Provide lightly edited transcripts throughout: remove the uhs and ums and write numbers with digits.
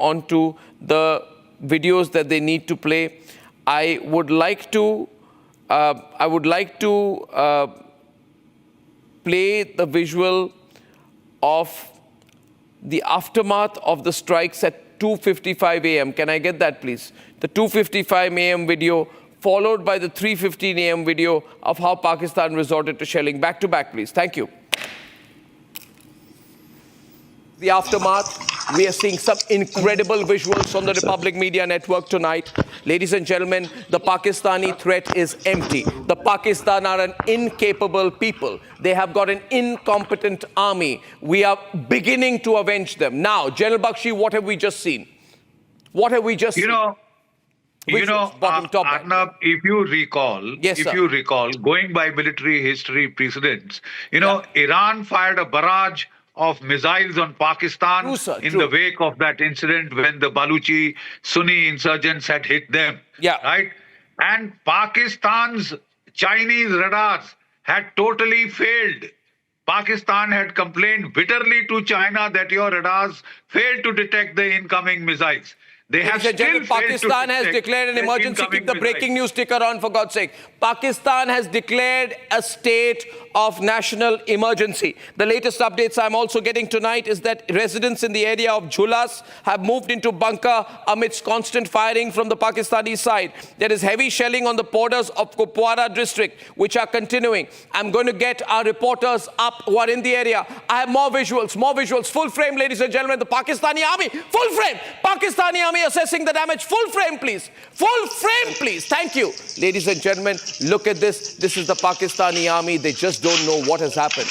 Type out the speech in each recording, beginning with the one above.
on to the videos that they need to play. I would like to play the visual of the aftermath of the strikes at 2:55 a.m. Can I get that, please? The 2:55 a.m. video, followed by the 3:15 a.m. video of how Pakistan resorted to shelling. Back to back, please. Thank you. The aftermath. We are seeing some incredible visuals on the Republic Media Network tonight. Ladies and gentlemen, the Pakistani threat is empty. The Pakistan are an incapable people. They have got an incompetent army. We are beginning to avenge them. Now, General Bakshi, what have we just seen? What have we just seen? Arnab, if you recall, going by military history precedents, Iran fired a barrage of missiles on Pakistan in the wake of that incident when the Baluchi Sunni insurgents had hit them. Right? And Pakistan's Chinese radars had totally failed. Pakistan had complained bitterly to China that your radars failed to detect the incoming missiles. They have still Pakistan has declared an emergency. Keep the breaking news ticker on, for God's sake. Pakistan has declared a state of national emergency. The latest updates I'm also getting tonight is that residents in the area of Jhulas have moved into bunker amidst constant firing from the Pakistani side. There is heavy shelling on the borders of Kupwara district, which are continuing. I'm going to get our reporters up who are in the area. I have more visuals, full frame, ladies and gentlemen. The Pakistani army, full frame. Pakistani army assessing the damage. Full frame, please. Full frame, please. Thank you. Ladies and gentlemen, look at this. This is the Pakistani army. They just don't know what has happened.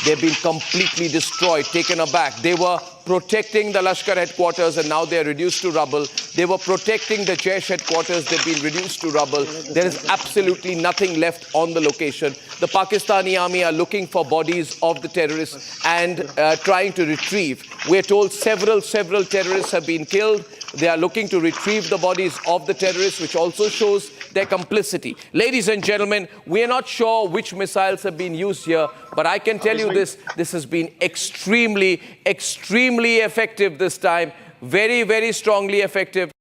They've been completely destroyed, taken aback. They were protecting the Lashkar headquarters and now they're reduced to rubble. They were protecting the Jaish headquarters. They've been reduced to rubble. There is absolutely nothing left on the location. The Pakistani army are looking for bodies of the terrorists and trying to retrieve. We're told several terrorists have been killed. They are looking to retrieve the bodies of the terrorists, which also shows their complicity. Ladies and gentlemen, we are not sure which missiles have been used here, but I can tell you this has been extremely effective this time. Very strongly effective.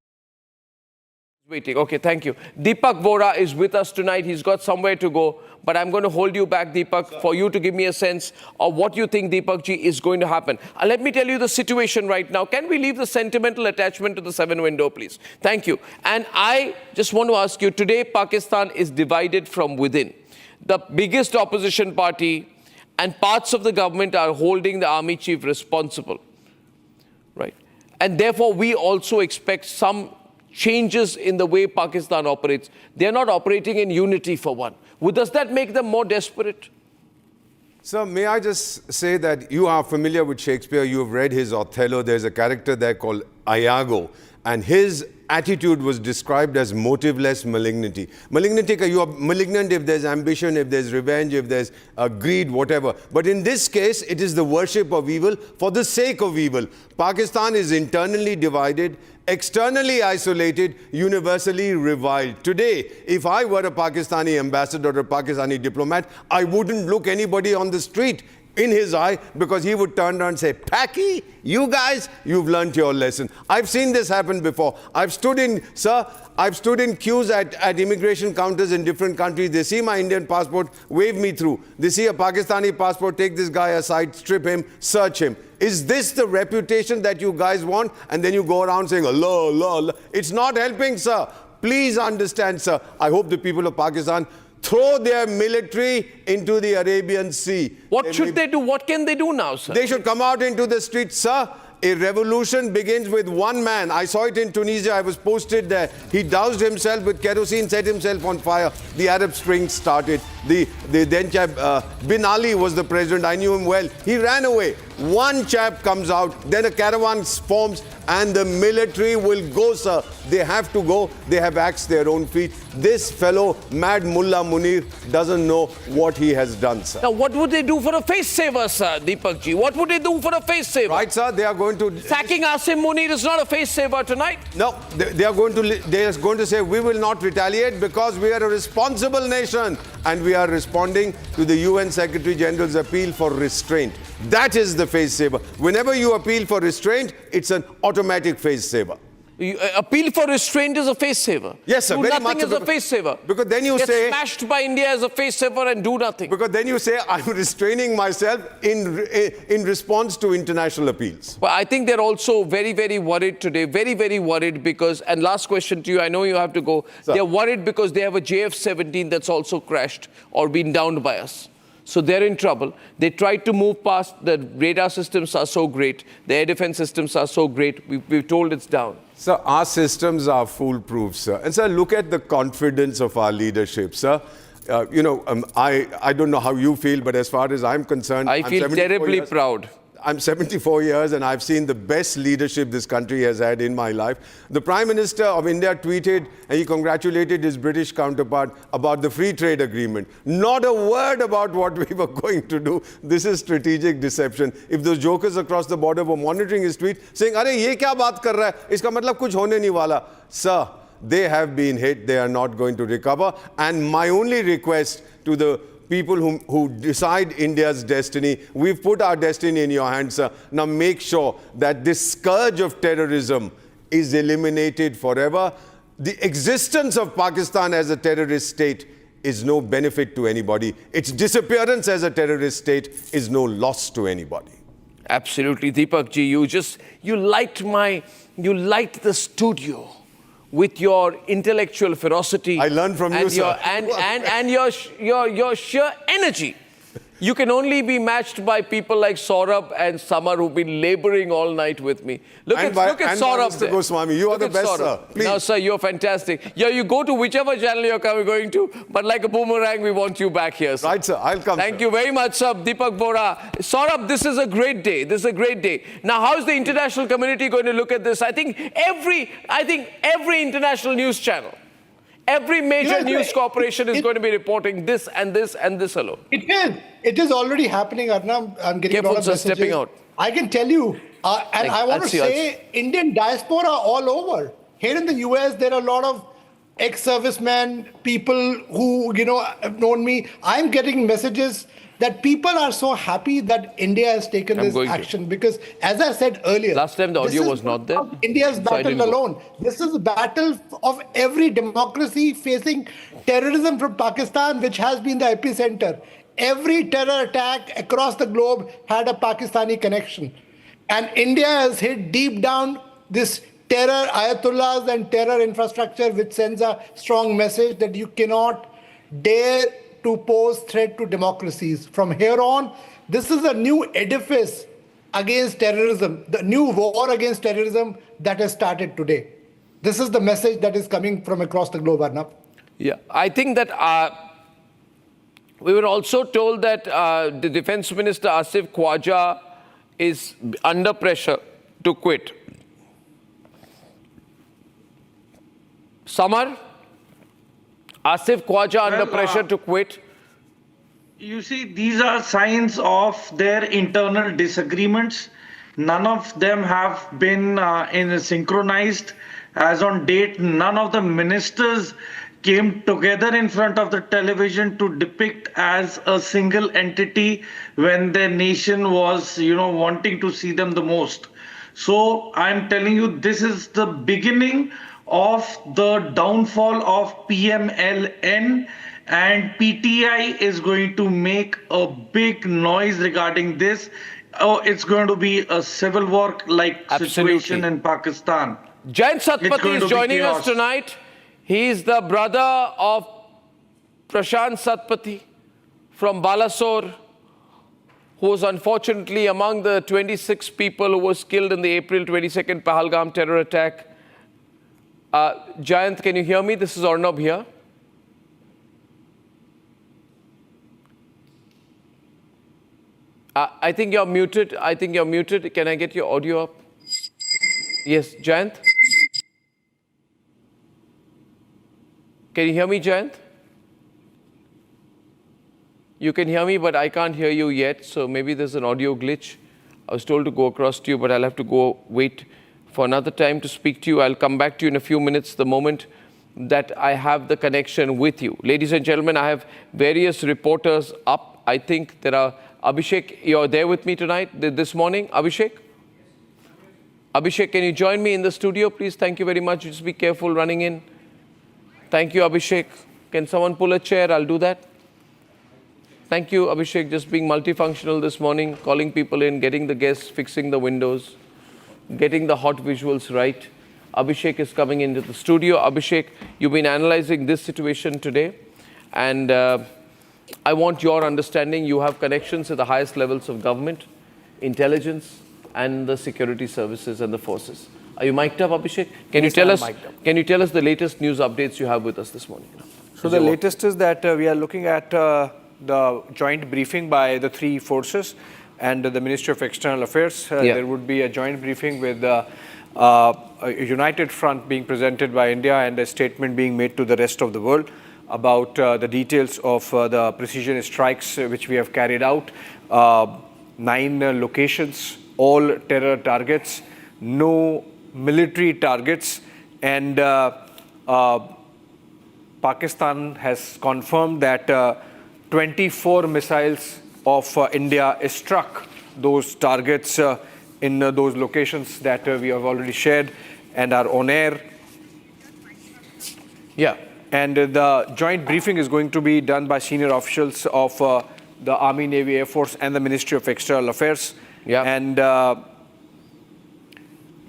Waiting. Okay, thank you. Deepak Vora is with us tonight. He's got somewhere to go, but I'm going to hold you back, Deepak, for you to give me a sense of what you think, Deepak ji, is going to happen. Let me tell you the situation right now. Can we leave the sentimental attachment to the 7 window, please? Thank you. And I just want to ask you, today Pakistan is divided from within. The biggest opposition party and parts of the government are holding the army chief responsible, right? And therefore, we also expect some changes in the way Pakistan operates. They're not operating in unity, for one. Does that make them more desperate? Sir, may I just say that you are familiar with Shakespeare, you have read his Othello. There's a character there called Iago, and his attitude was described as motiveless malignity. Malignity, you are malignant if there's ambition, if there's revenge, if there's greed, whatever. But in this case, it is the worship of evil for the sake of evil. Pakistan is internally divided, externally isolated, universally reviled. Today, if I were a Pakistani ambassador or a Pakistani diplomat, I wouldn't look anybody on the street in his eye, because he would turn around and say, Paki, you guys, you've learnt your lesson. I've seen this happen before. I've stood in queues at immigration counters in different countries. They see my Indian passport, wave me through. They see a Pakistani passport, take this guy aside, strip him, search him. Is this the reputation that you guys want? And then you go around saying, Allah, Allah, Allah. It's not helping, sir. Please understand, sir. I hope the people of Pakistan throw their military into the Arabian Sea. What should they do? What can they do now, sir? They should come out into the streets, sir. A revolution begins with one man. I saw it in Tunisia. I was posted there. He doused himself with kerosene, set himself on fire. The Arab Spring started. The then chap, Bin Ali was the president. I knew him well. He ran away. One chap comes out, then a caravan forms, and the military will go, sir. They have to go. They have axed their own feet. This fellow, Mad Mullah Munir, doesn't know what he has done, sir. Now, what would they do for a face saver, sir, Deepak ji? What would they do for a face saver? Right, sir. They are going to... Sacking Asim Munir is not a face saver tonight. No, they are going to say, we will not retaliate because we are a responsible nation and we we are responding to the UN Secretary General's appeal for restraint. That is the phase saver. Whenever you appeal for restraint, it's an automatic phase saver. Appeal for restraint is a face saver. Yes, sir. Do Very nothing much is a face saver. Because then you Get say... smashed by India as a face saver and do nothing. Because then you say, I'm restraining myself in response to international appeals. Well, I think they're also very, very worried today. Very, very worried because, and last question to you, I know you have to go. Sir. They're worried because they have a JF-17 that's also crashed or been downed by us. So they're in trouble. They tried to move past. The radar systems are so great. The air defense systems are so great. We've told it's down. Sir, our systems are foolproof, sir. And sir, look at the confidence of our leadership, sir. I don't know how you feel, but as far as I'm concerned, I feel terribly proud. I'm 74 years and I've seen the best leadership this country has had in my life. The Prime Minister of India tweeted and he congratulated his British counterpart about the free trade agreement. Not a word about what we were going to do. This is strategic deception. If those jokers across the border were monitoring his tweet, saying, "Arey, ye kya baat kar raha hai? Iska matlab kuch hone nahi wala." Sir, they have been hit. They are not going to recover. And my only request to the people who decide India's destiny, we've put our destiny in your hands, sir. Now make sure that this scourge of terrorism is eliminated forever. The existence of Pakistan as a terrorist state is no benefit to anybody. Its disappearance as a terrorist state is no loss to anybody. Absolutely, Deepak ji, you liked the studio with your intellectual ferocity. I learned from you, sir. And your sheer energy. You can only be matched by people like Saurabh and Samar who've been laboring all night with me. Look at Saurabh Mr. Goswami, you are the best, sir. Please. No, sir, you're fantastic. Yeah, you go to whichever channel you're going to, but like a boomerang, we want you back here, sir. Right, sir. I'll come, Thank you very much, sir. Deepak Bora. Saurabh, this is a great day. This is a great day. Now, how's the international community going to look at this? I think every international news channel, every major news corporation is going to be reporting this and this and this alone. It is already happening, Arnab. I'm getting a lot of messages. Stepping out. I can tell you, and I want to say, Indian diaspora all over. Here in the US, there are a lot of ex-servicemen, people who, have known me. I'm getting messages that people are so happy that India has taken this action because, as I said earlier, last time the audio was not there. India's battle alone. This is a battle of every democracy facing terrorism from Pakistan, which has been the epicenter. Every terror attack across the globe had a Pakistani connection. And India has hit deep down this terror ayatollahs and terror infrastructure, which sends a strong message that you cannot dare to pose threat to democracies. From here on, this is a new edifice against terrorism, the new war against terrorism that has started today. This is the message that is coming from across the globe, Arnab. Yeah, I think that we were also told that the Defense Minister Asif Khwaja is under pressure to quit. Samar? Asif Khwaja under pressure to quit? You see, these are signs of their internal disagreements. None of them have been synchronized. As on date, none of the ministers came together in front of the television to depict as a single entity when their nation was, wanting to see them the most. So I'm telling you, this is the beginning of the downfall of PMLN, and PTI is going to make a big noise regarding this. Oh, it's going to be a civil war-like situation in Pakistan. Jayant Satpathy is joining us tonight. He is the brother of Prashant Satpathy from Balasore, who was unfortunately among the 26 people who was killed in the April 22nd Pahalgam terror attack. Jayant, can you hear me? This is Arnab here. I think you're muted. Can I get your audio up? Yes, Jayant? Can you hear me, Jayant? You can hear me, but I can't hear you yet, so maybe there's an audio glitch. I was told to go across to you, but I'll have to go wait for another time to speak to you. I'll come back to you in a few minutes. The moment that I have the connection with you. Ladies and gentlemen, I have various reporters up. I think there are... Abhishek, you're there with me tonight, this morning? Abhishek? Abhishek, can you join me in the studio, please? Thank you very much. Just be careful running in. Thank you, Abhishek. Can someone pull a chair? I'll do that. Thank you, Abhishek, just being multifunctional this morning, calling people in, getting the guests, fixing the windows, getting the hot visuals right. Abhishek is coming into the studio. Abhishek, you've been analyzing this situation today, and I want your understanding. You have connections at the highest levels of government, intelligence, and the security services and the forces. Are you mic'd up, Abhishek? Can you tell us the latest news updates you have with us this morning? So the latest is that we are looking at the joint briefing by the three forces and the Ministry of External Affairs. There would be a joint briefing with a united front being presented by India and a statement being made to the rest of the world about the details of the precision strikes which we have carried out. 9 locations, all terror targets, no military targets, and Pakistan has confirmed that 24 missiles of India struck those targets in those locations that we have already shared and are on air. Yeah. And the joint briefing is going to be done by senior officials of the Army, Navy, Air Force, and the Ministry of External Affairs. Yeah. And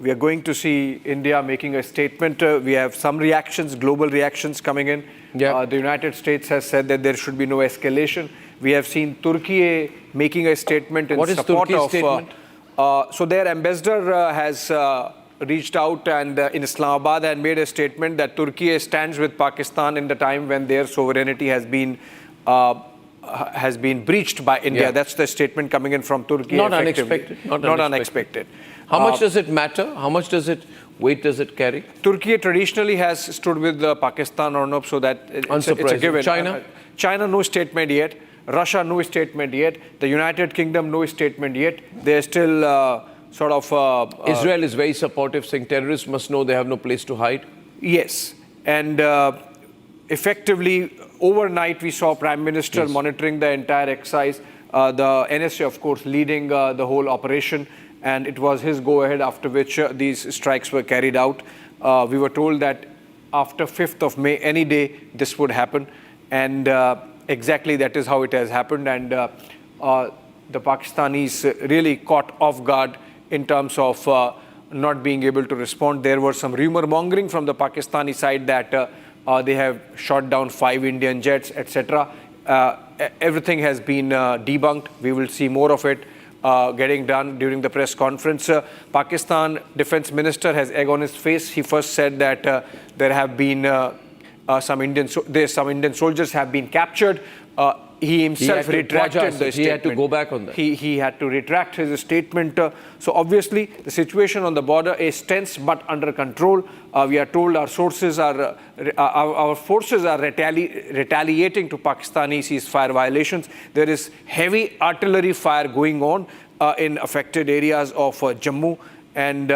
we are going to see India making a statement. We have some reactions, global reactions coming in. Yeah. The United States has said that there should be no escalation. We have seen Turkey making a statement in support of... statement? So their ambassador has reached out and in Islamabad and made a statement that Turkey stands with Pakistan in the time when their sovereignty has been breached by India. Yeah. That's the statement coming in from Turkey. Not unexpected. Not unexpected. How much does it matter? How much weight does it carry? Turkey traditionally has stood with Pakistan, Arnab, so that it's a given. China? China, no statement yet. Russia, no statement yet. The United Kingdom, no statement yet. They're still sort of... Israel is very supportive, saying terrorists must know they have no place to hide. Yes. And effectively, overnight, we saw Prime Minister monitoring the entire exercise. The NSA, of course, leading the whole operation. And it was his go-ahead, after which these strikes were carried out. We were told that after 5th of May, any day, this would happen. And exactly that is how it has happened. And the Pakistanis really caught off guard in terms of not being able to respond. There was some rumor mongering from the Pakistani side that they have shot down 5 Indian jets, etc. Everything has been debunked. We will see more of it getting done during the press conference. Pakistan Defense Minister has egg on his face. He first said that there have been some Indian soldiers have been captured. He himself retracted the statement. He had to go back on that. He had to retract his statement. So obviously, the situation on the border is tense but under control. We are told our forces are retaliating to Pakistani ceasefire violations. There is heavy artillery fire going on in affected areas of Jammu and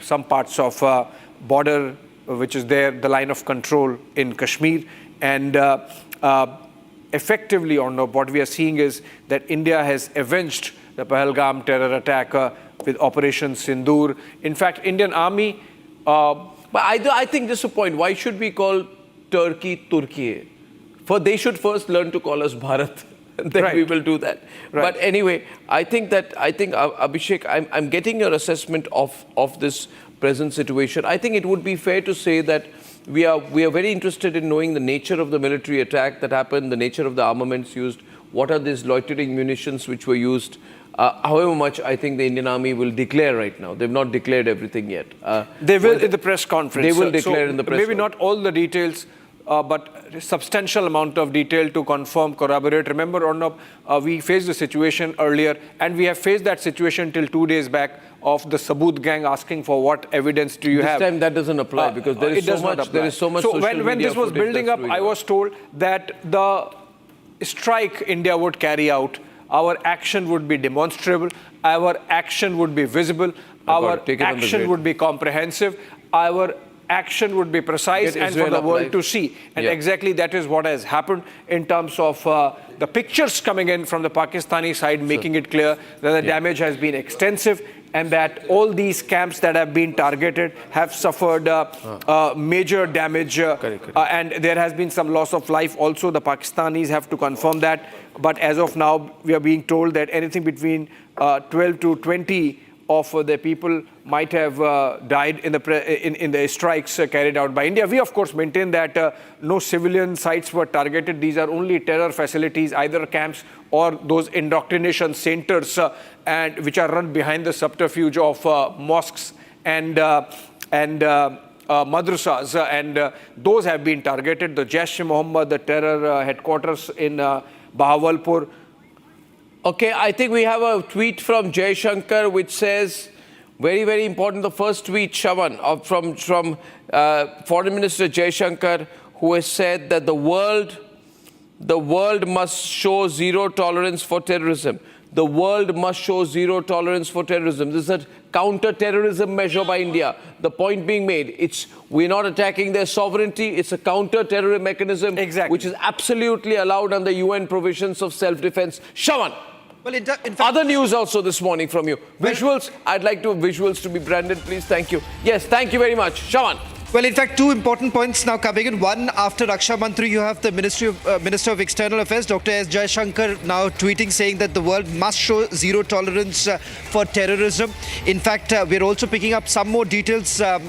some parts of border, which is there, the line of control in Kashmir. And effectively, what we are seeing is that India has avenged the Pahalgam terror attack with Operation Sindoor. In fact, Indian Army... But I think this is a point. Why should we call Turkey, Turkey? They should first learn to call us Bharat. Then we will do that. Right. But anyway, I think Abhishek, I'm getting your assessment of this present situation. I think it would be fair to say that we are very interested in knowing the nature of the military attack that happened, the nature of the armaments used, what are these loitering munitions which were used, however much I think the Indian Army will declare right now. They've not declared everything yet. They will in the press conference. They will declare in the press conference. Maybe not all the details, but a substantial amount of detail to confirm, corroborate. Remember, Arnab, we faced the situation earlier, and we have faced that situation till 2 days back of the Saboot gang asking for what evidence do you have. This time that doesn't apply because there is so much So social when this was building up, I was told that the strike India would carry out, our action would be demonstrable, our action would be visible, our action would be comprehensive, our action would be precise Get and for Israel the up world live. to see. And Yeah. exactly that is what has happened in terms of the pictures coming in from the Pakistani side, making it clear that the damage has been extensive and that all these camps that have been targeted have suffered major damage. And there has been some loss of life also. The Pakistanis have to confirm that. But as of now, we are being told that anything between 12 to 20 of the people might have died in the strikes carried out by India. We, of course, maintain that no civilian sites were targeted. These are only terror facilities, either camps or those indoctrination centers, and which are run behind the subterfuge of mosques and madrasas, and those have been targeted. The Jaish-e-Mohammed, the terror headquarters in Bahawalpur. Okay, I think we have a tweet from Jay Shankar which says, very, very important, the first tweet, Shawan, from Foreign Minister Jay Shankar, who has said that the world must show zero tolerance for terrorism. The world must show zero tolerance for terrorism. This is a counter-terrorism measure by India. The point being made, we're not attacking their sovereignty. It's a counter-terrorism mechanism, which is absolutely allowed under UN provisions of self-defense. Shawan. Well, in fact, other news also this morning from you. Visuals, I'd like visuals to be branded, please. Thank you. Yes, thank you very much. Shawan. Well, in fact, two important points now coming in. One, after Raksha Mantri, you have the Minister of External Affairs, Dr. S. Jaishankar, now tweeting saying that the world must show zero tolerance for terrorism. In fact, we're also picking up some more details. There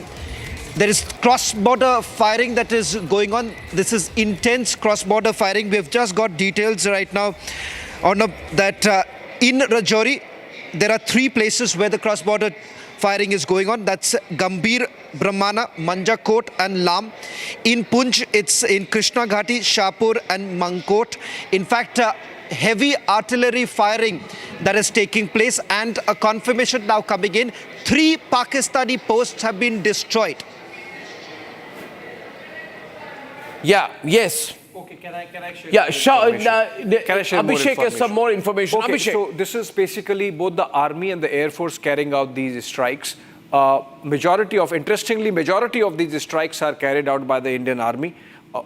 is cross-border firing that is going on. This is intense cross-border firing. We've just got details right now on that in Rajouri, there are 3 places where the cross-border firing is going on. That's Gambhir, Brahmana, Manjakot and Lam. In Punj, it's in Krishna Ghati, Shahpur and Mankot. In fact, heavy artillery firing that is taking place, and a confirmation now coming in. 3 Pakistani posts have been destroyed. Yeah, yes. Okay, can I share? Yeah, Can I share Abhishek has some more information. Okay, Abhishek. so this is basically both the Army and the Air Force carrying out these strikes. Interestingly, majority of these strikes are carried out by the Indian Army,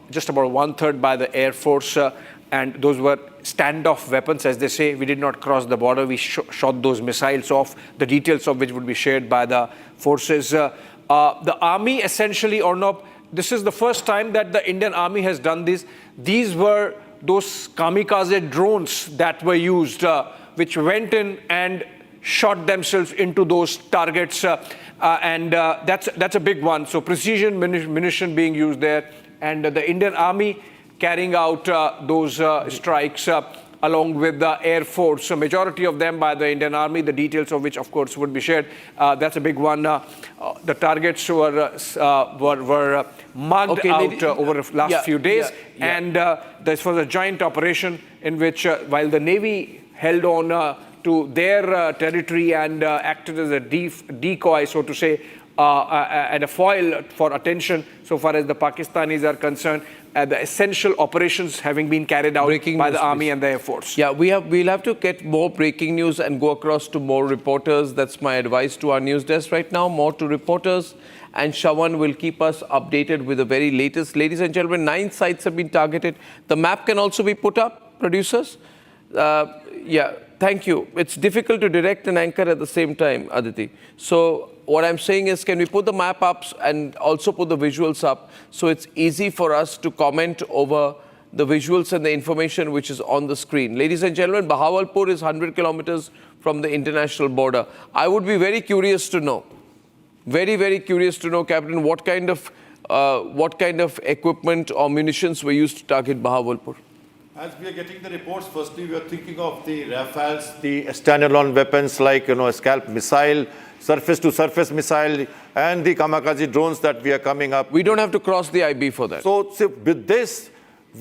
just about 1/3 by the Air Force, and those were standoff weapons, as they say. We did not cross the border. We shot those missiles off, the details of which would be shared by the forces. The Army essentially, Arnab, this is the first time that the Indian Army has done this. These were those kamikaze drones that were used, which went in and shot themselves into those targets. And that's a big one. So precision munition being used there. And the Indian Army carrying out those strikes along with the Air Force. So majority of them by the Indian Army, the details of which, of course, would be shared. That's a big one. The targets were mugged out over the last few days. And this was a joint operation in which, while the Navy held on to their territory and acted as a decoy, so to say, and a foil for attention so far as the Pakistanis are concerned, the essential operations having been carried out by the Army and the Air Force. Yeah, we'll have to get more breaking news and go across to more reporters. That's my advice to our news desk right now, more to reporters. And Shawan will keep us updated with the very latest. Ladies and gentlemen, 9 sites have been targeted. The map can also be put up, producers. Yeah, thank you. It's difficult to direct and anchor at the same time, Aditi. So what I'm saying is, can we put the map up and also put the visuals up so it's easy for us to comment over the visuals and the information which is on the screen. Ladies and gentlemen, Bahawalpur is 100 kilometers from the international border. I would be very curious to know, very, very curious to know, Captain, what kind of equipment or munitions were used to target Bahawalpur? As we are getting the reports, firstly, we are thinking of the Rafales, the standalone weapons like, Scalp missile, surface-to-surface missile, and the kamikaze drones that we are coming up. We don't have to cross the IB for that. So with this,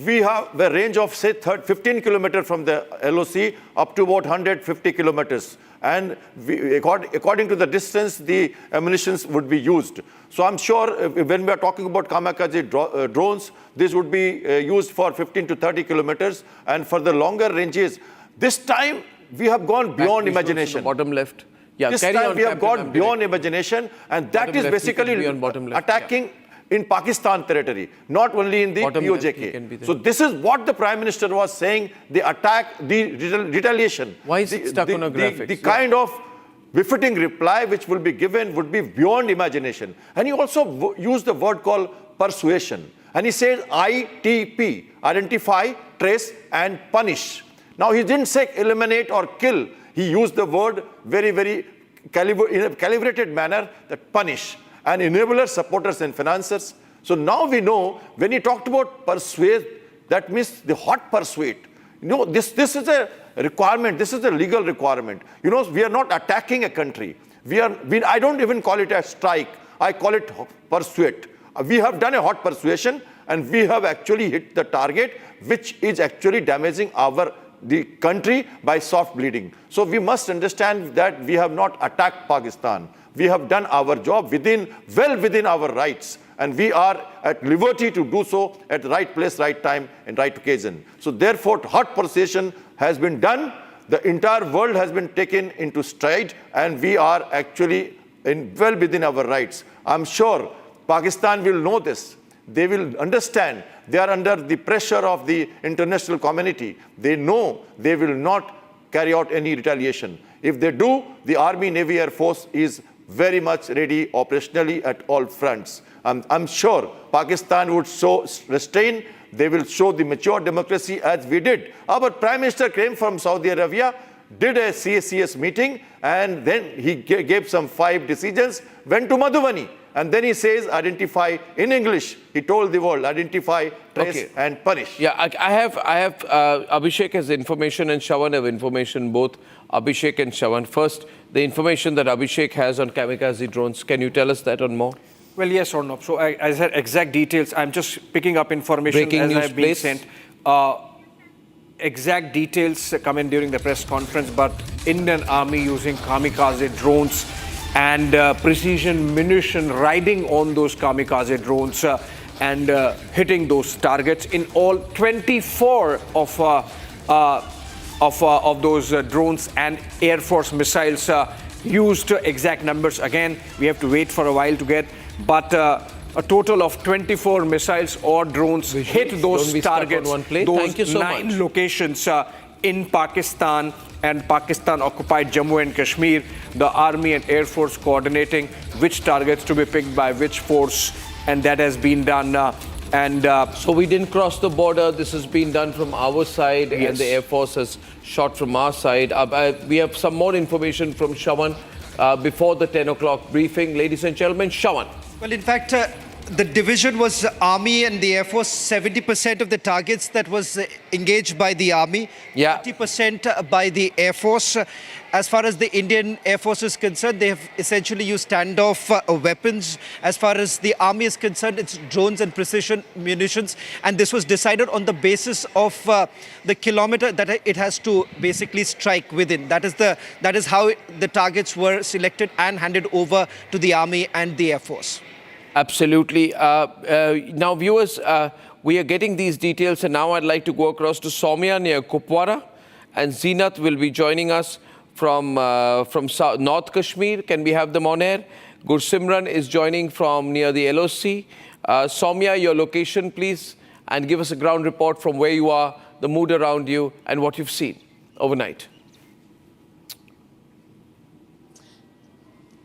we have a range of, say, 15 kilometers from the LOC up to about 150 kilometers. And according to the distance, the ammunitions would be used. So I'm sure when we are talking about kamikaze drones, this would be used for 15 to 30 kilometers. And for the longer ranges, this time we have gone beyond imagination. Bottom left. This time we have got beyond imagination, and that is basically attacking in Pakistan territory, not only in the POJK. So this is what the Prime Minister was saying, the attack, the retaliation. Why is it stuck on a graphics? The kind of befitting reply which will be given would be beyond imagination. And he also used the word called persuasion. And he said ITP, identify, trace and punish. Now he didn't say eliminate or kill. He used the word very, very in a calibrated manner, that punish. And enablers, supporters and financiers. So now we know when he talked about persuade, that means the hot persuade. You know, this is a requirement, this is a legal requirement. You know, we are not attacking a country. I don't even call it a strike, I call it persuade. We have done a hot persuasion and we have actually hit the target, which is actually damaging the country by soft bleeding. So we must understand that we have not attacked Pakistan. We have done our job well within our rights, and we are at liberty to do so at the right place, right time, and right occasion. So therefore, hot persuasion has been done. The entire world has been taken into stride, and we are actually well within our rights. I'm sure Pakistan will know this. They will understand. They are under the pressure of the international community. They know they will not carry out any retaliation. If they do, the Army, Navy, Air Force is very much ready operationally at all fronts. I'm sure Pakistan would show restraint. They will show the mature democracy as we did. Our Prime Minister came from Saudi Arabia, did a CACS meeting, and then he gave some 5 decisions, went to Madhubani. And then he says, identify in English. He told the world, identify, trace, and punish. Yeah, I have Abhishek has information and Shravan have information, both Abhishek and Shravan. First, the information that Abhishek has on kamikaze drones. Can you tell us that on more? Well, yes or no. So I said exact details. I'm just picking up information Breaking as news, I've been please. sent. Exact details come in during the press conference, but Indian Army using kamikaze drones and precision munition riding on those kamikaze drones and hitting those targets. In all, 24 of those drones and Air Force missiles used. Exact numbers, again, we have to wait for a while to get, but a total of 24 missiles or drones hit those targets, those 9 locations in Pakistan and Pakistan-occupied Jammu and Kashmir. The Army and Air Force coordinating which targets to be picked by which force, and that has been done. So we didn't cross the border. This has been done from our side, and the Air Force has shot from our side. We have some more information from Shravan before the 10 o'clock briefing. Ladies and gentlemen, Shravan. Well, in fact, the division was Army and the Air Force. 70% of the targets that was engaged by the Army, 30% by the Air Force. As far as the Indian Air Force is concerned, they have essentially used standoff weapons. As far as the Army is concerned, it's drones and precision munitions. And this was decided on the basis of the kilometer that it has to basically strike within. That is how the targets were selected and handed over to the Army and the Air Force. Absolutely. Now, viewers, we are getting these details, and now I'd like to go across to Soumya near Kupwara, and Zeenat will be joining us from North Kashmir. Can we have them on air? Gursimran is joining from near the LOC. Soumya, your location, please, and give us a ground report from where you are, the mood around you, and what you've seen overnight.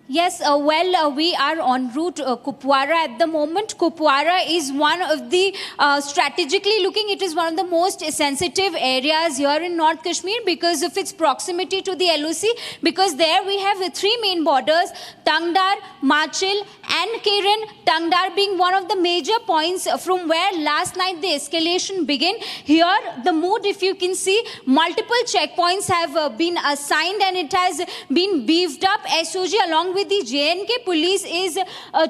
Yes, we are en route Kupwara at the moment. Kupwara is one of the, strategically looking, it is one of the most sensitive areas here in North Kashmir because of its proximity to the LOC, because there we have 3 main borders, Tangdar, Machil and Kiran, Tangdar being one of the major points from where last night the escalation began. Here, the mood, if you can see, multiple checkpoints have been assigned and it has been beefed up. SOG along with the JNK police is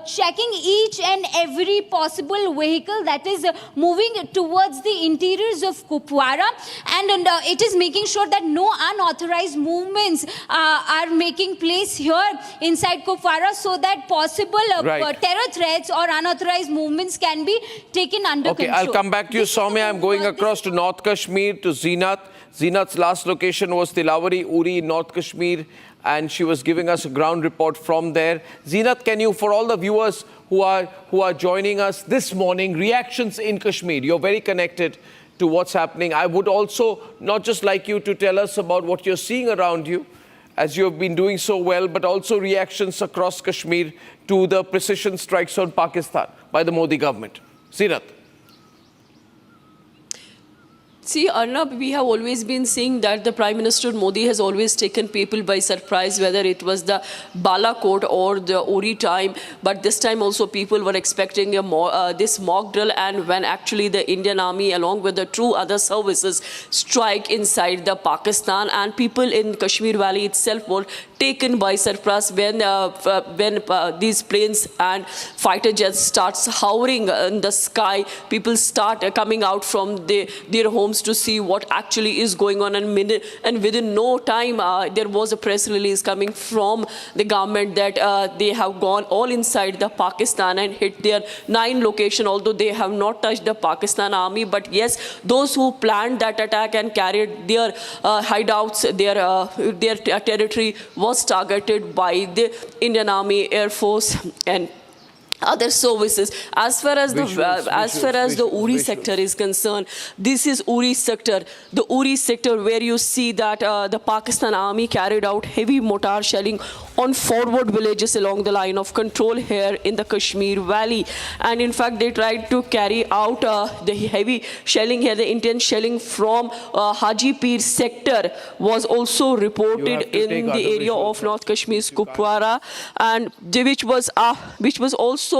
checking each and every possible vehicle that is moving towards the interiors of Kupwara, and it is making sure that no unauthorized movements are making place here inside Kupwara, so that possible terror threats or unauthorized movements can be taken under control. I'll come back to you, Soumya. I'm going across to North Kashmir to Zeenat. Zeenat's last location was Tilawari, Uri, North Kashmir. and she was giving us a ground report from there. Zeenat, can you, for all the viewers who are joining us this morning, reactions in Kashmir? You're very connected to what's happening. I would also not just like you to tell us about what you're seeing around you, as you have been doing so well, but also reactions across Kashmir to the precision strikes on Pakistan by the Modi government. Zeenat. See, Arnab, we have always been seeing that the Prime Minister Modi has always taken people by surprise, whether it was the Balakot or the Uri time. But this time also people were expecting this mock drill, and when actually the Indian Army, along with the two other services, strike inside the Pakistan, and people in Kashmir Valley itself were taken by surprise when these planes and fighter jets starts hovering in the sky. People start coming out from their homes to see what actually is going on, and within no time there was a press release coming from the government that they have gone all inside the Pakistan and hit their 9 locations, although they have not touched the Pakistan army. But yes, those who planned that attack and carried their hideouts, their territory was targeted by the Indian Army, Air Force and other services. As far as the Uri sector is concerned, this is Uri sector. The Uri sector where you see that the Pakistan army carried out heavy mortar shelling on forward villages along the line of control here in the Kashmir Valley. And in fact, they tried to carry out the heavy shelling here. The intense shelling from Haji Pir sector was also reported in the area of North Kashmir's Kupwara, and which was also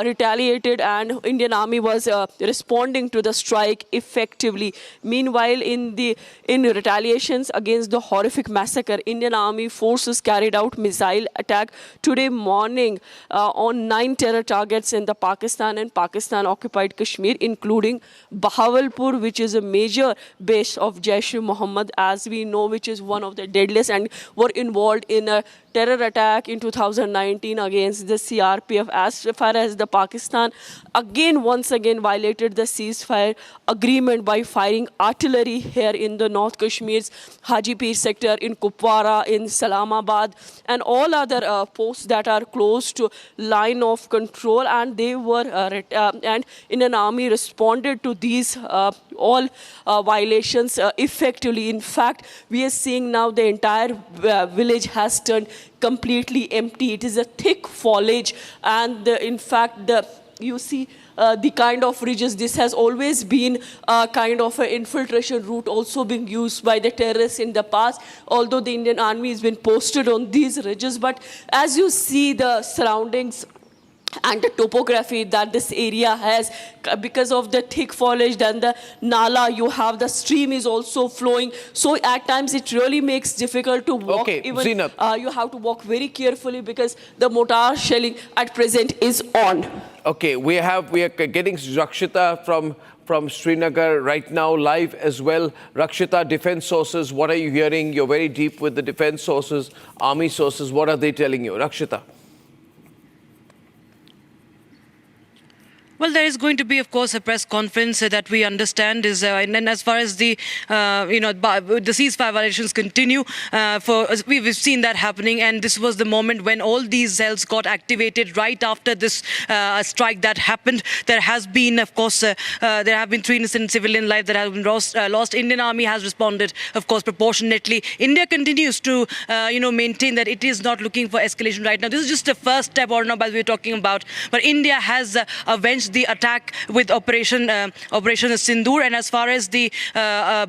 retaliated, and Indian Army was responding to the strike effectively. Meanwhile, in retaliations against the horrific massacre, Indian Army forces carried out missile attack today morning on 9 terror targets in the Pakistan and Pakistan-occupied Kashmir, including Bahawalpur, which is a major base of Jaish-e-Mohammed, as we know, which is one of the deadliest, and were involved in a terror attack in 2019 against the CRPF. As far as the Pakistan, once again violated the ceasefire agreement by firing artillery here in the North Kashmir's Haji Pir sector, in Kupwara, in Salamabad, and all other posts that are close to line of control, and they were and Indian Army responded to these all violations effectively. In fact, we are seeing now the entire village has turned completely empty. It is a thick foliage, and in fact, you see the kind of ridges. This has always been a kind of an infiltration route also being used by the terrorists in the past, although the Indian Army has been posted on these ridges. But as you see the surroundings and the topography that this area has, because of the thick foliage, then the nala, you have the stream is also flowing. So at times it really makes difficult to walk. Okay, even Zeenat. you have to walk very carefully because the mortar shelling at present is on. Okay, we are getting Rakshita from Srinagar right now live as well. Rakshita, defense sources, what are you hearing? You're very deep with the defense sources, army sources. What are they telling you? Rakshita. Well, there is going to be, of course, a press conference that we understand is, and as far as the, the ceasefire violations continue, we've seen that happening, and this was the moment when all these cells got activated right after this strike that happened. There has been, of course, there have been 3 innocent civilian lives that have been lost. Indian Army has responded, of course, proportionately. India continues to, maintain that it is not looking for escalation right now. This is just the first step, Arnab, as we were talking about, but India has avenged the attack with Operation Sindoor. And as far as the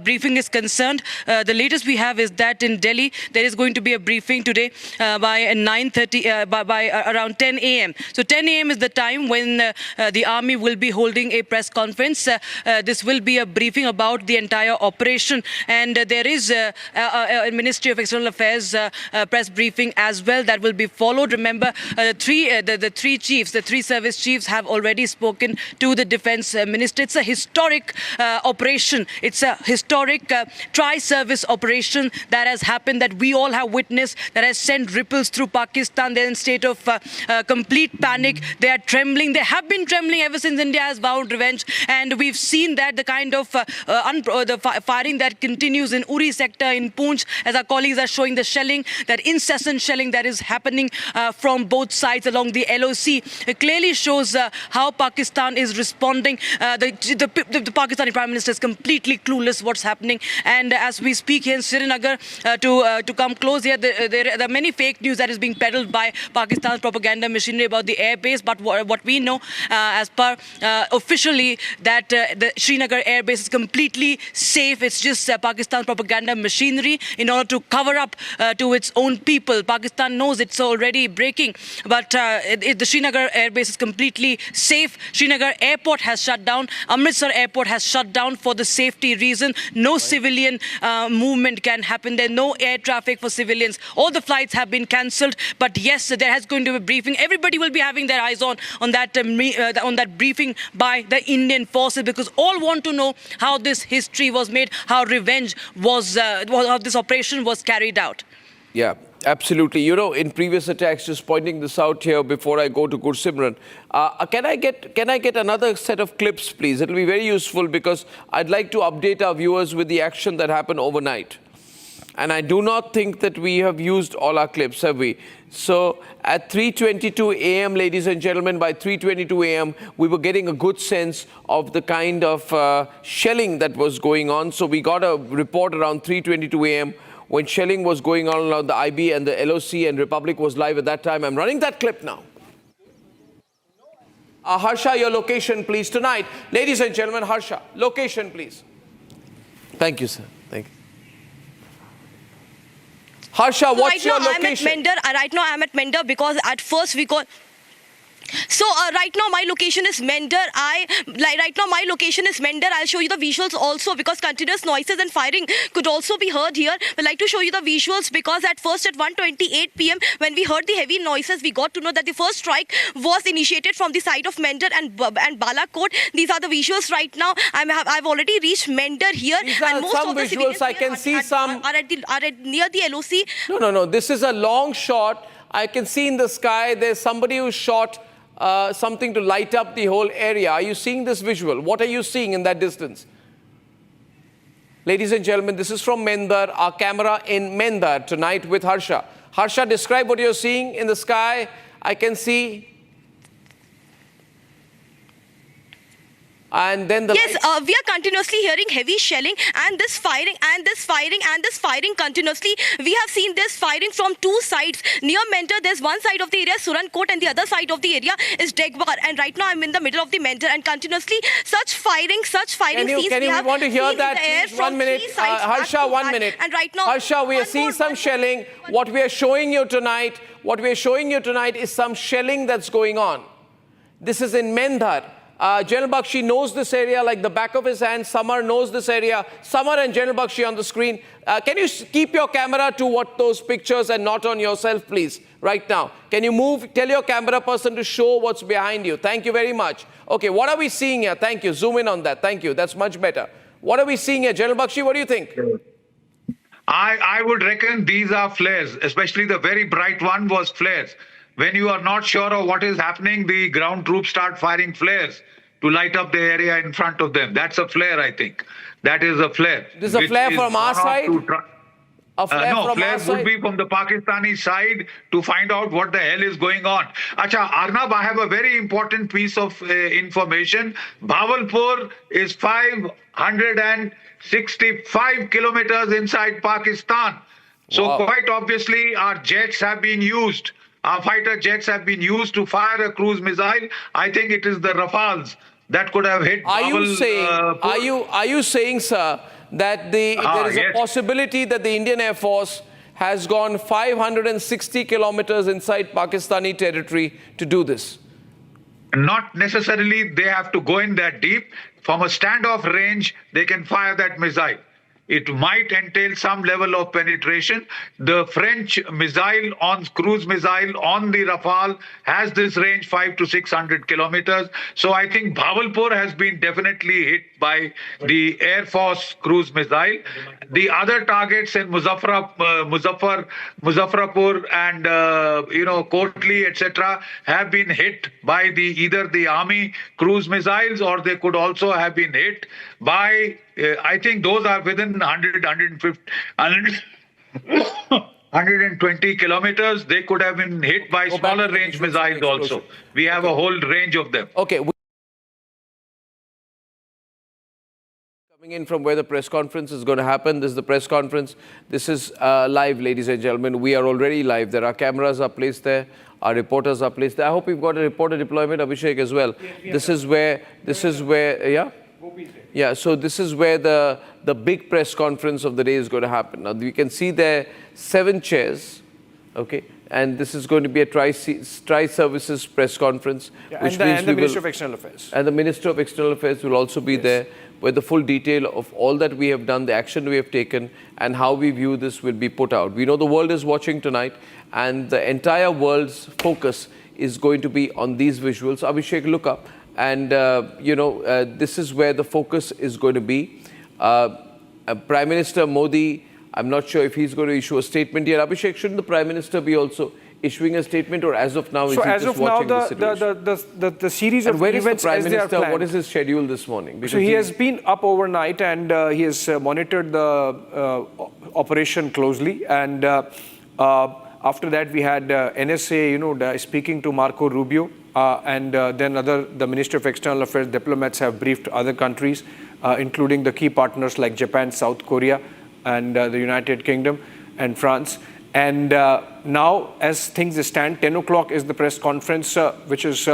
briefing is concerned, the latest we have is that in Delhi there is going to be a briefing today by 9:30, by around 10 a.m. So 10 a.m. is the time when the army will be holding a press conference. This will be a briefing about the entire operation, and there is a Ministry of External Affairs press briefing as well that will be followed. Remember, the three chiefs, the 3 service chiefs have already spoken spoken to the defense minister. It's a historic operation. It's a historic tri-service operation that has happened, that we all have witnessed, that has sent ripples through Pakistan. They're in state of complete panic. They are trembling. They have been trembling ever since India has vowed revenge. And we've seen that the kind of firing that continues in Uri sector, in Poonch, as our colleagues are showing, the shelling, that incessant shelling that is happening from both sides along the LOC. It clearly shows how Pakistan is responding. The Pakistani Prime Minister is completely clueless what's happening. And as we speak here in Srinagar, to come close here, there are many fake news that is being peddled by Pakistan's propaganda machinery about the airbase. But what we know, as per officially, that the Srinagar airbase is completely safe. It's just Pakistan's propaganda machinery in order to cover up to its own people. Pakistan knows it's already breaking, but the Srinagar airbase is completely safe. Srinagar airport has shut down. Amritsar airport has shut down for the safety reason. No civilian movement can happen there. No air traffic for civilians. All the flights have been cancelled. But yes, there has going to be a briefing. Everybody will be having their eyes on that briefing by the Indian forces, because all want to know how this history was made, how revenge was, how this operation was carried out. Yeah, absolutely. You know, in previous attacks, just pointing this out here before I go to Gursimran, can I get another set of clips, please? It'll be very useful, because I'd like to update our viewers with the action that happened overnight. And I do not think that we have used all our clips, have we? So at 3:22 a.m., ladies and gentlemen, by 3:22 a.m., we were getting a good sense of the kind of shelling that was going on. So we got a report around 3:22 a.m. when shelling was going on around the IB and the LOC, and Republic was live at that time. I'm running that clip now. Harsha, your location, please, tonight. Ladies and gentlemen, Harsha, location, please. Thank you, sir. Thank you. Harsha, what's your location? Right now, I'm at Mender because at first we got... So right now my location is Mender. I'll show you the visuals also, because continuous noises and firing could also be heard here. We'd like to show you the visuals, because at first at 1:28 p.m. when we heard the heavy noises, we got to know that the first strike was initiated from the side of Mender and Balakot. These are the visuals right now. I've already reached Mender here. These are most some of the visuals. I can see some. Are near the LOC. No. This is a long shot. I can see in the sky there's somebody who shot something to light up the whole area. Are you seeing this visual? What are you seeing in that distance? Ladies and gentlemen, this is from Mendar, our camera in Mendar tonight with Harsha. Harsha, describe what you're seeing in the sky. I can see. And then we are continuously hearing heavy shelling and this firing continuously. We have seen this firing from two sides. Near Mender, there's one side of the area, Surankot, and the other side of the area is Degbar. And right now I'm in the middle of the Mender, and continuously such firing scenes. Can you want to hear that, please? 1 minute. Harsha, 1 minute. And right now, Harsha, we are seeing some shelling. What we are showing you tonight is some shelling that's going on. This is in Mendar. General Bakshi knows this area like the back of his hand. Samar knows this area. Samar and General Bakshi on the screen. Can you keep your camera to what those pictures and not on yourself, please, right now? Can you move? Tell your camera person to show what's behind you. Thank you very much. Okay, what are we seeing here? Thank you. Zoom in on that. Thank you. That's much better. What are we seeing here? General Bakshi, what do you think? I would reckon these are flares, especially the very bright one was flares. When you are not sure of what is happening, the ground troops start firing flares to light up the area in front of them. That's a flare, I think. That is a flare. This is a flare from our side? No, flares would be from the Pakistani side to find out what the hell is going on. Acha, Arnab, I have a very important piece of information. Bawalpur is 565 kilometers inside Pakistan. So quite obviously our jets have been used. Our fighter jets have been used to fire a cruise missile. I think it is the Rafales that could have hit. Are you saying, sir, that there is a possibility that the Indian Air Force has gone 560 kilometers inside Pakistani territory to do this? Not necessarily they have to go in that deep. From a standoff range, they can fire that missile. it might entail some level of penetration. The French cruise missile on the Rafale has this range 500 to 600 kilometers. So I think Bhavalpur has been definitely hit by the Air Force cruise missile. The other targets in Muzaffarpur and Kotli, etc., have been hit by either the army cruise missiles, or they could also have been hit by I think those are within 100, 150, 120 kilometers. They could have been hit by smaller range missiles also. We have a whole range of them. Okay. Coming in from where the press conference is going to happen. This is the press conference. This is live, ladies and gentlemen. We are already live. There are cameras are placed there. Our reporters are placed there. I hope we've got a reporter deployment, Abhishek, as well. This is where, yeah? Yeah, so this is where the big press conference of the day is going to happen. Now, you can see there 7 chairs, okay? And this is going to be a tri-services press conference. Yeah, which and the Minister of External Affairs. And the Minister of External Affairs will also be there, where the full detail of all that we have done, the action we have taken, and how we view this will be put out. We know the world is watching tonight, and the entire world's focus is going to be on these visuals. Abhishek, look up. And, this is where the focus is going to be. Prime Minister Modi, I'm not sure if he's going to issue a statement here. Abhishek, shouldn't the Prime Minister be also issuing a statement, or as of now, is he just watching the situation? The series of events as they are planned. What is his schedule this morning? Because so he has been up overnight, and he has monitored the operation closely. And after that, we had NSA, speaking to Marco Rubio. And then the Minister of External Affairs diplomats have briefed other countries, including the key partners like Japan, South Korea, and the United Kingdom and France. And now, as things stand, 10 o'clock is the press conference, which is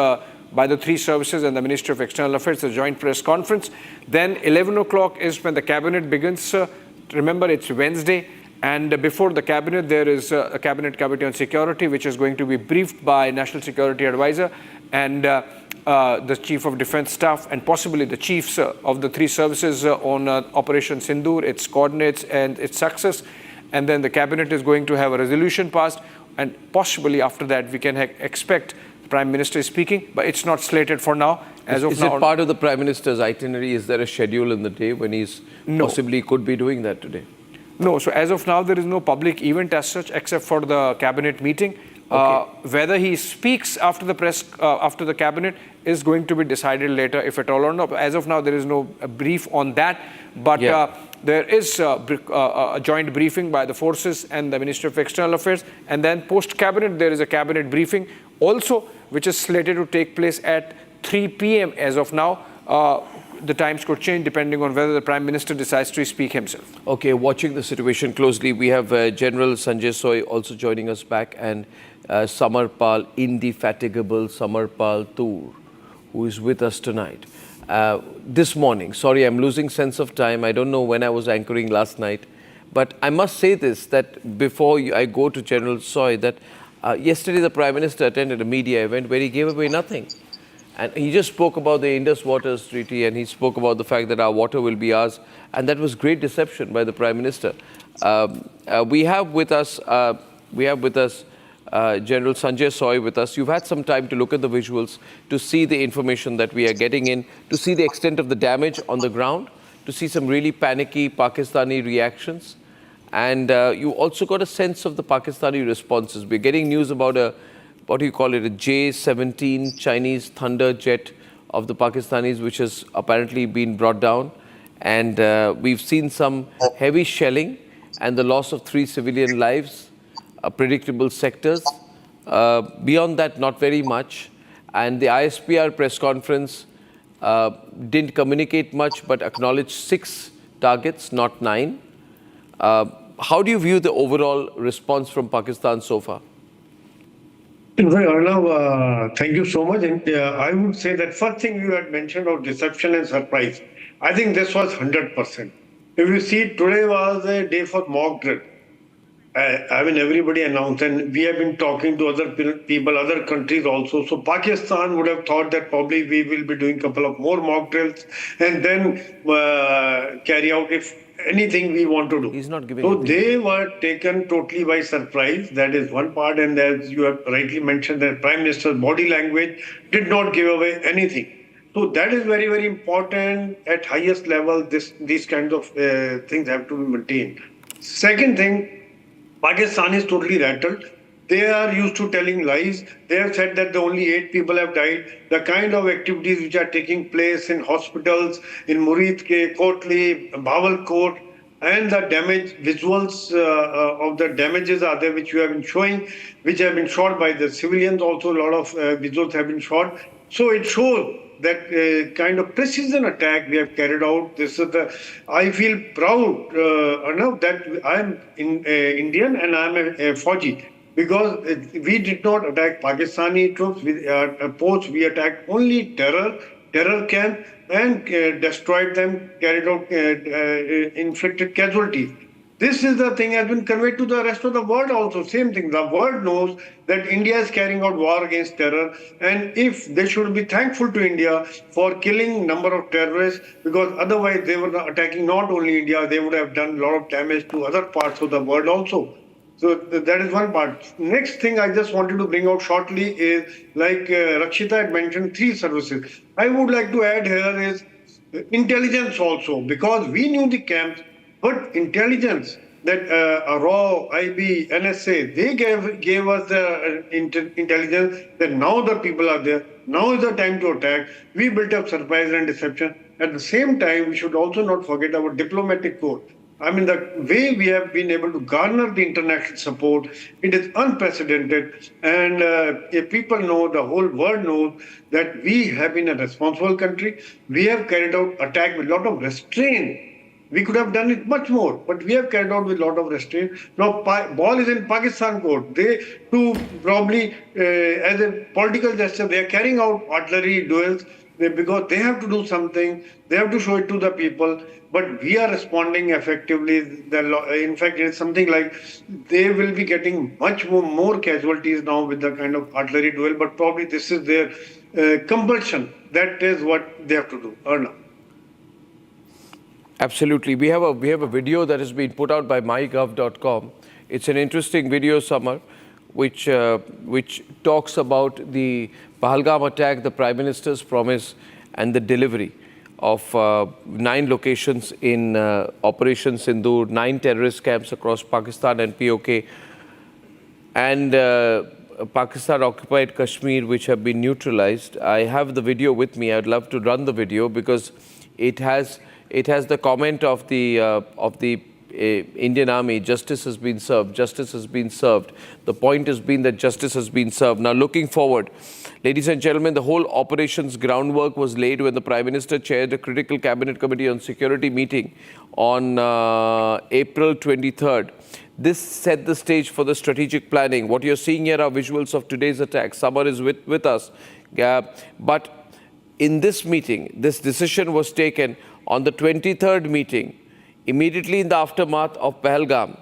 by the 3 services and the Minister of External Affairs, the joint press conference. Then 11 o'clock is when the cabinet begins. Remember, it's Wednesday. And before the cabinet, there is a cabinet committee on security, which is going to be briefed by National Security Advisor and the Chief of Defense Staff, and possibly the chiefs of the 3 services on Operation Sindoor, its coordinates and its success. And then the cabinet is going to have a resolution passed, and possibly after that we can expect the Prime Minister speaking, but it's not slated for now. Is it part of the Prime Minister's itinerary? Is there a schedule in the day when he's possibly could be doing that today? No, so as of now, there is no public event as such, except for the cabinet meeting. Okay. Whether he speaks after the cabinet is going to be decided later, if at all or not. As of now, there is no brief on that. But there is a joint briefing by the forces and the Ministry of External Affairs. And then post-cabinet, there is a cabinet briefing also, which is slated to take place at 3 p.m. as of now. The times could change depending on whether the Prime Minister decides to speak himself. Okay, watching the situation closely, we have General Sanjay Soy also joining us back, and Samarpal, indefatigable Samarpal Toor, who is with us tonight. This morning, sorry, I'm losing sense of time. I don't know when I was anchoring last night, but I must say this, that before I go to General Soy, that yesterday the Prime Minister attended a media event where he gave away nothing. And he just spoke about the Indus Waters Treaty, and he spoke about the fact that our water will be ours. And that was great deception by the Prime Minister. We have with us General Sanjay Soy with us. You've had some time to look at the visuals, to see the information that we are getting in, to see the extent of the damage on the ground, to see some really panicky Pakistani reactions. And you also got a sense of the Pakistani responses. We're getting news about a J-17 Chinese Thunder jet of the Pakistanis, which has apparently been brought down. And we've seen some heavy shelling and the loss of 3 civilian lives, predictable sectors. Beyond that, not very much. And the ISPR press conference didn't communicate much, but acknowledged 6 targets, not 9. How do you view the overall response from Pakistan so far? Arnab, thank you so much. And I would say that first thing you had mentioned of deception and surprise, I think this was 100%. If you see, today was a day for mock drill. I mean, everybody announced, and we have been talking to other people, other countries also. So Pakistan would have thought that probably we will be doing a couple of more mock drills and then carry out, if anything we want to do. He's not giving. So they were taken totally by surprise. That is one part, and as you have rightly mentioned, that Prime Minister's body language did not give away anything. So that is very, very important at highest level. These kinds of things have to be maintained. Second thing, Pakistan is totally rattled. They are used to telling lies. They have said that only 8 people have died. The kind of activities which are taking place in hospitals, in Murid Ke, Kotli, Bawalkot, and the damage visuals of the damages are there, which you have been showing, which have been shot by the civilians. Also, a lot of visuals have been shot. So it shows that kind of precision attack we have carried out. This is I feel proud, Arnab, that I am Indian and I am a Fauji. Because we did not attack Pakistani troops, we attacked only terror camp, and destroyed them, carried out, inflicted casualties. This is the thing has been conveyed to the rest of the world also. Same thing. The world knows that India is carrying out war against terror, and if they should be thankful to India for killing number of terrorists, because otherwise they were attacking not only India, they would have done a lot of damage to other parts of the world also. So that is one part. Next thing I just wanted to bring out shortly is, like Rakshita had mentioned, 3 services. I would like to add here is intelligence also, because we knew the camps, but intelligence that RAW, IB, NSA, they gave us the intelligence that now the people are there. Now is the time to attack. We built up surprise and deception. At the same time, we should also not forget our diplomatic code. I mean, the way we have been able to garner the international support, it is unprecedented. And if people know, the whole world knows that we have been a responsible country. We have carried out attack with a lot of restraint. We could have done it much more, but we have carried out with a lot of restraint. Now, ball is in Pakistan court. They too probably, as a political gesture, they are carrying out artillery duels because they have to do something. They have to show it to the people. But we are responding effectively. In fact, it's something like they will be getting much more casualties now with the kind of artillery duel. But probably this is their compulsion. That is what they have to do. Arnab. Absolutely. We have a video that has been put out by mygov.com. It's an interesting video, Samar, which talks about the Pahalgam attack, the Prime Minister's promise, and the delivery of 9 locations in Operation Sindoor, 9 terrorist camps across Pakistan and POK, and Pakistan-occupied Kashmir, which have been neutralized. I have the video with me. I'd love to run the video because it has the comment of the Indian Army. Justice has been served. Justice has been served. The point has been that justice has been served. Now, looking forward, ladies and gentlemen, the whole operations groundwork was laid when the Prime Minister chaired a critical cabinet committee on security meeting on April 23rd. This set the stage for the strategic planning. What you're seeing here are visuals of today's attack. Samar is with us. But in this meeting, this decision was taken on the 23rd meeting, immediately in the aftermath of Pahalgam,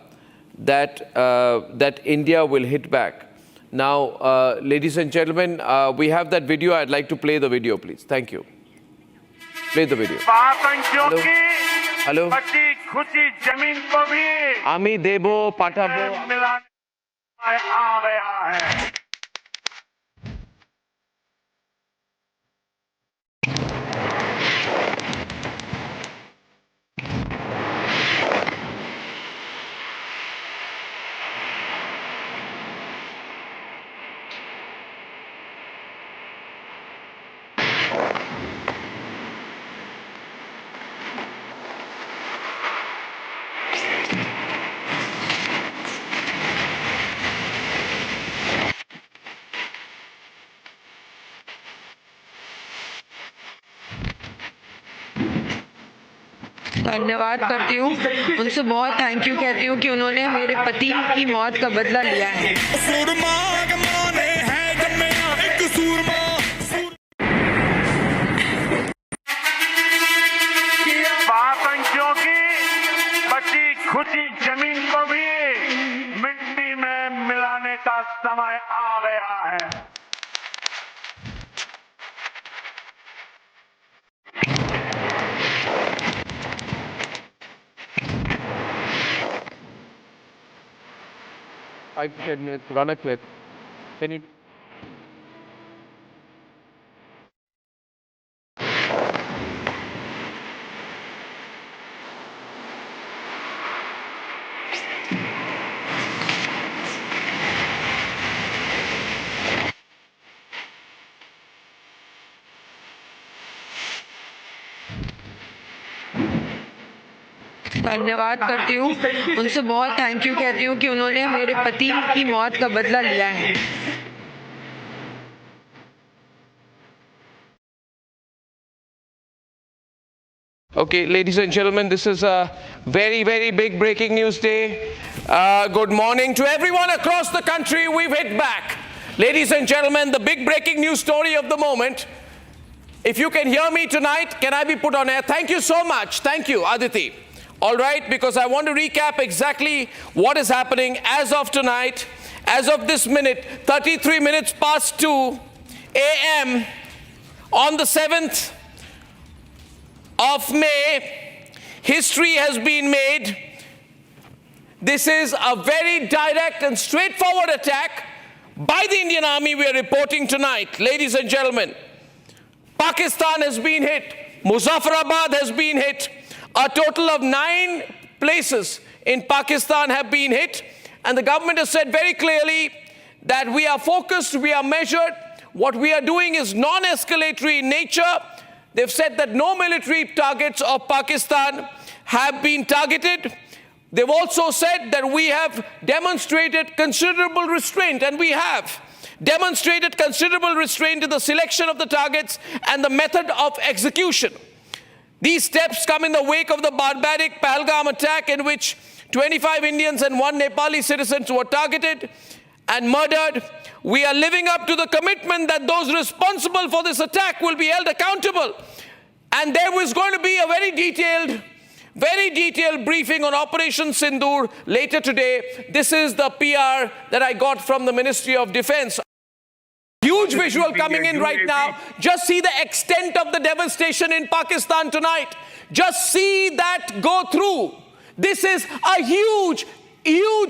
that India will hit back. Now, ladies and gentlemen, we have that video. I'd like to play the video, please. Thank you. Play the video. Hello. Ami Debo Patabo. धन्यवाद करती हूँ, उनसे बहुत thank you कहती हूँ कि उन्होंने मेरे पति की मौत का बदला लिया है। पातंकियों की बची खुशी जमीन को भी मिट्टी में मिलाने का समय आ गया है। 5 to 10 minutes, run a clip. Can you? धन्यवाद करती हूँ उनसे बहुत थैंक यू कहती हूँ कि उन्होंने मेरे पति की मौत का बदला लिया है Okay, ladies and gentlemen, this is a very, very big breaking news day. Good morning to everyone across the country. We've hit back. Ladies and gentlemen, the big breaking news story of the moment. If you can hear me tonight, can I be put on air? Thank you so much. Thank you, Aditi. All right, because I want to recap exactly what is happening as of tonight, as of this minute, 33 minutes past 2 a.m. on the 7th of May, history has been made. This is a very direct and straightforward attack by the Indian Army we are reporting tonight. Ladies and gentlemen, Pakistan has been hit. Muzaffarabad has been hit. A total of 9 places in Pakistan have been hit. And the government has said very clearly that we are focused, we are measured. What we are doing is non-escalatory in nature. They've said that no military targets of Pakistan have been targeted. They've also said that we have demonstrated considerable restraint, and we have demonstrated considerable restraint in the selection of the targets and the method of execution. These steps come in the wake of the barbaric Pahalgam attack in which 25 Indians and 1 Nepali citizens were targeted and murdered. We are living up to the commitment that those responsible for this attack will be held accountable. And there was going to be a very detailed briefing on Operation Sindoor later today. This is the PR that I got from the Ministry of Defense. Huge visual coming in right now. Just see the extent of the devastation in Pakistan tonight. Just see that go through. This is a huge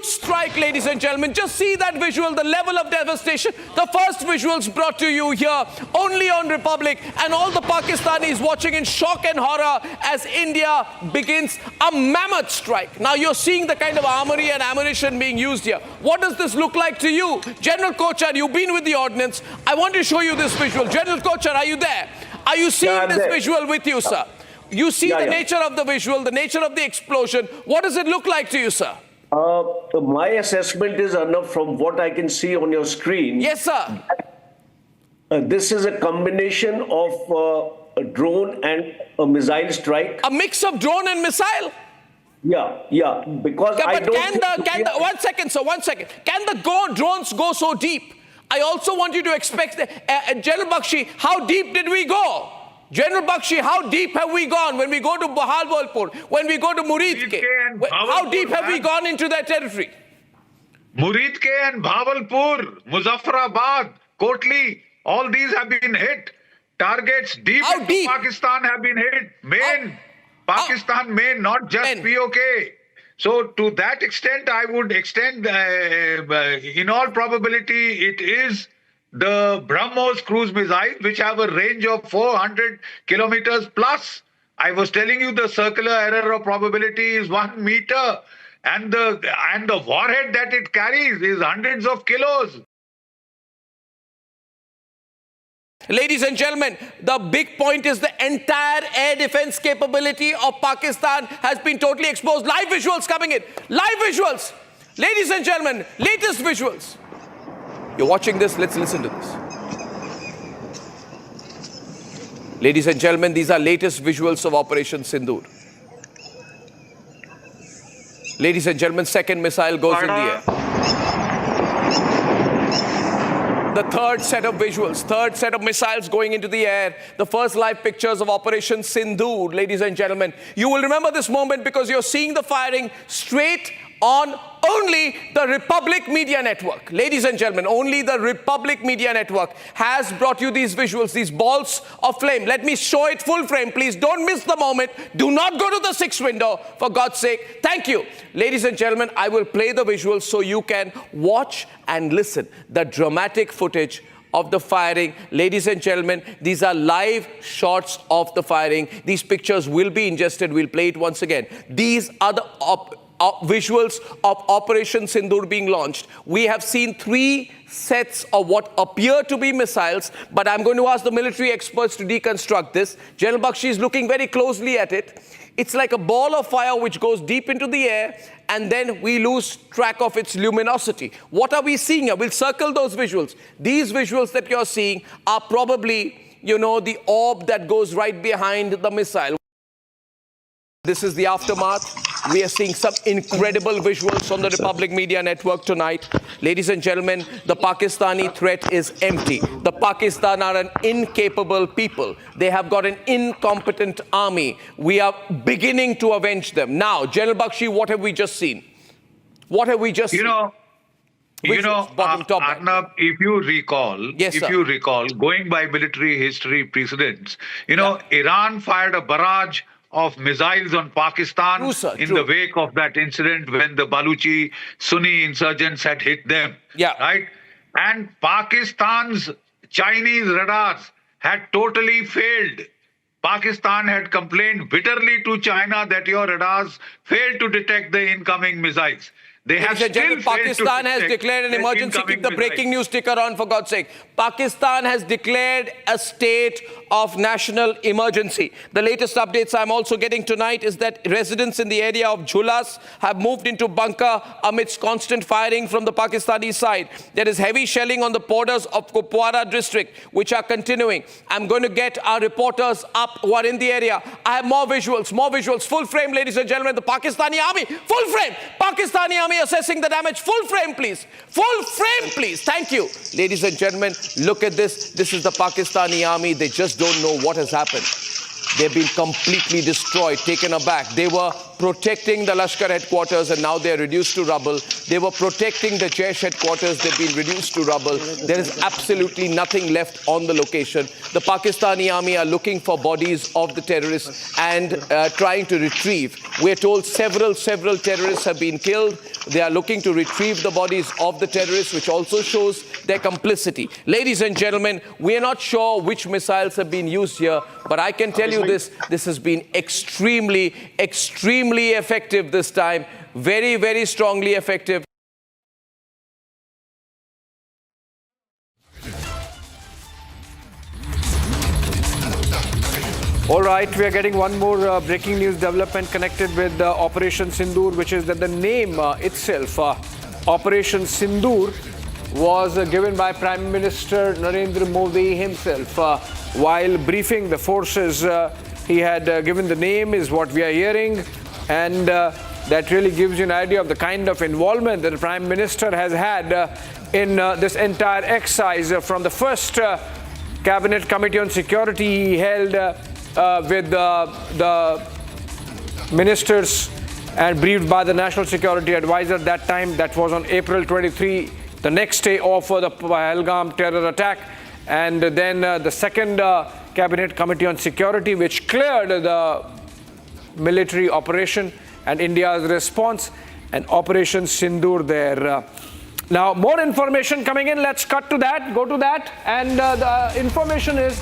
strike, ladies and gentlemen. Just see that visual, the level of devastation. The first visuals brought to you here only on Republic, and all the Pakistanis watching in shock and horror as India begins a mammoth strike. Now you're seeing the kind of armory and ammunition being used here. What does this look like to you? General Kochar, you've been with the ordnance. I want to show you this visual. General Kochar, are you there? Are you seeing this visual with you, sir? You see the nature of the visual, the nature of the explosion. What does it look like to you, sir? My assessment is, Arnab, from what I can see on your screen. Yes, sir. This is a combination of a drone and a missile strike. A mix of drone and missile? Yeah. Because I don't. One second, sir. One second. Can the drones go so deep? I also want you to expect, General Bakshi, how deep did we go? General Bakshi, how deep have we gone when we go to Bahawalpur, when we go to Muridke? How deep have we gone into that territory? Muridke and Bahawalpur, Muzaffarabad, Kotli, all these have been hit. Targets deep into Pakistan have been hit. Pakistan main, not just POK. So to that extent, I would extend, in all probability, it is the BrahMos cruise missiles, which have a range of 400 kilometers plus. I was telling you the circular error of probability is 1 meter, and the warhead that it carries is hundreds of kilos. Ladies and gentlemen, the big point is the entire air defense capability of Pakistan has been totally exposed. Live visuals coming in. Live visuals. Ladies and gentlemen, latest visuals. You're watching this, let's listen to this. Ladies and gentlemen, these are latest visuals of Operation Sindoor. Ladies and gentlemen, second missile goes in the air. The third set of visuals, third set of missiles going into the air. The first live pictures of Operation Sindoor, ladies and gentlemen. You will remember this moment because you're seeing the firing straight on only the Republic Media Network, ladies and gentlemen, only the Republic Media Network has brought you these visuals, these balls of flame. Let me show it full frame, please. Don't miss the moment. Do not go to the 6th window, for God's sake. Thank you. Ladies and gentlemen, I will play the visuals so you can watch and listen. The dramatic footage of the firing. Ladies and gentlemen, these are live shots of the firing. These pictures will be ingested. We'll play it once again. These are the visuals of Operation Sindoor being launched. We have seen 3 sets of what appear to be missiles, but I'm going to ask the military experts to deconstruct this. General Bakshi is looking very closely at it. It's like a ball of fire which goes deep into the air, and then we lose track of its luminosity. What are we seeing here? We'll circle those visuals. These visuals that you're seeing are probably, you know, the orb that goes right behind the missile. This is the aftermath. We are seeing some incredible visuals on the Republic Media Network tonight. Ladies and gentlemen, the Pakistani threat is empty. The Pakistan are an incapable people. They have got an incompetent army. We are beginning to avenge them. Now, General Bakshi, what have we just seen? What have we just seen? Arnab, if you recall, going by military history precedents, Iran fired a barrage of missiles on Pakistan in the wake of that incident when the Baluchi Sunni insurgents had hit them. Right? And Pakistan's Chinese radars had totally failed. Pakistan had complained bitterly to China that your radars failed to detect the incoming missiles. They have still Pakistan has declared an emergency. Keep the breaking news ticker on, for God's sake. Pakistan has declared a state of national emergency. The latest updates I'm also getting tonight is that residents in the area of Jhulas have moved into bunker amidst constant firing from the Pakistani side. There is heavy shelling on the borders of Kupwara district, which are continuing. I'm going to get our reporters up who are in the area. I have more visuals, full frame, ladies and gentlemen. The Pakistani army, full frame. Pakistani army assessing the damage. Full frame, please. Full frame, please. Thank you. Ladies and gentlemen, look at this. This is the Pakistani army. They just don't know what has happened. They've been completely destroyed, taken aback. They were protecting the Lashkar headquarters and now they're reduced to rubble. They were protecting the Jaish headquarters. They've been reduced to rubble. There is absolutely nothing left on the location. The Pakistani army are looking for bodies of the terrorists and trying to retrieve. We're told several terrorists have been killed. They are looking to retrieve the bodies of the terrorists, which also shows their complicity. Ladies and gentlemen, we are not sure which missiles have been used here, but I can tell you this has been extremely effective this time. Very, very strongly effective. All right, we are getting one more breaking news development connected with Operation Sindoor, which is that the name itself, Operation Sindoor, was given by Prime Minister Narendra Modi himself. While briefing the forces, he had given the name, is what we are hearing, and that really gives you an idea of the kind of involvement that the Prime Minister has had in this entire exercise. From the first Cabinet Committee on Security he held with the ministers and briefed by the National Security Advisor that time. That was on April 23, the next day of the Pahalgam terror attack. And then the second Cabinet Committee on Security, which cleared the military operation and India's response, and Operation Sindoor there. Now, more information coming in. Let's cut to that, go to that. And the information is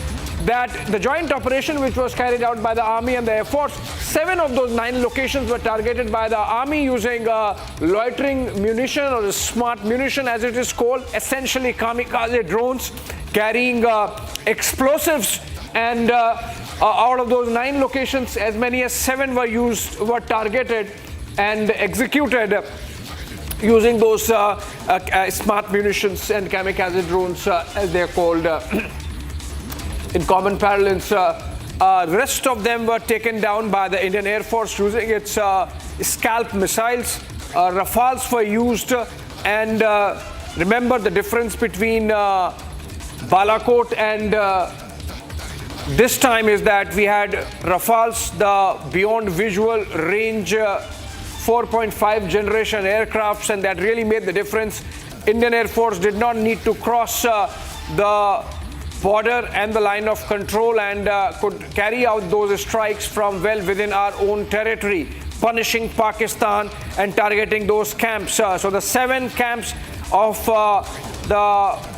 that the joint operation which was carried out by the Army and the Air Force, 7 of those 9 locations were targeted by the Army using loitering munition, or smart munition as it is called, essentially kamikaze drones carrying explosives. And out of those 9 locations, as many as 7 were targeted and executed using those smart munitions and kamikaze drones, as they're called in common parlance. Rest of them were taken down by the Indian Air Force using its scalp missiles. Rafales were used, and remember the difference between Balakot and this time is that we had Rafales, the beyond visual range 4.5 generation aircrafts, and that really made the difference. Indian Air Force did not need to cross the border and the line of control and could carry out those strikes from well within our own territory, punishing Pakistan and targeting those camps. So the 7 camps of the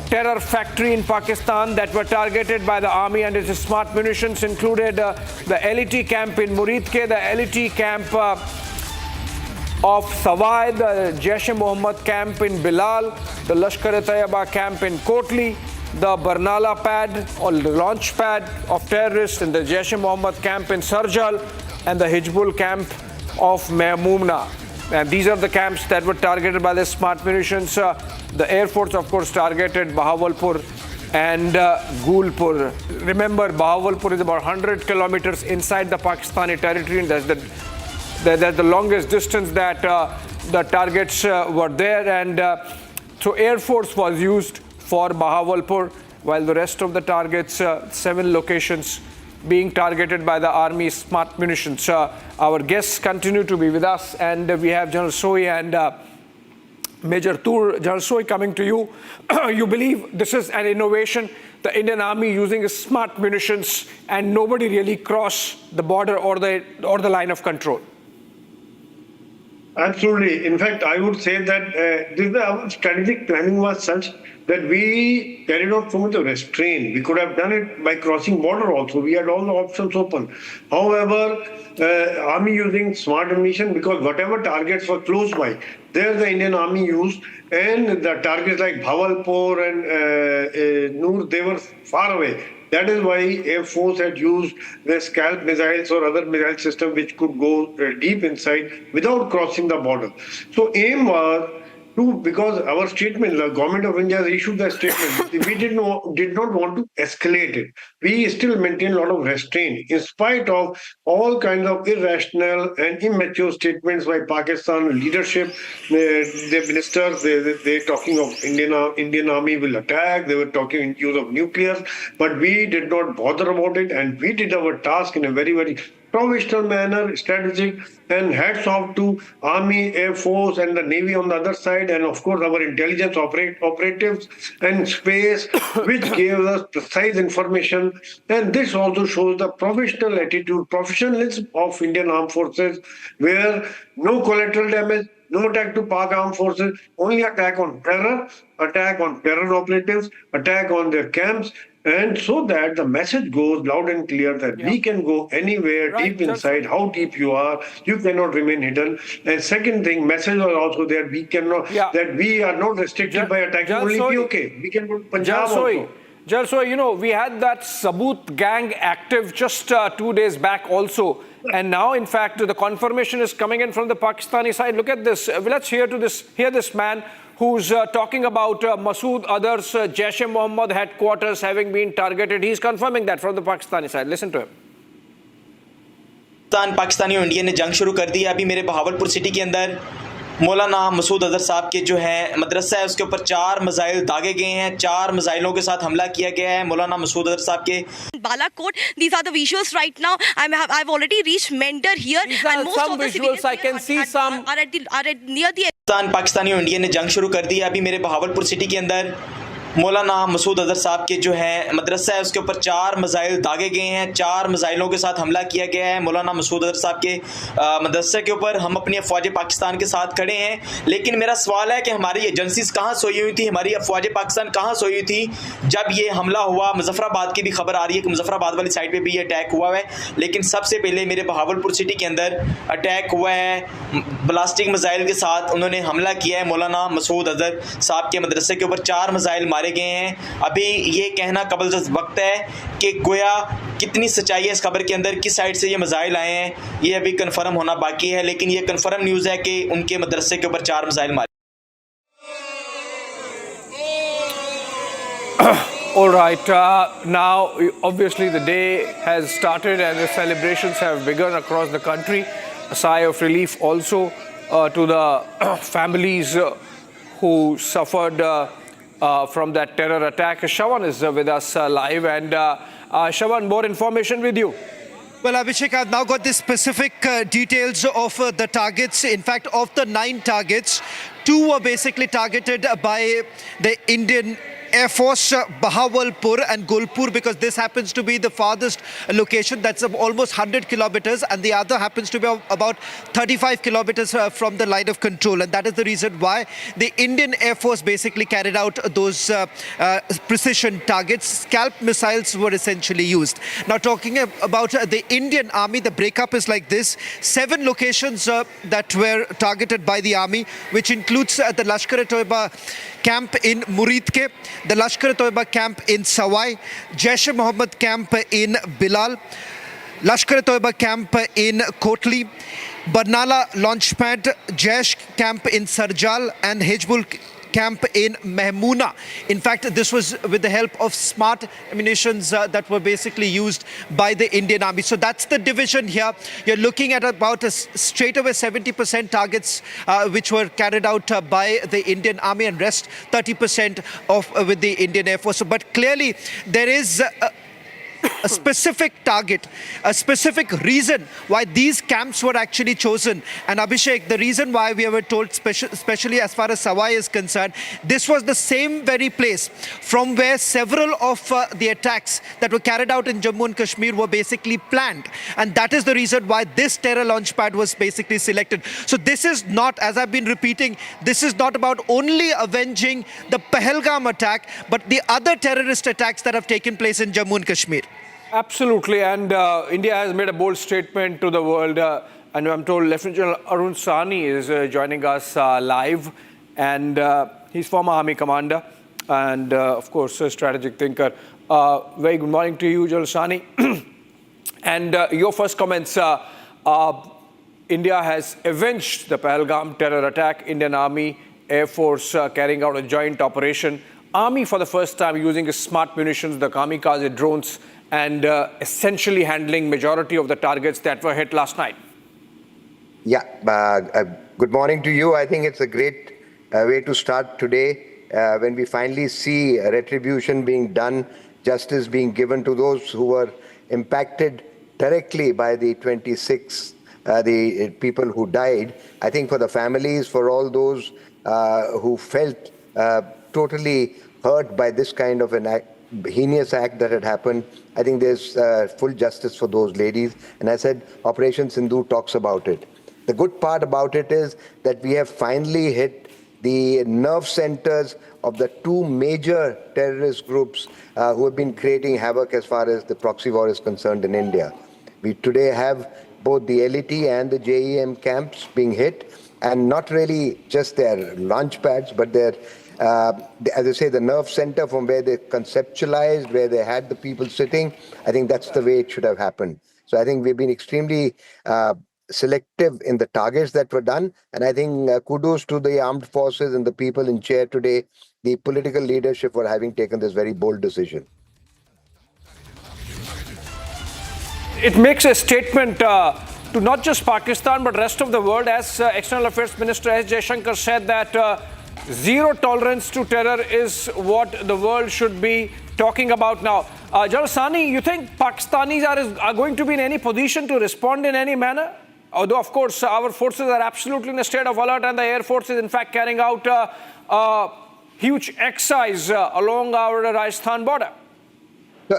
terror factory in Pakistan that were targeted by the army and its smart munitions included the LET camp in Muridke, the LET camp of Sawai, the Jaish-e-Mohammed camp in Bilal, the Lashkar-e-Taiba camp in Kotli, the Barnala pad or the launch pad of terrorists in the Jaish-e-Mohammed camp in Sarjal, and the Hijbul camp of Mehmoona. And these are the camps that were targeted by the smart munitions. The Air Force, of course, targeted Bahawalpur and Gulpur. Remember, Bahawalpur is about 100 kilometers inside the Pakistani territory, and that's the longest distance that the targets were there. And so Air Force was used for Bahawalpur, while the rest of the targets, 7 locations being targeted by the Army's smart munitions. Our guests continue to be with us, and we have General Sohi and Major Tur. General Sohi, coming to you. You believe this is an innovation, the Indian Army using smart munitions, and nobody really crossed the border or the line of control? Absolutely. In fact, I would say that our strategic planning was such that we carried out so much of restraint. We could have done it by crossing border also. We had all the options open. However, Army using smart ammunition, because whatever targets were close by, there the Indian Army used, and the targets like Bhavalpur and Noor, they were far away. That is why Air Force had used the scalp missiles or other missile system which could go deep inside without crossing the border. So aim was because our statement, the government of India has issued that statement, we did not want to escalate it. We still maintain a lot of restraint in spite of all kinds of irrational and immature statements by Pakistan leadership. The ministers, they're talking of Indian Army will attack. They were talking in use of nuclear, but we did not bother about it, and we did our task in a very, very professional manner, strategic, and hats off to Army, Air Force, and the Navy on the other side, and of course our intelligence operatives and space, which gave us precise information. And this also shows the professional attitude, professionalism of Indian Armed Forces, where no collateral damage, no attack to Pak Armed Forces, only attack on terror operatives, attack on their camps. And so that the message goes loud and clear that we can go anywhere deep inside, how deep you are, you cannot remain hidden. And second thing, message was also there, we cannot, that we are not restricted by attacking only POK. We can go to Punjab also. Jalsoy, you know, we had that Saboot gang active just 2 days back also. And now, in fact, the confirmation is coming in from the Pakistani side. Look at this. Let's hear this man who's talking about Masood Azhar's Jaish-e-Mohammed headquarters having been targeted. He's confirming that from the Pakistani side. Listen to him. Pakistani और India ने जंग शुरू कर दी है। अभी मेरे Bahawalpur city के अंदर मौलाना मसूद अजहर साहब के जो है मदरसा है उसके ऊपर 4 मिसाइल दागे गए हैं। 4 मिसाइलों के साथ हमला किया गया है मौलाना मसूद अजहर साहब के Balakot. These are the visuals right now. I've already reached Mender here, and most of the visuals I can see some are near the. Pakistani और इंडिया ने जंग शुरू कर दी है। अभी मेरे बहावलपुर सिटी के अंदर मौलाना मसूद अजहर साहब के जो है मदरसा है उसके ऊपर 4 मिसाइल दागे गए हैं। 4 मिसाइलों के साथ हमला किया गया है मौलाना मसूद अजहर साहब के मदरसे के ऊपर। हम अपनी अफवाज पाकिस्तान के साथ खड़े हैं, लेकिन मेरा सवाल है कि हमारी एजेंसीज कहाँ सोई हुई थी, हमारी अफवाज पाकिस्तान कहाँ सोई हुई थी जब ये हमला हुआ। मुजफ्फराबाद की भी खबर आ रही है कि मुजफ्फराबाद वाली साइड पर भी ये अटैक हुआ है, लेकिन सबसे पहले मेरे बहावलपुर सिटी के अंदर अटैक हुआ है ब्लास्टिक मिसाइल के साथ। उन्होंने हमला किया है मौलाना मसूद अजहर साहब के मदरसे के ऊपर। 4 मिसाइल मारे गए हैं। अभी ये कहना कबल वक्त है कि गोया कितनी सच्चाई है इस खबर के अंदर, किस साइड से ये मिसाइल आए हैं, ये अभी कंफर्म होना बाकी है, लेकिन ये कंफर्म न्यूज़ है कि उनके मदरसे के ऊपर 4 मिसाइल मारे। All right, now obviously the day has started and the celebrations have begun across the country. A sigh of relief also to the families who suffered from that terror attack. Shawan is with us live, and Shawan, more information with you. Well, Abhishek, I've now got the specific details of the targets. In fact, of the 9 targets, 2 were basically targeted by the Indian Air Force, Bahawalpur and Gulpur, because this happens to be the farthest location. That's almost 100 kilometers, and the other happens to be about 35 kilometers from the line of control. And that is the reason why the Indian Air Force basically carried out those precision targets. Scalp missiles were essentially used. Now, talking about the Indian Army, the breakup is like this. 7 locations that were targeted by the Army, which includes the Lashkar-e-Toiba camp in Muridke, the Lashkar-e-Toiba camp in Sawai, Jaish-e-Mohammed camp in Bilal, Lashkar-e-Toiba camp in Kotli, Barnala launchpad, Jaish camp in Sarjal, and Hejbul camp in Mehmuna. In fact, this was with the help of smart ammunitions that were basically used by the Indian Army. So that's the division here. You're looking at about straight away 70% targets which were carried out by the Indian Army, and rest 30% of with the Indian Air Force. But clearly there is a specific target, a specific reason why these camps were actually chosen. And Abhishek, the reason why we were told, especially as far as Sawai is concerned, this was the same very place from where several of the attacks that were carried out in Jammu and Kashmir were basically planned. And that is the reason why this terror launch pad was basically selected. So this is not, as I've been repeating, this is not about only avenging the Pahalgam attack, but the other terrorist attacks that have taken place in Jammu and Kashmir. Absolutely, and India has made a bold statement to the world, and I'm told Lieutenant General Arun Sahni is joining us live, and he's former Army commander and, of course, a strategic thinker. Very good morning to you, General Sahni. And your first comments, India has avenged the Pahalgam terror attack, Indian Army, Air Force carrying out a joint operation, Army for the first time using smart munitions, the kamikaze drones, and essentially handling majority of the targets that were hit last night. Yeah, good morning to you. I think it's a great way to start today when we finally see retribution being done, justice being given to those who were impacted directly by the 26, the people who died. I think for the families, for all those who felt totally hurt by this kind of an heinous act that had happened, I think there's full justice for those ladies. And I said, Operation Sindoor talks about it. The good part about it is that we have finally hit the nerve centers of the 2 major terrorist groups who have been creating havoc as far as the proxy war is concerned in India. We today have both the LET and the JEM camps being hit, and not really just their launch pads, but their as I say, the nerve center from where they conceptualized, where they had the people sitting. I think that's the way it should have happened. So I think we've been extremely selective in the targets that were done. And I think kudos to the armed forces and the people in chair today, the political leadership, for having taken this very bold decision. It makes a statement to not just Pakistan, but rest of the world, as External Affairs Minister S. Jaishankar said that zero tolerance to terror is what the world should be talking about now. General Sahni, you think Pakistanis are going to be in any position to respond in any manner? Although, of course, our forces are absolutely in a state of alert, and the Air Force is, in fact, carrying out a huge exercise along our Rajasthan border.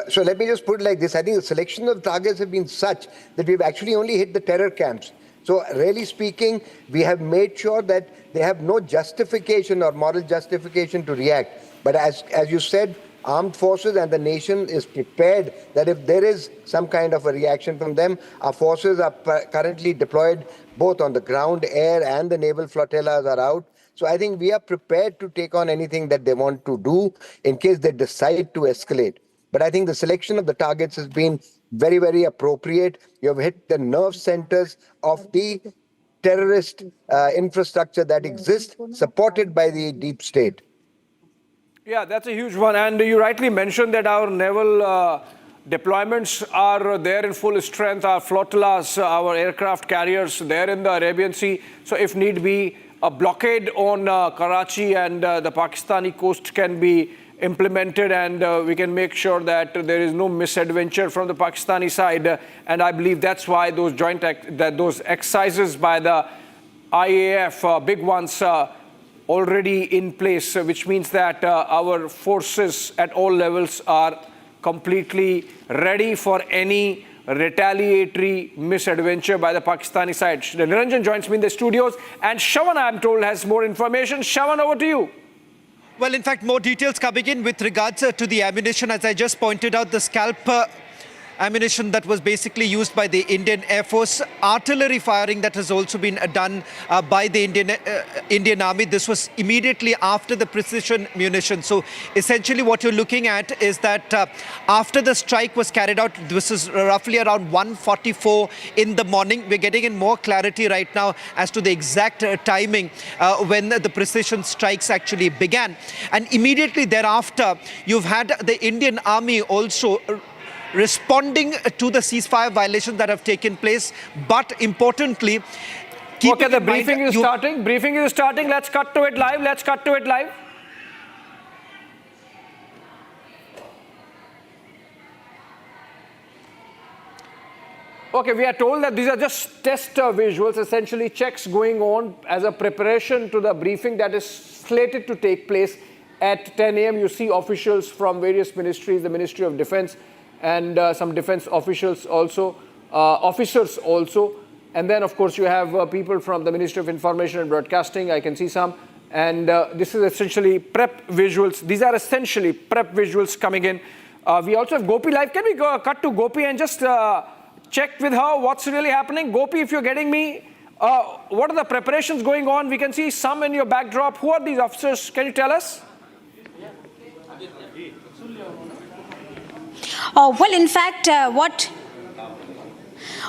So let me just put it like this. I think the selection of targets have been such that we've actually only hit the terror camps. So really speaking, we have made sure that they have no justification or moral justification to react. But as you said, armed forces and the nation is prepared that if there is some kind of a reaction from them, our forces are currently deployed both on the ground, air, and the naval flotillas are out. So I think we are prepared to take on anything that they want to do in case they decide to escalate. But I think the selection of the targets has been very, very appropriate. You have hit the nerve centers of the terrorist infrastructure that exists, supported by the deep state. Yeah, that's a huge one. And you rightly mentioned that our naval deployments are there in full strength. Our flotillas, our aircraft carriers, there in the Arabian Sea. So if need be, a blockade on Karachi and the Pakistani coast can be implemented, and we can make sure that there is no misadventure from the Pakistani side. And I believe that's why those those exercises by the IAF, big ones, already in place, which means that our forces at all levels are completely ready for any retaliatory misadventure by the Pakistani side. Niranjan joins me in the studios, and Shawan, I'm told, has more information. Shawan, over to you. Well, in fact, more details coming in with regards to the ammunition. As I just pointed out, the scalp ammunition that was basically used by the Indian Air Force, artillery firing that has also been done by the Indian Army. This was immediately after the precision munition. So essentially what you're looking at is that after the strike was carried out, this is roughly around 1:44 in the morning. We're getting in more clarity right now as to the exact timing when the precision strikes actually began. And immediately thereafter, you've had the Indian Army also responding to the ceasefire violations that have taken place, but importantly, okay, the briefing is starting. Briefing is starting. Let's cut to it live. Let's cut to it live. Okay, we are told that these are just test visuals, essentially checks going on as a preparation to the briefing that is slated to take place at 10 a.m. You see officials from various ministries, the Ministry of Defense, and some defense officials also, officers also. And then, of course, you have people from the Ministry of Information and Broadcasting. I can see some. And this is essentially prep visuals. These are essentially prep visuals coming in. We also have Gopi live. Can we cut to Gopi and just check with her what's really happening? Gopi, if you're getting me, what are the preparations going on? We can see some in your backdrop. Who are these officers? Can you tell us? Well, in fact,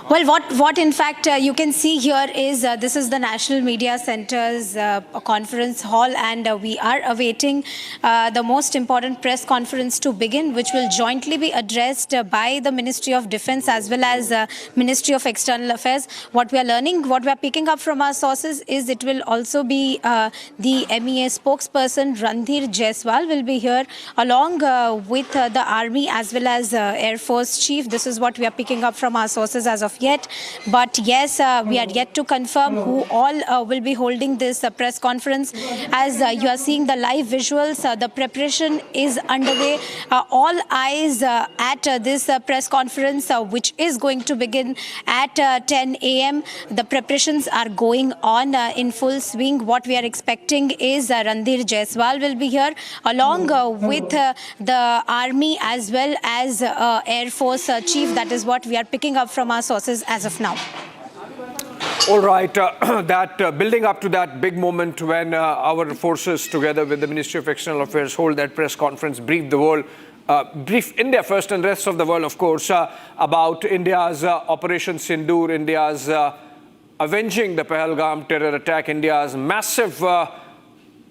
what in fact you can see here is this is the National Media Center's conference hall, and we are awaiting the most important press conference to begin, which will jointly be addressed by the Ministry of Defense as well as Ministry of External Affairs. What we are learning, what we are picking up from our sources is it will also be the MEA spokesperson Randhir Jaiswal will be here along with the Army as well as Air Force Chief. This is what we are picking up from our sources as of yet. But yes, we are yet to confirm who all will be holding this press conference. As you are seeing the live visuals, the preparation is underway. All eyes at this press conference, which is going to begin at 10 a.m. The preparations are going on in full swing. What we are expecting is Randhir Jaiswal will be here along with the Army as well as Air Force Chief. That is what we are picking up from our sources as of now. All right, building up to that big moment when our forces together with the Ministry of External Affairs hold that press conference, brief the world, brief India first and rest of the world, of course, about India's Operation Sindoor, India's avenging the Pahalgam terror attack, India's massive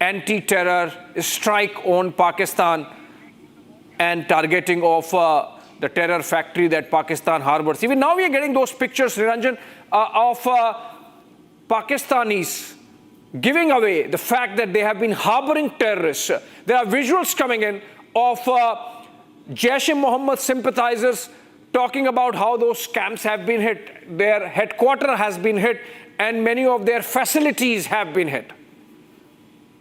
anti-terror strike on Pakistan and targeting of the terror factory that Pakistan harbors. Even now we are getting those pictures, Niranjan, of Pakistanis giving away the fact that they have been harboring terrorists. There are visuals coming in of Jaish-e-Mohammed sympathizers talking about how those camps have been hit, their headquarters has been hit, and many of their facilities have been hit.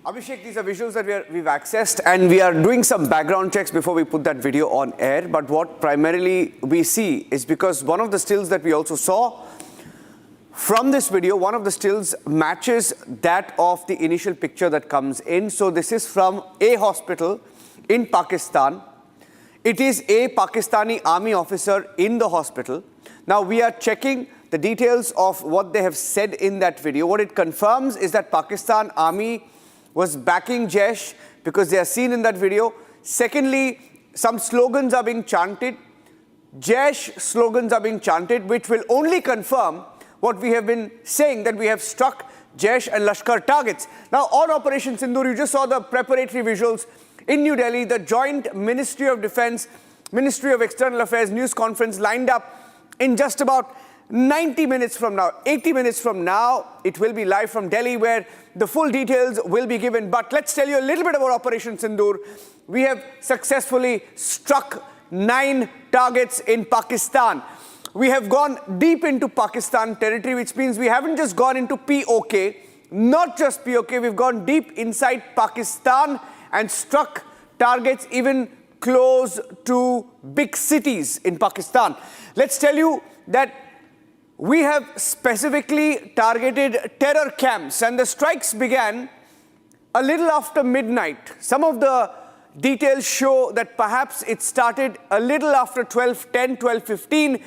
Abhishek, these are visuals that we've accessed, and we are doing some background checks before we put that video on air. But what primarily we see is because one of the stills that we also saw from this video, one of the stills matches that of the initial picture that comes in. So this is from a hospital in Pakistan. It is a Pakistani army officer in the hospital. Now we are checking the details of what they have said in that video. What it confirms is that Pakistan army was backing Jaish because they are seen in that video. Secondly, some slogans are being chanted. Jaish slogans are being chanted, which will only confirm what we have been saying, that we have struck Jaish and Lashkar targets. Now, on Operation Sindoor, you just saw the preparatory visuals in New Delhi. The joint Ministry of Defense, Ministry of External Affairs news conference lined up in just about 90 minutes from now, 80 minutes from now. It will be live from Delhi where the full details will be given. But let's tell you a little bit about Operation Sindoor. we have successfully struck 9 targets in Pakistan. We have gone deep into Pakistan territory, which means we haven't just gone into POK, not just POK, we've gone deep inside Pakistan and struck targets even close to big cities in Pakistan. Let's tell you that we have specifically targeted terror camps, and the strikes began a little after midnight. Some of the details show that perhaps it started a little after 12:10, 12:15,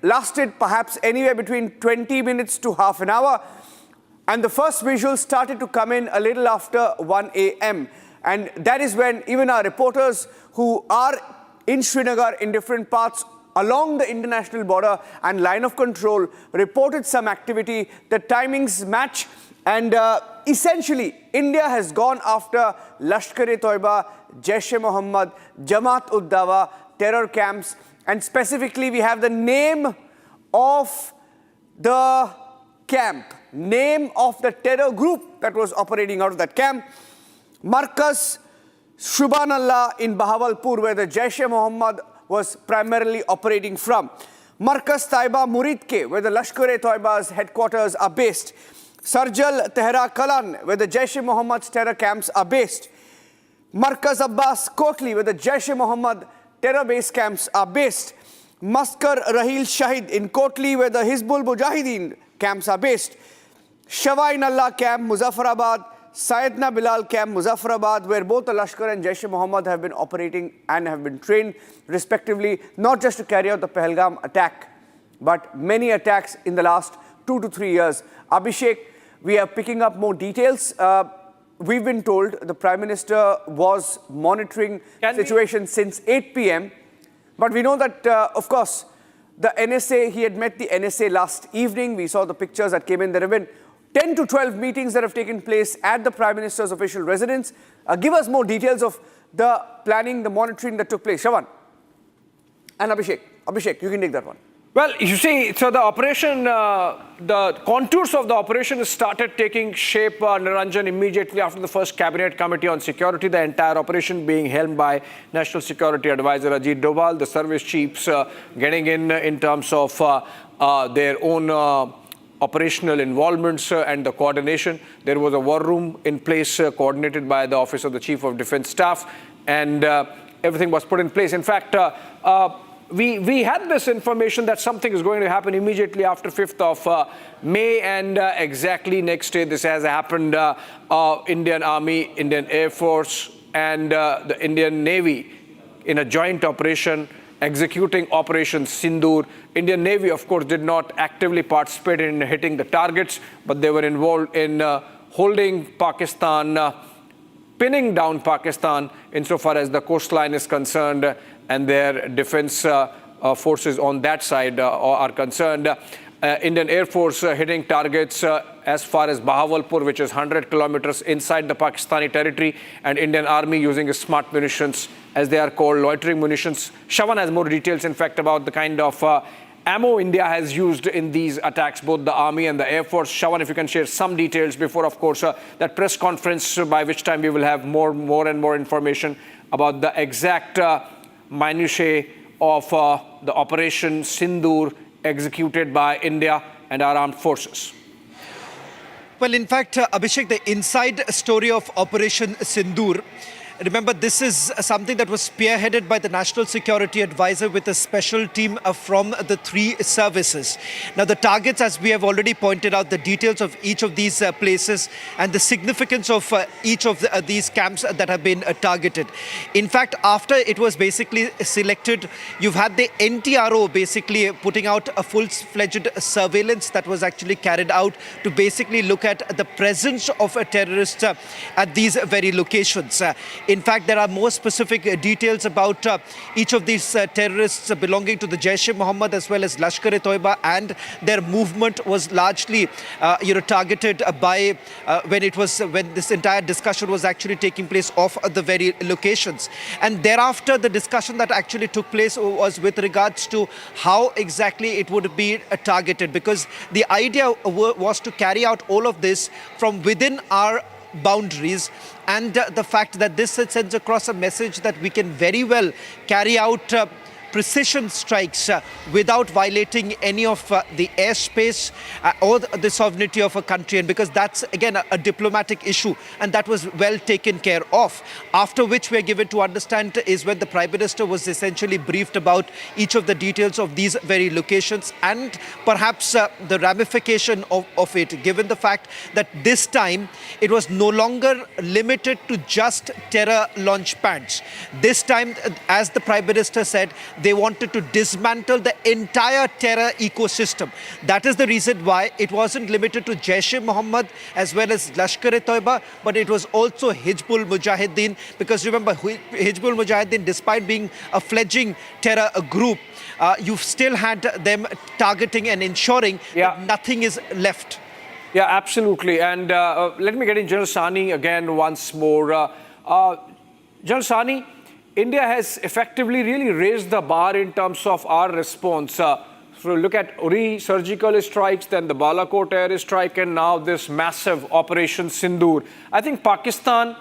lasted perhaps anywhere between 20 minutes to half an hour. And the first visuals started to come in a little after 1 a.m. And that is when even our reporters who are in Srinagar in different parts along the international border and line of control reported some activity. The timings match, and essentially India has gone after Lashkar-e-Toiba, Jaish-e-Mohammed, Jamaat-ud-Dawa terror camps, and specifically we have the name of the camp, name of the terror group that was operating out of that camp. Markaz Shubhanallah in Bahawalpur, where the Jaish-e-Mohammed was primarily operating from. Markaz Taiba Muridke, where the Lashkar-e-Toiba's headquarters are based. Sarjal Tehra Kalan, where the Jaish-e-Mohammed's terror camps are based. Markaz Abbas Kotli, where the Jaish-e-Mohammed terror base camps are based. Maskar Rahil Shahid in Kotli, where the Hizbul Mujahideen camps are based. Shawain Allah camp, Muzaffarabad. Sayyidna Bilal camp, Muzaffarabad, where both the Lashkar and Jaish-e-Mohammed have been operating and have been trained, respectively, not just to carry out the Pahalgam attack, but many attacks in the last 2 to 3 years. Abhishek, we are picking up more details. We've been told the Prime Minister was monitoring the situation since 8 p.m. But we know that, of course, the NSA, he had met the NSA last evening. We saw the pictures that came in. There have been 10 to 12 meetings that have taken place at the Prime Minister's official residence. Give us more details of the planning, the monitoring that took place. Shravan and Abhishek. Abhishek, you can take that one. Well, you see, so the operation, the contours of the operation started taking shape, Niranjan, immediately after the first Cabinet Committee on Security, the entire operation being helmed by National Security Advisor Ajit Doval, the service chiefs getting in terms of their own operational involvements and the coordination. There was a war room in place coordinated by the Office of the Chief of Defence Staff, and everything was put in place. In fact, we had this information that something is going to happen immediately after 5th of May, and exactly next day this has happened. Indian Army, Indian Air Force and the Indian Navy in a joint operation executing Operation Sindoor. Indian Navy, of course, did not actively participate in hitting the targets, but they were involved in holding Pakistan, pinning down Pakistan insofar as the coastline is concerned, and their defense forces on that side are concerned. Indian Air Force hitting targets as far as Bahawalpur, which is 100 kilometers inside the Pakistani territory, and Indian Army using smart munitions, as they are called, loitering munitions. Shravan has more details, in fact, about the kind of ammo India has used in these attacks, both the Army and the Air Force. Shravan, if you can share some details before, of course, that press conference, by which time we will have more and more information about the exact minutiae of the Operation Sindoor executed by India and our armed forces. Well, in fact, Abhishek, the inside story of Operation Sindoor, remember, this is something that was spearheaded by the National Security Advisor with a special team from the 3 services. Now, the targets, as we have already pointed out, the details of each of these places and the significance of each of these camps that have been targeted. In fact, after it was basically selected, you've had the NTRO basically putting out a full-fledged surveillance that was actually carried out to basically look at the presence of a terrorist at these very locations. In fact, there are more specific details about each of these terrorists belonging to the Jaish-e-Mohammed as well as Lashkar-e-Toiba, and their movement was largely, targeted by when this entire discussion was actually taking place off the very locations. And thereafter, the discussion that actually took place was with regards to how exactly it would be targeted, because the idea was to carry out all of this from within our boundaries, and the fact that this sends across a message that we can very well carry out precision strikes without violating any of the airspace or the sovereignty of a country, and because that's again a diplomatic issue, and that was well taken care of. After which we are given to understand is when the Prime Minister was essentially briefed about each of the details of these very locations, and perhaps the ramification of it, given the fact that this time it was no longer limited to just terror launch pads. This time, as the Prime Minister said, they wanted to dismantle the entire terror ecosystem. That is the reason why it wasn't limited to Jaish-e-Mohammed as well as Lashkar-e-Toiba, but it was also Hizbul Mujahideen, because remember, Hizbul Mujahideen, despite being a fledgling terror group, you've still had them targeting and ensuring that nothing is left. Yeah, absolutely. And let me get in General Sani again once more. General Sani, India has effectively really raised the bar in terms of our response. So look at Uri surgical strikes, then the Balakot air strike, and now this massive Operation Sindoor. I think Pakistan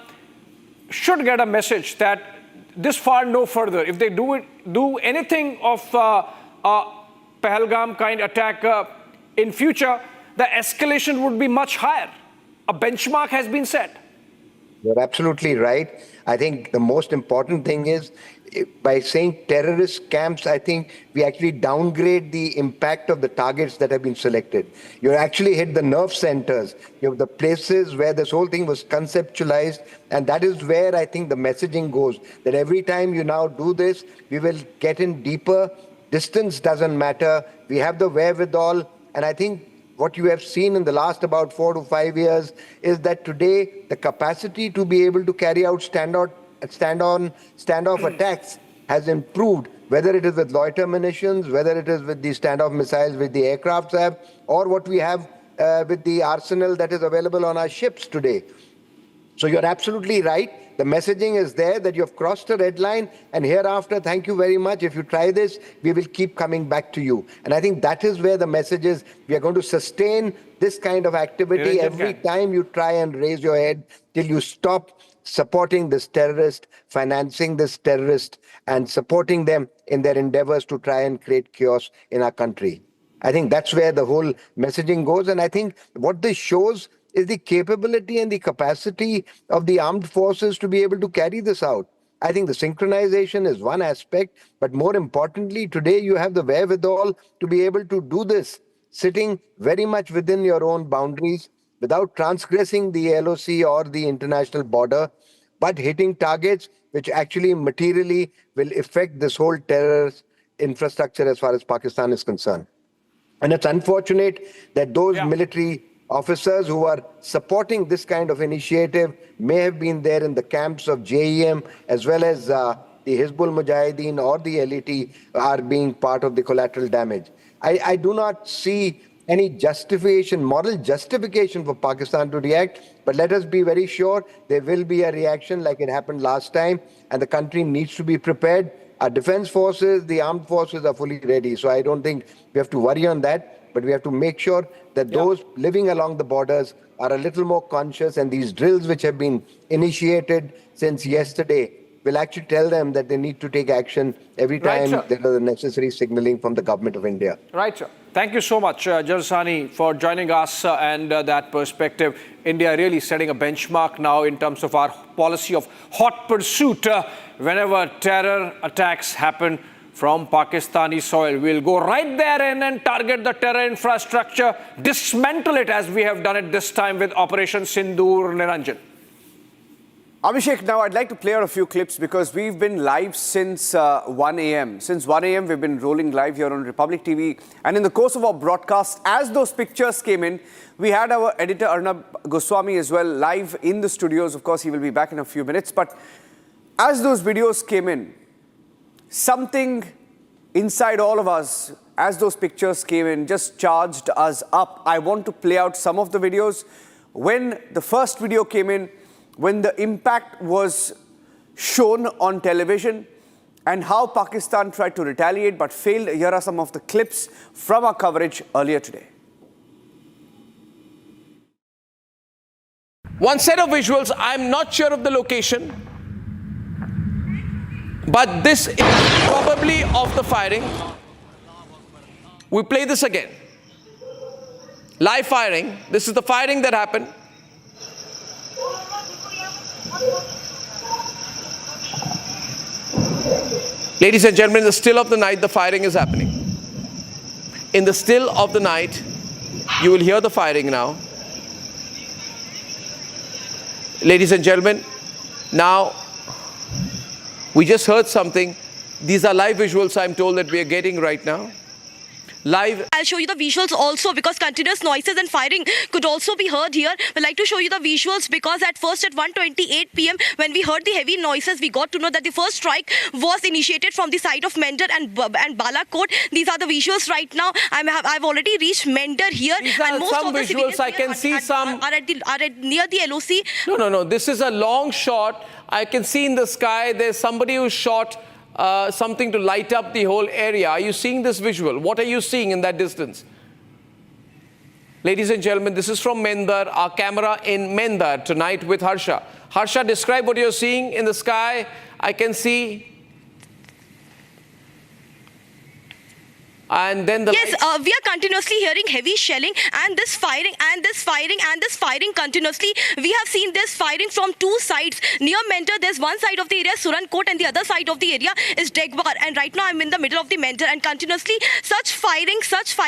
should get a message that this far no further. If they do anything of Pahalgam kind attack in future, the escalation would be much higher. A benchmark has been set. You're absolutely right. I think the most important thing is, by saying terrorist camps, I think we actually downgrade the impact of the targets that have been selected. You actually hit the nerve centers. You have the places where this whole thing was conceptualized, and that is where I think the messaging goes, that every time you now do this, we will get in deeper. Distance doesn't matter. We have the wherewithal, and I think what you have seen in the last about 4 to 5 years is that today the capacity to be able to carry out standoff attacks has improved, whether it is with loiter munitions, whether it is with the standoff missiles which the aircrafts have, or what we have with the arsenal that is available on our ships today. So you're absolutely right. The messaging is there that you have crossed a red line, and hereafter, thank you very much. If you try this, we will keep coming back to you. And I think that is where the message is. We are going to sustain this kind of activity every time you try and raise your head till you stop supporting this terrorist, financing this terrorist, and supporting them in their endeavors to try and create chaos in our country. I think that's where the whole messaging goes. And I think what this shows is the capability and the capacity of the armed forces to be able to carry this out. I think the synchronization is one aspect, but more importantly, today you have the wherewithal to be able to do this, sitting very much within your own boundaries, without transgressing the LOC or the international border, but hitting targets which actually materially will affect this whole terrorist infrastructure as far as Pakistan is concerned. And it's unfortunate that those military officers who are supporting this kind of initiative may have been there in the camps of JEM, as well as the Hizbul Mujahideen or the LET are being part of the collateral damage. I do not see any justification, moral justification for Pakistan to react, but let us be very sure there will be a reaction like it happened last time, and the country needs to be prepared. Our defense forces, the armed forces are fully ready, so I don't think we have to worry on that. But we have to make sure that those living along the borders are a little more conscious, and these drills which have been initiated since yesterday will actually tell them that they need to take action every time there is the necessary signaling from the government of India. Right, sir. Thank you so much, General Sani, for joining us and that perspective. India really setting a benchmark now in terms of our policy of hot pursuit. Whenever terror attacks happen from Pakistani soil, we'll go right there and target the terror infrastructure, dismantle it as we have done it this time with Operation Sindoor. Niranjan. Abhishek, now I'd like to play out a few clips because we've been live since 1 a.m. Since 1 a.m. we've been rolling live here on Republic TV. And in the course of our broadcast, as those pictures came in, we had our editor Arnab Goswami as well live in the studios. Of course, he will be back in a few minutes. But as those videos came in, something inside all of us, as those pictures came in, just charged us up. I want to play out some of the videos. When the first video came in, when the impact was shown on television and how Pakistan tried to retaliate but failed, here are some of the clips from our coverage earlier today. One set of visuals, I'm not sure of the location, but this is probably of the firing. We play this again. Live firing. This is the firing that happened. Ladies and gentlemen, in the still of the night, the firing is happening. In the still of the night, you will hear the firing now. Ladies and gentlemen, now we just heard something. These are live visuals I'm told that we are getting right now. Live. I'll show you the visuals also because continuous noises and firing could also be heard here. We'd like to show you the visuals because at first at 1:28 p.m. when we heard the heavy noises, we got to know that the first strike was initiated from the side of Mender and Balakot. These are the visuals right now. I've already reached Mender here. These are and most some of the visuals. I can see some. Are near the LOC. No. This is a long shot. I can see in the sky there's somebody who shot something to light up the whole area. Are you seeing this visual? What are you seeing in that distance? Ladies and gentlemen, this is from Mendar, our camera in Mendar tonight with Harsha. Harsha, describe what you're seeing in the sky. I can see. And then the yes, we are continuously hearing heavy shelling and this firing and this firing and this firing continuously. We have seen this firing from two sides. Near Mentor, there's one side of the area, Surankot, and the other side of the area is Degbar. And right now I'm in the middle of the Mentor and continuously such firing scenes we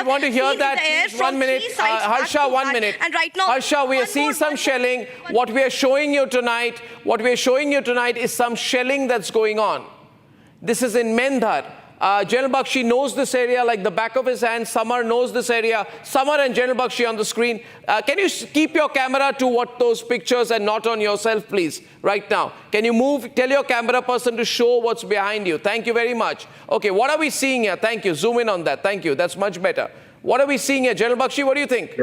want to hear that? Please, 1 minute. Harsha, 1 minute. And right now, Harsha, we are seeing some shelling. What we are showing you tonight is some shelling that's going on. This is in Mendhar. General Bakshi knows this area like the back of his hand. Samar knows this area. Samar and General Bakshi on the screen. Can you keep your camera to what those pictures and not on yourself, please, right now? Can you move? Tell your camera person to show what's behind you. Thank you very much. Okay, what are we seeing here? Thank you. Zoom in on that. Thank you. That's much better. What are we seeing here? General Bakshi, what do you think?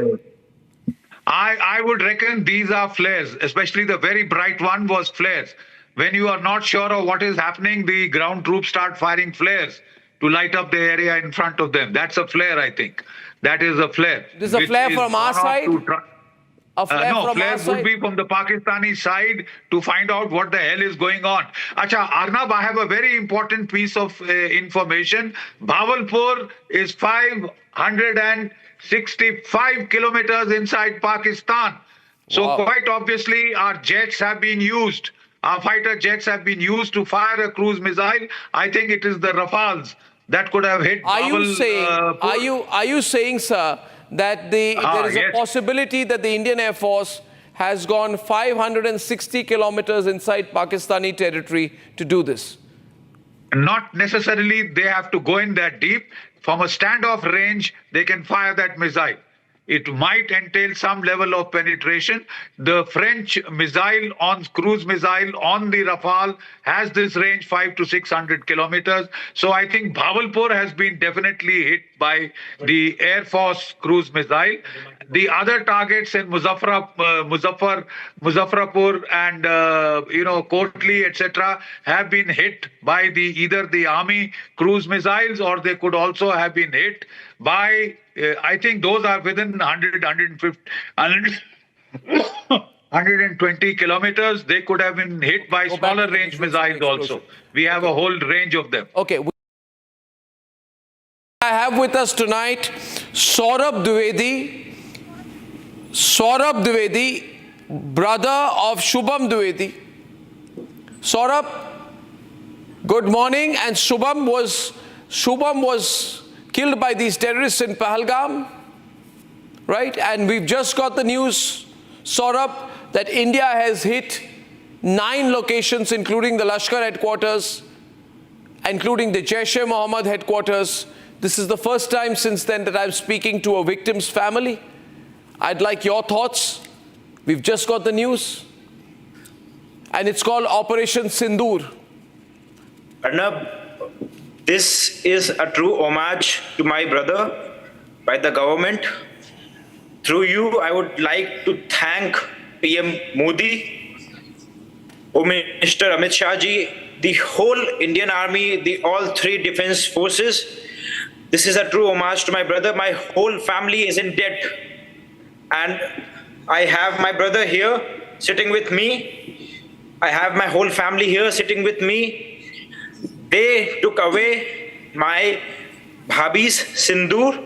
I would reckon these are flares, especially the very bright one was flares. When you are not sure of what is happening, the ground troops start firing flares to light up the area in front of them. That's a flare, I think. That is a flare. This is a flare from our side? A flare no, from flare our side? would be from the Pakistani side to find out what the hell is going on. Acha, Arnab, I have a very important piece of information. Bawalpur is 565 kilometers inside Pakistan. So quite obviously our jets have been used. Our fighter jets have been used to fire a cruise missile. I think it is the Rafales that could have hit. Are you saying, sir, that there is a possibility that the Indian Air Force has gone 560 kilometers inside Pakistani territory to do this? Not necessarily they have to go in that deep. From a standoff range, they can fire that missile. It might entail some level of penetration. The French cruise missile on the Rafale has this range 500 to 600 kilometers. So I think Bawalpur has been definitely hit by the Air Force cruise missile. The other targets in Muzaffarpur and Kotli, etc., have been hit by either the army cruise missiles, or they could also have been hit by. I think those are within 120 kilometers. They could have been hit by smaller range missiles also. We have a whole range of them. Okay. I have with us tonight Saurabh Dwivedi, brother of Shubham Dwivedi. Saurabh, good morning. And Shubham was killed by these terrorists in Pahalgam, right? And we've just got the news, Saurabh, that India has hit 9 locations, including the Lashkar headquarters, including the Jaish-e-Mohammed headquarters. This is the first time since then that I'm speaking to a victim's family. I'd like your thoughts. We've just got the news. And it's called Operation Sindoor. Arnab, this is a true homage to my brother by the government. Through you, I would like to thank PM Modi, Home Minister Amit Shah ji, the whole Indian Army, all 3 defense forces. This is a true homage to my brother. My whole family is in debt. And I have my brother here sitting with me. I have my whole family here sitting with me. They took away my bhabhi's sindoor,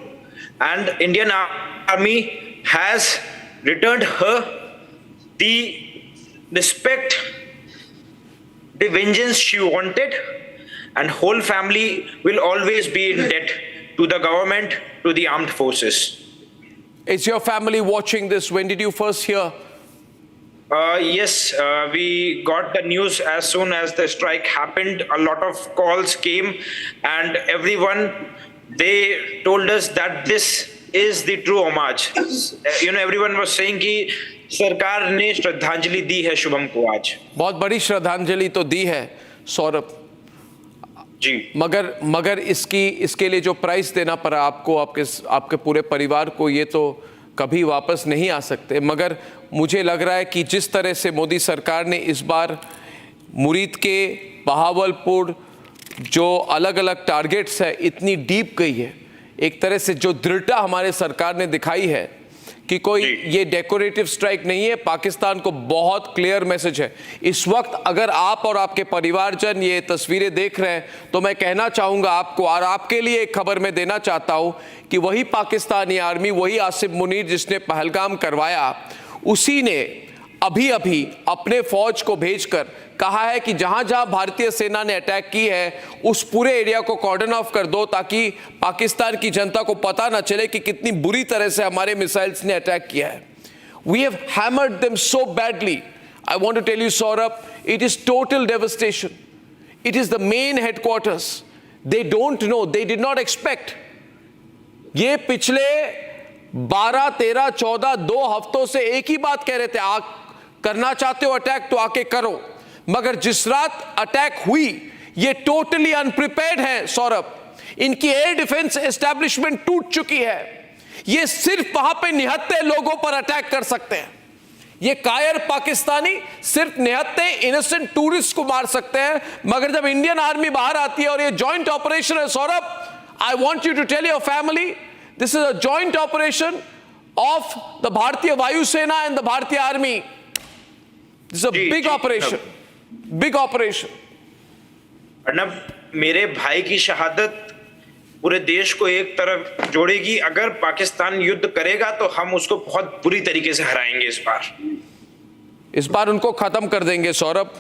and Indian Army has returned her the respect, the vengeance she wanted, and whole family will always be in debt to the government, to the armed forces. Is your family watching this? When did you first hear? Yes, we got the news as soon as the strike happened. A lot of calls came, and everyone, they told us that this is the true homage. Everyone was saying कि सरकार ने श्रद्धांजलि दी है शुभम को आज. बहुत बड़ी श्रद्धांजलि तो दी है सौरभ जी, मगर इसके लिए जो प्राइस देना पड़ा आपको, आपके पूरे परिवार को, ये तो कभी वापस नहीं आ सकते. मगर मुझे लग रहा है कि जिस तरह से मोदी सरकार ने इस बार मुरीद के, बहावलपुर, जो अलग अलग टारगेट्स है, इतनी डीप गई है, एक तरह से जो दृढ़ता हमारे सरकार ने दिखाई है कि कोई ये डेकोरेटिव स्ट्राइक नहीं है. पाकिस्तान को बहुत क्लियर मैसेज है. इस वक्त अगर आप और आपके परिवारजन ये तस्वीरें देख रहे हैं तो मैं कहना चाहूँगा आपको, और आपके लिए एक खबर मैं देना चाहता हूँ कि वही पाकिस्तानी आर्मी, वही आसिफ मुनीर जिसने पहलगाम करवाया, उसी ने अभी अपने फौज को भेजकर कहा है कि जहां जहां भारतीय सेना ने अटैक की है उस पूरे एरिया को कॉर्डन ऑफ कर दो, ताकि पाकिस्तान की जनता को पता ना चले कि कितनी बुरी तरह से हमारे मिसाइल्स ने अटैक किया है. We have hammered them so badly. I want to tell you Saurabh, it is total devastation. It is the main headquarters. They don't know, they did not expect. ये पिछले 12, 13, 14, 2 हफ्तों से एक ही बात कह रहे थे, करना चाहते हो अटैक तो आके करो. मगर जिस रात अटैक हुई, ये टोटली अनप्रिपेयर्ड है सौरभ. इनकी एयर डिफेंस एस्टैब्लिशमेंट टूट चुकी है. ये सिर्फ वहां पे निहत्थे लोगों पर अटैक कर सकते हैं. ये कायर पाकिस्तानी सिर्फ निहत्थे इनोसेंट टूरिस्ट को मार सकते हैं. मगर जब इंडियन आर्मी बाहर आती है और ये जॉइंट ऑपरेशन है Saurabh, I want you to tell your family, this is a joint operation of the Bharatiya Vayusena and the Bharatiya army. This is a big operation, big operation. Arnab, मेरे भाई की शहादत पूरे देश को एक तरफ जोड़ेगी. अगर पाकिस्तान युद्ध करेगा तो हम उसको बहुत बुरी तरीके से हराएंगे. इस बार उनको खत्म कर देंगे सौरभ.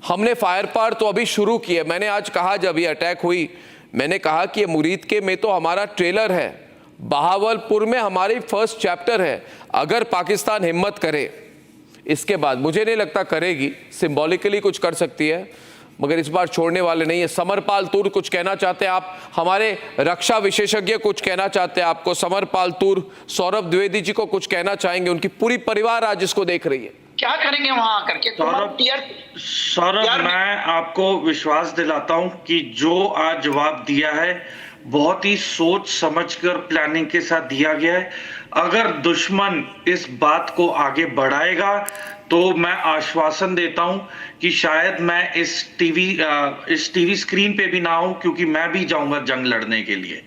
हमने फायर पार तो अभी शुरू किया. मैंने आज कहा, जब ये अटैक हुई, मैंने कहा कि ये मुरीद के में तो हमारा ट्रेलर है, बहावलपुर में हमारी फर्स्ट चैप्टर है. अगर पाकिस्तान हिम्मत करे, इसके बाद मुझे नहीं लगता करेगी, सिंबॉलिकली कुछ कर सकती है, मगर इस बार छोड़ने वाले नहीं है. समरपाल तूर, कुछ कहना चाहते हैं आप? हमारे रक्षा विशेषज्ञ कुछ कहना चाहते हैं आपको? समरपाल तूर, सौरभ द्विवेदी जी को कुछ कहना चाहेंगे? उनकी पूरी परिवार आज इसको देख रही है. क्या करेंगे वहां करके? सौरभ, मैं आपको विश्वास दिलाता हूं कि जो आज जवाब दिया है बहुत ही सोच समझकर प्लानिंग के साथ दिया गया है. अगर दुश्मन इस बात को आगे बढ़ाएगा तो मैं आश्वासन देता हूं कि शायद मैं इस टीवी स्क्रीन पे भी ना हूं, क्योंकि मैं भी जाऊंगा जंग लड़ने के लिए.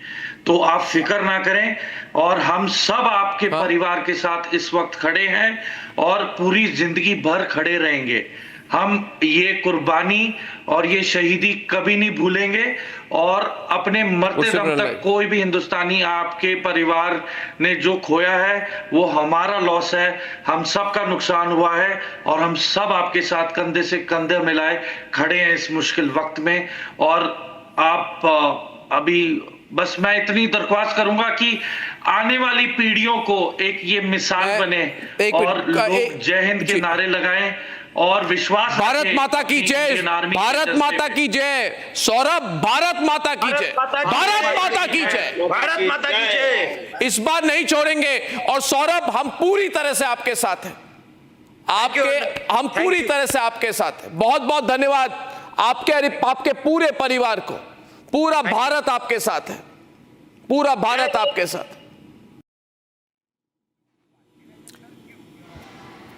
तो आप फिक्र ना करें, और हम सब आपके परिवार के साथ इस वक्त खड़े हैं और पूरी जिंदगी भर खड़े रहेंगे. हम ये कुर्बानी और ये शहीदी कभी नहीं भूलेंगे, और अपने मरते दम तक कोई भी हिंदुस्तानी, आपके परिवार ने जो खोया है वो हमारा लॉस है, हम सब का नुकसान हुआ है, और हम सब आपके साथ कंधे से कंधे मिलाए खड़े हैं इस मुश्किल वक्त में. और आप अभी बस मैं इतनी दरख्वास्त करूंगा कि आने वाली पीढ़ियों को एक ये मिसाल बने, और लोग जय हिंद के नारे लगाएं और विश्वास. भारत माता की जय, भारत माता की जय. सौरभ, भारत माता की जय, भारत माता की जय, भारत माता की जय. इस बार नहीं छोड़ेंगे. और सौरभ, हम पूरी तरह से आपके साथ हैं. हम पूरी तरह से आपके साथ हैं. बहुत बहुत धन्यवाद आपके पूरे परिवार को. पूरा भारत आपके साथ है, पूरा भारत आपके साथ.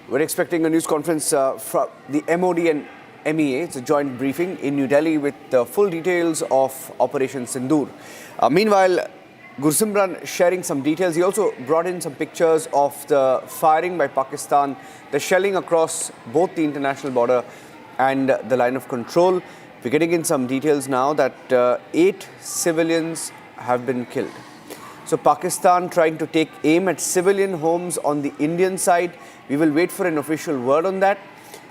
We're expecting a news conference from the MoD and MEA. It's a joint briefing in New Delhi with full details of Operation Sindoor. Meanwhile, Gursimran sharing some details. He also brought in some pictures of the firing by Pakistan, the shelling across both the international border and the line of control. We're getting in some details now that 8 civilians have been killed. So Pakistan trying to take aim at civilian homes on the Indian side. We will wait for an official word on that.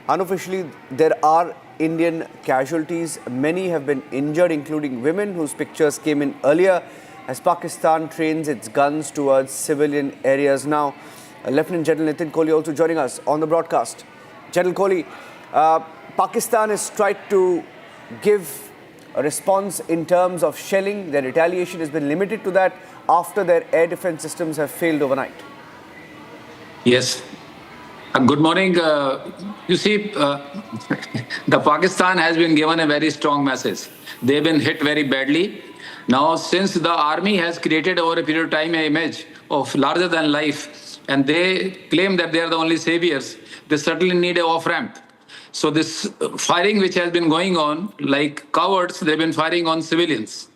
Unofficially, there are Indian casualties. Many have been injured, including women whose pictures came in earlier, as Pakistan trains its guns towards civilian areas now. Lieutenant General Nitin Kohli also joining us on the broadcast. General Kohli, Pakistan has tried to give a response in terms of shelling. Their retaliation has been limited to that after their air defense systems have failed overnight. Yes. Good morning. You see, the Pakistan has been given a very strong message. They've been hit very badly. Now, since the army has created over a period of time an image of larger than life, and they claim that they are the only saviors, they certainly need an off-ramp. So this firing which has been going on, like cowards, they've been firing on civilians.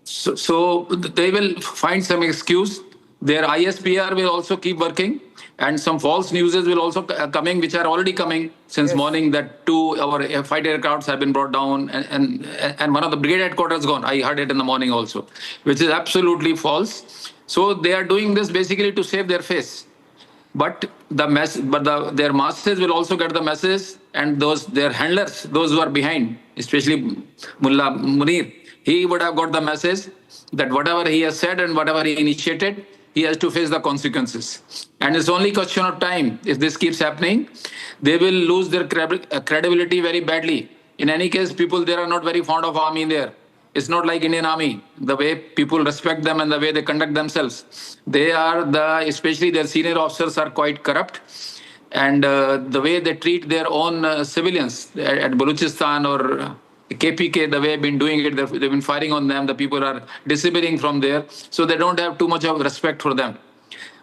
So they will find some excuse. Their ISPR will also keep working, and some false news will also coming, which are already coming since morning, that 2 our fighter aircrafts have been brought down, and one of the brigade headquarters gone. I heard it in the morning also, which is absolutely false. So they are doing this basically to save their face. But their masses will also get the message, and their handlers, those who are behind, especially Mullah Munir, he would have got the message that whatever he has said and whatever he initiated, he has to face the consequences. And it's only a question of time. If this keeps happening, they will lose their credibility very badly. In any case, people there are not very fond of army there. It's not like Indian army, the way people respect them and the way they conduct themselves. They are especially their senior officers are quite corrupt. And the way they treat their own civilians at Balochistan or KPK, the way they've been doing it, they've been firing on them. The people are disappearing from there. So they don't have too much of respect for them.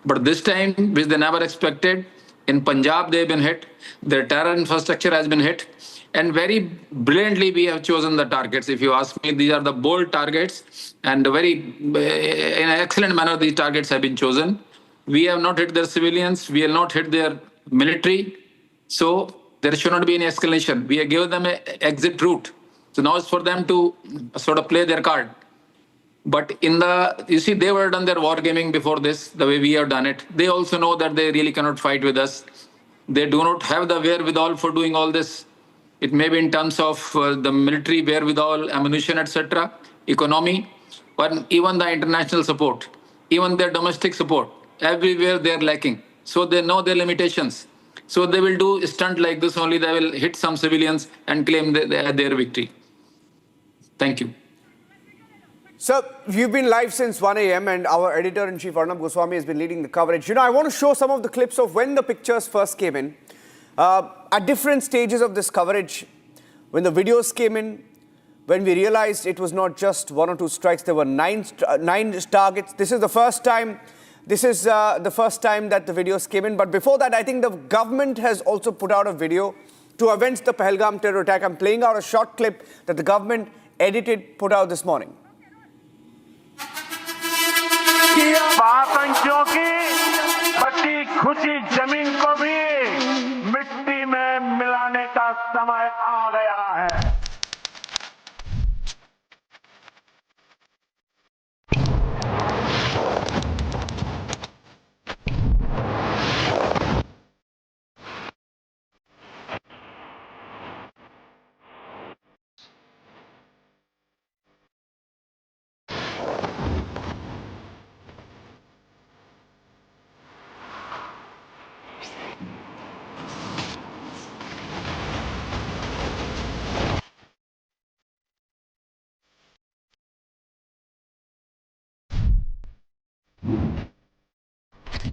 But this time, which they never expected, in Punjab they've been hit. Their terror infrastructure has been hit. And very brilliantly, we have chosen the targets. If you ask me, these are the bold targets. And in an excellent manner, these targets have been chosen. We have not hit their civilians. We have not hit their military. So there should not be any escalation. We have given them an exit route. So now it's for them to sort of play their card. But you see, they were done their war gaming before this, the way we have done it. They also know that they really cannot fight with us. They do not have the wherewithal for doing all this. It may be in terms of the military wherewithal, ammunition, etc., economy, but even the international support, even their domestic support, everywhere they are lacking. So they know their limitations. So they will do a stunt like this only. They will hit some civilians and claim their victory. Thank you. So, you've been live since 1 a.m. and our editor-in-chief Arnab Goswami has been leading the coverage. You know, I want to show some of the clips of when the pictures first came in. At different stages of this coverage, when the videos came in, when we realized it was not just 1 or 2 strikes, there were 9 targets. This is the first time. This is the first time that the videos came in. But before that, I think the government has also put out a video to avenge the Pahalgam terror attack. I'm playing out a short clip that the government edited, put out this morning. आतंकियों की बची खुची जमीन को भी मिट्टी में मिलाने का समय आ गया है।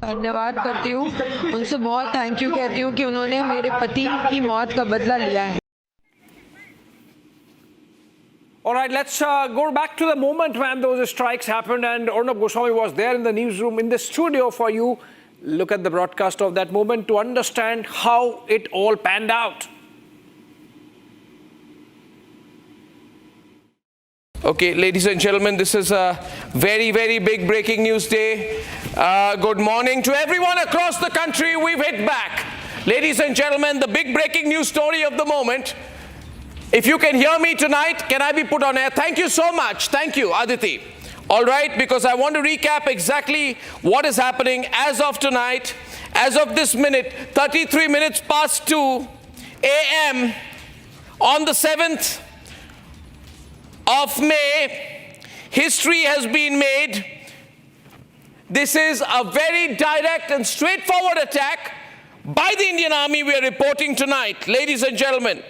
धन्यवाद करती हूँ, उनसे बहुत थैंक यू कहती हूँ कि उन्होंने मेरे पति की मौत का बदला लिया है। All right, let's go back to the moment when those strikes happened, and Arnab Goswami was there in the newsroom, in the studio for you. Look at the broadcast of that moment to understand how it all panned out. Okay, ladies and gentlemen, this is a very, very big breaking news day. Good morning to everyone across the country. We've hit back. Ladies and gentlemen, the big breaking news story of the moment. If you can hear me tonight, can I be put on air? Thank you so much. Thank you, Aditi. All right, because I want to recap exactly what is happening as of tonight, as of this minute, 33 minutes past 2 a.m. on the 7th of May, history has been made. This is a very direct and straightforward attack by the Indian Army we are reporting tonight. Ladies and gentlemen,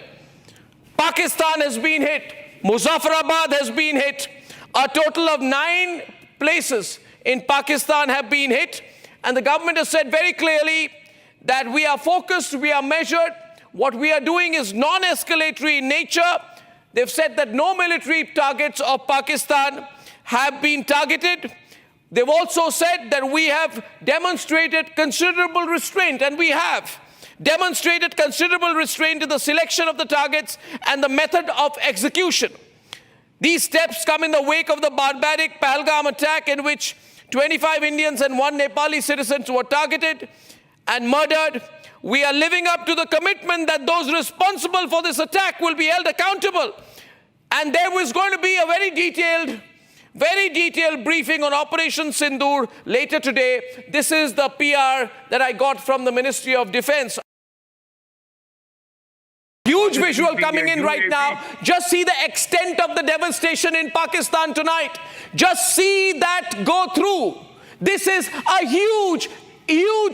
Pakistan has been hit. Muzaffarabad has been hit. A total of 9 places in Pakistan have been hit. And the government has said very clearly that we are focused, we are measured. What we are doing is non-escalatory in nature. They've said that no military targets of Pakistan have been targeted. They've also said that we have demonstrated considerable restraint, and we have demonstrated considerable restraint in the selection of the targets and the method of execution. These steps come in the wake of the barbaric Pahalgam attack, in which 25 Indians and 1 Nepali citizens were targeted and murdered. We are living up to the commitment that those responsible for this attack will be held accountable. And there was going to be a very detailed briefing on Operation Sindoor later today. This is the PR that I got from the Ministry of Defense. Huge visual coming in right now. Just see the extent of the devastation in Pakistan tonight. Just see that go through. This is a huge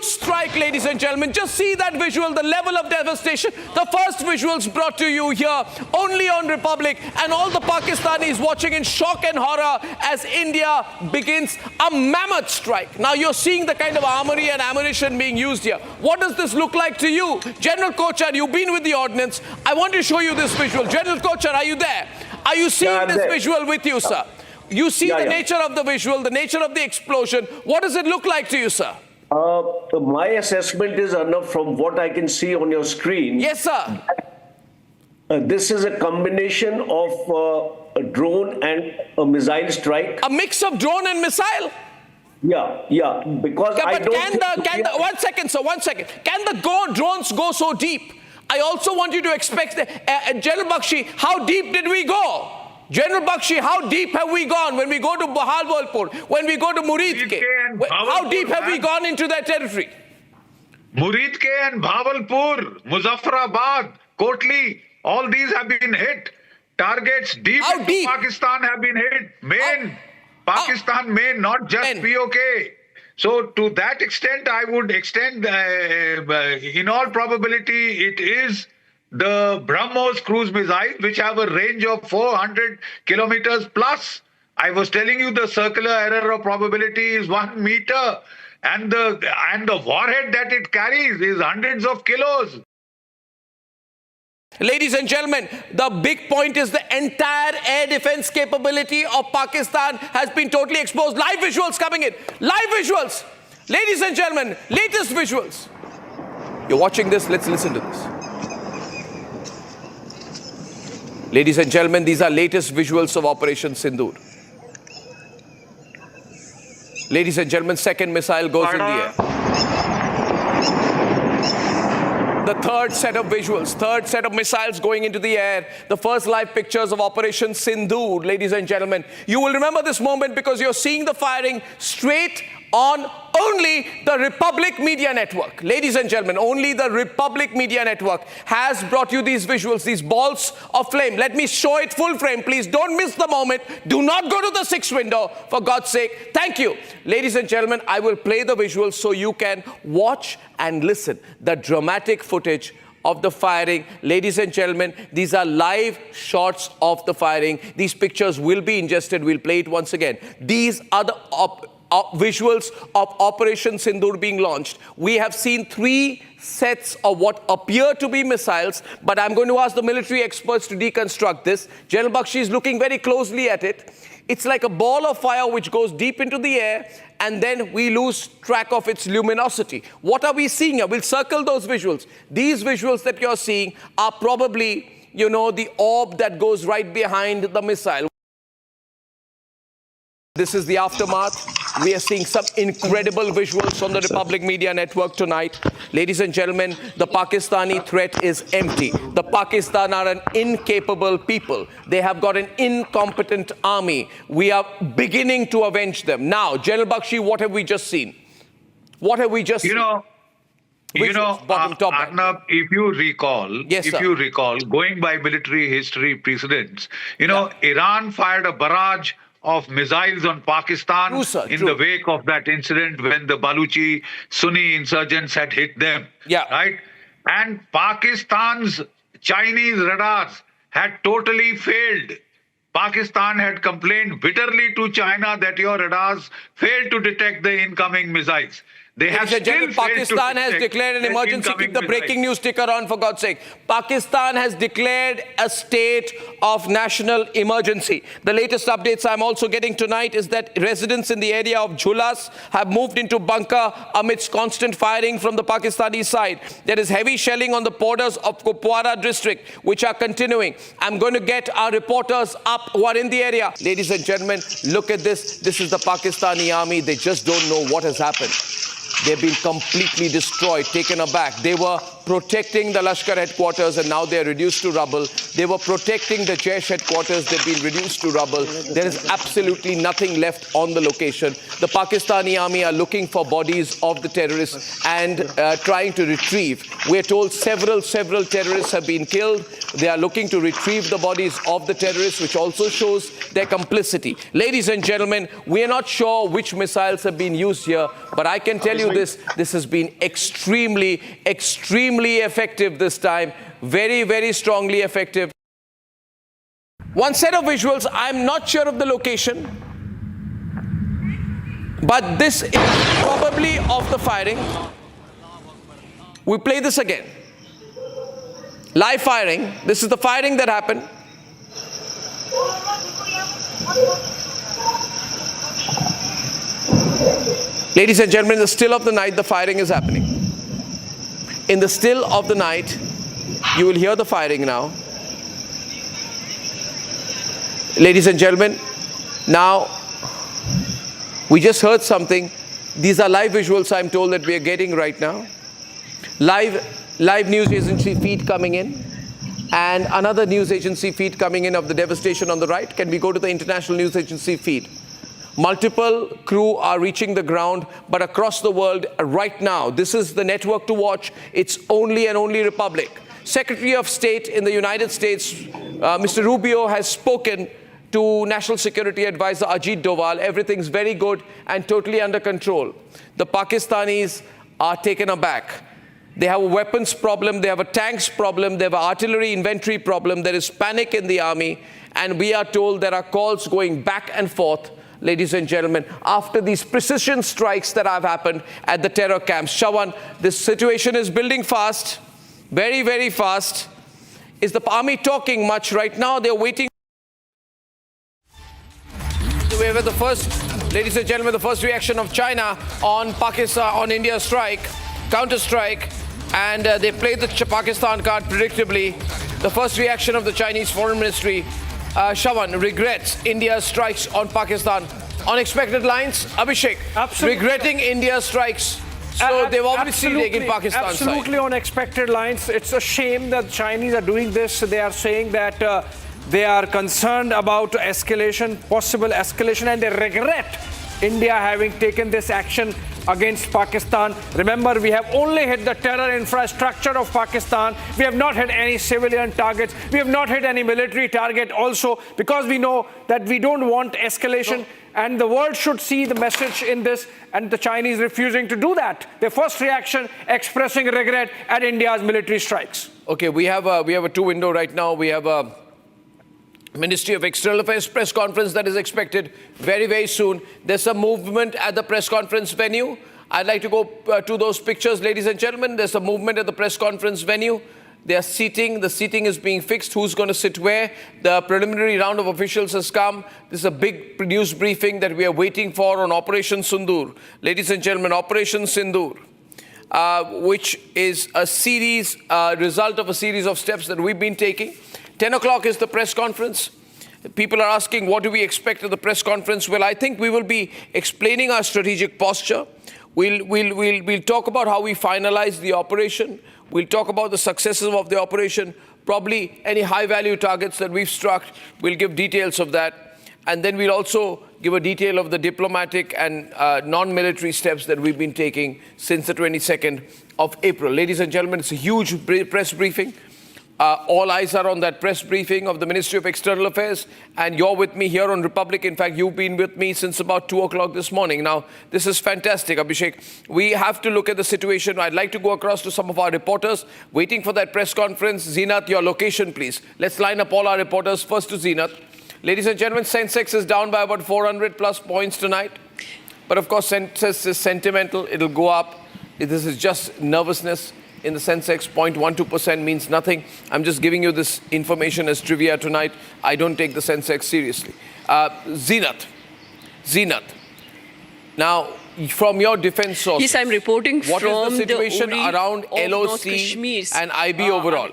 strike, ladies and gentlemen. Just see that visual, the level of devastation. The first visuals brought to you here only on Republic, and all the Pakistanis watching in shock and horror as India begins a mammoth strike. Now you're seeing the kind of armory and ammunition being used here. What does this look like to you? General Kochar, you've been with the ordnance. I want to show you this visual. General Kochar, are you there? Are you seeing this visual with you, sir? You see the nature of the visual, the nature of the explosion. What does it look like to you, sir? My assessment is, Arnab, from what I can see on your screen. Yes, sir. This is a combination of a drone and a missile strike. A mix of drone and missile? Yeah. Because I don't. 1 second, sir. 1 second. Can the drones go so deep? I also want you to expect General Bakshi, how deep did we go? General Bakshi, how deep have we gone when we go to Pahalgam, when we go to Muridke? How deep have we gone into that territory? Muridke and Bhavalpur, Muzaffarabad, Kotli, all these have been hit. Targets deep into Pakistan have been hit. Pakistan main, not just POK. So to that extent, I would extend, in all probability, it is the BrahMos cruise missiles, which have a range of 400 kilometers plus. I was telling you the circular error of probability is 1 meter, and the warhead that it carries is hundreds of kilos. Ladies and gentlemen, the big point is the entire air defense capability of Pakistan has been totally exposed. Live visuals coming in. Live visuals. Ladies and gentlemen, latest visuals. You're watching this. Let's listen to this. Ladies and gentlemen, these are latest visuals of Operation Sindoor. Ladies and gentlemen, second missile goes in the air. The third set of visuals, third set of missiles going into the air. The first live pictures of Operation Sindoor, ladies and gentlemen. You will remember this moment because you're seeing the firing straight on only the Republic Media Network. Ladies and gentlemen, only the Republic Media Network has brought you these visuals, these balls of flame. Let me show it full frame, please. Don't miss the moment. Do not go to the 6th window, for God's sake. Thank you. Ladies and gentlemen, I will play the visuals so you can watch and listen. The dramatic footage of the firing. Ladies and gentlemen, these are live shots of the firing. These pictures will be ingested. We'll play it once again. These are the visuals of Operation Sindoor being launched. We have seen 3 sets of what appear to be missiles, but I'm going to ask the military experts to deconstruct this. General Bakshi is looking very closely at it. It's like a ball of fire which goes deep into the air, and then we lose track of its luminosity. What are we seeing here? We'll circle those visuals. These visuals that you're seeing are probably, the orb that goes right behind the missile. This is the aftermath. We are seeing some incredible visuals on the Republic Media Network tonight. Ladies and gentlemen, the Pakistani threat is empty. The Pakistan are an incapable people. They have got an incompetent army. We are beginning to avenge them. Now, General Bakshi, what have we just seen? What have we just seen? Arnab, if you recall, going by military history precedents, Iran fired a barrage of missiles on Pakistan in the wake of that incident when the Baluchi Sunni insurgents had hit them. Right? And Pakistan's Chinese radars had totally failed. Pakistan had complained bitterly to China that your radars failed to detect the incoming missiles. They have still Pakistan has declared an emergency. Keep the breaking news ticker on, for God's sake. Pakistan has declared a state of national emergency. The latest updates I'm also getting tonight is that residents in the area of Jhulas have moved into bunker amidst constant firing from the Pakistani side. There is heavy shelling on the borders of Kupwara district, which are continuing. I'm going to get our reporters up who are in the area. Ladies and gentlemen, look at this. This is the Pakistani army. They just don't know what has happened. They've been completely destroyed, taken aback. They were protecting the Lashkar headquarters and now they're reduced to rubble. They were protecting the Jaish headquarters. They've been reduced to rubble. There is absolutely nothing left on the location. The Pakistani army are looking for bodies of the terrorists and trying to retrieve. We're told several terrorists have been killed. They are looking to retrieve the bodies of the terrorists, which also shows their complicity. Ladies and gentlemen, we are not sure which missiles have been used here, but I can tell you this has been extremely effective this time. Very strongly effective. One set of visuals, I'm not sure of the location, but this is probably of the firing. We play this again. Live firing. This is the firing that happened. Ladies and gentlemen, in the still of the night, the firing is happening. In the still of the night, you will hear the firing now. Ladies and gentlemen, now we just heard something. These are live visuals I'm told that we are getting right now. Live news agency feed coming in. And another news agency feed coming in of the devastation on the right. Can we go to the international news agency feed? Multiple crew are reaching the ground, but across the world right now, this is the network to watch. It's only and only Republic. Secretary of State in the United States, Mr. Rubio, has spoken to National Security Advisor Ajit Doval. Everything's very good and totally under control. The Pakistanis are taken aback. They have a weapons problem, they have a tanks problem, they have an artillery inventory problem, there is panic in the army, and we are told there are calls going back and forth, ladies and gentlemen, after these precision strikes that have happened at the terror camps. Shawan, this situation is building fast, very fast. Is the army talking much right now? They're waiting. We have the first, ladies and gentlemen, the first reaction of China on Pakistan, on India's strike, counter-strike. And they played the Pakistan card predictably. The first reaction of the Chinese Foreign Ministry, Shawan, regrets India's strikes on Pakistan. Unexpected lines, Abhishek, regretting India's strikes. So they've obviously taken Pakistan's side. Absolutely unexpected lines. It's a shame that Chinese are doing this. They are saying that they are concerned about escalation, possible escalation, and they regret India having taken this action against Pakistan. Remember, we have only hit the terror infrastructure of Pakistan. We have not hit any civilian targets. We have not hit any military target also, because we know that we don't want escalation. And the world should see the message in this, and the Chinese refusing to do that. Their first reaction, expressing regret at India's military strikes. Okay, we have a two-window right now. We have a Ministry of External Affairs press conference that is expected very soon. There's some movement at the press conference venue. I'd like to go to those pictures, ladies and gentlemen. There's a movement at the press conference venue. They are seating. The seating is being fixed. Who's going to sit where? The preliminary round of officials has come. This is a big news briefing that we are waiting for on Operation Sindoor. Ladies and gentlemen, Operation Sindoor, which is a result of a series of steps that we've been taking. 10 o'clock is the press conference. People are asking, what do we expect at the press conference? Well, I think we will be explaining our strategic posture. We'll talk about how we finalize the operation. We'll talk about the successes of the operation. Probably any high-value targets that we've struck, we'll give details of that. And then we'll also give a detail of the diplomatic and non-military steps that we've been taking since the 22nd of April. Ladies and gentlemen, it's a huge press briefing. All eyes are on that press briefing of the Ministry of External Affairs, and you're with me here on Republic. In fact, you've been with me since about 2 o'clock this morning. Now, this is fantastic, Abhishek. We have to look at the situation. I'd like to go across to some of our reporters waiting for that press conference. Zeenat, your location, please. Let's line up all our reporters. First to Zeenat. Ladies and gentlemen, Sensex is down by about 400 plus points tonight. But of course, Sensex is sentimental. It'll go up. This is just nervousness. In the Sensex, 0.12% means nothing. I'm just giving you this information as trivia tonight. I don't take the Sensex seriously. Zeenat. Now, from your defense source, yes, I'm reporting what from is the situation the around LOC and IB overall?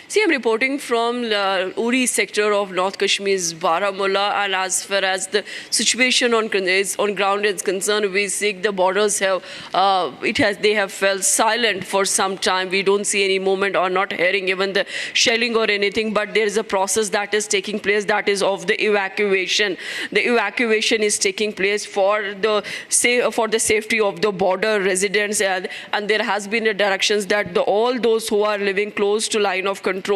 See, I'm reporting from Uri sector of North Kashmir's Baramulla, and as far as the situation on ground is concerned, we see the borders they have felt silent for some time. We don't see any movement or not hearing even the shelling or anything, but there is a process that is taking place, that is of the evacuation. The evacuation is taking place for the safety of the border residents, and there has been a directions that all those who are living close to line of control,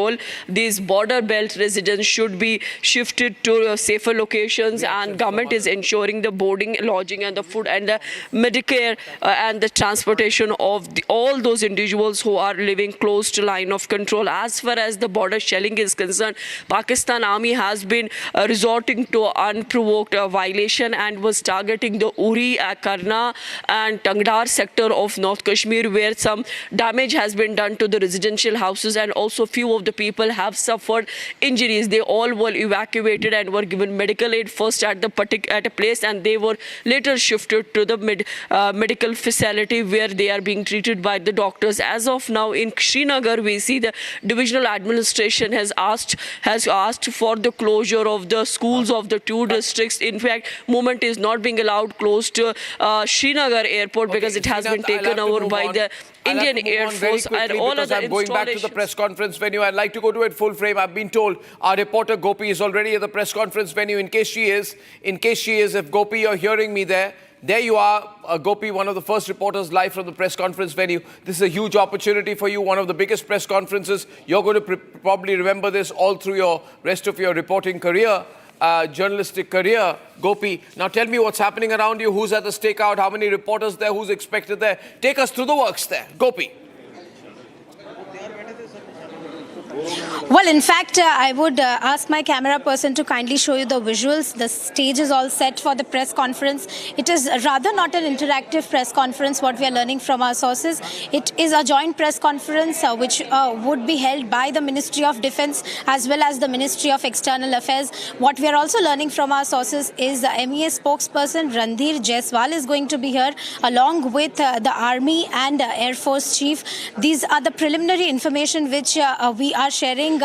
these border belt residents should be shifted to safer locations, and government is ensuring the boarding, lodging and the food and the Medicare and the transportation of all those individuals who are living close to line of control. As far as the border shelling is concerned, Pakistan Army has been resorting to unprovoked violation and was targeting the Uri, Karna and Tangdar sector of North Kashmir, where some damage has been done to the residential houses, and also few of the people have suffered injuries. They all were evacuated and were given medical aid first at a place, and they were later shifted to the medical facility where they are being treated by the doctors. As of now in Srinagar, we see the divisional administration has asked for the closure of the schools of the two districts. In fact, movement is not being allowed close to Srinagar airport because it has been taken over by the Indian Air Force and all other I'm going back to the press conference venue. I'd like to go to it full frame. I've been told our reporter Gopi is already at the press conference venue. In case she is, if Gopi, you're hearing me there you are, Gopi, one of the first reporters live from the press conference venue. This is a huge opportunity for you, one of the biggest press conferences. You're going to probably remember this all through your rest of your reporting career, journalistic career. Gopi, now tell me what's happening around you. Who's at the stakeout? How many reporters there? Who's expected there? Take us through the works there. Gopi. Well, in fact, I would ask my camera person to kindly show you the visuals. The stage is all set for the press conference. It is rather not an interactive press conference, what we are learning from our sources. It is a joint press conference which would be held by the Ministry of Defense as well as the Ministry of External Affairs. What we are also learning from our sources is the MEA spokesperson Randhir Jaiswal is going to be here along with the Army and Air Force Chief. These are the preliminary information which we are sharing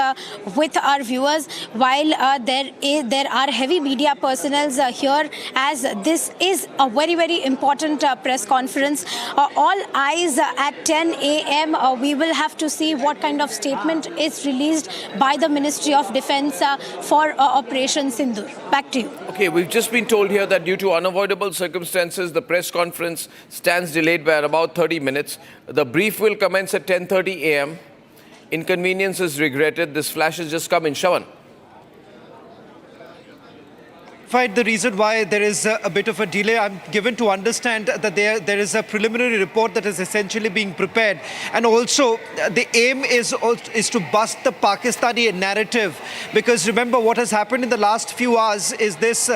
with our viewers, while there are heavy media personnel here, as this is a very, very important press conference. All eyes at 10 a.m. We will have to see what kind of statement is released by the Ministry of Defense for Operation Sindoor. Back to you. Okay, we've just been told here that due to unavoidable circumstances, the press conference stands delayed by about 30 minutes. The brief will commence at 10:30 a.m. Inconvenience is regretted. This flash has just come in. Shawan. The reason why there is a bit of a delay, I'm given to understand that there is a preliminary report that is essentially being prepared, and also the aim is to bust the Pakistani narrative, because remember what has happened in the last few hours is this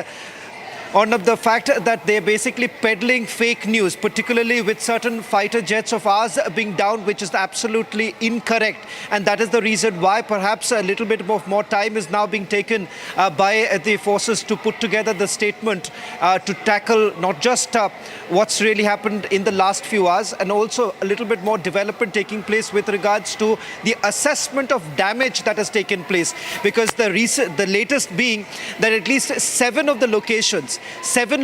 Arnab, the fact that they're basically peddling fake news, particularly with certain fighter jets of ours being down, which is absolutely incorrect. And that is the reason why perhaps a little bit more time is now being taken by the forces to put together the statement to tackle not just what's really happened in the last few hours, and also a little bit more development taking place with regards to the assessment of damage that has taken place. Because the latest being that at least seven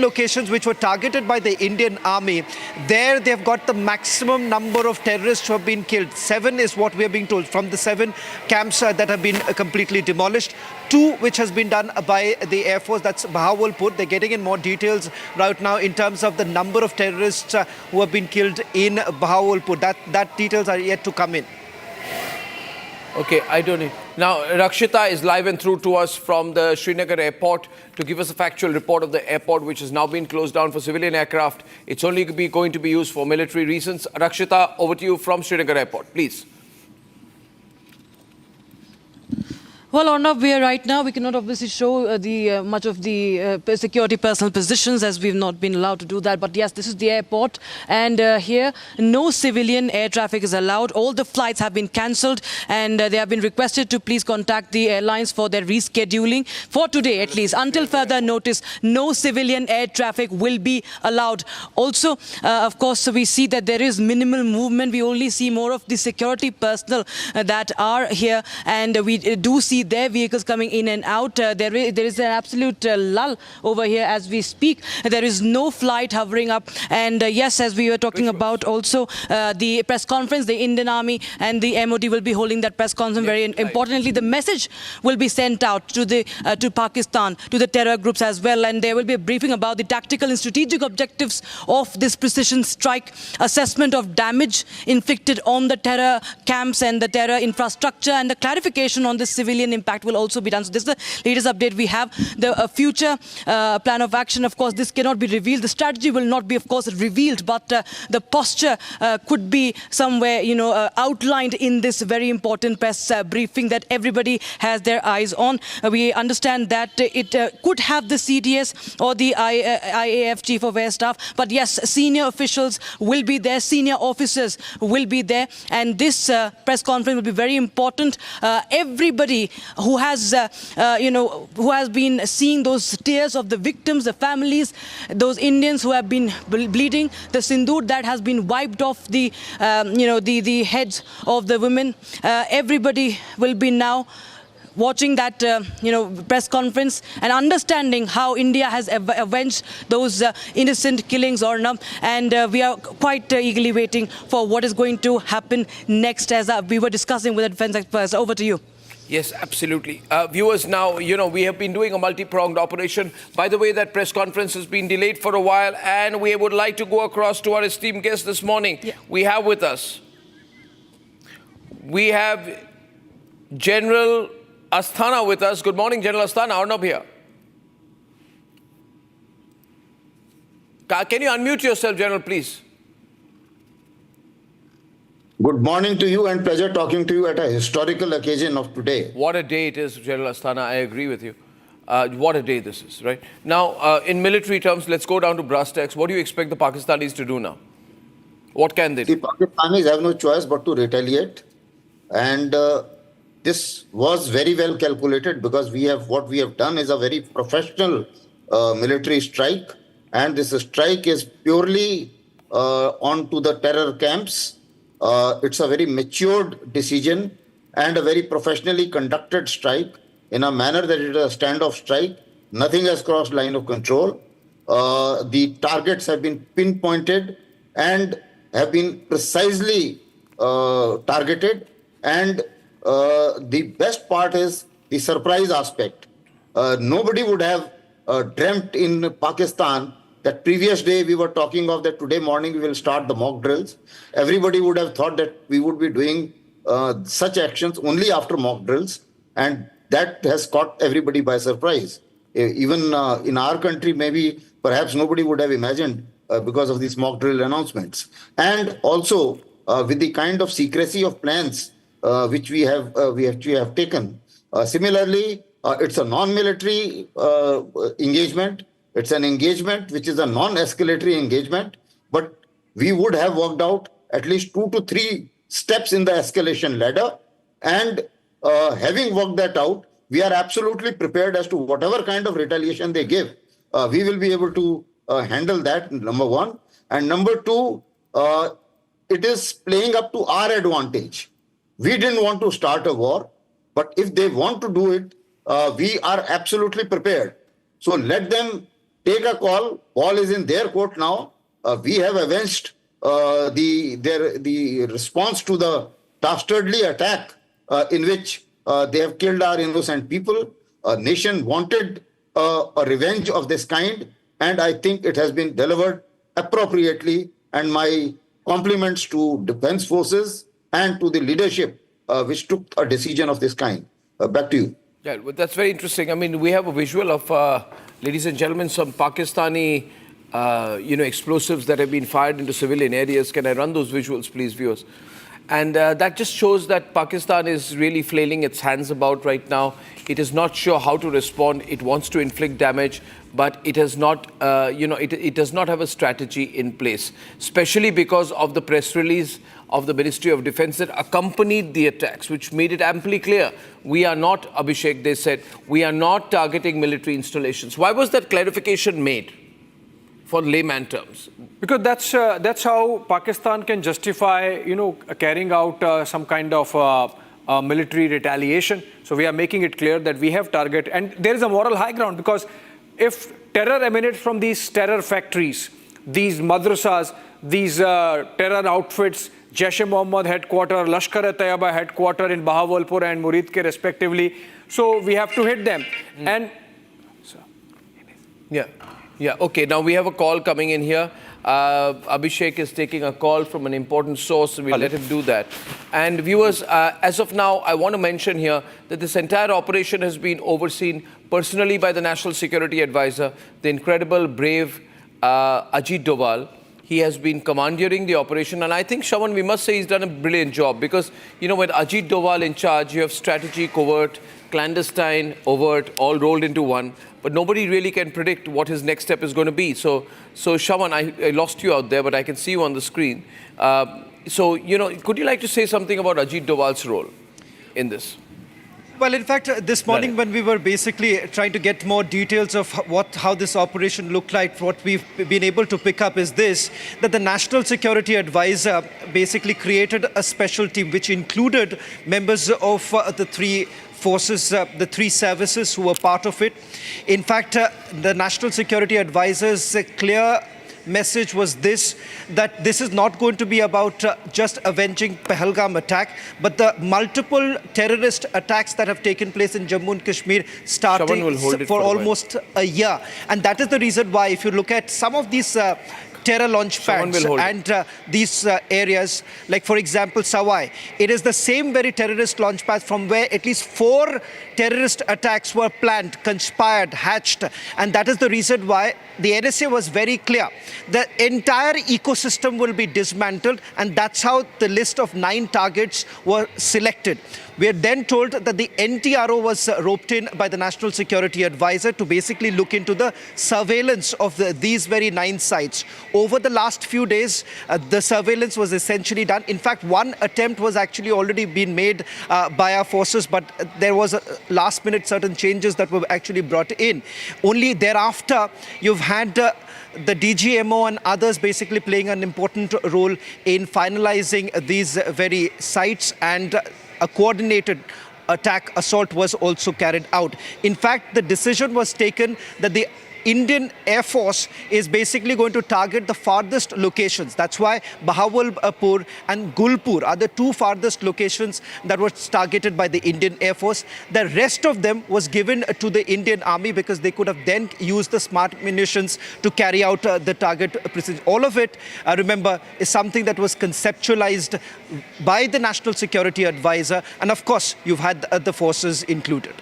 locations which were targeted by the Indian Army, there they've got the maximum number of terrorists who have been killed. 7 is what we are being told from the 7 camps that have been completely demolished. 2 which has been done by the Air Force, that's Bahawalpur. They're getting in more details right now in terms of the number of terrorists who have been killed in Bahawalpur. That details are yet to come in. Okay, I don't need. Now, Rakshita is live and through to us from the Srinagar airport to give us a factual report of the airport, which has now been closed down for civilian aircraft. It's only going to be used for military reasons. Rakshita, over to you from Srinagar airport, please. Well, Arnab, we cannot obviously show much of the security personnel positions, as we've not been allowed to do that. But yes, this is the airport, and here no civilian air traffic is allowed. All the flights have been cancelled, and they have been requested to please contact the airlines for their rescheduling. For today, at least, until further notice, no civilian air traffic will be allowed. Also, of course, we see that there is minimal movement. We only see more of the security personnel that are here, and we do see their vehicles coming in and out. There is an absolute lull over here as we speak. There is no flight hovering up. And yes, as we were talking about also, the press conference, the Indian Army and the MoD will be holding that press conference. Very importantly, the message will be sent out to Pakistan, to the terror groups as well. And there will be a briefing about the tactical and strategic objectives of this precision strike, assessment of damage inflicted on the terror camps and the terror infrastructure, and the clarification on the civilian impact will also be done. So this is the latest update we have. The future plan of action, of course, this cannot be revealed. The strategy will not be, of course, revealed, but the posture could be somewhere, outlined in this very important press briefing that everybody has their eyes on. We understand that it could have the CDS or the IAF Chief of Air Staff, but yes, senior officials will be there, senior officers will be there, and this press conference will be very important. Everybody who has, who has been seeing those tears of the victims, the families, those Indians who have been bleeding, the sindoor that has been wiped off the, the heads of the women. Everybody will be now watching that, press conference and understanding how India has avenged those innocent killings, Arnab. And we are quite eagerly waiting for what is going to happen next, as we were discussing with the defense experts. Over to you. Yes, absolutely. Viewers, now, we have been doing a multi-pronged operation. By the way, that press conference has been delayed for a while, and we would like to go across to our esteemed guest this morning. Yeah. We have with us, we have General Asthana with us. Good morning, General Asthana. Arnab here. Can you unmute yourself, General, please? Good morning to you, and pleasure talking to you at a historical occasion of today. What a day it is, General Asthana. I agree with you. What a day this is, right? Now, in military terms, let's go down to brass tacks. What do you expect the Pakistanis to do now? What can they do? The Pakistanis have no choice but to retaliate. And this was very well calculated, because what we have done is a very professional military strike. And this strike is purely onto the terror camps. It's a very matured decision and a very professionally conducted strike in a manner that it is a standoff strike. Nothing has crossed line of control. The targets have been pinpointed and have been precisely targeted. And the best part is the surprise aspect. Nobody would have dreamt in Pakistan that previous day we were talking of that today morning we will start the mock drills. Everybody would have thought that we would be doing such actions only after mock drills, and that has caught everybody by surprise. Even in our country, maybe perhaps nobody would have imagined because of these mock drill announcements. And also with the kind of secrecy of plans which we have taken. Similarly, it's a non-military engagement. It's an engagement which is a non-escalatory engagement, but we would have worked out at least 2 to 3 steps in the escalation ladder. And having worked that out, we are absolutely prepared as to whatever kind of retaliation they give. We will be able to handle that, number one. And number two, it is playing up to our advantage. We didn't want to start a war, but if they want to do it, we are absolutely prepared. So let them take a call. Ball is in their court now. We have avenged the response to the dastardly attack in which they have killed our innocent people. A nation wanted a revenge of this kind, and I think it has been delivered appropriately. And my compliments to defense forces and to the leadership which took a decision of this kind. Back to you. Yeah, well, that's very interesting. I mean, we have a visual of, ladies and gentlemen, some Pakistani, explosives that have been fired into civilian areas. Can I run those visuals, please, viewers? And that just shows that Pakistan is really flailing its hands about right now. It is not sure how to respond. It wants to inflict damage, but it has not, it does not have a strategy in place, especially because of the press release of the Ministry of Defense that accompanied the attacks, which made it amply clear. We are not, Abhishek, they said, we are not targeting military installations. Why was that clarification made? For layman terms, because that's how Pakistan can justify, carrying out some kind of military retaliation. So we are making it clear that we have target, and there is a moral high ground, because if terror emanates from these terror factories, these madrasas, these terror outfits, Jaish-e-Mohammed headquarter, Lashkar-e-Taiba headquarter in Bahawalpur and Muridke respectively, so we have to hit them. And yeah, okay, now we have a call coming in here. Abhishek is taking a call from an important source, so we'll let him do that. And viewers, as of now, I want to mention here that this entire operation has been overseen personally by the National Security Advisor, the incredible, brave Ajit Doval. He has been commandeering the operation, and I think, Shravan, we must say he's done a brilliant job, because, with Ajit Doval in charge, you have strategy, covert, clandestine, overt, all rolled into one. But nobody really can predict what his next step is going to be. So Shravan, I lost you out there, but I can see you on the screen. Could you like to say something about Ajit Doval's role in this? Well, in fact, this morning when we were basically trying to get more details of how this operation looked like, what we've been able to pick up is this, that the National Security Advisor basically created a special team which included members of the three forces, the three services who were part of it. In fact, the National Security Advisor's clear message was this, that this is not going to be about just avenging Pahalgam attack, but the multiple terrorist attacks that have taken place in Jammu and Kashmir starting for almost a year. And that is the reason why, if you look at some of these terror launch pads and these areas, like for example Sawai, it is the same very terrorist launch pad from where at least 4 terrorist attacks were planned, conspired, hatched, and that is the reason why the NSA was very clear. The entire ecosystem will be dismantled, and that's how the list of 9 targets were selected. We are then told that the NTRO was roped in by the National Security Advisor to basically look into the surveillance of these very 9 sites. Over the last few days, the surveillance was essentially done. In fact, one attempt was actually already been made by our forces, but there was last-minute certain changes that were actually brought in. Only thereafter, you've had the DGMO and others basically playing an important role in finalizing these very sites, and a coordinated assault was also carried out. In fact, the decision was taken that the Indian Air Force is basically going to target the farthest locations. That's why Bahawalpur and Gulpur are the 2 farthest locations that were targeted by the Indian Air Force. The rest of them was given to the Indian Army, because they could have then used the smart munitions to carry out the target precision. All of it, remember, is something that was conceptualized by the National Security Advisor, and of course, you've had the forces included.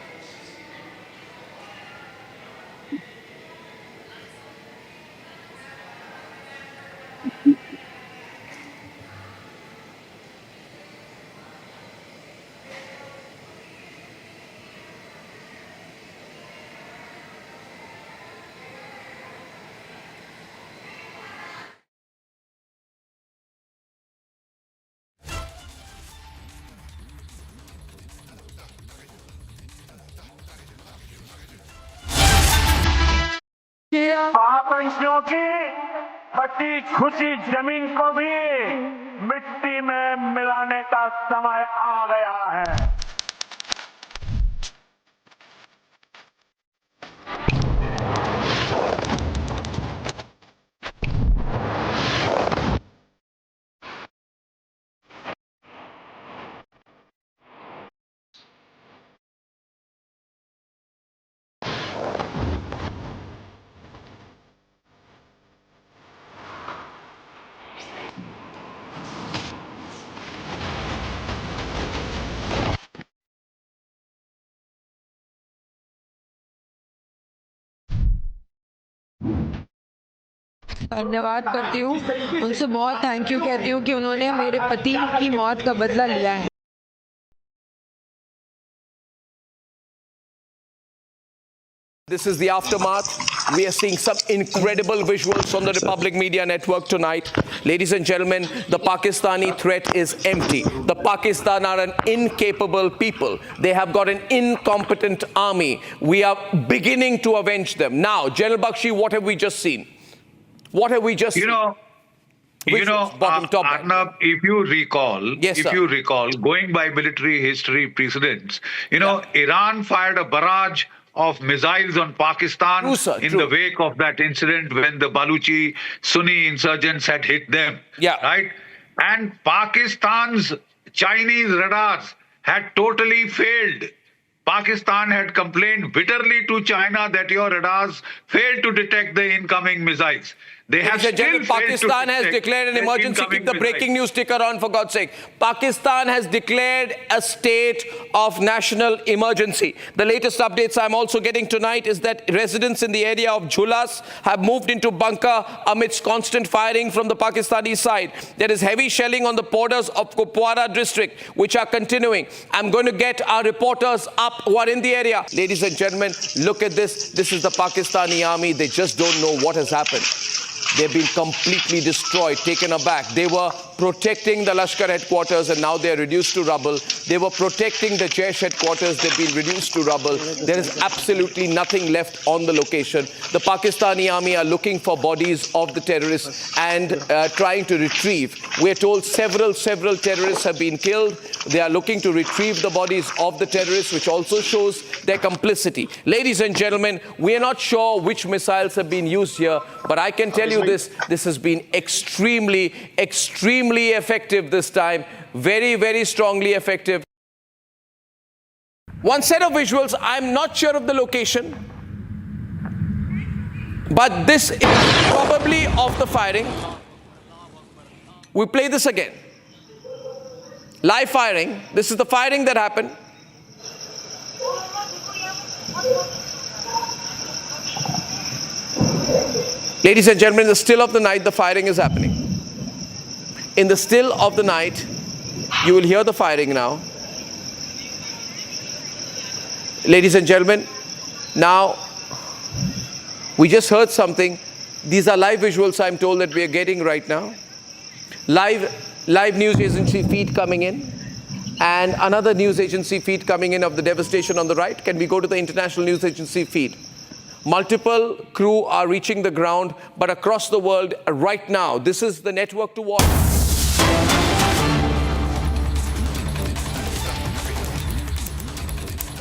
आतंकियों की बची खुशी जमीन को भी मिट्टी में मिलाने का समय आ गया है। धन्यवाद करती हूँ, उनसे बहुत थैंक यू कहती हूँ कि उन्होंने मेरे पति की मौत का बदला लिया है। This is the aftermath. We are seeing some incredible visuals on the Republic Media Network tonight. Ladies and gentlemen, the Pakistani threat is empty. The Pakistan are an incapable people. They have got an incompetent army. We are beginning to avenge them. Now, General Bakshi, what have we just seen? What have we just seen? Arnab, if you recall, going by military history precedents, Iran fired a barrage of missiles on Pakistan in the wake of that incident when the Baluchi Sunni insurgents had hit them. Right? And Pakistan's Chinese radars had totally failed. Pakistan had complained bitterly to China that your radars failed to detect the incoming missiles. They have still Pakistan has declared an emergency. Keep the breaking news ticker on, for God's sake. Pakistan has declared a state of national emergency. The latest updates I'm also getting tonight is that residents in the area of Jhulas have moved into bunker amidst constant firing from the Pakistani side. There is heavy shelling on the borders of Kupwara district, which are continuing. I'm going to get our reporters up who are in the area. Ladies and gentlemen, look at this. This is the Pakistani army. They just don't know what has happened. They've been completely destroyed, taken aback. They were protecting the Lashkar headquarters and now they're reduced to rubble. They were protecting the Jaish headquarters. They've been reduced to rubble. There is absolutely nothing left on the location. The Pakistani army are looking for bodies of the terrorists and trying to retrieve. We're told several terrorists have been killed. They are looking to retrieve the bodies of the terrorists, which also shows their complicity. Ladies and gentlemen, we are not sure which missiles have been used here, but I can tell you this has been extremely effective this time. Very strongly effective. One set of visuals, I'm not sure of the location, but this is probably of the firing. We play this again. Live firing. This is the firing that happened. Ladies and gentlemen, in the still of the night, the firing is happening. In the still of the night, you will hear the firing now. Ladies and gentlemen, now we just heard something. These are live visuals I'm told that we are getting right now. Live news agency feed coming in. And another news agency feed coming in of the devastation on the right. Can we go to the international news agency feed? Multiple crew are reaching the ground, but across the world right now, this is the network to watch.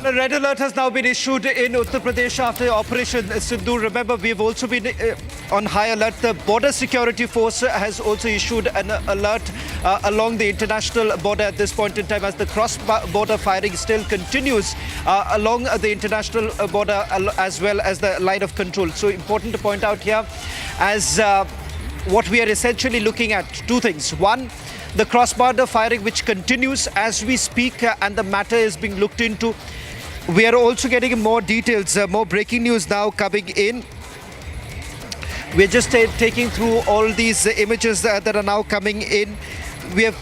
A red alert has now been issued in Uttar Pradesh after Operation Sindoor. Remember, we've also been on high alert. The Border Security Force has also issued an alert along the international border at this point in time as the cross-border firing still continues along the international border as well as the line of control. So important to point out here as what we are essentially looking at, two things. One, the cross-border firing which continues as we speak and the matter is being looked into. We are also getting more details, more breaking news now coming in. We're just taking through all these images that are now coming in. We have,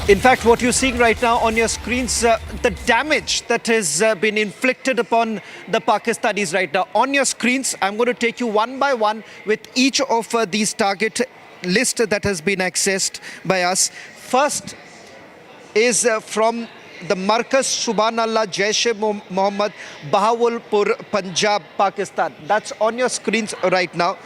in fact, what you're seeing right now on your screens, the damage that has been inflicted upon the Pakistanis right now. On your screens, I'm going to take you one by one with each of these target list that has been accessed by us. First is from the Marcus Subhanallah Jaish-e-Mohammed, Bahawalpur, Punjab, Pakistan. That's on your screens right now.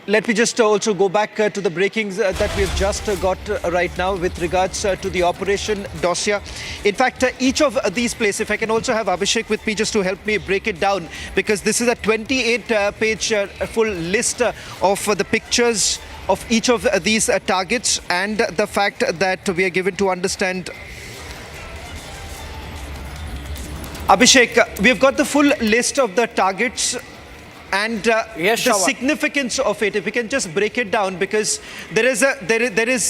Let me just also go back to the breakings that we've just got right now with regards to the Operation dossier. In fact, each of these places, if I can also have Abhishek with me just to help me break it down, because this is a 28-page full list of the pictures of each of these targets and the fact that we are given to understand. Abhishek, we've got the full list of the targets and the significance of it. If we can just break it down, because there is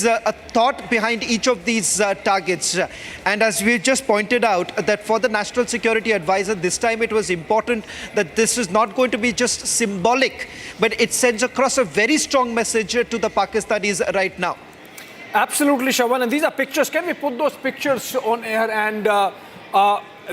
a thought behind each of these targets. And as we just pointed out, that for the National Security Advisor, this time it was important that this is not going to be just symbolic, but it sends across a very strong message to the Pakistanis right now. Absolutely, Shravan. And these are pictures. Can we put those pictures on air? And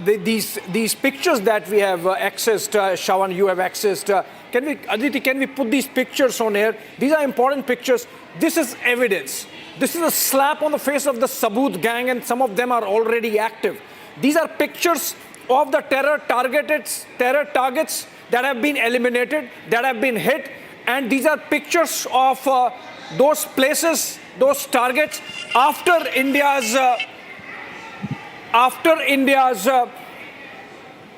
these pictures that we have accessed, Shravan, you have accessed. Aditi, can we put these pictures on air? These are important pictures. This is evidence. This is a slap on the face of the Saboot gang, and some of them are already active. These are pictures of the terror targets that have been eliminated, that have been hit, and these are pictures of those places, those targets after India's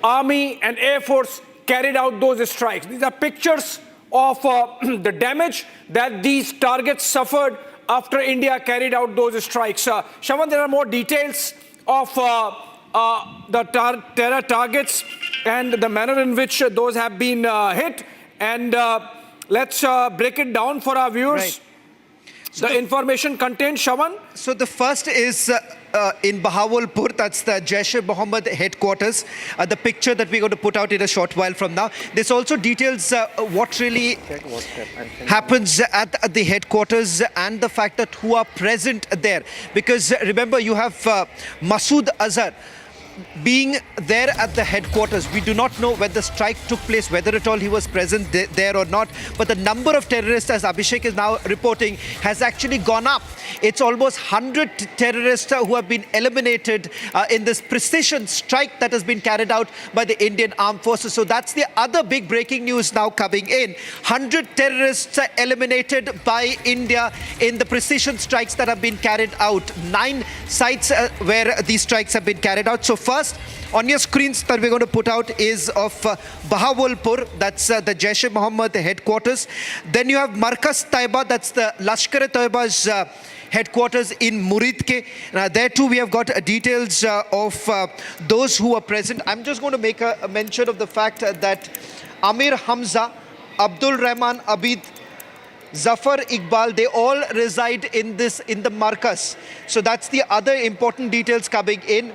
Army and Air Force carried out those strikes. These are pictures of the damage that these targets suffered after India carried out those strikes. Shravan, there are more details of the terror targets and the manner in which those have been hit. And let's break it down for our viewers. Right. So the information contained, Shravan. So the first is in Bahawalpur, that's the Jaish-e-Mohammed headquarters. The picture that we're going to put out in a short while from now. This also details what really happens at the headquarters and the fact that who are present there. Because remember, you have Masood Azhar being there at the headquarters. We do not know when the strike took place, whether at all he was present there or not. But the number of terrorists, as Abhishek is now reporting, has actually gone up. It's almost 100 terrorists who have been eliminated in this precision strike that has been carried out by the Indian Armed Forces. So that's the other big breaking news now coming in. 100 terrorists eliminated by India in the precision strikes that have been carried out. 9 sites where these strikes have been carried out. So first, on your screens that we're going to put out is of Bahawalpur, that's the Jaish-e-Mohammed headquarters. Then you have Marcus Taiba, that's the Lashkar-e-Taiba's headquarters in Muridke. There too we have got details of those who are present. I'm just going to make a mention of the fact that Amir Hamza, Abdul Rahman Abid, Zafar Iqbal, they all reside in the Marcus. So that's the other important details coming in.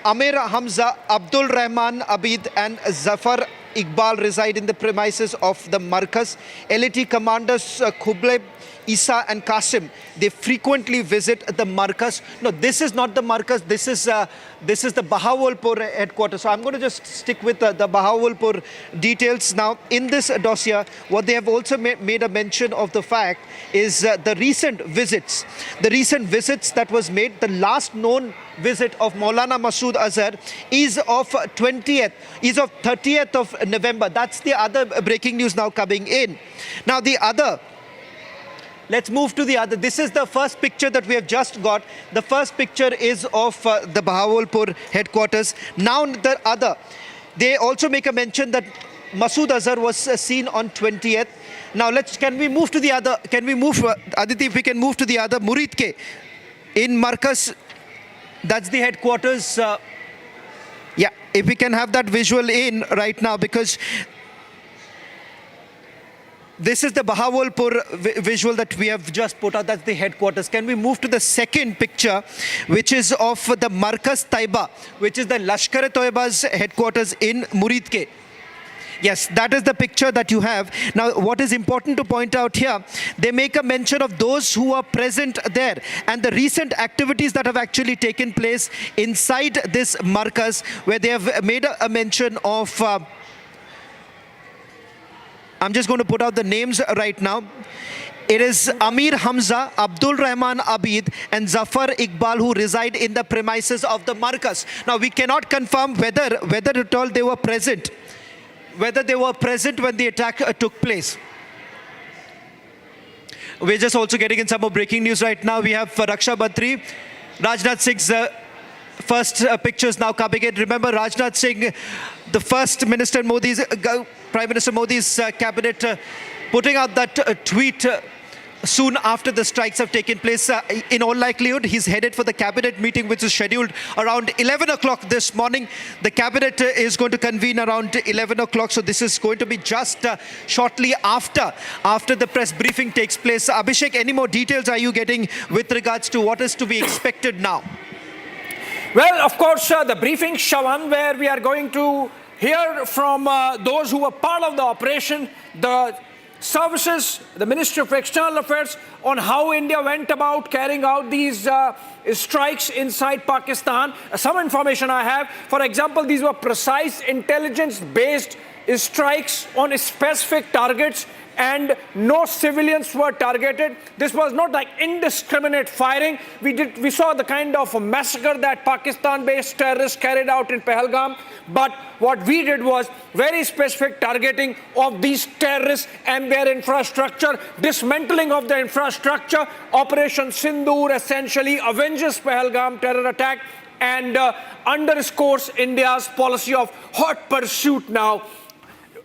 Amir Hamza, Abdul Rahman Abid and Zafar Iqbal reside in the premises of the Marcus. LAT commanders Kublai, Isa and Qasim, they frequently visit the Marcus. No, this is not the Marcus. This is the Bahawalpur headquarters. So I'm going to just stick with the Bahawalpur details. Now, in this dossier, what they have also made a mention of the fact is the recent visits. The recent visits that was made, the last known visit of Maulana Masood Azhar is of 30th of November. That's the other breaking news now coming in. Now, the other, let's move to the other. This is the first picture that we have just got. The first picture is of the Bahawalpur headquarters. Now the other, they also make a mention that Masood Azhar was seen on 20th. Now can we move to the other? Can we move, Aditi, if we can move to the other, Muridke in Marcus. That's the headquarters. Yeah, if we can have that visual in right now, because this is the Bahawalpur visual that we have just put out. That's the headquarters. Can we move to the second picture, which is of the Marcus Taiba, which is the Lashkar-e-Taiba's headquarters in Muridke. Yes, that is the picture that you have. Now, what is important to point out here, they make a mention of those who are present there and the recent activities that have actually taken place inside this Marcus, where they have made a mention of, I'm just going to put out the names right now. It is Amir Hamza, Abdul Rahman Abid and Zafar Iqbal who reside in the premises of the Markaz. Now we cannot confirm whether at all they were present, when the attack took place. We're just also getting in some more breaking news right now. We have Raksha Mantri, Rajnath Singh's first pictures now coming in. Remember, Rajnath Singh, the first Minister Modi's, Prime Minister Modi's cabinet, putting out that tweet soon after the strikes have taken place. In all likelihood, he's headed for the cabinet meeting, which is scheduled around 11 o'clock this morning. The cabinet is going to convene around 11 o'clock. So this is going to be just shortly after the press briefing takes place. Abhishek, any more details are you getting with regards to what is to be expected now? Well, of course, the briefing, Shawan, where we are going to hear from those who were part of the operation, the services, the Ministry of External Affairs, on how India went about carrying out these strikes inside Pakistan. Some information I have, for example, these were precise intelligence-based strikes on specific targets, and no civilians were targeted. This was not like indiscriminate firing. We saw the kind of a massacre that Pakistan-based terrorists carried out in Pahalgam. But what we did was very specific targeting of these terrorists and their infrastructure, dismantling of the infrastructure. Operation Sindoor essentially avenges Pahalgam terror attack and underscores India's policy of hot pursuit now.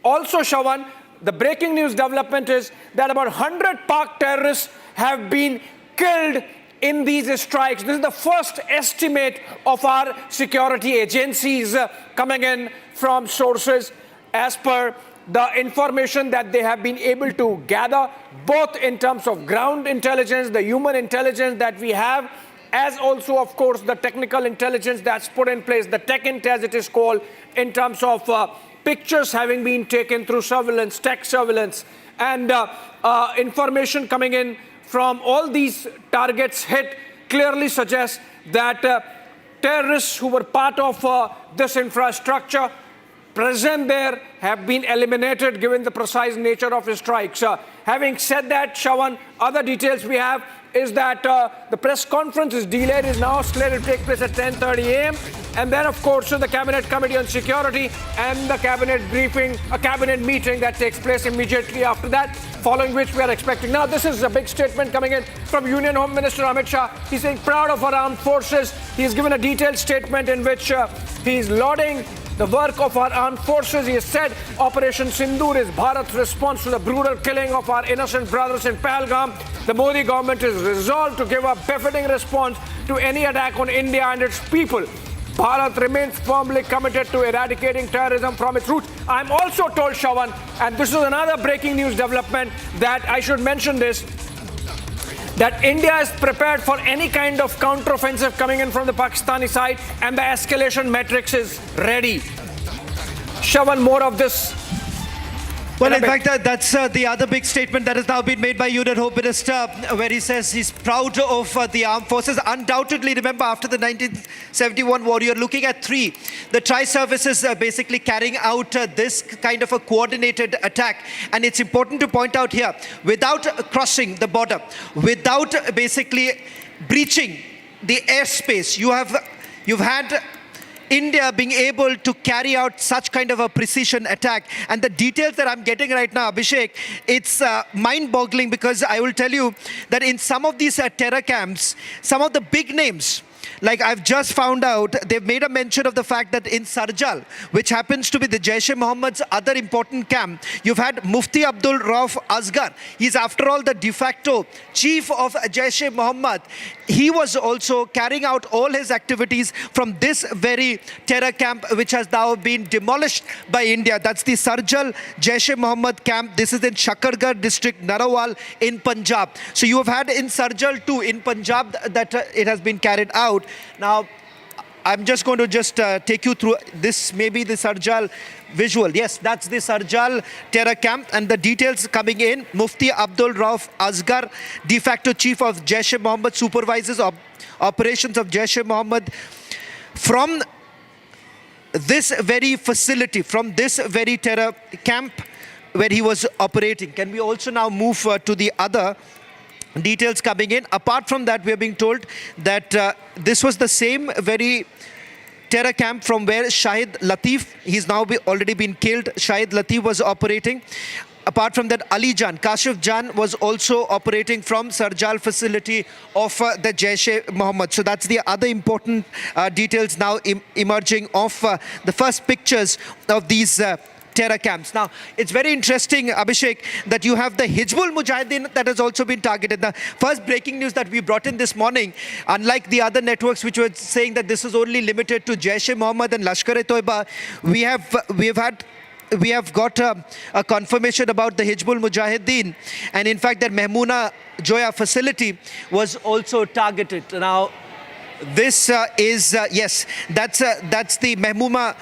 Also, Shawan, the breaking news development is that about 100 Pak terrorists have been killed in these strikes. This is the first estimate of our security agencies coming in from sources as per the information that they have been able to gather, both in terms of ground intelligence, the human intelligence that we have, as also, of course, the technical intelligence that's put in place, the tech int as it is called, in terms of pictures having been taken through surveillance, tech surveillance, and information coming in from all these targets hit clearly suggests that terrorists who were part of this infrastructure present there have been eliminated given the precise nature of the strikes. Having said that, Shawan, other details we have is that the press conference is delayed, is now slated to take place at 10:30 a.m. And then, of course, the Cabinet Committee on Security and the cabinet briefing, a cabinet meeting that takes place immediately after that, following which we are expecting. Now, this is a big statement coming in from Union Home Minister Amit Shah. He's saying proud of our armed forces. He's given a detailed statement in which he's lauding the work of our armed forces. He has said Operation Sindoor is Bharat's response to the brutal killing of our innocent brothers in Pahalgam. The Modi government is resolved to give a befitting response to any attack on India and its people. Bharat remains firmly committed to eradicating terrorism from its roots. I'm also told, Shawan, and this is another breaking news development, that I should mention this, that India is prepared for any kind of counteroffensive coming in from the Pakistani side, and the escalation matrix is ready. Shawan, more of this. Well, in fact, that's the other big statement that has now been made by Union Home Minister, where he says he's proud of the armed forces. Undoubtedly, remember, after the 1971 war, you're looking at three. The tri-services basically carrying out this kind of a coordinated attack. And it's important to point out here, without crossing the border, without basically breaching the airspace, you've had India being able to carry out such kind of a precision attack. And the details that I'm getting right now, Abhishek, it's mind-boggling, because I will tell you that in some of these terror camps, some of the big names, like I've just found out, they've made a mention of the fact that in Sarjal, which happens to be the Jaish-e-Mohammed's other important camp, you've had Mufti Abdul Rauf Asghar. He's, after all, the de facto chief of Jaish-e-Mohammed. He was also carrying out all his activities from this very terror camp, which has now been demolished by India. That's the Sarjal Jaish-e-Mohammed camp. This is in Shakargarh district, Narawal in Punjab. So you have had in Sarjal too, in Punjab, that it has been carried out. Now, I'm just going to take you through this, maybe the Sarjal visual. Yes, that's the Sarjal terror camp, and the details coming in. Mufti Abdul Rauf Asghar, de facto chief of Jaish-e-Mohammed, supervises operations of Jaish-e-Mohammed from this very facility, from this very terror camp. where he was operating. Can we also now move to the other details coming in? Apart from that, we are being told that this was the same very terror camp from where Shahid Latif, he's now already been killed, Shahid Latif was operating. Apart from that, Ali Jan, Kashif Jan was also operating from Sarjal facility of the Jaish-e-Mohammed. So that's the other important details now emerging of the first pictures of these terror camps. Now, it's very interesting, Abhishek, that you have the Hizbul Mujahideen that has also been targeted. The first breaking news that we brought in this morning, unlike the other networks which were saying that this is only limited to Jaish-e-Mohammed and Lashkar-e-Toiba, we have got a confirmation about the Hizbul Mujahideen, and in fact that Mehmoona Joya facility was also targeted. Now, this is yes, that's the Mehmoona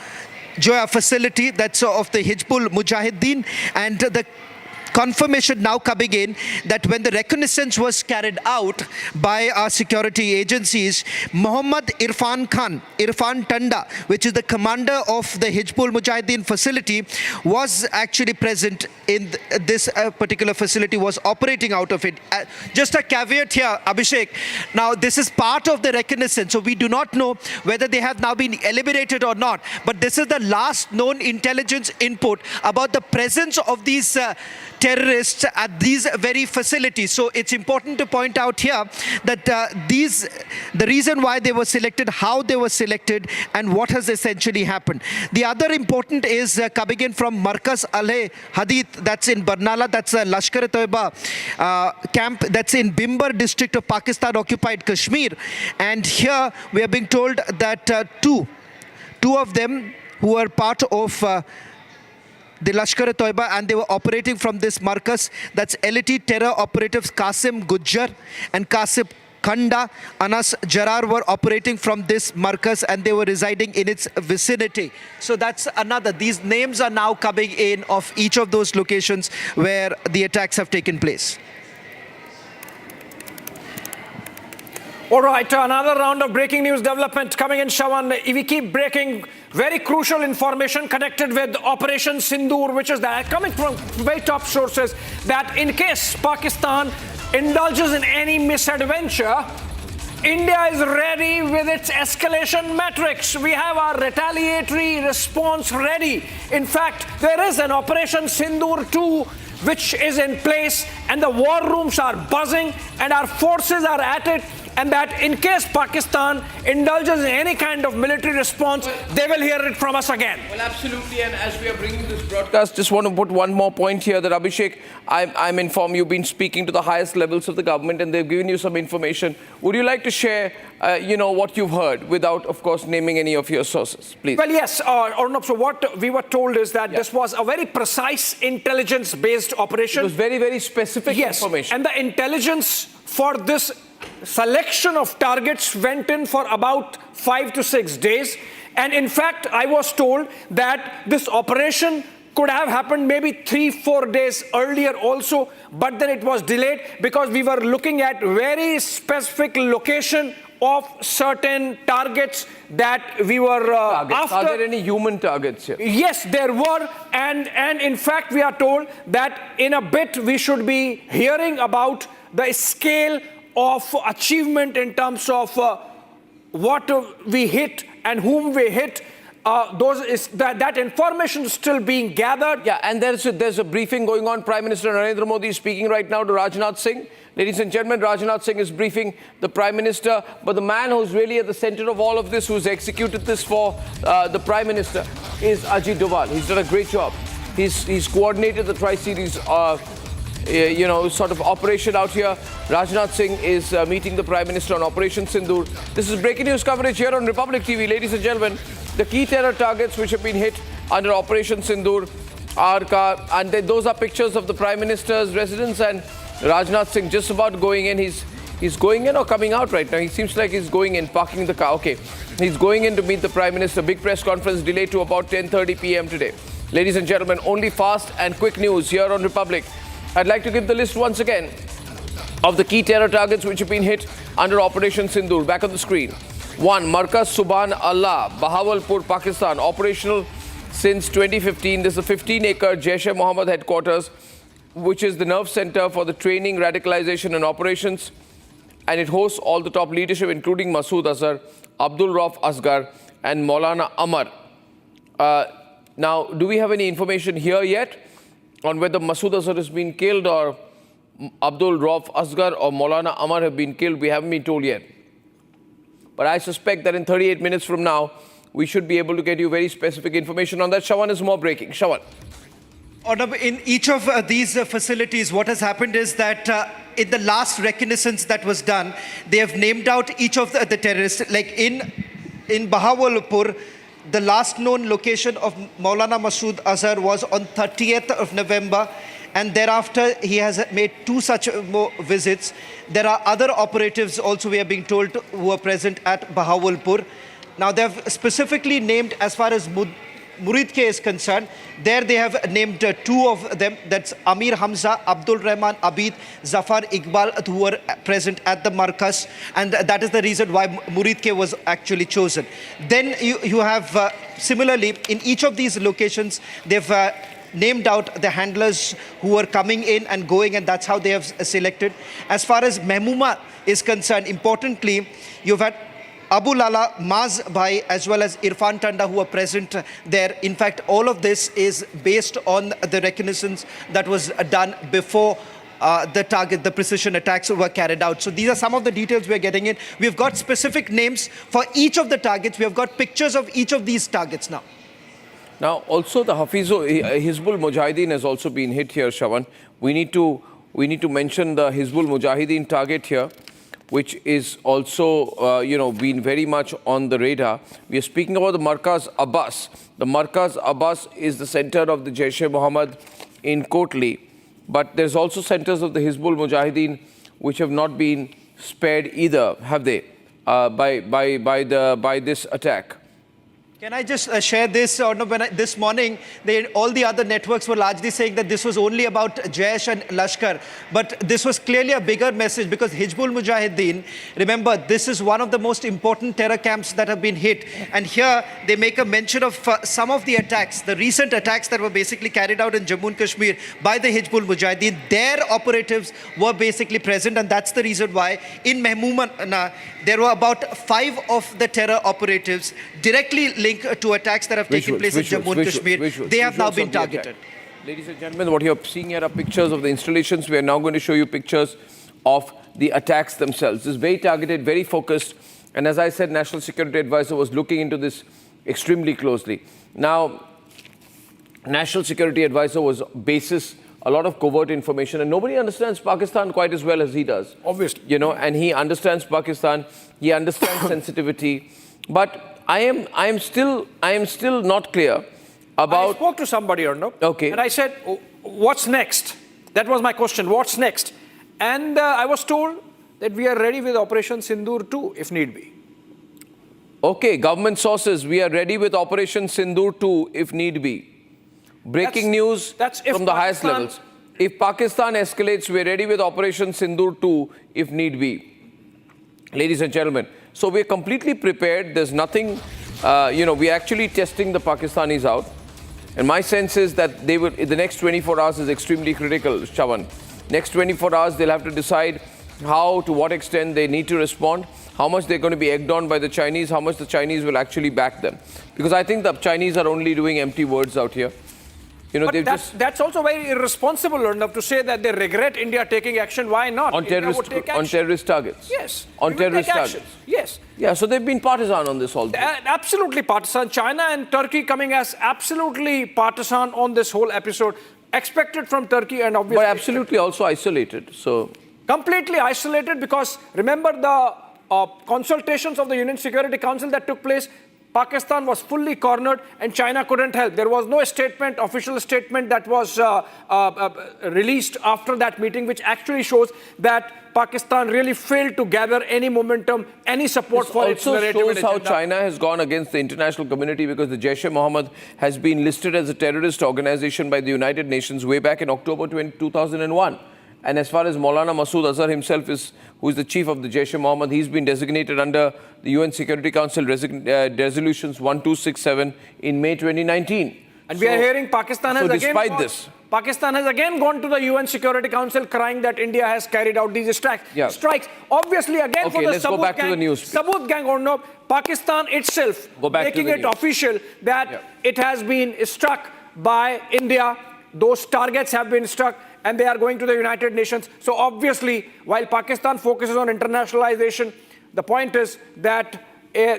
Joya facility, that's of the Hizbul Mujahideen, and the confirmation now coming in that when the reconnaissance was carried out by our security agencies, Muhammad Irfan Tanda, which is the commander of the Hizbul Mujahideen facility, was actually present in this particular facility, was operating out of it. Just a caveat here, Abhishek. Now, this is part of the reconnaissance, so we do not know whether they have now been eliminated or not. But this is the last known intelligence input about the presence of these terrorists at these very facilities. So it's important to point out here that the reason why they were selected, how they were selected, and what has essentially happened. The other important is coming in from Markaz Al-Hadith, that's in Barnala, that's a Lashkar-e-Toiba camp, that's in Bimbar district of Pakistan occupied Kashmir. And here we are being told that two of them who are part of the Lashkar-e-Toiba, and they were operating from this Markaz. That's LET terror operatives Qasim Gujjar and Qasim Khanda. Anas Jarar were operating from this Markaz, and they were residing in its vicinity. So that's another. These names are now coming in of each of those locations where the attacks have taken place. All right, another round of breaking news development coming in, Shawan. We keep breaking very crucial information connected with Operation Sindoor, which is that coming from very top sources, that in case Pakistan indulges in any misadventure, India is ready with its escalation metrics. We have our retaliatory response ready. In fact, there is an Operation Sindoor 2 which is in place, and the war rooms are buzzing, and our forces are at it, and that in case Pakistan indulges in any kind of military response, they will hear it from us again. Well, absolutely, and as we are bringing this broadcast, just want to put one more point here, that Abhishek, I'm informed you've been speaking to the highest levels of the government, and they've given you some information. Would you like to share, what you've heard, without, of course, naming any of your sources, please? Well, yes, Arnab, so what we were told is that this was a very precise intelligence-based operation. It was very, very specific information. And the intelligence for this selection of targets went in for about 5 to 6 days. And in fact, I was told that this operation could have happened maybe 3-4 days earlier also, but then it was delayed because we were looking at very specific location of certain targets that we were after. Are there any human targets here? Yes, there were, and in fact we are told that in a bit we should be hearing about the scale of achievement in terms of what we hit and whom we hit. That information is still being gathered. Yeah, and there's a briefing going on. Prime Minister Narendra Modi is speaking right now to Rajnath Singh. Ladies and gentlemen, Rajnath Singh is briefing the Prime Minister, but the man who's really at the center of all of this, who's executed this for the Prime Minister, is Ajit Doval. He's done a great job. He's coordinated the Tri-Series sort of operation out here. Rajnath Singh is meeting the Prime Minister on Operation Sindoor. This is breaking news coverage here on Republic TV. Ladies and gentlemen, the key terror targets which have been hit under Operation Sindoor are, those are pictures of the Prime Minister's residence, and Rajnath Singh just about going in. He's going in or coming out right now? He seems like he's going in, parking the car. Okay, he's going in to meet the Prime Minister. Big press conference delayed to about 10:30 p.m. today. Ladies and gentlemen, only fast and quick news here on Republic. I'd like to give the list once again of the key terror targets which have been hit under Operation Sindoor. Back on the screen. 1. Markaz Subhan Allah, Bahawalpur, Pakistan. Operational since 2015. This is a 15-acre Jaish-e-Mohammed headquarters, which is the nerve center for the training, radicalization and operations. And it hosts all the top leadership, including Masood Azhar, Abdul Rauf Asghar and Maulana Amar. Now, do we have any information here yet on whether Masood Azhar has been killed or Abdul Rauf Asghar or Maulana Amar have been killed? We haven't been told yet. But I suspect that in 38 minutes from now, we should be able to get you very specific information on that. Shawan is more breaking. Shawan. Arnab, in each of these facilities, what has happened is that in the last reconnaissance that was done, they have named out each of the terrorists. Like in Bahawalpur, the last known location of Maulana Masood Azhar was on 30th of November. And thereafter, he has made 2 such more visits. There are other operatives also, we are being told, who are present at Bahawalpur. Now, they have specifically named, as far as Muridke is concerned, there they have named 2 of them. That's Amir Hamza, Abdul Rahman Abid, Zafar Iqbal, who were present at the Markas. And that is the reason why Muridke was actually chosen. Then you have, similarly, in each of these locations, they've named out the handlers who were coming in and going, and that's how they have selected. As far as Mehmuma is concerned, importantly, you've had Abu Lala, Maz Bhai, as well as Irfan Tanda, who are present there. In fact, all of this is based on the reconnaissance that was done before the precision attacks were carried out. So these are some of the details we're getting in. We've got specific names for each of the targets. We have got pictures of each of these targets now. Now, also the Hizbul Mujahideen has also been hit here, Shawan. We need to mention the Hizbul Mujahideen target here, which is also, been very much on the radar. We are speaking about the Markaz Abbas. The Markaz Abbas is the center of the Jaish-e-Mohammed in Kotli. But there's also centers of the Hizbul Mujahideen which have not been spared either, have they, by this attack? Can I just share this? This morning, all the other networks were largely saying that this was only about Jaish and Lashkar. But this was clearly a bigger message because Hizbul Mujahideen, remember, this is one of the most important terror camps that have been hit. And here, they make a mention of some of the attacks, the recent attacks that were basically carried out in Jammu and Kashmir by the Hizbul Mujahideen. Their operatives were basically present, and that's the reason why in Mehmuma, there were about 5 of the terror operatives directly linked to attacks that have taken place in Jammu and Kashmir. They have now been targeted. Ladies and gentlemen, what you're seeing here are pictures of the installations. We are now going to show you pictures of the attacks themselves. This is very targeted, very focused. And as I said, National Security Advisor was looking into this extremely closely. Now, National Security Advisor was basis a lot of covert information, and nobody understands Pakistan quite as well as he does. Obviously. And he understands Pakistan, he understands sensitivity. But I am still not clear about... I spoke to somebody, Arnab, okay, and I said, what's next? That was my question, what's next? And I was told that we are ready with Operation Sindoor 2, if need be. Okay, government sources, we are ready with Operation Sindoor 2, if need be. Breaking news from the highest levels. If Pakistan escalates, we're ready with Operation Sindoor 2, if need be. Ladies and gentlemen, so we're completely prepared. There's nothing, we're actually testing the Pakistanis out. And my sense is that they will, the next 24 hours is extremely critical, Shawan. Next 24 hours, they'll have to decide how, to what extent they need to respond, how much they're going to be egged on by the Chinese, how much the Chinese will actually back them. Because I think the Chinese are only doing empty words out here. But that's also very irresponsible enough to say that they regret India taking action. Why not? On terrorist targets? Yes. On terrorist targets? Yes. Yeah, so they've been partisan on this also. Absolutely partisan. China and Turkey coming as absolutely partisan on this whole episode. Expected from Turkey and obviously... But absolutely also isolated, so... Completely isolated because remember the consultations of the Union Security Council that took place. Pakistan was fully cornered and China couldn't help. There was no statement, official statement that was released after that meeting, which actually shows that Pakistan really failed to gather any momentum, any support for its narrative. It also shows how China has gone against the international community because the Jaish-e-Mohammed has been listed as a terrorist organization by the United Nations way back in October 2001. And as far as Maulana Masood Azhar himself who is the chief of the Jaish-e-Mohammed, he's been designated under the UN Security Council resolutions 1267 in May 2019. And we are hearing Pakistan has Pakistan has again gone to the UN Security Council crying that India has carried out these strikes. Obviously, again for the Sabut gang or no, Pakistan itself making it official that it has been struck by India. Those targets have been struck and they are going to the United Nations. So obviously, while Pakistan focuses on internationalization, the point is that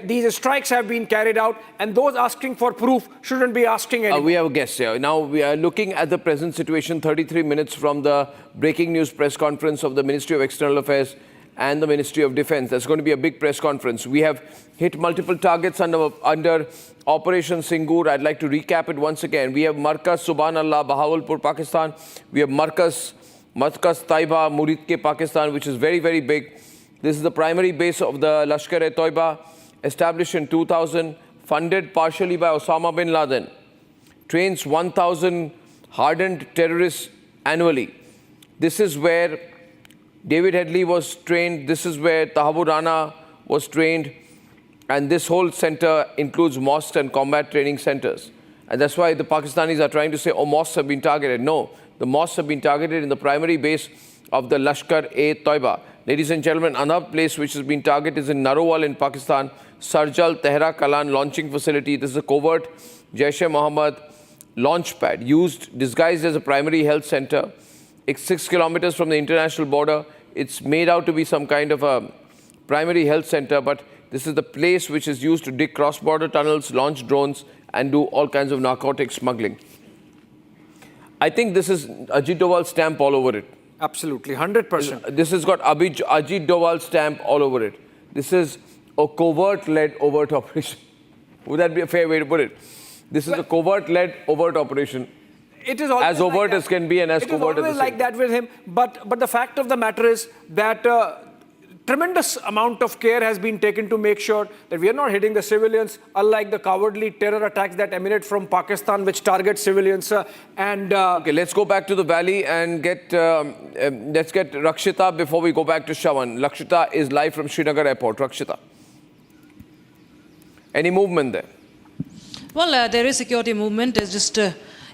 these strikes have been carried out, and those asking for proof shouldn't be asking anymore. We have a guest here. Now we are looking at the present situation 33 minutes from the breaking news press conference of the Ministry of External Affairs and the Ministry of Defense. That's going to be a big press conference. We have hit multiple targets under Operation Sindoor. I'd like to recap it once again. We have Markaz Subhanallah, Bahawalpur, Pakistan. We have Markaz Taiba, Muridke, Pakistan, which is very, very big. This is the primary base of the Lashkar-e-Toiba, established in 2000, funded partially by Osama bin Laden, trains 1,000 hardened terrorists annually. This is where David Headley was trained. This is where Tahabur Rana was trained. And this whole center includes mosques and combat training centers. And that's why the Pakistanis are trying to say, oh, mosques have been targeted. No, the mosques have been targeted in the primary base of the Lashkar-e-Toiba. Ladies and gentlemen, another place which has been targeted is in Narowal in Pakistan, Sarjal Tehra Kalan launching facility. This is a covert Jaish-e-Mohammed launch pad disguised as a primary health center. It's 6 kilometers from the international border. It's made out to be some kind of a primary health center, but this is the place which is used to dig cross-border tunnels, launch drones, and do all kinds of narcotic smuggling. I think this is Ajit Doval's stamp all over it. Absolutely, 100%. This has got Ajit Doval's stamp all over it. This is a covert-led overt operation. Would that be a fair way to put it? This is a covert-led overt operation. It is as overt as can be and as covert as it is always like that with him. But the fact of the matter is that tremendous amount of care has been taken to make sure that we are not hitting the civilians, unlike the cowardly terror attacks that emanate from Pakistan, which target civilians. Okay, let's go back to the valley and let's get Rakshita before we go back to Shawan. Rakshita is live from Srinagar Airport. Rakshita. Any movement there? Well, there is security movement. It's just...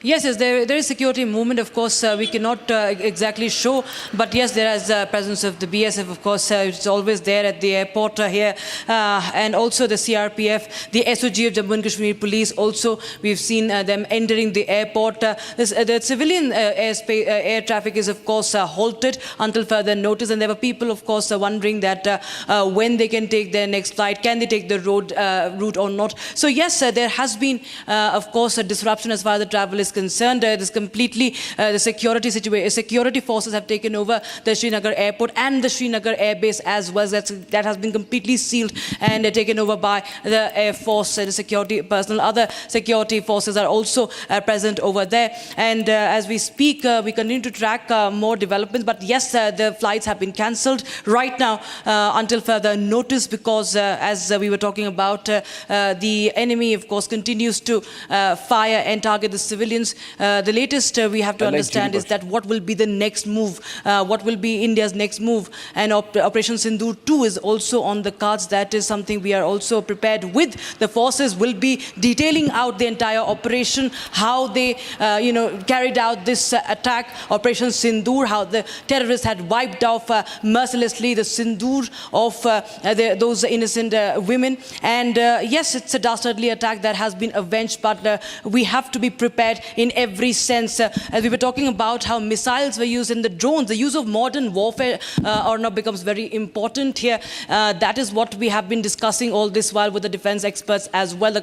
Yes, there is security movement, of course, we cannot exactly show, but yes, there is presence of the BSF, of course, it's always there at the airport here, and also the CRPF, the SOG of Jammu and Kashmir Police, also we've seen them entering the airport. The civilian air traffic is, of course, halted until further notice, and there were people, of course, wondering that when they can take their next flight, can they take the route or not. So yes, there has been, of course, a disruption as far as the travel is concerned. This completely the security forces have taken over the Srinagar airport and the Srinagar airbase as well. That has been completely sealed and taken over by the Air Force, the security personnel. Other security forces are also present over there. And as we speak, we continue to track more developments. But yes, the flights have been cancelled right now until further notice, because as we were talking about, the enemy, of course, continues to fire and target the civilians. The latest we have to understand is that what will be the next move, what will be India's next move, and Operation Sindoor 2 is also on the cards. That is something we are also prepared with. The forces will be detailing out the entire operation, how they carried out this attack, Operation Sindoor, how the terrorists had wiped off mercilessly the Sindoor of those innocent women. And yes, it's a dastardly attack that has been avenged, but we have to be prepared in every sense. As we were talking about how missiles were used in the drones, the use of modern warfare now becomes very important here. That is what we have been discussing all this while with the defense experts as well.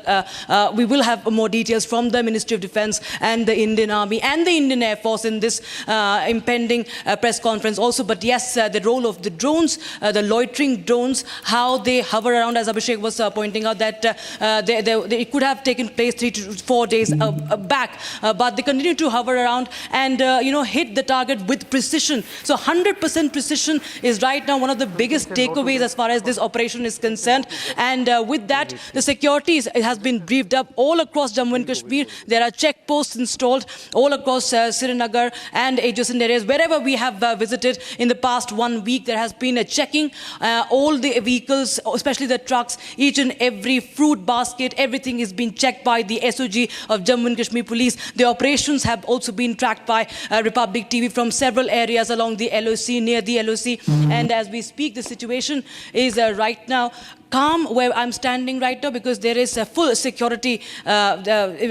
We will have more details from the Ministry of Defense and the Indian Army and the Indian Air Force in this impending press conference also. But yes, the role of the drones, the loitering drones, how they hover around, as Abhishek was pointing out, that it could have taken place 3 to 4 days back. but they continue to hover around and, hit the target with precision. So 100% precision is right now one of the biggest takeaways as far as this operation is concerned. And with that, the security has been briefed up all across Jammu and Kashmir. There are checkposts installed all across Srinagar and adjacent areas. Wherever we have visited in the past 1 week, there has been a checking. All the vehicles, especially the trucks, each and every fruit basket, everything is being checked by the SOG of Jammu and Kashmir Police. The operations have also been tracked by Republic TV from several areas along the LOC, near the LOC. And as we speak, the situation is right now calm where I'm standing right now, because there is a full security.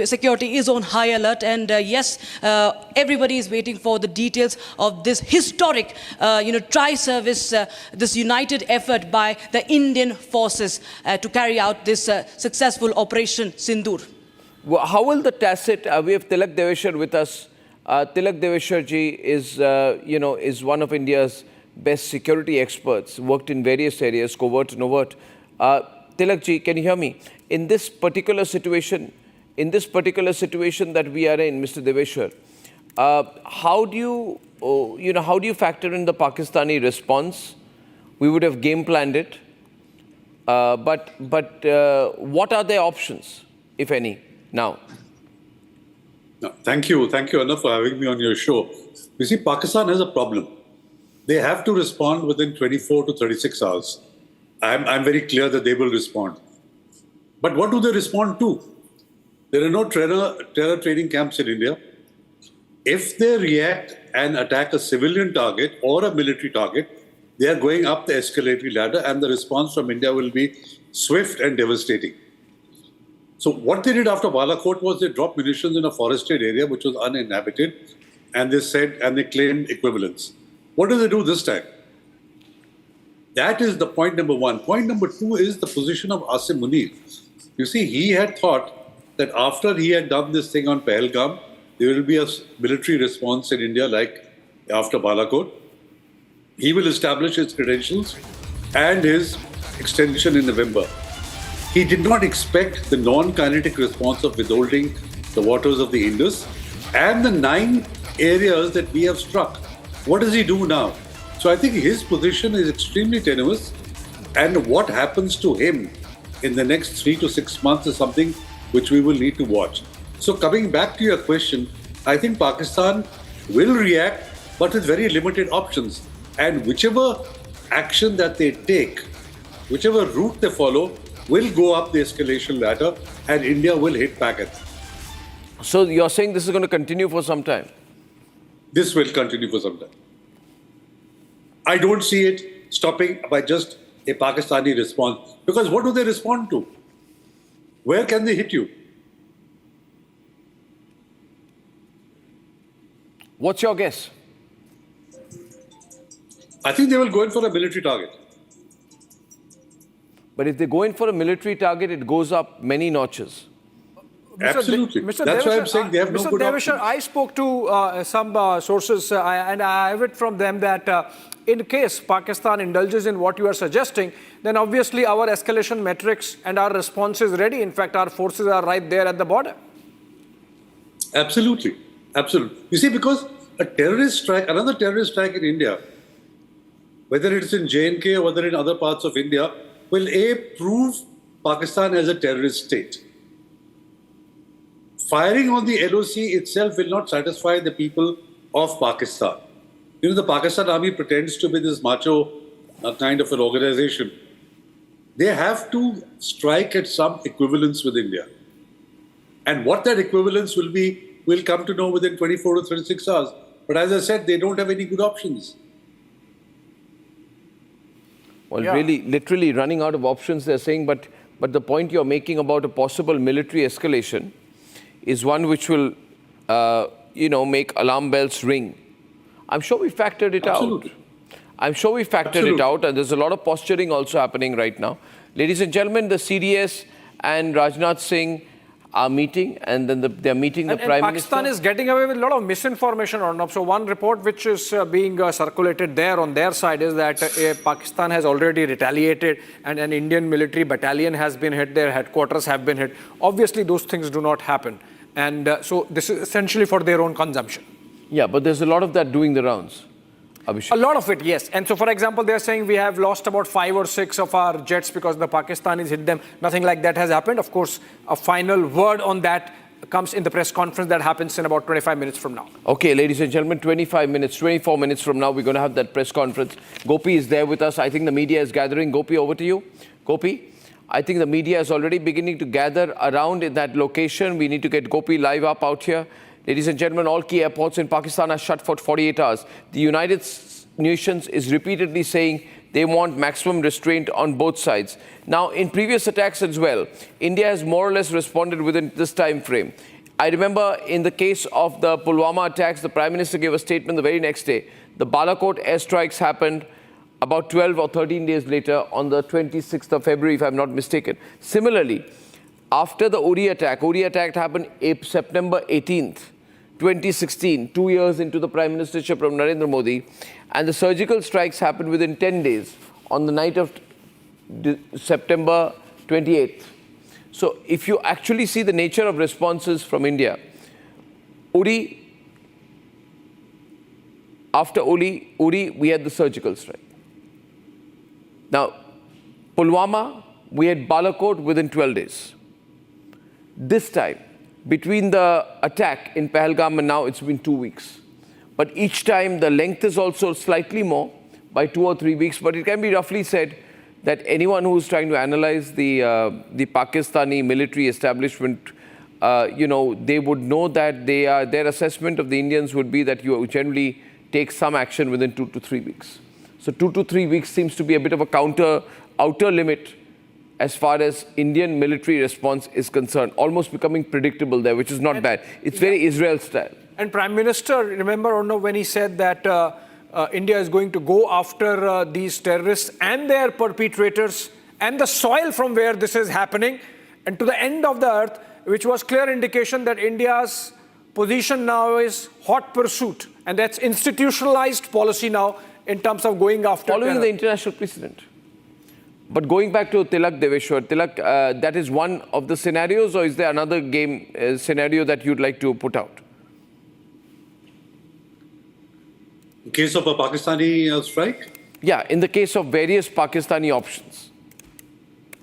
Security is on high alert, and yes, everybody is waiting for the details of this historic, tri-service, this united effort by the Indian forces to carry out this successful Operation Sindoor. Well, how will the tacit? We have Tilak Deveshwar with us. Tilak Deveshwar ji is, is one of India's best security experts. Worked in various areas, covert and overt. Tilak ji, can you hear me? In this particular situation that we are in, Mr. Deveshwar, how do you factor in the Pakistani response? We would have game planned it, but what are their options, if any, now? No, thank you, Arnab, for having me on your show. You see, Pakistan has a problem. They have to respond within 24 to 36 hours. I'm very clear that they will respond. But what do they respond to? There are no terror training camps in India. If they react and attack a civilian target or a military target, they are going up the escalatory ladder, and the response from India will be swift and devastating. So what they did after Balakot was they dropped munitions in a forested area which was uninhabited, and they claimed equivalence. What do they do this time? That is the point number one. Point number two is the position of Asim Munir. You see, he had thought that after he had done this thing on Pahalgam, there will be a military response in India like after Balakot. He will establish his credentials and his extension in November. He did not expect the non-kinetic response of withholding the waters of the Indus and the 9 areas that we have struck. What does he do now? So I think his position is extremely tenuous, and what happens to him in the next 3 to 6 months is something which we will need to watch. So coming back to your question, I think Pakistan will react, but with very limited options. And whichever action that they take, whichever route they follow, will go up the escalation ladder, and India will hit back at them. So you're saying this is going to continue for some time? This will continue for some time. I don't see it stopping by just a Pakistani response. Because what do they respond to? Where can they hit you? What's your guess? I think they will go in for a military target. But if they go in for a military target, it goes up many notches. Absolutely. That's why I'm saying they have no good options. I spoke to some sources and I have it from them that in case Pakistan indulges in what you are suggesting, then obviously our escalation metrics and our response is ready. In fact, our forces are right there at the border. Absolutely. Absolutely. You see, because a terrorist strike, another terrorist strike in India, whether it's in J&K or whether in other parts of India, will prove Pakistan as a terrorist state. Firing on the LOC itself will not satisfy the people of Pakistan. You know, the Pakistan army pretends to be this macho kind of an organization. They have to strike at some equivalence with India. And what that equivalence will be, we'll come to know within 24 to 36 hours. But as I said, they don't have any good options. Well, really, literally running out of options, they're saying, but the point you're making about a possible military escalation is one which will, make alarm bells ring. I'm sure we factored it Absolutely. out. I'm sure we factored it out, and there's a lot of posturing also happening right now. Ladies and gentlemen, the CDS and Rajnath Singh are meeting, and then they're meeting the Prime Minister. Pakistan is getting away with a lot of misinformation, Arnab. So one report which is being circulated there on their side is that Pakistan has already retaliated and an Indian military battalion has been hit, their headquarters have been hit. Obviously, those things do not happen. And so this is essentially for their own consumption. Yeah, but there's a lot of that doing the rounds. Abhishek. A lot of it, yes. And so, for example, they're saying we have lost about 5 or 6 of our jets because the Pakistanis hit them. Nothing like that has happened. Of course, a final word on that comes in the press conference that happens in about 25 minutes from now. Okay, ladies and gentlemen, 24 minutes from now, we're going to have that press conference. Gopi is there with us. I think the media is gathering. Gopi, over to you. Gopi, I think the media is already beginning to gather around in that location. We need to get Gopi live up out here. Ladies and gentlemen, all key airports in Pakistan are shut for 48 hours. The United Nations is repeatedly saying they want maximum restraint on both sides. Now, in previous attacks as well, India has more or less responded within this time frame. I remember in the case of the Pulwama attacks, the Prime Minister gave a statement the very next day. The Balakot airstrikes happened about 12 or 13 days later on the 26th of February, if I'm not mistaken. Similarly, after the Uri attack happened September 18th. 2016, 2 years into the Prime Ministership of Narendra Modi, and the surgical strikes happened within 10 days on the night of September 28th. So if you actually see the nature of responses from India, after Uri, we had the surgical strike. Now, Pulwama, we had Balakot within 12 days. This time, between the attack in Pahalgam and now, it's been 2 weeks. But each time, the length is also slightly more, by 2 or 3 weeks. But it can be roughly said that anyone who's trying to analyze the Pakistani military establishment, they would know that their assessment of the Indians would be that you generally take some action within 2 to 3 weeks. So 2 to 3 weeks seems to be a bit of a outer limit as far as Indian military response is concerned, almost becoming predictable there, which is not bad. It's very Israel style. And Prime Minister, remember, Arnab, when he said that India is going to go after these terrorists and their perpetrators and the soil from where this is happening and to the end of the earth, which was clear indication that India's position now is hot pursuit. And that's institutionalized policy now in terms of going after following the international precedent. But going back to Tilak Deveshwar, Tilak, that is one of the scenarios, or is there another scenario that you'd like to put out? In case of a Pakistani strike? Yeah, in the case of various Pakistani options.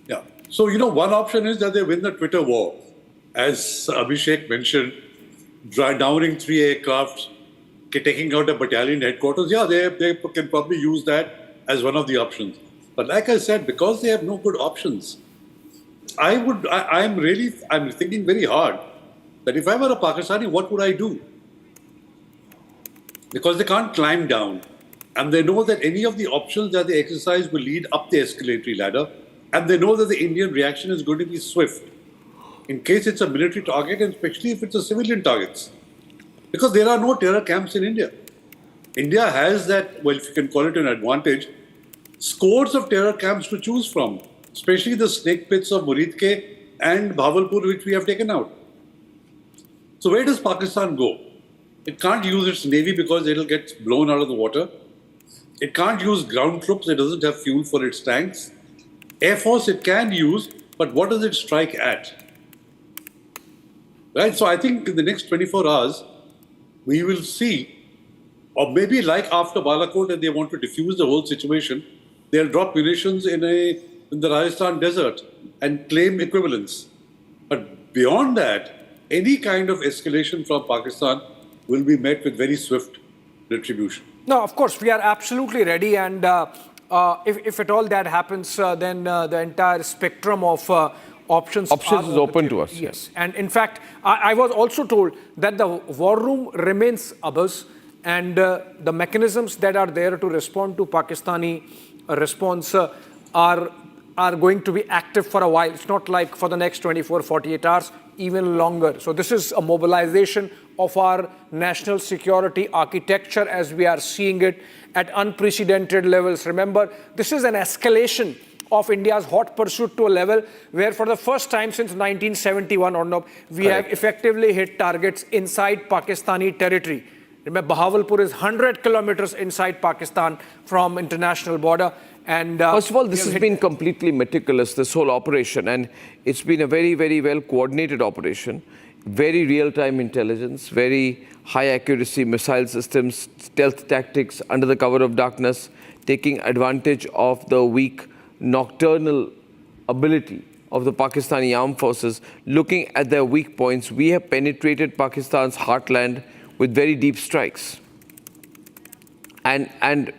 Yeah. So, one option is that they win the Twitter war. As Abhishek mentioned, downing 3 aircrafts, taking out a battalion headquarters. Yeah, they can probably use that as one of the options. But like I said, because they have no good options, I'm thinking very hard that if I were a Pakistani, what would I do? Because they can't climb down. And they know that any of the options that they exercise will lead up the escalatory ladder. And they know that the Indian reaction is going to be swift. In case it's a military target, and especially if it's a civilian target. Because there are no terror camps in India. India has that, well, if you can call it an advantage, scores of terror camps to choose from, especially the snake pits of Muridke and Bhavalpur, which we have taken out. So where does Pakistan go? It can't use its navy because it'll get blown out of the water. It can't use ground troops. It doesn't have fuel for its tanks. Air Force it can use, but what does it strike at? Right? So I think in the next 24 hours, we will see, or maybe like after Balakot and they want to diffuse the whole situation, they'll drop munitions in the Rajasthan desert and claim equivalence. But beyond that, any kind of escalation from Pakistan will be met with very swift retribution. No, of course, we are absolutely ready. And if at all that happens, then the entire spectrum of options is open to us. Yes. And in fact, I was also told that the war room remains abuzz and the mechanisms that are there to respond to Pakistani response are going to be active for a while. It's not like for the next 24, 48 hours, even longer. So this is a mobilization of our national security architecture as we are seeing it at unprecedented levels. Remember, this is an escalation of India's hot pursuit to a level where for the first time since 1971, Arnab, we have effectively hit targets inside Pakistani territory. Remember, Bahawalpur is 100 kilometers inside Pakistan from international border. And first of all, this has been completely meticulous, this whole operation, and it's been a very, very well coordinated operation. very real-time intelligence, very high-accuracy missile systems, stealth tactics under the cover of darkness, taking advantage of the weak nocturnal ability of the Pakistani armed forces, looking at their weak points. We have penetrated Pakistan's heartland with very deep strikes. And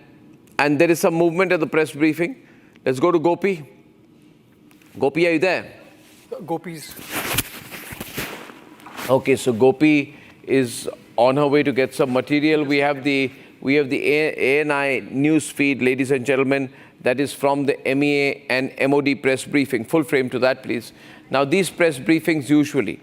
there is some movement at the press briefing. Let's go to Gopi. Gopi, are you there? Gopi's. Okay, so Gopi is on her way to get some material. We have the ANI news feed, ladies and gentlemen, that is from the MEA and MoD press briefing. Full frame to that, please. Now, these press briefings usually,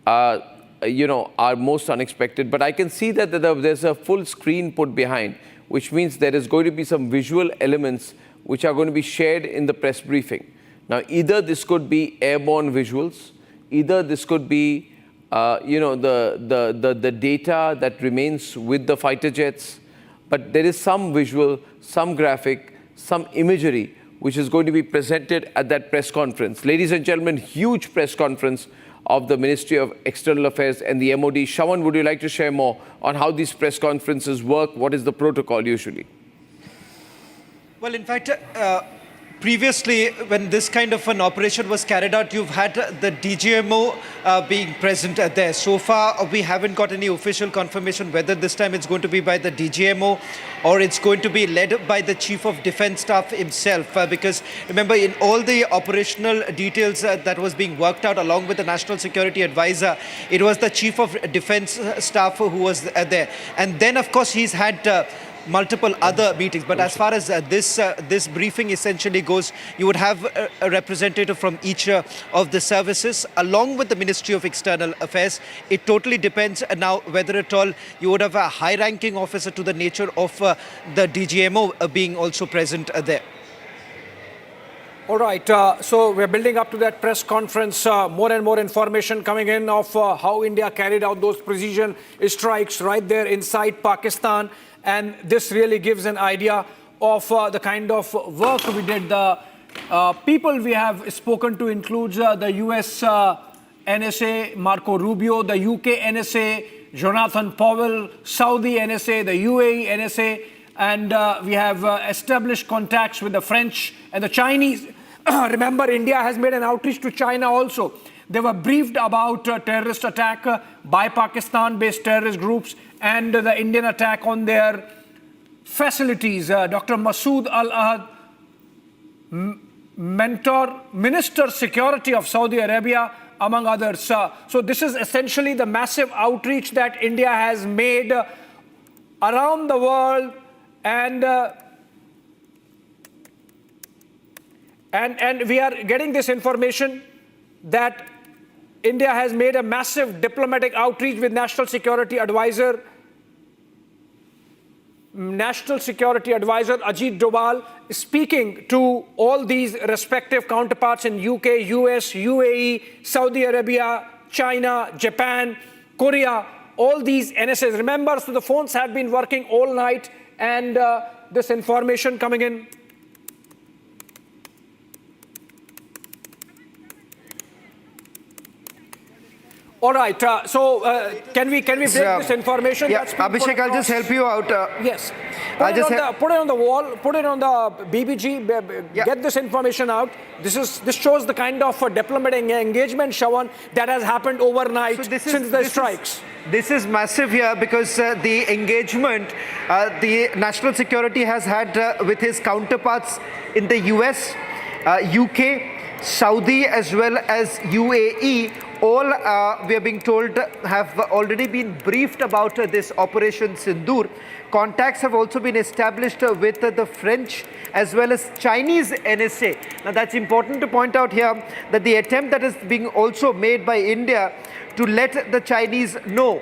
are most unexpected, but I can see that there's a full screen put behind, which means there is going to be some visual elements which are going to be shared in the press briefing. Now, either this could be airborne visuals, either this could be the data that remains with the fighter jets, but there is some visual, some graphic, some imagery which is going to be presented at that press conference. Ladies and gentlemen, huge press conference of the Ministry of External Affairs and the MoD. Shawan, would you like to share more on how these press conferences work? What is the protocol usually? Well, in fact, previously, when this kind of an operation was carried out, you've had the DGMO being present there. So far, we haven't got any official confirmation whether this time it's going to be by the DGMO or it's going to be led by the Chief of Defence Staff himself. Because remember, in all the operational details that was being worked out along with the National Security Advisor, it was the Chief of Defence Staff who was there. And then, of course, he's had multiple other meetings, but as far as this briefing essentially goes, you would have a representative from each of the services along with the Ministry of External Affairs. It totally depends now whether at all you would have a high-ranking officer to the nature of the DGMO being also present there. All right, so we're building up to that press conference. More and more information coming in of how India carried out those precision strikes right there inside Pakistan. And this really gives an idea of the kind of work we did. The people we have spoken to includes the US NSA, Marco Rubio, the UK NSA, Jonathan Powell, Saudi NSA, the UAE NSA, and we have established contacts with the French and the Chinese. Remember, India has made an outreach to China also. They were briefed about terrorist attack by Pakistan-based terrorist groups and the Indian attack on their facilities. Dr. Masood Al-Ahad, Minister Security of Saudi Arabia, among others. So this is essentially the massive outreach that India has made around the world, and we are getting this information that India has made a massive diplomatic outreach with National Security Advisor Ajit Doval, speaking to all these respective counterparts in UK, US, UAE, Saudi Arabia, China, Japan, Korea, all these NSAs. Remember, so the phones have been working all night, and this information coming in. All right, so can we break this information? Yeah, Abhishek, I'll just help you out. Yes. Put it on the wall, put it on the BBG, get this information out. This shows the kind of diplomatic engagement, Shawan, that has happened overnight since the strikes. This is massive here because the engagement the national security has had with his counterparts in the US, UK, Saudi as well as UAE, all we are being told have already been briefed about this Operation Sindoor. Contacts have also been established with the French as well as Chinese NSA. Now that's important to point out here that the attempt that is being also made by India to let the Chinese know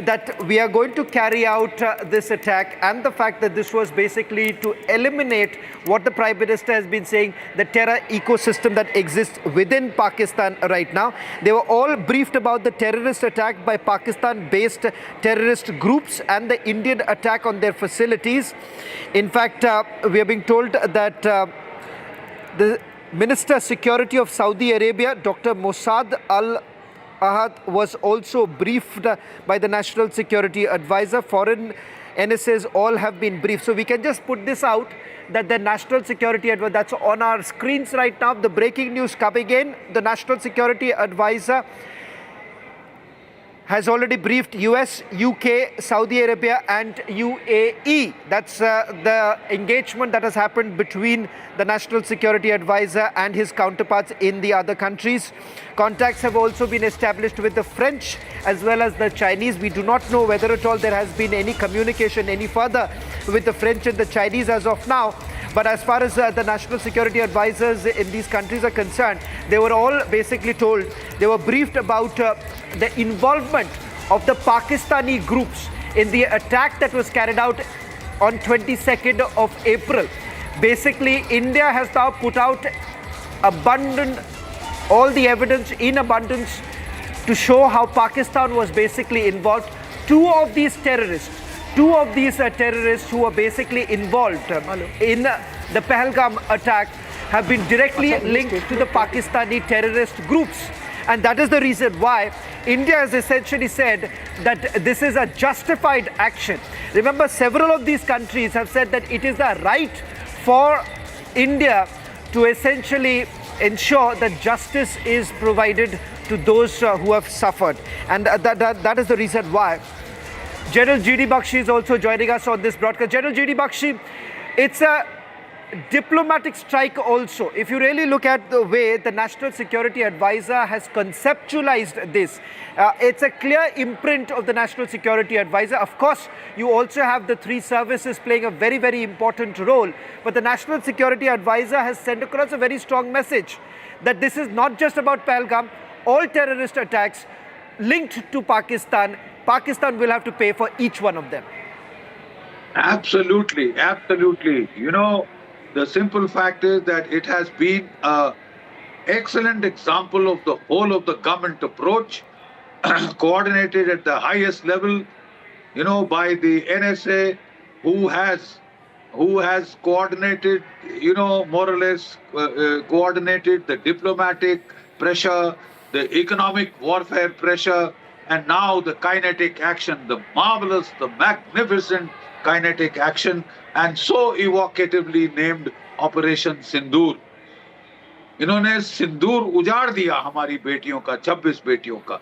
that we are going to carry out this attack, and the fact that this was basically to eliminate what the Prime Minister has been saying, the terror ecosystem that exists within Pakistan right now. They were all briefed about the terrorist attack by Pakistan-based terrorist groups and the Indian attack on their facilities. In fact, we are being told that the Minister of Security of Saudi Arabia, Dr. Mossad Ahad was also briefed by the National Security Advisor. Foreign NSAs all have been briefed. So we can just put this out that the National Security Advisor, that's on our screens right now, the breaking news coming in, the National Security Advisor has already briefed US, UK, Saudi Arabia and UAE. That's the engagement that has happened between the National Security Advisor and his counterparts in the other countries. Contacts have also been established with the French as well as the Chinese. We do not know whether at all there has been any communication any further with the French and the Chinese as of now. But as far as the national security advisors in these countries are concerned, they were all basically told, they were briefed about the involvement of the Pakistani groups in the attack that was carried out on 22nd of April. Basically, India has now put out all the evidence in abundance to show how Pakistan was basically involved. Two of these terrorists who were basically involved in the Pahalgam attack have been directly linked to the Pakistani terrorist groups. And that is the reason why India has essentially said that this is a justified action. Remember, several of these countries have said that it is the right for India to essentially ensure that justice is provided to those who have suffered. And that is the reason why General G.D. Bakshi is also joining us on this broadcast. General G.D. Bakshi, it's a diplomatic strike also. If you really look at the way the National Security Advisor has conceptualized this, it's a clear imprint of the National Security Advisor. Of course, you also have the three services playing a very, very important role. But the National Security Advisor has sent across a very strong message that this is not just about Pahalgam. All terrorist attacks linked to Pakistan will have to pay for each one of them. Absolutely, absolutely. You know, the simple fact is that it has been an excellent example of the whole of the government approach, coordinated at the highest level, you know, by the NSA, who has coordinated, you know, more or less coordinated the diplomatic pressure, the economic warfare pressure, and now the kinetic action, the marvelous, the magnificent kinetic action, and so evocatively named Operation Sindoor. इन्होंने सिंदूर उजाड़ दिया हमारी बेटियों का, 26 बेटियों का.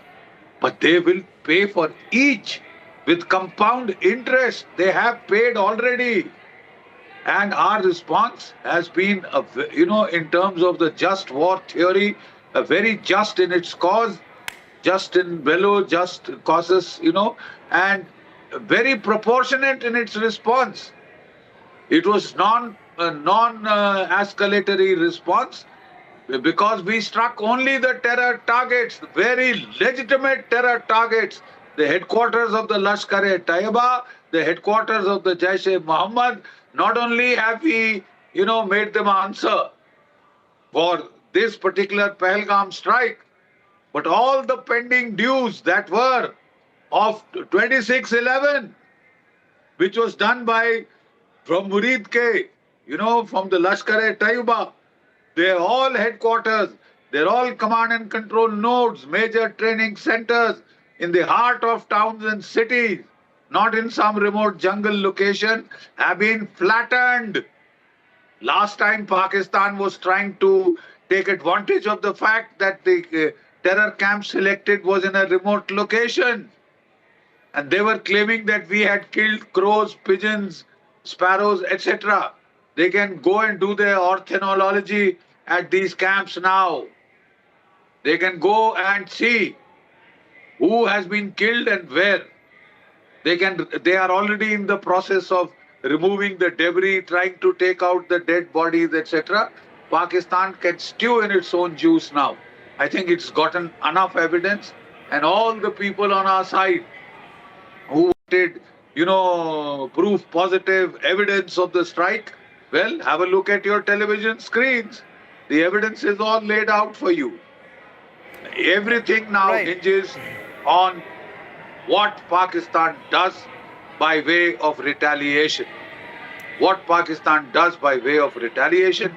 But they will pay for each with compound interest. They have paid already. And our response has been, you know, in terms of the just war theory, a very just in its cause, just in bello, just causes, you know, and very proportionate in its response. It was non-escalatory response because we struck only the terror targets, very legitimate terror targets, the headquarters of the Lashkar-e-Taiba, the headquarters of the Jaish-e-Mohammed. Not only have we, you know, made them answer for this particular Pahalgam strike, but all the pending dues that were of 26/11, which was done by from Murid K, you know, from the Lashkar-e-Taiba, they're all headquarters, they're all command and control nodes, major training centers in the heart of towns and cities, not in some remote jungle location, have been flattened. Last time Pakistan was trying to take advantage of the fact that the terror camp selected was in a remote location. And they were claiming that we had killed crows, pigeons, sparrows, etc. They can go and do their ornithology at these camps now. They can go and see who has been killed and where. They are already in the process of removing the debris, trying to take out the dead bodies, etc. Pakistan can stew in its own juice now. I think it's gotten enough evidence, and all the people on our side who wanted, you know, proof positive evidence of the strike, well, have a look at your television screens. The evidence is all laid out for you. Everything now hinges on what Pakistan does by way of retaliation. What Pakistan does by way of retaliation.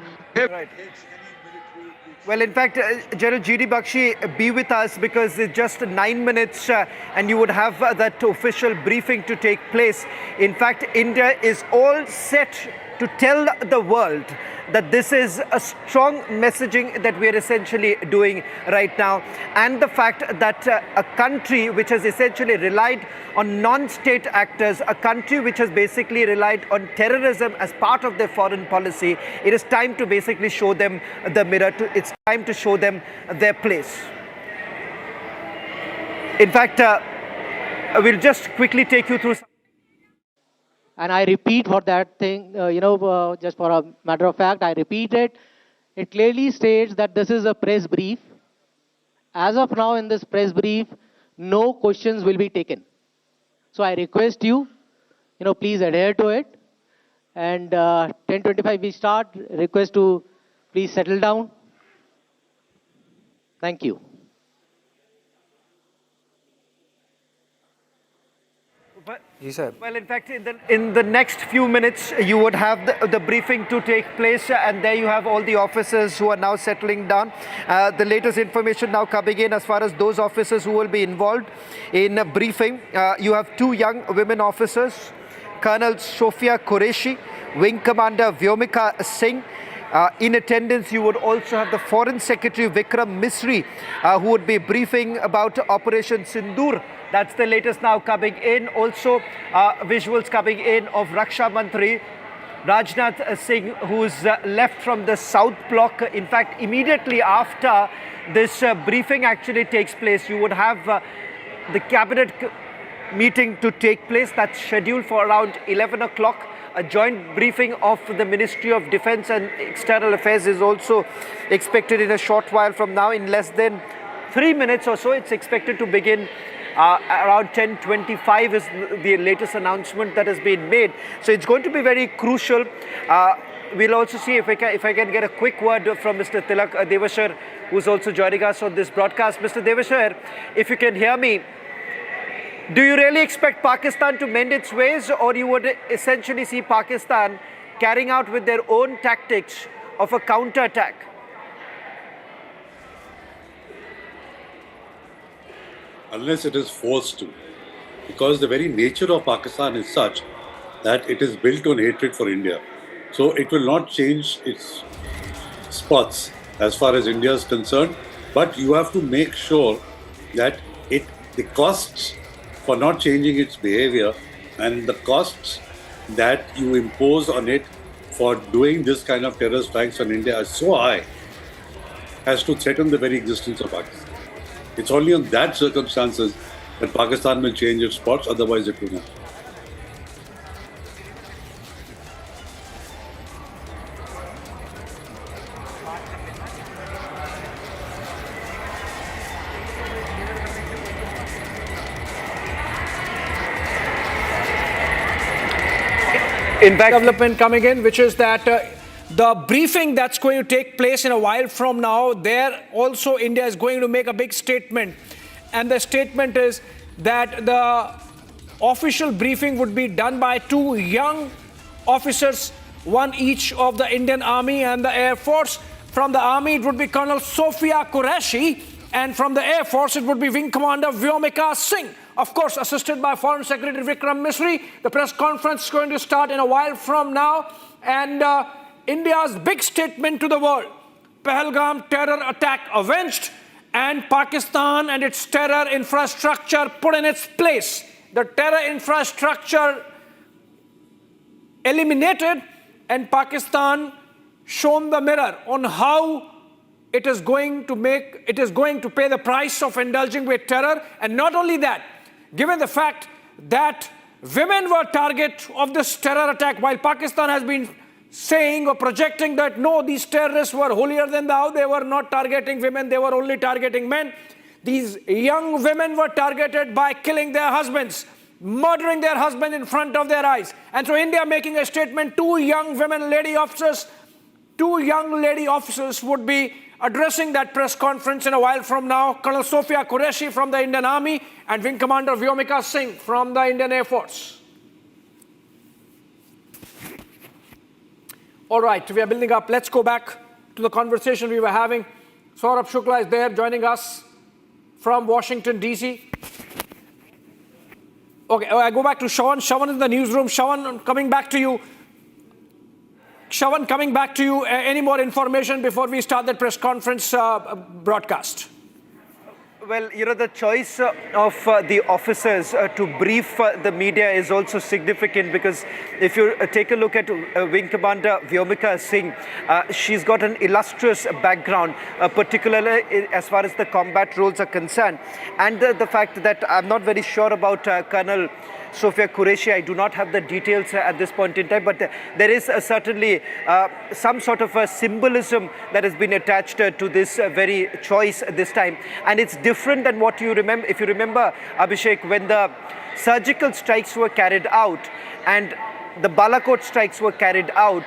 Well, in fact, General G.D. Bakshi, be with us because it's just 9 minutes and you would have that official briefing to take place. In fact, India is all set to tell the world that this is a strong messaging that we are essentially doing right now. And the fact that a country which has essentially relied on non-state actors, a country which has basically relied on terrorism as part of their foreign policy, it is time to basically show them the mirror. It's time to show them their place. In fact, we'll just quickly take you through some. And I repeat for that thing, just for a matter of fact, I repeat it. It clearly states that this is a press brief. As of now, in this press brief, no questions will be taken. So I request you, please adhere to it. And 10:25 we start. Request to please settle down. Thank you. Well, in fact, in the next few minutes, you would have the briefing to take place, and there you have all the officers who are now settling down. The latest information now coming in as far as those officers who will be involved in a briefing. You have 2 young women officers, Colonel Sophia Qureshi, Wing Commander Vyomika Singh. In attendance, you would also have the Foreign Secretary Vikram Misri, who would be briefing about Operation Sindoor. That's the latest now coming in. Also, visuals coming in of Raksha Mantri Rajnath Singh, who's left from the South Bloc. In fact, immediately after this briefing actually takes place, you would have the cabinet meeting to take place. That's scheduled for around 11 o'clock. A joint briefing of the Ministry of Defence and External Affairs is also expected in a short while from now. In less than 3 minutes or so, it's expected to begin. Around 10:25 is the latest announcement that has been made. So it's going to be very crucial. We'll also see if I can get a quick word from Mr. Tilak Devashar, who's also joining us on this broadcast. Mr. Devashar, if you can hear me, do you really expect Pakistan to mend its ways, or you would essentially see Pakistan carrying out with their own tactics of a counter-attack? Unless it is forced to. Because the very nature of Pakistan is such that it is built on hatred for India. So it will not change its spots as far as India is concerned. But you have to make sure that the costs for not changing its behavior and the costs that you impose on it for doing this kind of terror strikes on India are so high as to threaten the very existence of Pakistan. It's only on that circumstances that Pakistan will change its spots, otherwise it will not. In fact, development coming in, which is that the briefing that's going to take place in a while from now, there also India is going to make a big statement. And the statement is that the official briefing would be done by 2 young officers, one each of the Indian Army and the Air Force. From the Army, it would be Colonel Sophia Qureshi, and from the Air Force, it would be Wing Commander Vyomika Singh. Of course, assisted by Foreign Secretary Vikram Misri. The press conference is going to start in a while from now. And India's big statement to the world. Pahalgam terror attack avenged, and Pakistan and its terror infrastructure put in its place. The terror infrastructure eliminated, and Pakistan shown the mirror on how it is going to pay the price of indulging with terror. And not only that, given the fact that women were target of this terror attack, while Pakistan has been saying or projecting that no, these terrorists were holier than thou, they were not targeting women, they were only targeting men. These young women were targeted by killing their husbands, murdering their husband in front of their eyes. And so India making a statement, 2 young lady officers would be addressing that press conference in a while from now. Colonel Sophia Qureshi from the Indian Army and Wing Commander Vyomika Singh from the Indian Air Force. All right, we are building up. Let's go back to the conversation we were having. Saurabh Shukla is there joining us from Washington, D.C. Okay, I go back to Shawan. Shawan is in the newsroom. Shawan, coming back to you. Shawan, coming back to you. Any more information before we start the press conference broadcast? Well, you know, the choice of the officers to brief the media is also significant, because if you take a look at Wing Commander Vyomika Singh, she's got an illustrious background, particularly as far as the combat roles are concerned. And the fact that I'm not very sure about Colonel Sophia Qureshi, I do not have the details at this point in time, but there is certainly some sort of a symbolism that has been attached to this very choice this time. And it's different than what you remember. If you remember, Abhishek, when the surgical strikes were carried out and the Balakot strikes were carried out,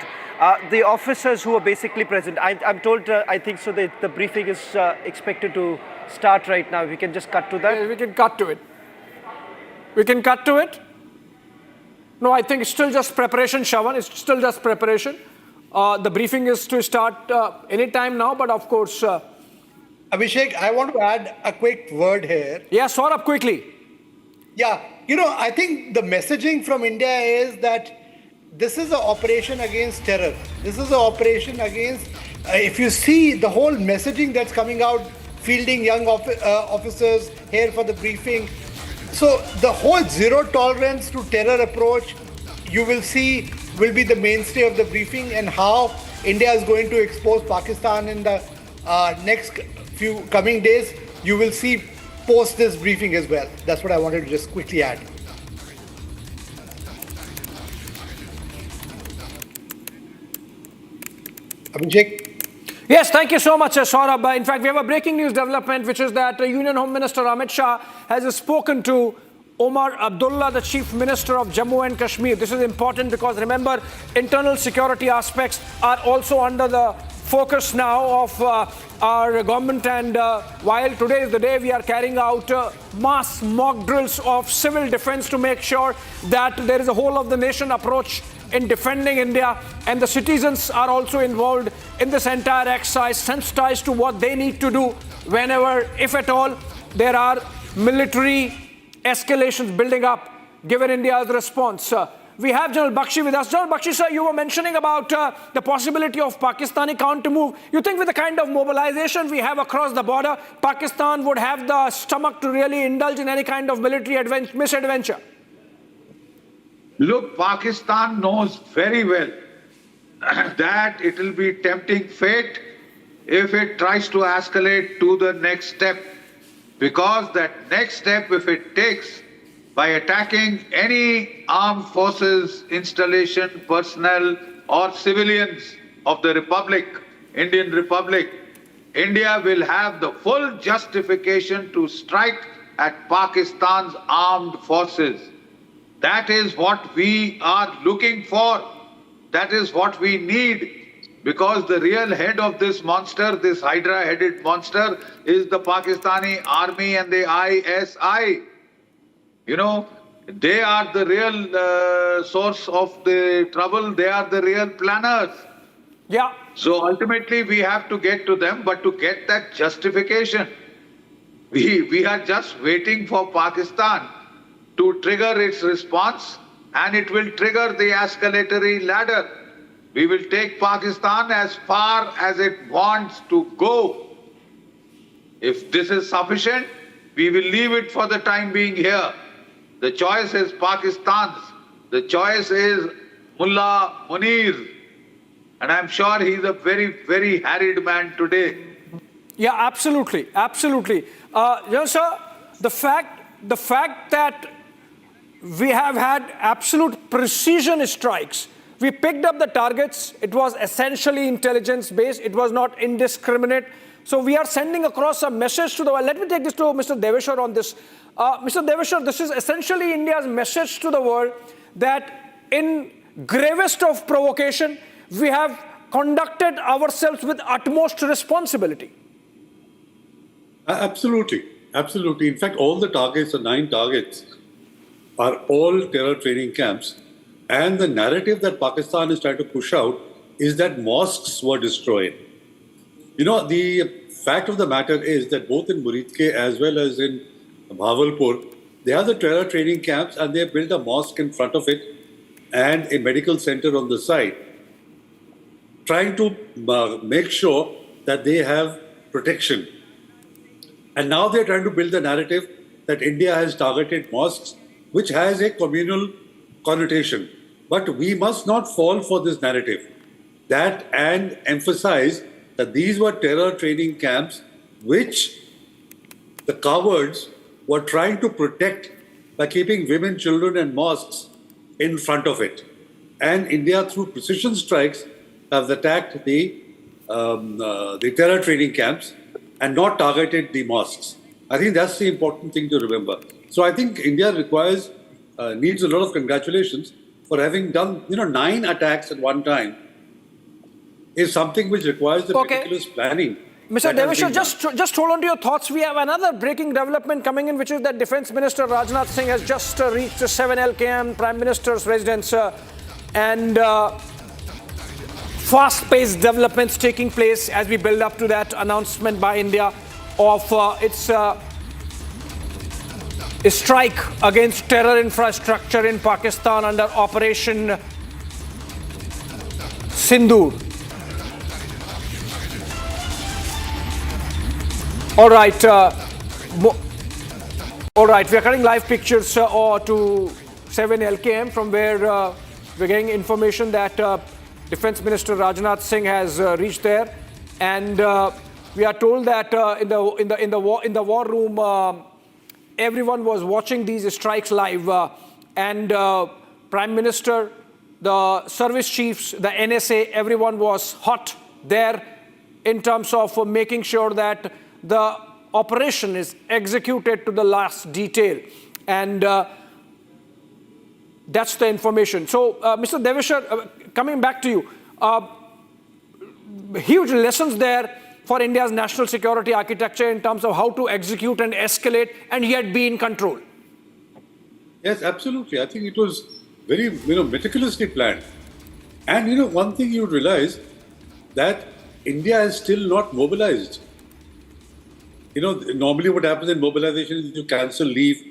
the officers who were basically present, I'm told, I think so, the briefing is expected to start right now. We can just cut to that. Yeah, we can cut to it. We can cut to it. No, I think it's still just preparation, Shawan. It's still just preparation. The briefing is to start any time now, but of course... Abhishek, I want to add a quick word here. Yeah, Saurabh, quickly. Yeah, you know, I think the messaging from India is that this is an operation against terror. This is an operation against... if you see the whole messaging that's coming out, fielding young officers here for the briefing, so the whole zero tolerance to terror approach, you will see, will be the mainstay of the briefing, and how India is going to expose Pakistan in the next few coming days. You will see post this briefing as well. That's what I wanted to just quickly add. Abhishek? Yes, thank you so much, Saurabh. In fact, we have a breaking news development, which is that Union Home Minister Amit Shah has spoken to Omar Abdullah, the Chief Minister of Jammu and Kashmir. This is important because, remember, internal security aspects are also under the focus now of our government. And while today is the day we are carrying out mass mock drills of civil defense to make sure that there is a whole of the nation approach in defending India, and the citizens are also involved in this entire exercise, sensitized to what they need to do whenever, if at all, there are military escalations building up, given India's response. We have General Bakshi with us. General Bakshi, sir, you were mentioning about the possibility of Pakistani counter-move. You think with the kind of mobilization we have across the border, Pakistan would have the stomach to really indulge in any kind of military misadventure? Look, Pakistan knows very well that it will be tempting fate if it tries to escalate to the next step. Because that next step, if it takes by attacking any armed forces, installation, personnel, or civilians of the Republic, Indian Republic, India will have the full justification to strike at Pakistan's armed forces. That is what we are looking for. That is what we need. Because the real head of this monster, this Hydra-headed monster, is the Pakistani army and the ISI. You know, they are the real source of the trouble. They are the real planners. Yeah. So ultimately we have to get to them, but to get that justification, we are just waiting for Pakistan to trigger its response, and it will trigger the escalatory ladder. We will take Pakistan as far as it wants to go. If this is sufficient, we will leave it for the time being here. The choice is Pakistan's. The choice is Mullah Munir. And I'm sure he's a very, very harried man today. Yeah, absolutely. Absolutely. Sir, the fact that we have had absolute precision strikes. We picked up the targets. It was essentially intelligence-based. It was not indiscriminate. So we are sending across a message to the world. Let me take this to Mr. Deveshwar on this. Mr. Deveshwar, this is essentially India's message to the world that in gravest of provocation, we have conducted ourselves with utmost responsibility. Absolutely. Absolutely. In fact, all the targets, the 9 targets, are all terror training camps. And the narrative that Pakistan is trying to push out is that mosques were destroyed. You know, the fact of the matter is that both in Muridke as well as in Bhavalpur, they have the terror training camps and they built a mosque in front of it and a medical center on the side, trying to make sure that they have protection. And now they're trying to build the narrative that India has targeted mosques, which has a communal connotation. But we must not fall for this narrative and emphasize that these were terror training camps which the cowards were trying to protect by keeping women, children and mosques in front of it. And India, through precision strikes, has attacked the terror training camps and not targeted the mosques. I think that's the important thing to remember. So I think India needs a lot of congratulations for having done 9 attacks at one time. Is something which requires the meticulous planning. Mr. Deveshwar, just hold on to your thoughts. We have another breaking development coming in, which is that Defence Minister Rajnath Singh has just reached the 7 LKM Prime Minister's residence and fast-paced developments taking place as we build up to that announcement by India of its strike against terror infrastructure in Pakistan under Operation Sindoor. All right, we are cutting live pictures to 7 LKM from where we're getting information that Defence Minister Rajnath Singh has reached there, and we are told that in the war room, everyone was watching these strikes live, and Prime Minister, the service chiefs, the NSA, everyone was hot there in terms of making sure that the operation is executed to the last detail, and that's the information. So, Mr. Deveshwar, coming back to you, huge lessons there for India's national security architecture in terms of how to execute and escalate and yet be in control. Yes, absolutely. I think it was very meticulously planned. And one thing you would realize that India is still not mobilized. Normally what happens in mobilization is you cancel leave,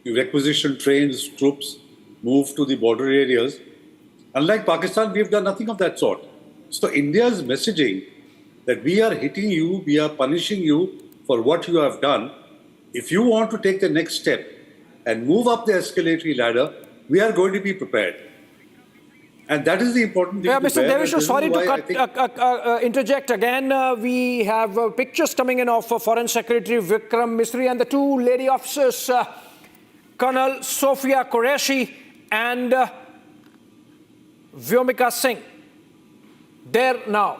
you requisition trains, troops, move to the border areas. Unlike Pakistan, we have done nothing of that sort. So India's messaging that we are hitting you, we are punishing you for what you have done. If you want to take the next step and move up the escalatory ladder, we are going to be prepared. And that is the important thing. Mr. Deveshwar, sorry to interject again. We have pictures coming in of Foreign Secretary Vikram Misri and the 2 lady officers, Colonel Sophia Qureshi and Vyomika Singh. There now.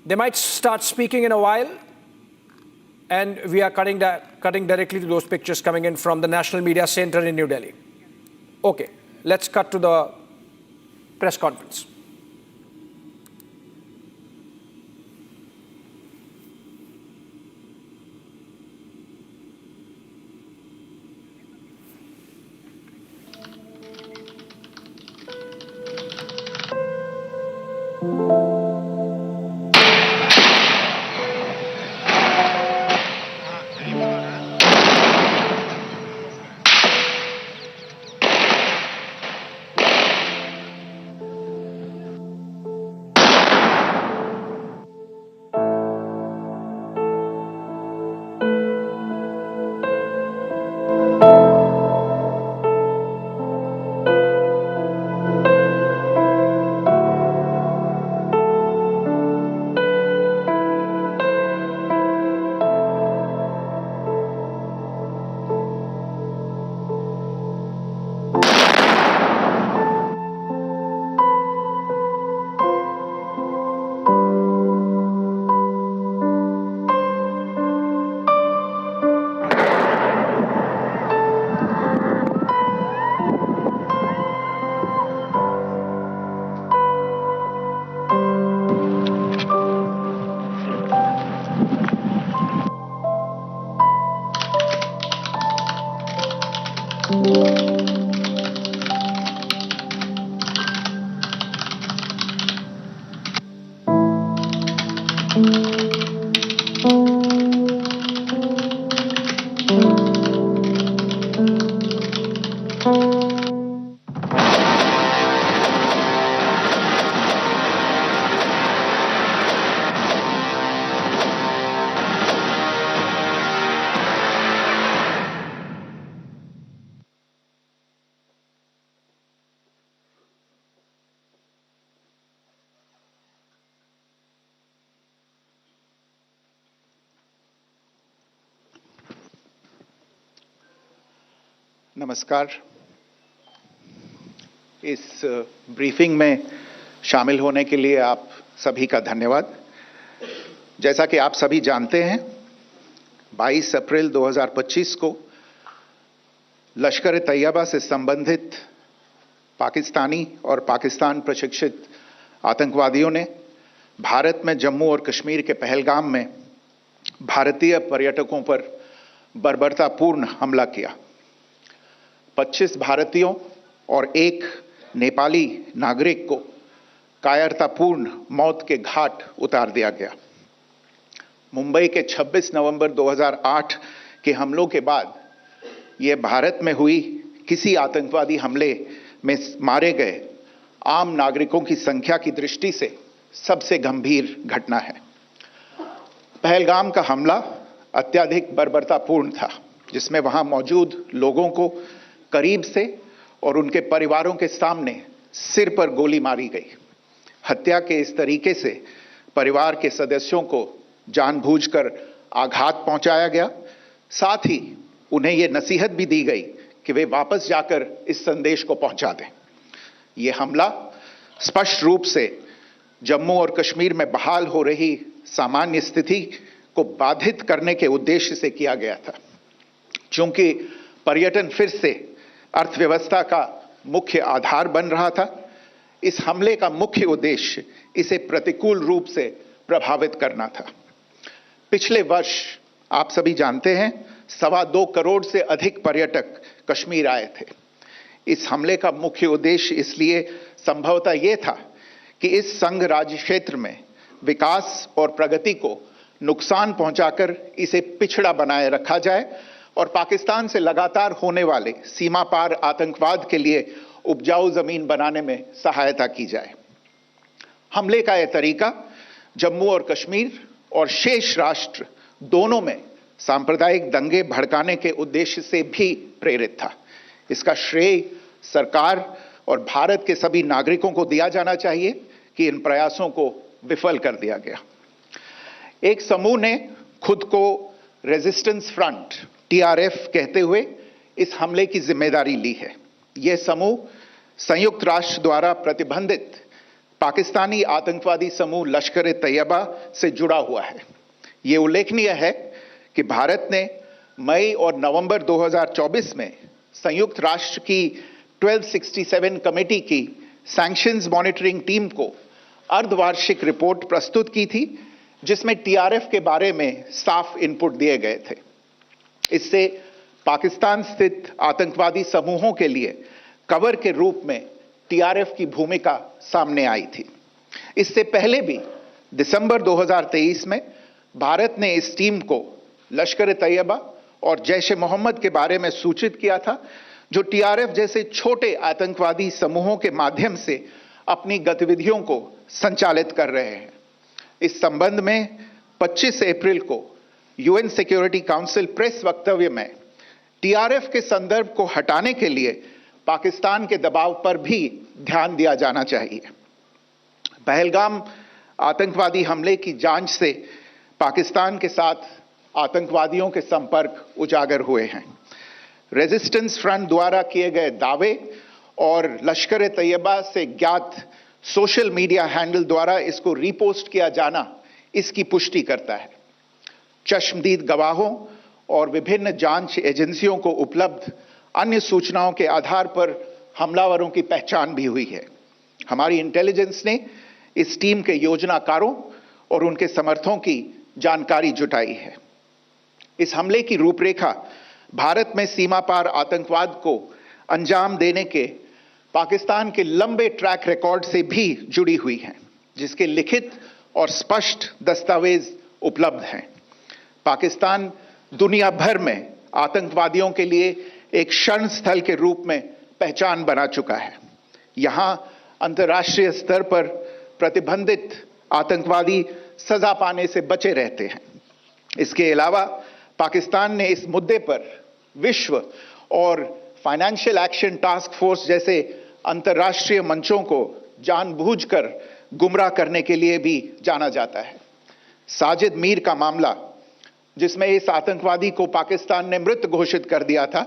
They might start speaking in a while, and we are cutting directly to those pictures coming in from the National Media Center in New Delhi. Okay, let's cut to the press conference. नमस्कार। इस briefing में शामिल होने के लिए आप सभी का धन्यवाद। जैसा कि आप सभी जानते हैं, 22 अप्रैल 2025 को लश्कर तैयबा से संबंधित पाकिस्तानी और पाकिस्तान प्रशिक्षित आतंकवादियों ने भारत में जम्मू और कश्मीर के पहलगाम में भारतीय पर्यटकों पर बर्बरतापूर्ण हमला किया। 25 भारतीयों और एक नेपाली नागरिक को कायरतापूर्ण मौत के घाट उतार दिया गया। मुंबई के 26 नवंबर 2008 के हमलों के बाद यह भारत में हुई किसी आतंकवादी हमले में मारे गए आम नागरिकों की संख्या की दृष्टि से सबसे गंभीर घटना है। पहलगाम का हमला अत्यधिक बर्बरतापूर्ण था, जिसमें वहां मौजूद लोगों को करीब से और उनके परिवारों के सामने सिर पर गोली मारी गई। हत्या के इस तरीके से परिवार के सदस्यों को जानबूझकर आघात पहुंचाया गया। साथ ही उन्हें यह नसीहत भी दी गई कि वे वापस जाकर इस संदेश को पहुंचा दें। यह हमला स्पष्ट रूप से जम्मू और कश्मीर में बहाल हो रही सामान्य स्थिति को बाधित करने के उद्देश्य से किया गया था। चूंकि पर्यटन फिर से अर्थव्यवस्था का मुख्य आधार बन रहा था, इस हमले का मुख्य उद्देश्य इसे प्रतिकूल रूप से प्रभावित करना था। पिछले वर्ष आप सभी जानते हैं 2.25 करोड़ से अधिक पर्यटक कश्मीर आए थे। इस हमले का मुख्य उद्देश्य इसलिए संभवतः यह था कि इस संघ राज्य क्षेत्र में विकास और प्रगति को नुकसान पहुंचाकर इसे पिछड़ा बनाए रखा जाए और पाकिस्तान से लगातार होने वाले सीमा पार आतंकवाद के लिए उपजाऊ जमीन बनाने में सहायता की जाए। हमले का यह तरीका जम्मू और कश्मीर और शेष राष्ट्र दोनों में सांप्रदायिक दंगे भड़काने के उद्देश्य से भी प्रेरित था। इसका श्रेय सरकार और भारत के सभी नागरिकों को दिया जाना चाहिए कि इन प्रयासों को विफल कर दिया गया। एक समूह ने खुद को रेजिस्टेंस फ्रंट TRF कहते हुए इस हमले की जिम्मेदारी ली है। यह समूह संयुक्त राष्ट्र द्वारा प्रतिबंधित पाकिस्तानी आतंकवादी समूह लश्कर तैयबा से जुड़ा हुआ है। यह उल्लेखनीय है कि भारत ने मई और नवंबर 2024 में संयुक्त राष्ट्र की 1267 कमेटी की सैंक्शंस मॉनिटरिंग टीम को अर्धवार्षिक रिपोर्ट प्रस्तुत की थी, जिसमें TRF के बारे में साफ इनपुट दिए गए थे। इससे पाकिस्तान स्थित आतंकवादी समूहों के लिए कवर के रूप में TRF की भूमिका सामने आई थी। इससे पहले भी दिसंबर 2023 में भारत ने इस टीम को लश्कर तैयबा और जैश ए मोहम्मद के बारे में सूचित किया था, जो TRF जैसे छोटे आतंकवादी समूहों के माध्यम से अपनी गतिविधियों को संचालित कर रहे हैं। इस संबंध में 25 अप्रैल को UN सिक्योरिटी काउंसिल प्रेस वक्तव्य में TRF के संदर्भ को हटाने के लिए पाकिस्तान के दबाव पर भी ध्यान दिया जाना चाहिए। पहलगाम आतंकवादी हमले की जांच से पाकिस्तान के साथ आतंकवादियों के संपर्क उजागर हुए हैं। रेजिस्टेंस फ्रंट द्वारा किए गए दावे और लश्कर तैयबा से ज्ञात सोशल मीडिया हैंडल द्वारा इसको रीपोस्ट किया जाना इसकी पुष्टि करता है। चश्मदीद गवाहों और विभिन्न जांच एजेंसियों को उपलब्ध अन्य सूचनाओं के आधार पर हमलावरों की पहचान भी हुई है। हमारी इंटेलिजेंस ने इस टीम के योजनाकारों और उनके समर्थकों की जानकारी जुटाई है। इस हमले की रूपरेखा भारत में सीमा पार आतंकवाद को अंजाम देने के पाकिस्तान के लंबे ट्रैक रिकॉर्ड से भी जुड़ी हुई है, जिसके लिखित और स्पष्ट दस्तावेज उपलब्ध हैं। पाकिस्तान दुनिया भर में आतंकवादियों के लिए एक शरण स्थल के रूप में पहचान बना चुका है। यहां अंतर्राष्ट्रीय स्तर पर प्रतिबंधित आतंकवादी सजा पाने से बचे रहते हैं। इसके अलावा पाकिस्तान ने इस मुद्दे पर विश्व और फाइनेंशियल एक्शन टास्क फोर्स जैसे अंतर्राष्ट्रीय मंचों को जानबूझकर गुमराह करने के लिए भी जाना जाता है। साजिद मीर का मामला, जिसमें इस आतंकवादी को पाकिस्तान ने मृत घोषित कर दिया था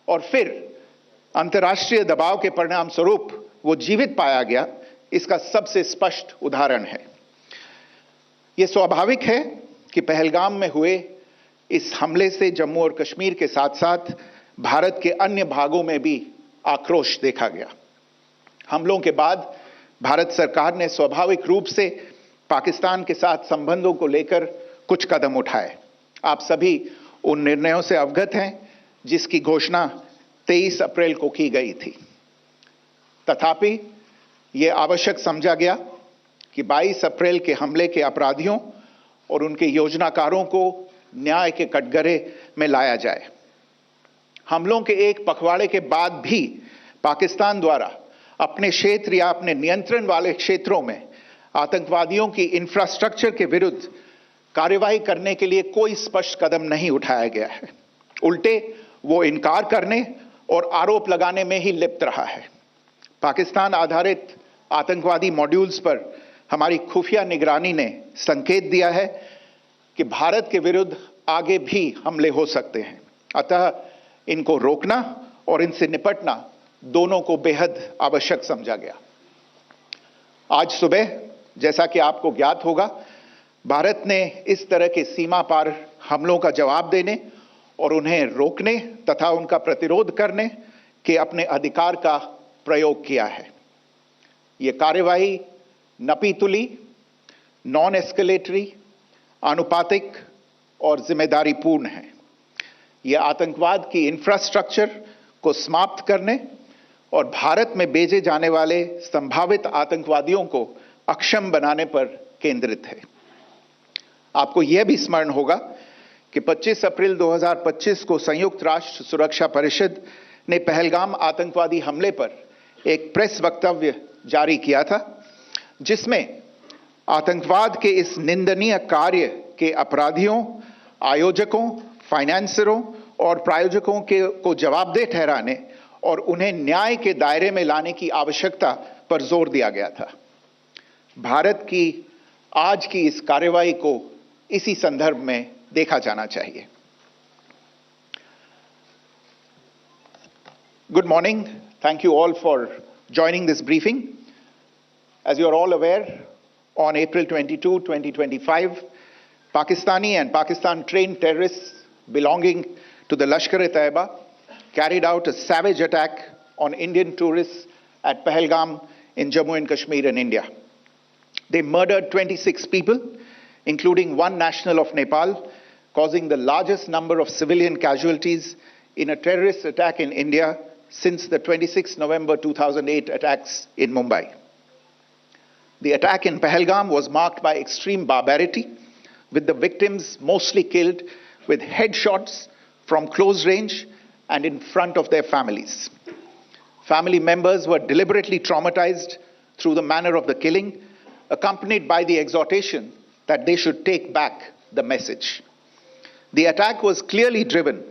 और फिर अंतर्राष्ट्रीय दबाव के परिणाम स्वरूप वो जीवित पाया गया, इसका सबसे स्पष्ट उदाहरण है। ये स्वाभाविक है कि पहलगाम में हुए इस हमले से जम्मू और कश्मीर के साथ साथ भारत के अन्य भागों में भी आक्रोश देखा गया। हमलों के बाद भारत सरकार ने स्वाभाविक रूप से पाकिस्तान के साथ संबंधों को लेकर कुछ कदम उठाए। आप सभी उन निर्णयों से अवगत हैं जिसकी घोषणा 23 अप्रैल को की गई थी। तथापि ये आवश्यक समझा गया कि 22 अप्रैल के हमले के अपराधियों और उनके योजनाकारों को न्याय के कटघरे में लाया जाए। हमलों के एक पखवाड़े के बाद भी पाकिस्तान द्वारा अपने क्षेत्र या अपने नियंत्रण वाले क्षेत्रों में आतंकवादियों की इंफ्रास्ट्रक्चर के विरुद्ध कार्यवाही करने के लिए कोई स्पष्ट कदम नहीं उठाया गया है। उल्टे वो इनकार करने और आरोप लगाने में ही लिप्त रहा है। पाकिस्तान आधारित आतंकवादी मॉड्यूल्स पर हमारी खुफिया निगरानी ने संकेत दिया है कि भारत के विरुद्ध आगे भी हमले हो सकते हैं। अतः इनको रोकना और इनसे निपटना दोनों को बेहद आवश्यक समझा गया। आज सुबह, जैसा कि आपको ज्ञात होगा, भारत ने इस तरह के सीमा पार हमलों का जवाब देने और उन्हें रोकने तथा उनका प्रतिरोध करने के अपने अधिकार का प्रयोग किया है। ये कार्यवाही नपीतुली, नॉन एस्केलेटरी, आनुपातिक और जिम्मेदारीपूर्ण है। यह आतंकवाद की इंफ्रास्ट्रक्चर को समाप्त करने और भारत में भेजे जाने वाले संभावित आतंकवादियों को अक्षम बनाने पर केंद्रित है। आपको यह भी स्मरण होगा कि 25 अप्रैल 2025 को संयुक्त राष्ट्र सुरक्षा परिषद ने पहलगाम आतंकवादी हमले पर एक प्रेस वक्तव्य जारी किया था, जिसमें आतंकवाद के इस निंदनीय कार्य के अपराधियों, आयोजकों, फाइनेंसरों और प्रायोजकों को जवाबदेह ठहराने और उन्हें न्याय के दायरे में लाने की आवश्यकता पर जोर दिया गया था। भारत की आज की इस कार्रवाई को इसी संदर्भ में देखा जाना चाहिए। Good morning. Thank you all for joining this briefing. As you are all aware, on April 22, 2025, Pakistani and Pakistan-trained terrorists belonging to the Lashkar-e-Taiba carried out a savage attack on Indian tourists at Pahalgam in Jammu and Kashmir in India. They murdered 26 people, including one national of Nepal, causing the largest number of civilian casualties in a terrorist attack in India since the 26 November 2008 attacks in Mumbai. The attack in Pahalgam was marked by extreme barbarity, with the victims mostly killed with headshots from close range and in front of their families. Family members were deliberately traumatized through the manner of the killing, accompanied by the exhortation that they should take back the message. The attack was clearly driven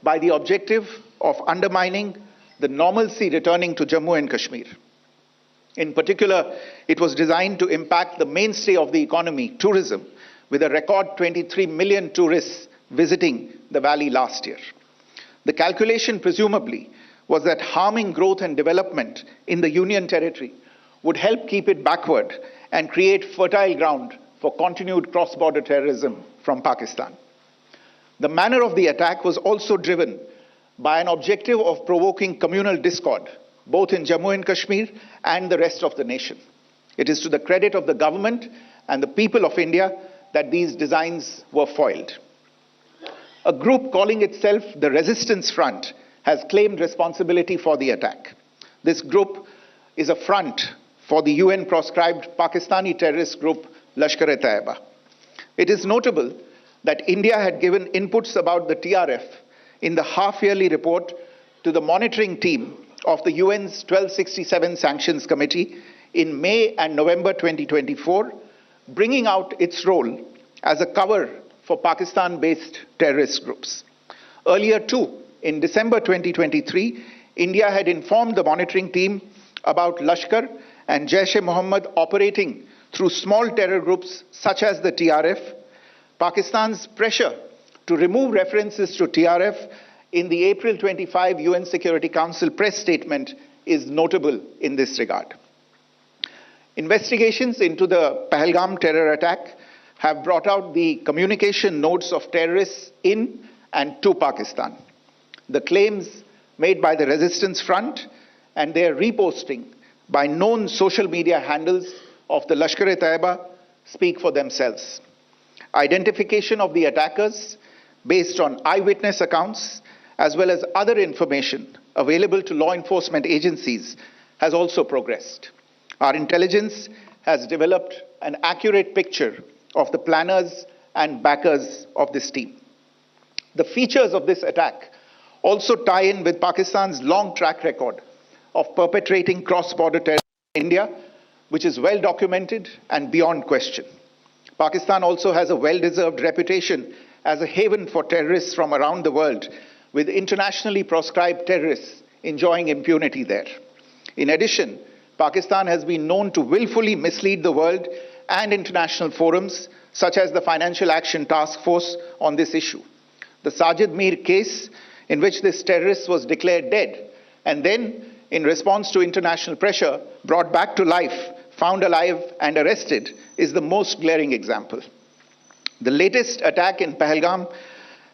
by the objective of undermining the normalcy returning to Jammu and Kashmir. In particular, it was designed to impact the mainstay of the economy, tourism, with a record 23 million tourists visiting the valley last year. The calculation, presumably, was that harming growth and development in the Union Territory would help keep it backward and create fertile ground for continued cross-border terrorism from Pakistan. The manner of the attack was also driven by an objective of provoking communal discord, both in Jammu and Kashmir and the rest of the nation. It is to the credit of the government and the people of India that these designs were foiled. A group calling itself the Resistance Front has claimed responsibility for the attack. This group is a front for the UN-proscribed Pakistani terrorist group Lashkar-e-Taiba. It is notable that India had given inputs about the TRF in the half-yearly report to the monitoring team of the UN's 1267 Sanctions Committee in May and November 2024, bringing out its role as a cover for Pakistan-based terrorist groups. Earlier too, in December 2023, India had informed the monitoring team about Lashkar and Jaish-e-Mohammed operating through small terror groups such as the TRF. Pakistan's pressure to remove references to TRF in the April 25 UN Security Council press statement is notable in this regard. Investigations into the Pahalgam terror attack have brought out the communication notes of terrorists in and to Pakistan, the claims made by the resistance front and their reposting by known social media handles of the Lashkar-e-Taiba speak for themselves. Identification of the attackers based on eyewitness accounts as well as other information available to law enforcement agencies has also progressed. Our intelligence has developed an accurate picture of the planners and backers of this team. The features of this attack also tie in with Pakistan's long track record of perpetrating cross-border terror in India, which is well documented and beyond question. Pakistan also has a well-deserved reputation as a haven for terrorists from around the world, with internationally proscribed terrorists enjoying impunity there. In addition, Pakistan has been known to willfully mislead the world and international forums, such as the Financial Action Task Force, on this issue. The Sajid Mir case, in which this terrorist was declared dead and then, in response to international pressure, brought back to life, found alive and arrested, is the most glaring example. The latest attack in Pahalgam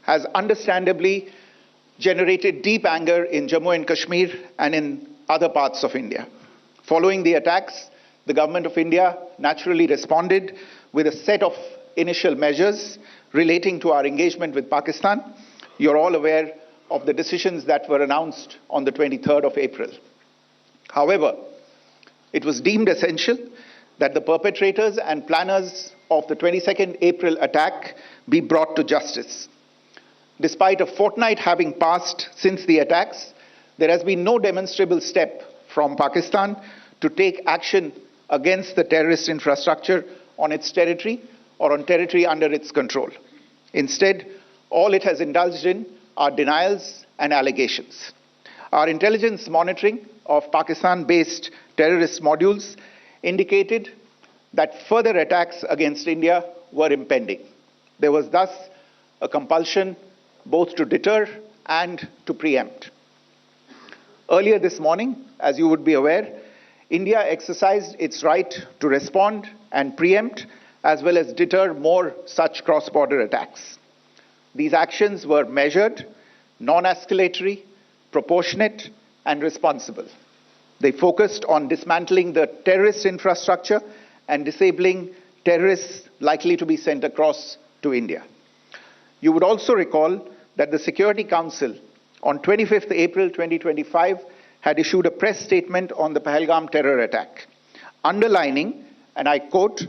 has understandably generated deep anger in Jammu and Kashmir and in other parts of India. Following the attacks, the government of India naturally responded with a set of initial measures relating to our engagement with Pakistan. You're all aware of the decisions that were announced on the 23rd of April. However, it was deemed essential that the perpetrators and planners of the 22nd April attack be brought to justice. Despite a fortnight having passed since the attacks, there has been no demonstrable step from Pakistan to take action against the terrorist infrastructure on its territory or on territory under its control. Instead, all it has indulged in are denials and allegations. Our intelligence monitoring of Pakistan-based terrorist modules indicated that further attacks against India were impending. There was thus a compulsion both to deter and to preempt. Earlier this morning, as you would be aware, India exercised its right to respond and preempt as well as deter more such cross-border attacks. These actions were measured, non-escalatory, proportionate, and responsible. They focused on dismantling the terrorist infrastructure and disabling terrorists likely to be sent across to India. You would also recall that the Security Council on 25th April 2025 had issued a press statement on the Pahalgam terror attack, underlining, and I quote,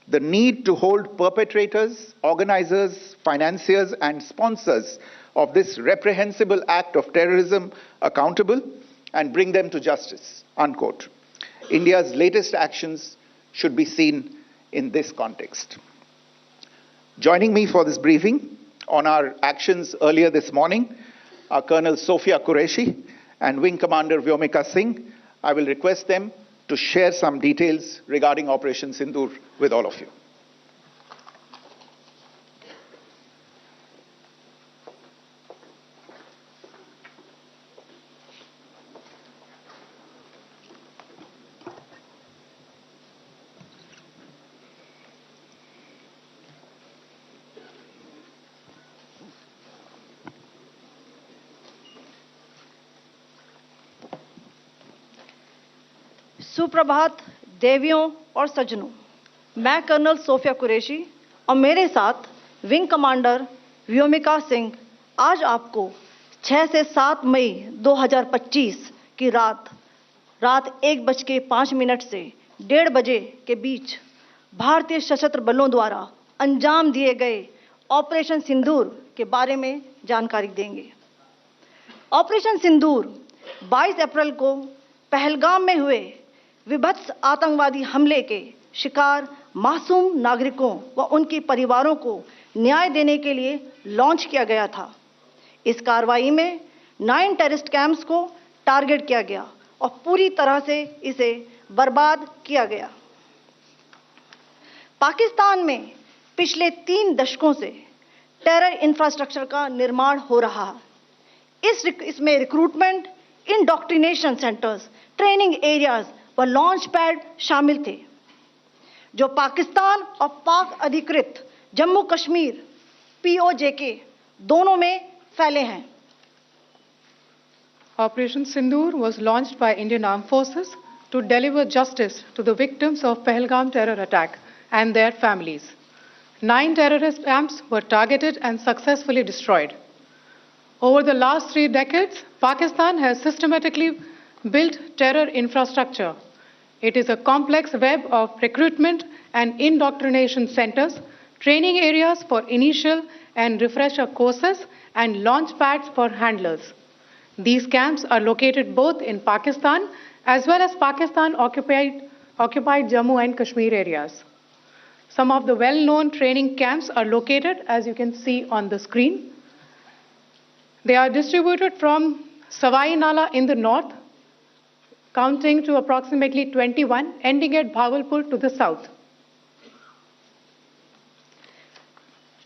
the need to hold perpetrators, organizers, financiers, and sponsors of this reprehensible act of terrorism accountable and bring them to justice, unquote. India's latest actions should be seen in this context. Joining me for this briefing on our actions earlier this morning are Colonel Sophia Qureshi and Wing Commander Vyomika Singh. I will request them to share some details regarding Operation Sindoor with all of you. सुप्रभात देवियों और सज्जनों, मैं colonel Sophia Qureshi और मेरे साथ wing commander Vyomika Singh आज आपको 6 से 7 मई 2025 की रात 1:05 से 1:30 बजे के बीच भारतीय सशस्त्र बलों द्वारा अंजाम दिए गए ऑपरेशन सिंदूर के बारे में जानकारी देंगे। ऑपरेशन सिंदूर 22 अप्रैल को पहलगाम में हुए विभत्स आतंकवादी हमले के शिकार मासूम नागरिकों व उनके परिवारों को न्याय देने के लिए लॉन्च किया गया था। इस कार्रवाई में 9 टेररिस्ट कैंप्स को टारगेट किया गया और पूरी तरह से इसे बर्बाद किया गया। पाकिस्तान में पिछले 3 दशकों से टेरर इंफ्रास्ट्रक्चर का निर्माण हो रहा है। इसमें recruitment, indoctrination centres, training areas व लॉन्च पैड शामिल थे, जो पाकिस्तान और पाक अधिकृत जम्मू कश्मीर POJK दोनों में फैले हैं। Operation Sindoor was launched by Indian Armed Forces to deliver justice to the victims of Pahalgam terror attack and their families. 9 terrorist camps were targeted and successfully destroyed. Over the last 3 decades, Pakistan has systematically built terror infrastructure. It is a complex web of recruitment and indoctrination centers, training areas for initial and refresher courses, and launch pads for handlers. These camps are located both in Pakistan as well as Pakistan-occupied Jammu and Kashmir areas. Some of the well-known training camps are located, as you can see on the screen. They are distributed from Savai Nala in the north, counting to approximately 21, ending at Bhagalpur to the south.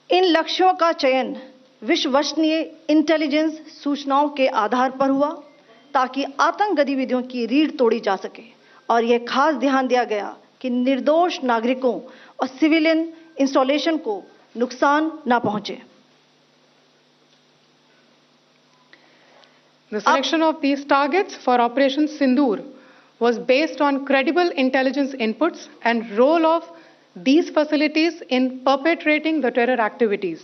इन लक्ष्यों का चयन विश्वसनीय intelligence सूचनाओं के आधार पर हुआ, ताकि आतंक गतिविधियों की रीढ़ तोड़ी जा सके, और यह खास ध्यान दिया गया कि निर्दोष नागरिकों और सिविलियन इंस्टॉलेशन को नुकसान न पहुंचे। The selection of these targets for Operation Sindoor was based on credible intelligence inputs and role of these facilities in perpetrating the terror activities.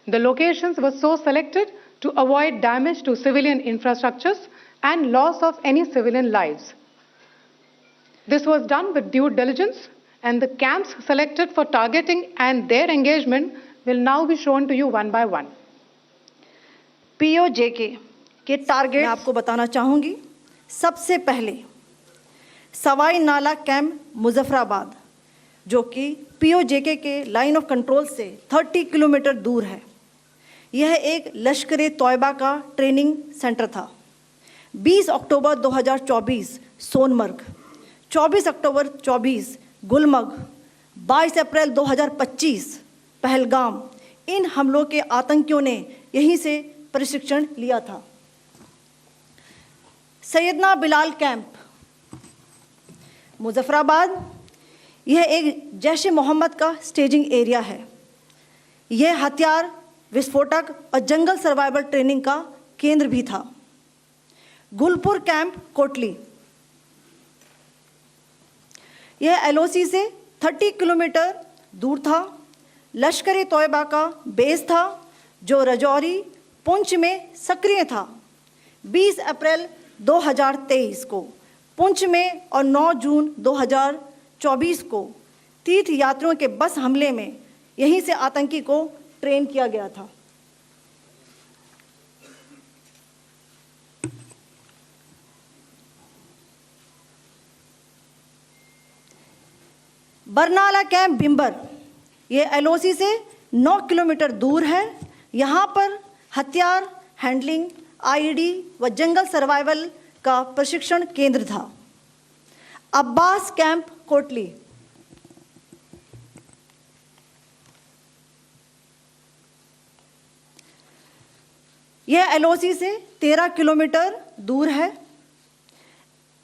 The locations were so selected to avoid damage to civilian infrastructures and loss of any civilian lives. This was done with due diligence, and the camps selected for targeting and their engagement will now be shown to you one by one. POJK के target मैं आपको बताना चाहूंगी। सबसे पहले सवाई नाला camp Muzaffarabad, जो कि POJK के लाइन ऑफ कंट्रोल से 30 किलोमीटर दूर है। यह एक लश्कर तोयबा का ट्रेनिंग सेंटर था। 20 अक्टूबर 2024 सोनमर्ग, 24 अक्टूबर 24 गुलमर्ग, 22 अप्रैल 2025 पहलगाम, इन हमलों के आतंकियों ने यहीं से प्रशिक्षण लिया था। सैयदना बिलाल कैंप मुजफ्फराबाद, यह एक जैश ए मोहम्मद का स्टेजिंग एरिया है। यह हथियार, विस्फोटक और जंगल सर्वाइवल ट्रेनिंग का केंद्र भी था। गुलपुर कैंप कोटली, यह LOC से 30 किलोमीटर दूर था। लश्कर तोयबा का बेस था, जो रजौरी पुंछ में सक्रिय था। 20 अप्रैल 2023 को पुंछ में और 9 जून 2024 को तीर्थ यात्रियों के बस हमले में यहीं से आतंकी को ट्रेन किया गया था। बरनाला कैंप बिम्बर, ये LOC से 9 किलोमीटर दूर है। यहाँ पर हथियार, हैंडलिंग, IED व जंगल सर्वाइवल का प्रशिक्षण केंद्र था। अब्बास कैंप कोटली, यह LOC से 13 किलोमीटर दूर है।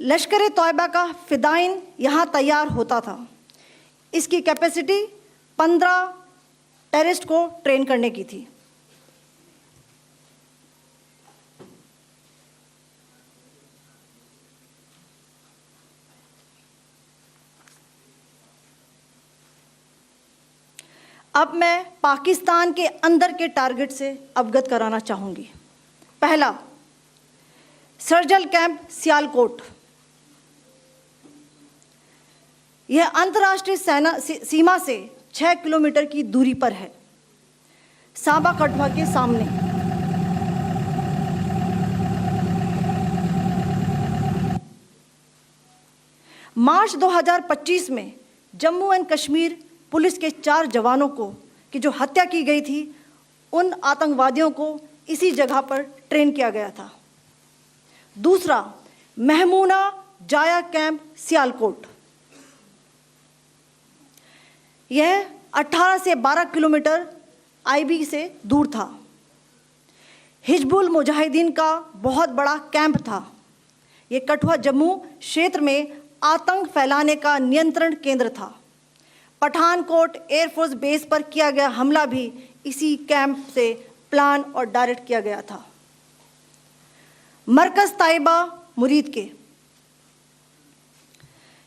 लश्कर तोयबा का फिदाइन यहाँ तैयार होता था। इसकी कैपेसिटी 15 टेररिस्ट को ट्रेन करने की थी। अब मैं पाकिस्तान के अंदर के टारगेट से अवगत कराना चाहूंगी। पहला, सर्जल कैंप सियालकोट, यह अंतर्राष्ट्रीय सीमा से 6 किलोमीटर की दूरी पर है, सांबा कठवा के सामने। मार्च 2025 में जम्मू एंड कश्मीर पुलिस के 4 जवानों की जो हत्या की गई थी, उन आतंकवादियों को इसी जगह पर ट्रेन किया गया था। दूसरा, महमूना जाया कैंप सियालकोट, यह 18 से 12 किलोमीटर IB से दूर था। हिजबुल मुजाहिदीन का बहुत बड़ा कैंप था। ये कठुआ जम्मू क्षेत्र में आतंक फैलाने का नियंत्रण केंद्र था। पठानकोट एयरफोर्स बेस पर किया गया हमला भी इसी कैंप से प्लान और डायरेक्ट किया गया था। मरकज ताइबा मुरीद के,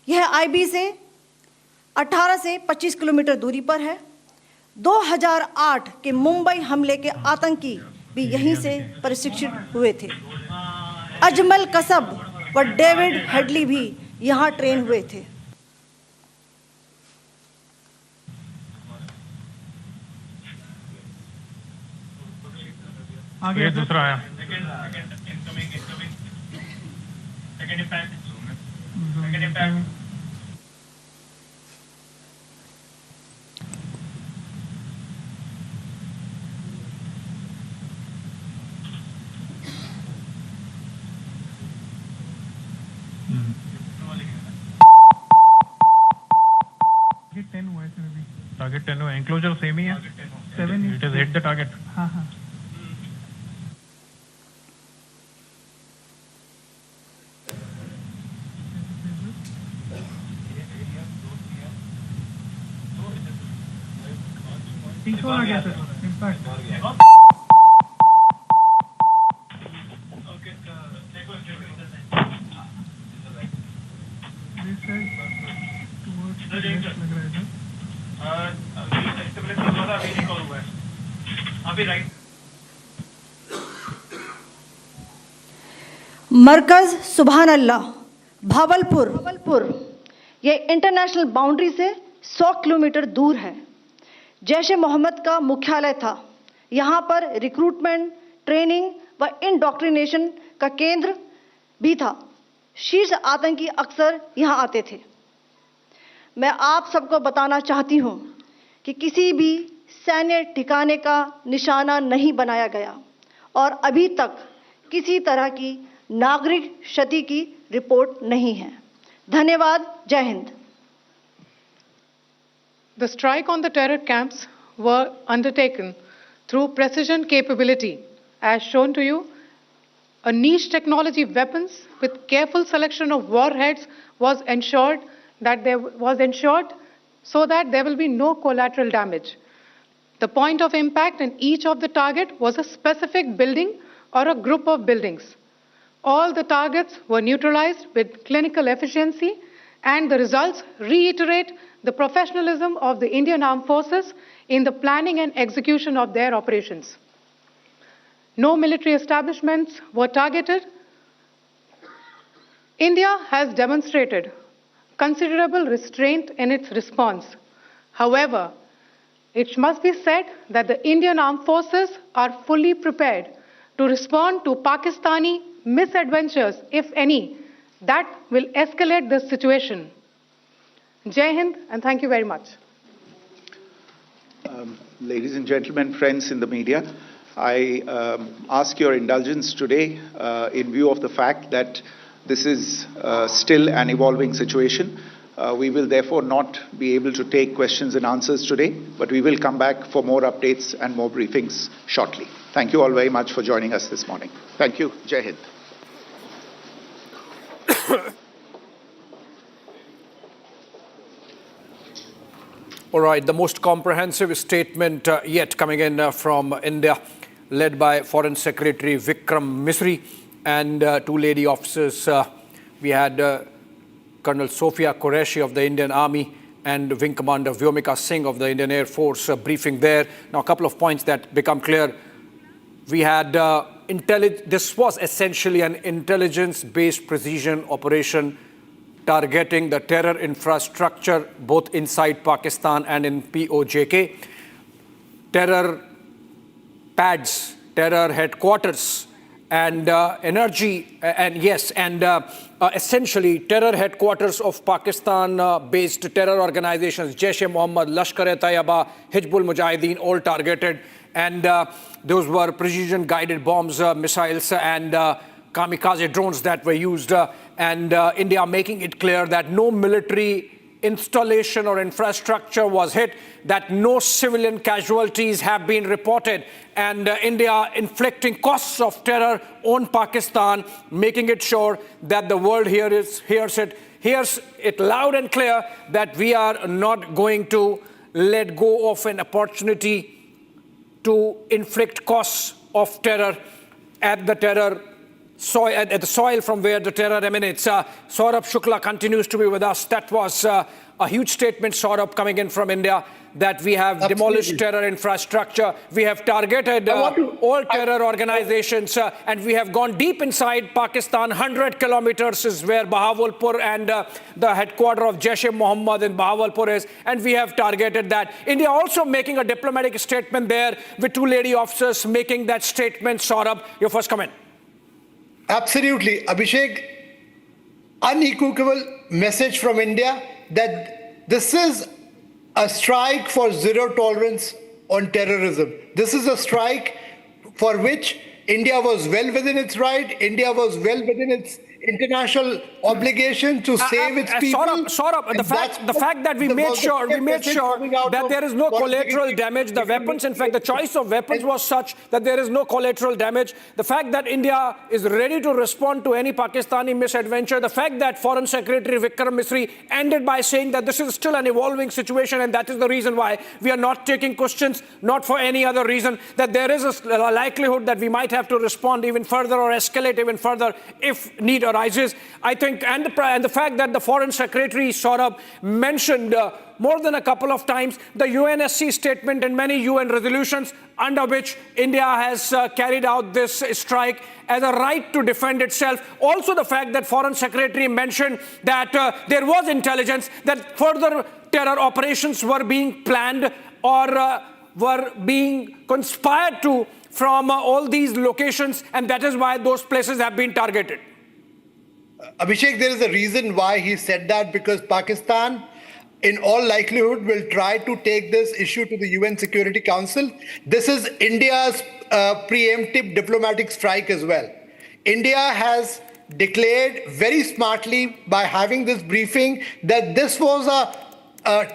यह आईबी से 18 से 25 किलोमीटर दूरी पर है। 2008 के मुंबई हमले के आतंकी भी यहीं से प्रशिक्षित हुए थे। अजमल कसब व डेविड हेडली भी यहाँ ट्रेन हुए थे। आगे दूसरा आया। टारगेट 10 हुआ, एंक्लोजर सेम ही है। 7 it is hit the target. हाँ हाँ। तीसरा आ गया सर, इम्पैक्ट। मरकज सुभान अल्लाह भावलपुर, ये इंटरनेशनल बाउंड्री से 100 किलोमीटर दूर है। जैश ए मोहम्मद का मुख्यालय था। यहाँ पर रिक्रूटमेंट, ट्रेनिंग व इंडॉक्ट्रिनेशन का केंद्र भी था। शीर्ष आतंकी अक्सर यहाँ आते थे। मैं आप सबको बताना चाहती हूँ कि किसी भी सैन्य ठिकाने का निशाना नहीं बनाया गया और अभी तक किसी तरह की नागरिक क्षति की रिपोर्ट नहीं है। धन्यवाद। जय Hind. The strike on the terror camps were undertaken through precision capability, as shown to you. A niche technology weapons with careful selection of warheads was ensured so that there will be no collateral damage. The point of impact in each of the target was a specific building or a group of buildings. All the targets were neutralized with clinical efficiency, and the results reiterate the professionalism of the Indian Armed Forces in the planning and execution of their operations. No military establishments were targeted. India has demonstrated considerable restraint in its response. However, it must be said that the Indian Armed Forces are fully prepared to respond to Pakistani misadventures, if any, that will escalate this situation. Jai Hind, and thank you very much. Ladies and gentlemen, friends in the media, I ask your indulgence today in view of the fact that this is still an evolving situation. We will therefore not be able to take questions and answers today, but we will come back for more updates and more briefings shortly. Thank you all very much for joining us this morning. Thank you. Jai Hind. All right, the most comprehensive statement yet coming in from India, led by Foreign Secretary Vikram Misri and two lady officers. We had Colonel Sophia Qureshi of the Indian Army and Wing Commander Vyomika Singh of the Indian Air Force briefing there. Now, a couple of points that become clear. We had this was essentially an intelligence-based precision operation targeting the terror infrastructure both inside Pakistan and in POJK. Terror pads, terror headquarters, and energy, and yes, and essentially terror headquarters of Pakistan-based terror organizations, Jaish-e-Mohammed, Lashkar-e-Taiba, Hizbul Mujahideen, all targeted. And those were precision-guided bombs, missiles, and kamikaze drones that were used. And India making it clear that no military installation or infrastructure was hit, that no civilian casualties have been reported, and India inflicting costs of terror on Pakistan, making it sure that the world hears it loud and clear that we are not going to let go of an opportunity to inflict costs of terror at the soil from where the terror emanates. Saurabh Shukla continues to be with us. That was a huge statement, Saurabh, coming in from India, that we have demolished terror infrastructure, we have targeted all terror organizations, and we have gone deep inside Pakistan. 100 kilometers is where Bahawalpur and the headquarters of Jaish-e-Mohammed in Bahawalpur is, and we have targeted that. India also making a diplomatic statement there, with 2 lady officers making that statement. Saurabh, your first comment. Absolutely. Abhishek, unequivocal message from India that this is a strike for zero tolerance on terrorism. This is a strike for which India was well within its right. India was well within its international obligation to save its people. Saurabh, the fact that we made sure that there is no collateral damage. The weapons, in fact, the choice of weapons was such that there is no collateral damage. The fact that India is ready to respond to any Pakistani misadventure. The fact that Foreign Secretary Vikram Misri ended by saying that this is still an evolving situation, and that is the reason why we are not taking questions, not for any other reason, that there is a likelihood that we might have to respond even further or escalate even further if need arises. I think, and the fact that the Foreign Secretary Saurabh mentioned more than a couple of times the UNSC statement and many UN resolutions under which India has carried out this strike as a right to defend itself. Also the fact that Foreign Secretary mentioned that there was intelligence that further terror operations were being planned or were being conspired to from all these locations, and that is why those places have been targeted. Abhishek, there is a reason why he said that, because Pakistan, in all likelihood, will try to take this issue to the UN Security Council. This is India's preemptive diplomatic strike as well. India has declared very smartly by having this briefing that this was a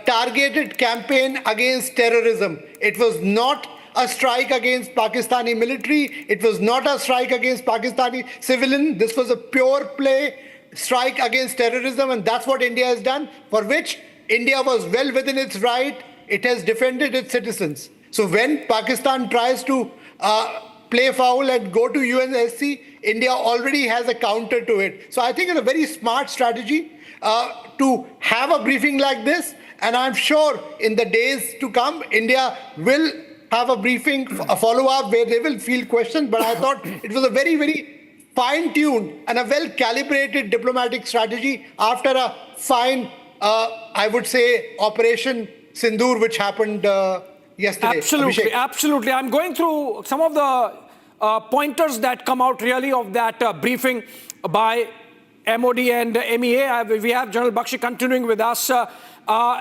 targeted campaign against terrorism. It was not a strike against Pakistani military. It was not a strike against Pakistani civilian. This was a pure play strike against terrorism, and that's what India has done, for which India was well within its right. It has defended its citizens. So when Pakistan tries to play foul and go to UNSC, India already has a counter to it. So I think it's a very smart strategy to have a briefing like this, and I'm sure in the days to come, India will have a briefing, a follow-up where they will field questions. But I thought it was a very, very fine-tuned and a well-calibrated diplomatic strategy after a fine, I would say, Operation Sindoor, which happened yesterday. Absolutely, Abhishek. absolutely. I'm going through some of the pointers that come out really of that briefing by MoD and MEA. We have General Bakshi continuing with us.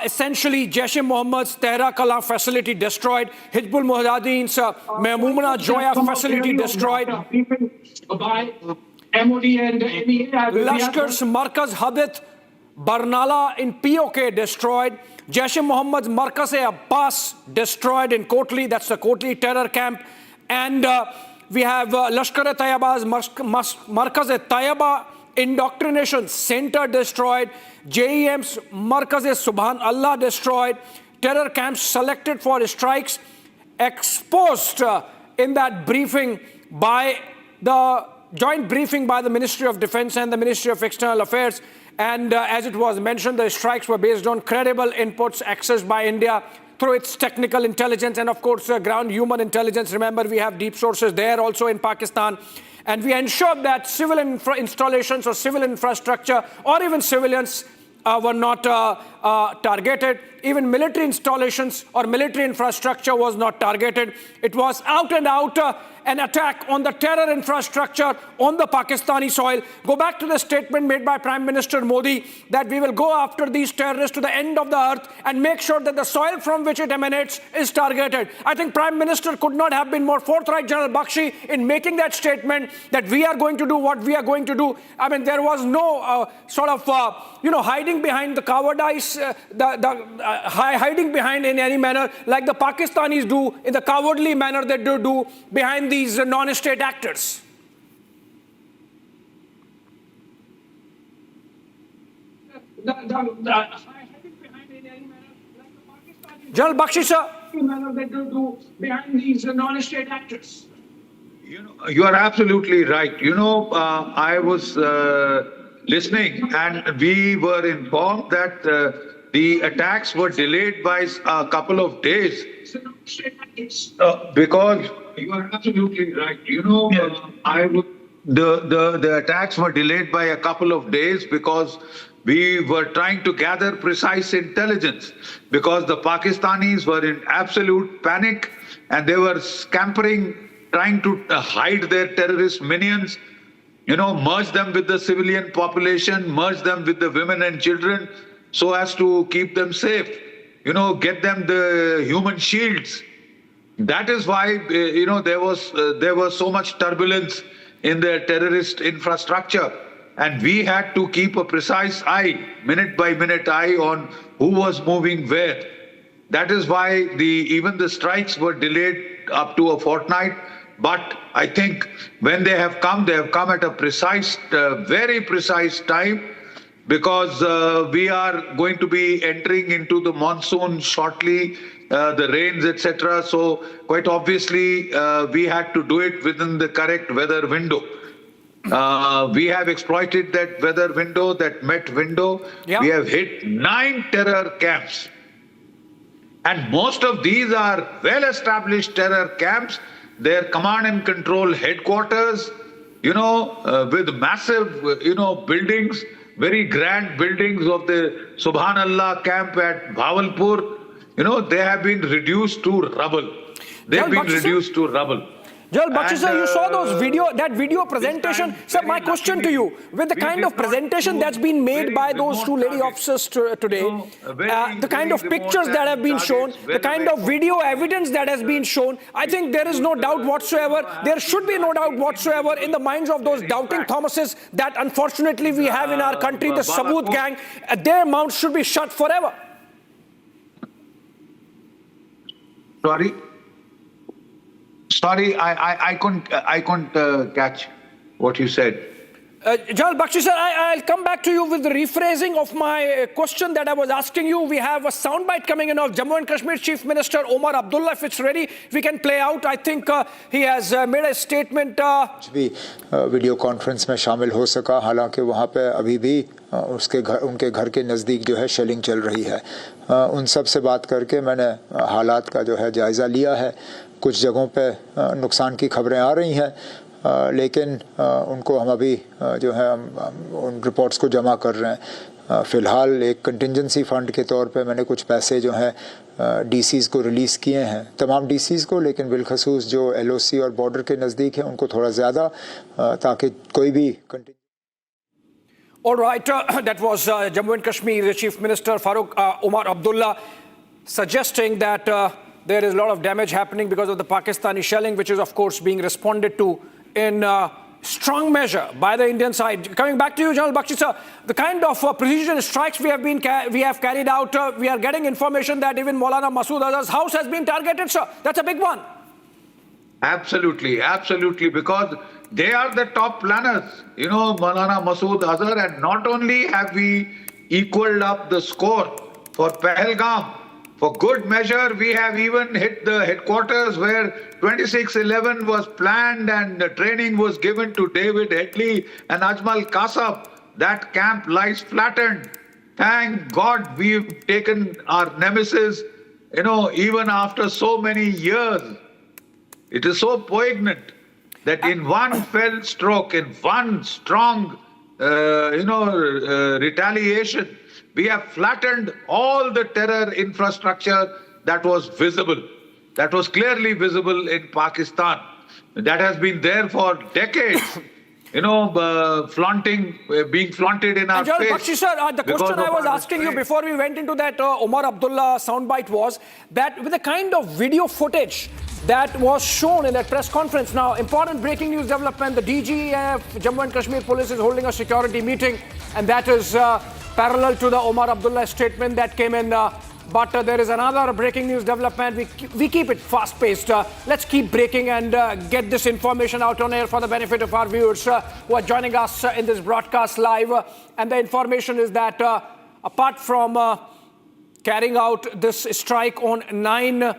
Essentially, Jaish-e-Mohammed's Tehra Kalam facility destroyed, Hizbul Mujahideen's Mehmoona Joya facility destroyed, by MoD and MEA. Lashkar's Markaz Hadith Barnala in POK destroyed, Jaish-e-Mohammed's Markaz-e-Abbas destroyed in Kotli, that's the Kotli terror camp, and we have Lashkar-e-Tayyiba's Markaz-e-Tayyiba Indoctrination Center destroyed, JEM's Markaz-e-Subhan Allah destroyed, terror camps selected for strikes exposed in that briefing by the joint briefing by the Ministry of Defense and the Ministry of External Affairs. And as it was mentioned, the strikes were based on credible inputs accessed by India through its technical intelligence and, of course, ground human intelligence. Remember, we have deep sources there also in Pakistan. And we ensured that civil installations or civil infrastructure or even civilians were not targeted. even military installations or military infrastructure was not targeted. It was out and out an attack on the terror infrastructure on the Pakistani soil. Go back to the statement made by Prime Minister Modi that we will go after these terrorists to the end of the earth and make sure that the soil from which it emanates is targeted. I think Prime Minister could not have been more forthright, General Bakshi, in making that statement that we are going to do what we are going to do. I mean, there was no hiding behind the cowardice, hiding behind in any manner like the Pakistanis do, in the cowardly manner that they do behind these non-state actors. General Bakshi, sir. Behind these non-state actors. You are absolutely right. I was listening and we were informed that the attacks were delayed by a couple of days. Because you are absolutely right. The attacks were delayed by a couple of days because we were trying to gather precise intelligence, because the Pakistanis were in absolute panic and they were scampering, trying to hide their terrorist minions, merge them with the civilian population, merge them with the women and children so as to keep them safe, get them the human shields. That is why, there was so much turbulence in the terrorist infrastructure. And we had to keep a precise eye, minute by minute eye on who was moving where. That is why even the strikes were delayed up to a fortnight. But I think when they have come at a precise, very precise time, because we are going to be entering into the monsoon shortly, the rains, etc. So quite obviously, we had to do it within the correct weather window. We have exploited that weather window, that Met window. Yeah. We have hit 9 terror camps. And most of these are well-established terror camps. Their command and control headquarters, with massive, buildings, very grand buildings of the Subhanallah camp at Bhavalpur. They have been reduced to rubble. They've been reduced to rubble. General Bakshi, sir, you saw that video presentation. Sir, my question to you, with the kind of presentation that's been made by those 2 lady officers today, the kind of pictures that have been shown, the kind of video evidence that has been shown, I think there is no doubt whatsoever, there should be no doubt whatsoever in the minds of those doubting Thomases that unfortunately we have in our country, the Saboot gang, their mouths should be shut forever. Sorry, I couldn't catch what you said. General Bakshi, sir, I'll come back to you with the rephrasing of my question that I was asking you. We have a soundbite coming in of Jammu and Kashmir Chief Minister Omar Abdullah. If it's ready, we can play out. I think he has made a statement. भी video conference में शामिल हो सका, हालांकि वहाँ पे अभी भी उनके घर के नज़दीक जो है शेलिंग चल रही है। उन सब से बात करके मैंने हालात का जो है जायज़ा लिया है। कुछ जगहों पे नुकसान की खबरें आ रही हैं, लेकिन उनको हम अभी जो है उन रिपोर्ट्स को जमा कर रहे हैं। फ़िलहाल एक कंटिजेंसी फ़ंड के तौर पे मैंने कुछ पैसे जो हैं डीसीज़ को रिलीज़ किए हैं, तमाम डीसीज़ को, लेकिन बिलखसूस जो एलओसी और बॉर्डर के नज़दीक है उनको थोड़ा ज़्यादा, ताकि कोई भी All right, that was Jammu and Kashmir Chief Minister Omar Abdullah suggesting that there is a lot of damage happening because of the Pakistani shelling, which is of course being responded to in strong measure by the Indian side. Coming back to you, General Bakshi, sir, the kind of precision strikes we have carried out, we are getting information that even Maulana Masood Azhar's house has been targeted, sir. That's a big one. Absolutely, absolutely, because they are the top planners, Maulana Masood Azhar, and not only have we equaled up the score for Pahalgam, for good measure, we have even hit the headquarters where 2611 was planned and the training was given to David Headley and Ajmal Kasab. That camp lies flattened. Thank God we've taken our nemesis, even after so many years. It is so poignant that in one fell stroke, in one strong, retaliation, We have flattened all the terror infrastructure that was visible, that was clearly visible in Pakistan. That has been there for decades. Being flaunted in our face. Bakshi sir, the question I was asking you before we went into that Omar Abdullah soundbite was that with the kind of video footage that was shown in that press conference. Now, important breaking news development, the DGF, Jammu and Kashmir Police is holding a security meeting, and that is parallel to the Omar Abdullah statement that came in. But there is another breaking news development. We keep it fast-paced. Let's keep breaking and get this information out on air for the benefit of our viewers who are joining us in this broadcast live. And the information is that apart from carrying out this strike on 9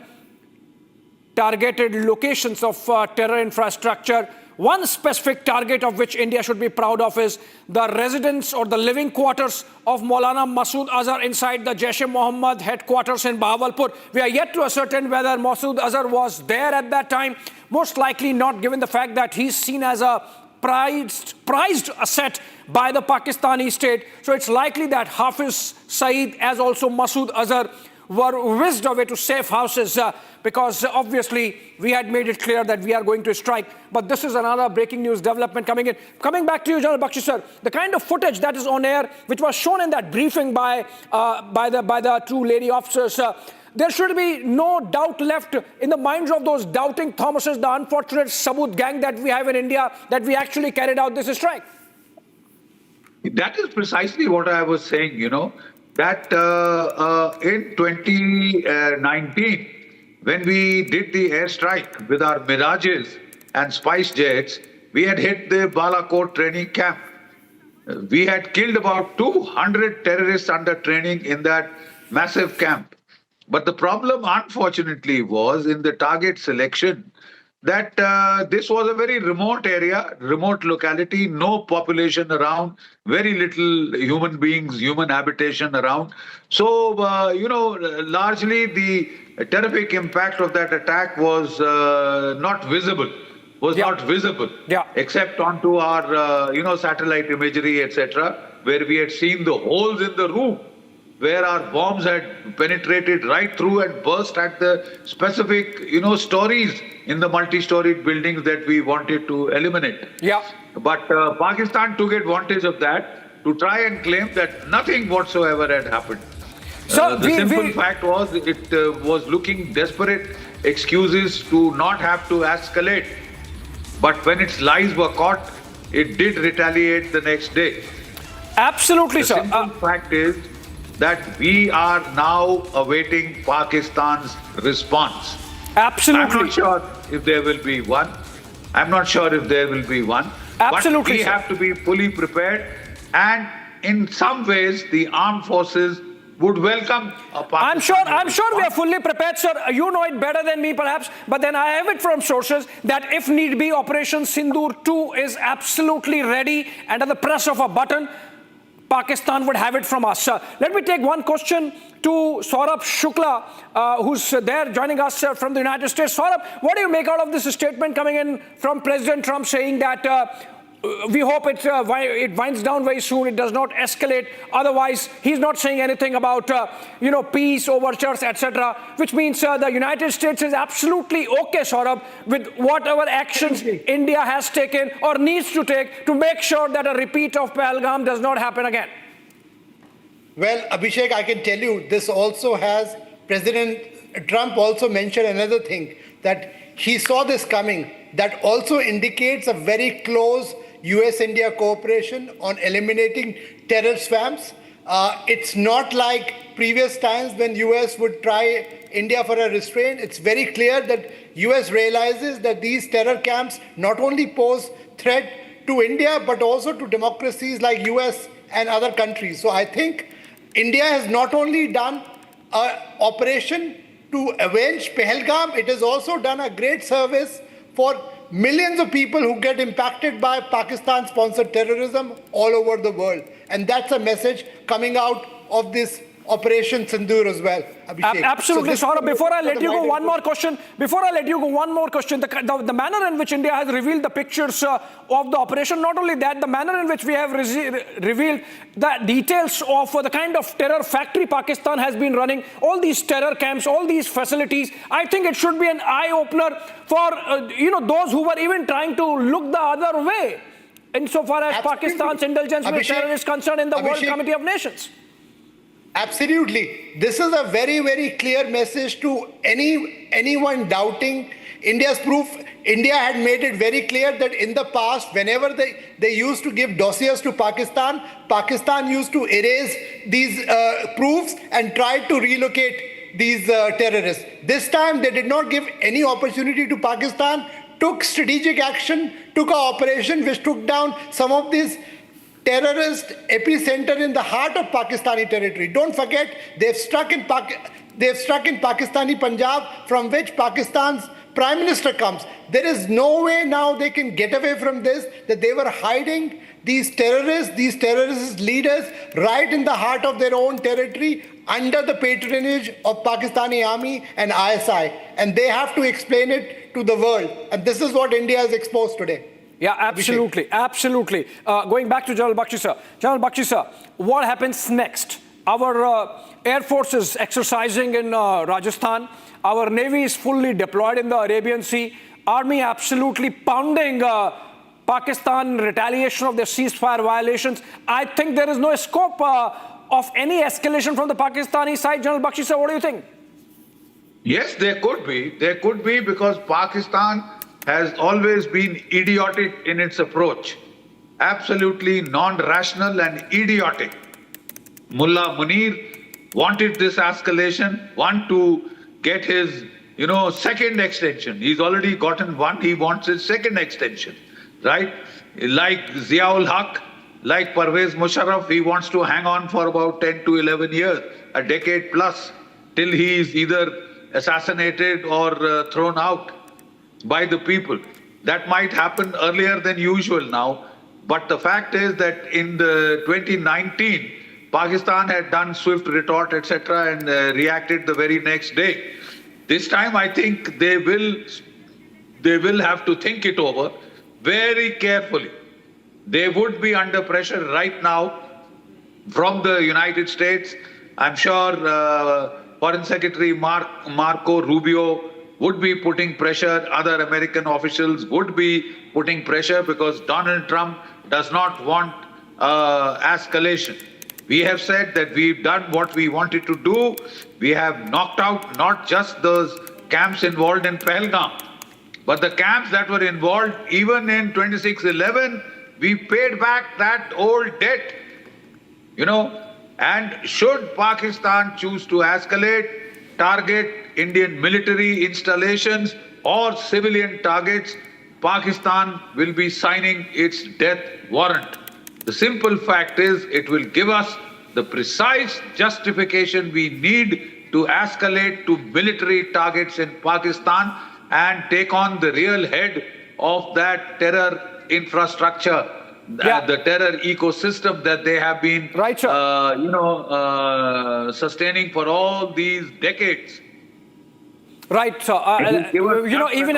targeted locations of terror infrastructure, one specific target of which India should be proud of is the residence or the living quarters of Maulana Masood Azhar inside the Jaish-e-Mohammed headquarters in Bahawalpur. We are yet to ascertain whether Masood Azhar was there at that time. Most likely not, given the fact that he's seen as a prized asset by the Pakistani state. So it's likely that Hafiz Saeed, as also Masood Azhar, were whisked away to safe houses because obviously we had made it clear that we are going to strike. But this is another breaking news development coming in. Coming back to you, General Bakshi sir, the kind of footage that is on air, which was shown in that briefing by the 2 lady officers, there should be no doubt left in the minds of those doubting Thomases, the unfortunate Sabut gang that we have in India, that we actually carried out this strike. That is precisely what I was saying, that in 2019, when we did the airstrike with our Mirages and Spice Jets, we had hit the Balakot training camp. We had killed about 200 terrorists under training in that massive camp. But the problem, unfortunately, was in the target selection that this was a very remote area, remote locality, no population around, very little human beings, human habitation around. So, largely the terrific impact of that attack was not visible, except onto our, satellite imagery, etc., where we had seen the holes in the roof, where our bombs had penetrated right through and burst at the specific, stories in the multi-storied buildings that we wanted to eliminate. Yeah. But Pakistan took advantage of that to try and claim that nothing whatsoever had happened. So the simple fact was it was looking desperate excuses to not have to escalate. But when its lies were caught, it did retaliate the next day. Absolutely, sir. The simple fact is that we are now awaiting Pakistan's response. Absolutely. I'm not sure if there will be one. Absolutely. But we have to be fully prepared. And in some ways, the armed forces would welcome a Pakistan. I'm sure we are fully prepared, sir. You know it better than me, perhaps. But then I have it from sources that if need be, Operation Sindoor 2 is absolutely ready. And at the press of a button, Pakistan would have it from us. Let me take one question to Saurabh Shukla, who's there joining us from the United States. Saurabh, what do you make out of this statement coming in from President Trump saying that we hope it winds down very soon, it does not escalate. Otherwise, he's not saying anything about, peace, overtures, etc., which means the United States is absolutely okay, Saurabh, with whatever actions India has taken or needs to take to make sure that a repeat of Pahalgam does not happen again. Well, Abhishek, I can tell you, this also has, President Trump also mentioned another thing, that he saw this coming. That also indicates a very close US-India cooperation on eliminating terror swamps. It's not like previous times when US would try India for a restraint. It's very clear that US realizes that these terror camps not only pose threat to India, but also to democracies like US and other countries. So I think India has not only done an operation to avenge Pahalgam, it has also done a great service for millions of people who get impacted by Pakistan-sponsored terrorism all over the world. And that's a message coming out of this Operation Sindoor as well, Abhishek. Absolutely, So Saurabh. Before I let you go, one more question. The manner in which India has revealed the pictures of the operation, not only that, the manner in which we have revealed the details of the kind of terror factory Pakistan has been running, all these terror camps, all these facilities, I think it should be an eye-opener for those who were even trying to look the other way, insofar as Pakistan's indulgence with terror is concerned in the World Committee of Nations. Absolutely. This is a very, very clear message to anyone doubting India's proof. India had made it very clear that in the past, whenever they used to give dossiers to Pakistan, Pakistan used to erase these proofs and tried to relocate these terrorists. This time, they did not give any opportunity to Pakistan, took strategic action, took an operation which took down some of these terrorist epicenter in the heart of Pakistani territory. Don't forget, they've struck in Pakistani Punjab, from which Pakistan's Prime Minister comes. There is no way now they can get away from this, that they were hiding these terrorist leaders right in the heart of their own territory under the patronage of Pakistani army and ISI. And they have to explain it to the world. And this is what India has exposed today. Yeah, absolutely, absolutely. Going back to General Bakshi sir. General Bakshi sir, what happens next? Our Air Force is exercising in Rajasthan. Our Navy is fully deployed in the Arabian Sea. Army absolutely pounding Pakistan in retaliation of their ceasefire violations. I think there is no scope of any escalation from the Pakistani side. General Bakshi sir, what do you think? Yes, there could be. There could be, because Pakistan has always been idiotic in its approach. Absolutely non-rational and idiotic. Mullah Munir wanted this escalation, want to get his, second extension. He's already gotten one, he wants his second extension, right? Like Ziaul Haq, like Parvez Musharraf, he wants to hang on for about 10 to 11 years, a decade plus, till he is either assassinated or thrown out by the people. That might happen earlier than usual now. But the fact is that in the 2019, Pakistan had done swift retort, etc., and reacted the very next day. This time, I think they will have to think it over very carefully. They would be under pressure right now from the United States. I'm sure Foreign Secretary Marco Rubio would be putting pressure, other American officials would be putting pressure, because Donald Trump does not want escalation. We have said that we've done what we wanted to do. We have knocked out not just those camps involved in Pahalgam, but the camps that were involved even in 26/11, we paid back that old debt, and should Pakistan choose to escalate, target Indian military installations or civilian targets, Pakistan will be signing its death warrant. The simple fact is, it will give us the precise justification we need to escalate to military targets in Pakistan and take on the real head of that terror infrastructure, the terror ecosystem that they have been, sustaining for all these decades. Right. So, even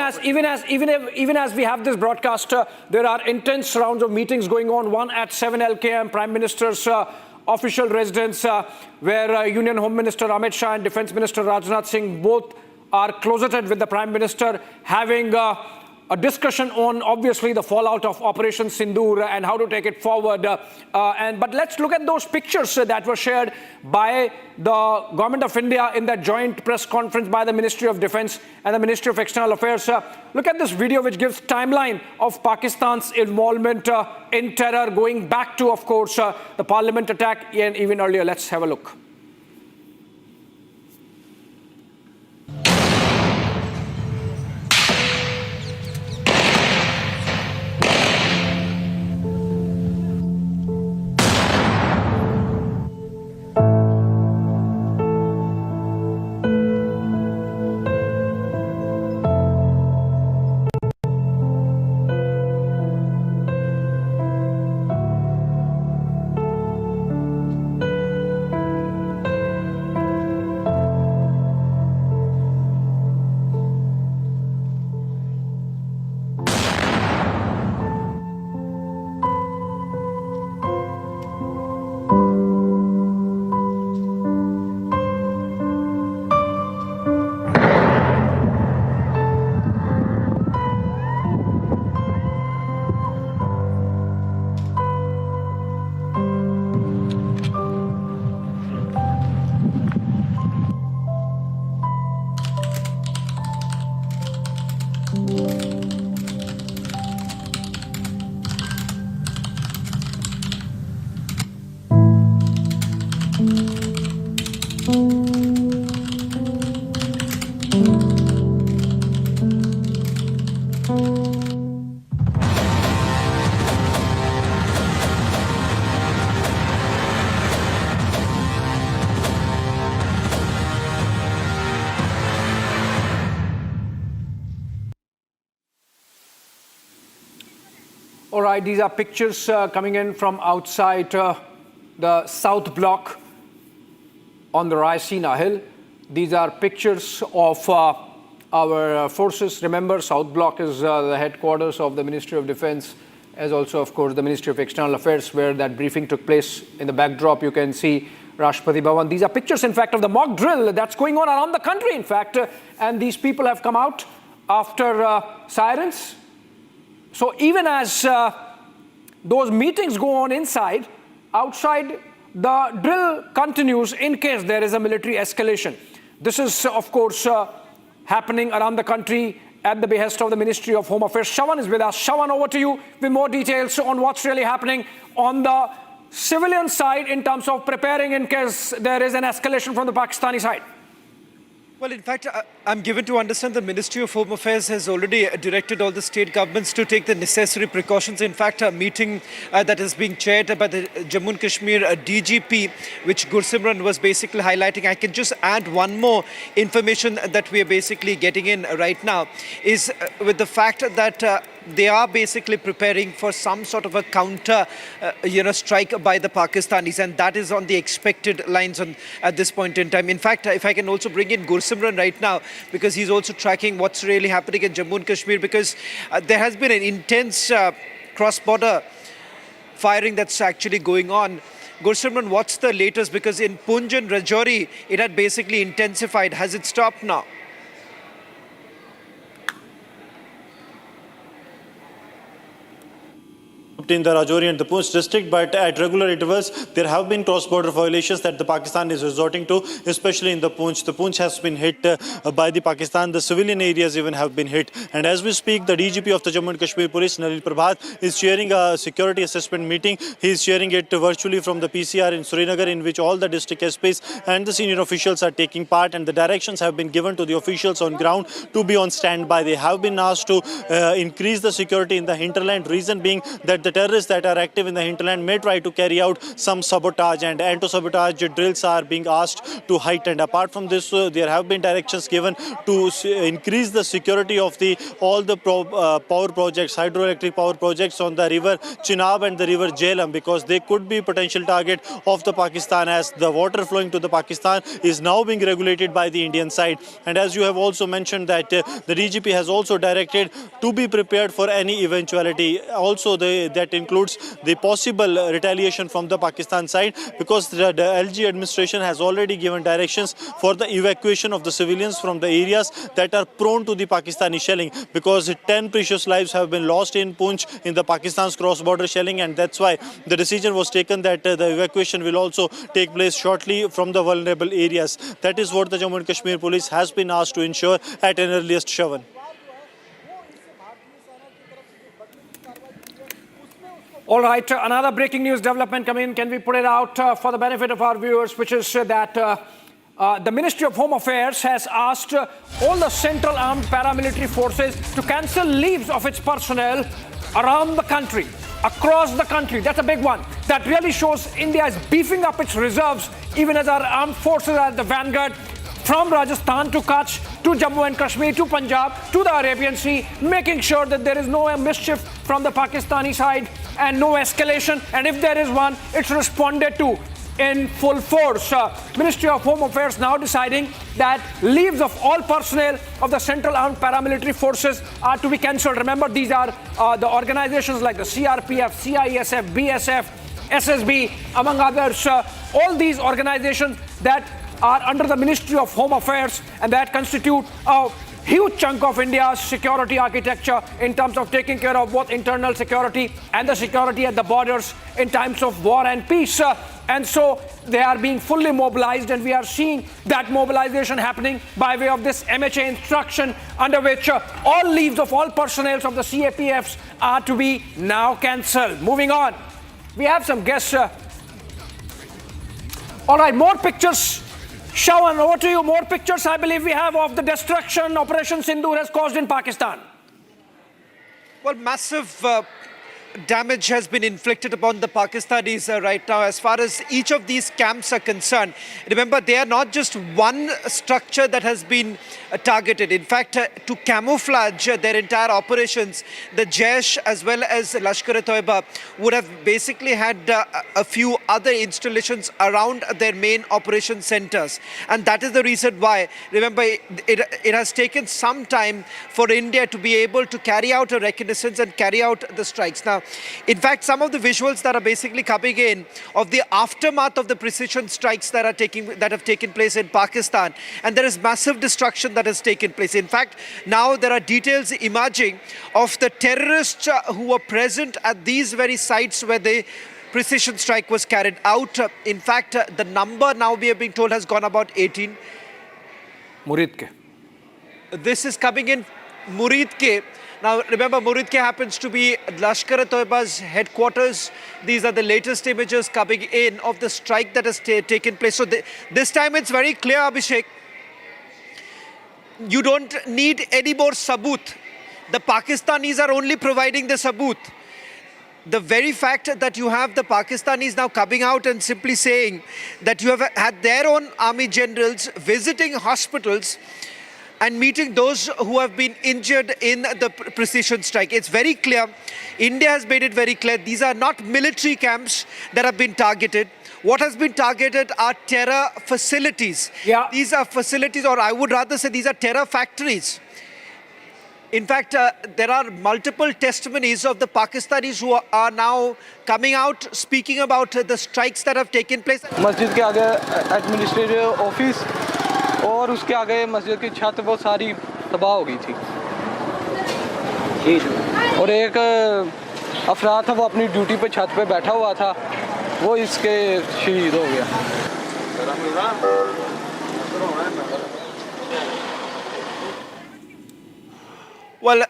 as we have this broadcast, there are intense rounds of meetings going on. One at 7 LKM, Prime Minister's official residence, where Union Home Minister Amit Shah and Defence Minister Rajnath Singh both are closeted with the Prime Minister, having a discussion on, obviously, the fallout of Operation Sindoor and how to take it forward. But let's look at those pictures that were shared by the Government of India in that joint press conference by the Ministry of Defence and the Ministry of External Affairs. Look at this video, which gives timeline of Pakistan's involvement in terror, going back to, of course, the Parliament attack and even earlier. Let's have a look. All right, these are pictures coming in from outside the South Block on the Raisina Hill. These are pictures of our forces. Remember, South Block is the headquarters of the Ministry of Defense, as also, of course, the Ministry of External Affairs, where that briefing took place. In the backdrop, you can see Rashtrapati Bhavan. These are pictures, in fact, of the mock drill that's going on around the country, in fact. And these people have come out after sirens. So even as those meetings go on inside, outside, the drill continues in case there is a military escalation. This is, of course, happening around the country at the behest of the Ministry of Home Affairs. Shawan is with us. Shawan, over to you with more details on what's really happening on the civilian side in terms of preparing in case there is an escalation from the Pakistani side. Well, in fact, I'm given to understand the Ministry of Home Affairs has already directed all the state governments to take the necessary precautions. In fact, a meeting that is being chaired by the Jammu and Kashmir DGP, which Gursimran was basically highlighting. I can just add one more information that we are basically getting in right now is with the fact that they are basically preparing for some sort of a counter, strike by the Pakistanis, and that is on the expected lines at this point in time. In fact, if I can also bring in Gursimran right now, because he's also tracking what's really happening in Jammu and Kashmir, because there has been an intense cross-border firing that's actually going on. Gursimran, what's the latest? Because in Poonch and Rajouri, it had basically intensified. Has it stopped now? In the Rajouri and the Poonch district, but at regular intervals there have been cross-border violations that the Pakistan is resorting to, especially in the Poonch. The Poonch has been hit by the Pakistan. The civilian areas even have been hit. And as we speak, the DGP of the Jammu and Kashmir Police, Nalin Prabhat, is chairing a security assessment meeting. He is chairing it virtually from the PCR in Srinagar, in which all the district SPs and the senior officials are taking part, and the directions have been given to the officials on ground to be on standby. They have been asked to increase the security in the hinterland, reason being that the terrorists that are active in the hinterland may try to carry out some sabotage, and anti-sabotage drills are being asked to heighten. Apart from this, there have been directions given to increase the security of all the power projects, hydroelectric power projects on the river Chenab and the river Jhelum, because they could be potential target of the Pakistan, as the water flowing to the Pakistan is now being regulated by the Indian side. And as you have also mentioned that the DGP has also directed to be prepared for any eventuality. Also, that includes the possible retaliation from the Pakistan side, because the LG administration has already given directions for the evacuation of the civilians from the areas that are prone to the Pakistani shelling, because 10 precious lives have been lost in Poonch in the Pakistan's cross-border shelling, and that's why the decision was taken that the evacuation will also take place shortly from the vulnerable areas. That is what the Jammu and Kashmir Police has been asked to ensure at an earliest. Shawan. All right, another breaking news development coming in. Can we put it out for the benefit of our viewers, which is that the Ministry of Home Affairs has asked all the Central Armed Paramilitary Forces to cancel leaves of its personnel around the country, across the country. That's a big one. That really shows India is beefing up its reserves, even as our armed forces are at the vanguard, from Rajasthan to Kutch, to Jammu and Kashmir, to Punjab, to the Arabian Sea, making sure that there is no mischief from the Pakistani side and no escalation. And if there is one, it's responded to in full force. Ministry of Home Affairs now deciding that leaves of all personnel of the Central Armed Paramilitary Forces are to be cancelled. Remember, these are the organizations like the CRPF, CISF, BSF, SSB, among others. All these organizations that are under the Ministry of Home Affairs, and that constitute a huge chunk of India's security architecture in terms of taking care of both internal security and the security at the borders in times of war and peace. And so they are being fully mobilized, and we are seeing that mobilization happening by way of this MHA instruction, under which all leaves of all personnel of the CAPFs are to be now cancelled. Moving on, we have some guests. All right, more pictures. Shawan, over to you. More pictures, I believe we have, of the destruction Operation Sindoor has caused in Pakistan. Well, massive damage has been inflicted upon the Pakistanis right now as far as each of these camps are concerned. Remember, they are not just one structure that has been targeted. In fact, to camouflage their entire operations, the Jaish as well as Lashkar-e-Toiba would have basically had a few other installations around their main operation centers. And that is the reason why, remember, it has taken some time for India to be able to carry out a reconnaissance and carry out the strikes. Now, in fact, some of the visuals that are basically coming in of the aftermath of the precision strikes that have taken place in Pakistan, and there is massive destruction that has taken place. In fact, now there are details emerging of the terrorists who were present at these very sites where the precision strike was carried out. In fact, the number now we are being told has gone about 18. Murid ke. This is coming in Murid ke. Now, remember, Murid ke happens to be Lashkar-e-Toiba's headquarters. These are the latest images coming in of the strike that has taken place. So this time it's very clear, Abhishek. You don't need any more sabut. The Pakistanis are only providing the sabut. The very fact that you have the Pakistanis now coming out and simply saying that you have had their own army generals visiting hospitals and meeting those who have been injured in the precision strike. It's very clear. India has made it very clear. These are not military camps that have been targeted. What has been targeted are terror facilities. Yeah. These are facilities, or I would rather say these are terror factories. In fact, there are multiple testimonies of the Pakistanis who are now coming out speaking about the strikes that have taken place. मस्जिद के आगे administrative office और उसके आगे मस्जिद की छत वो सारी तबाह हो गई थी और एक अफराद था वो अपनी ड्यूटी पे छत पे बैठा हुआ था वो इसके शहीद हो गया Well,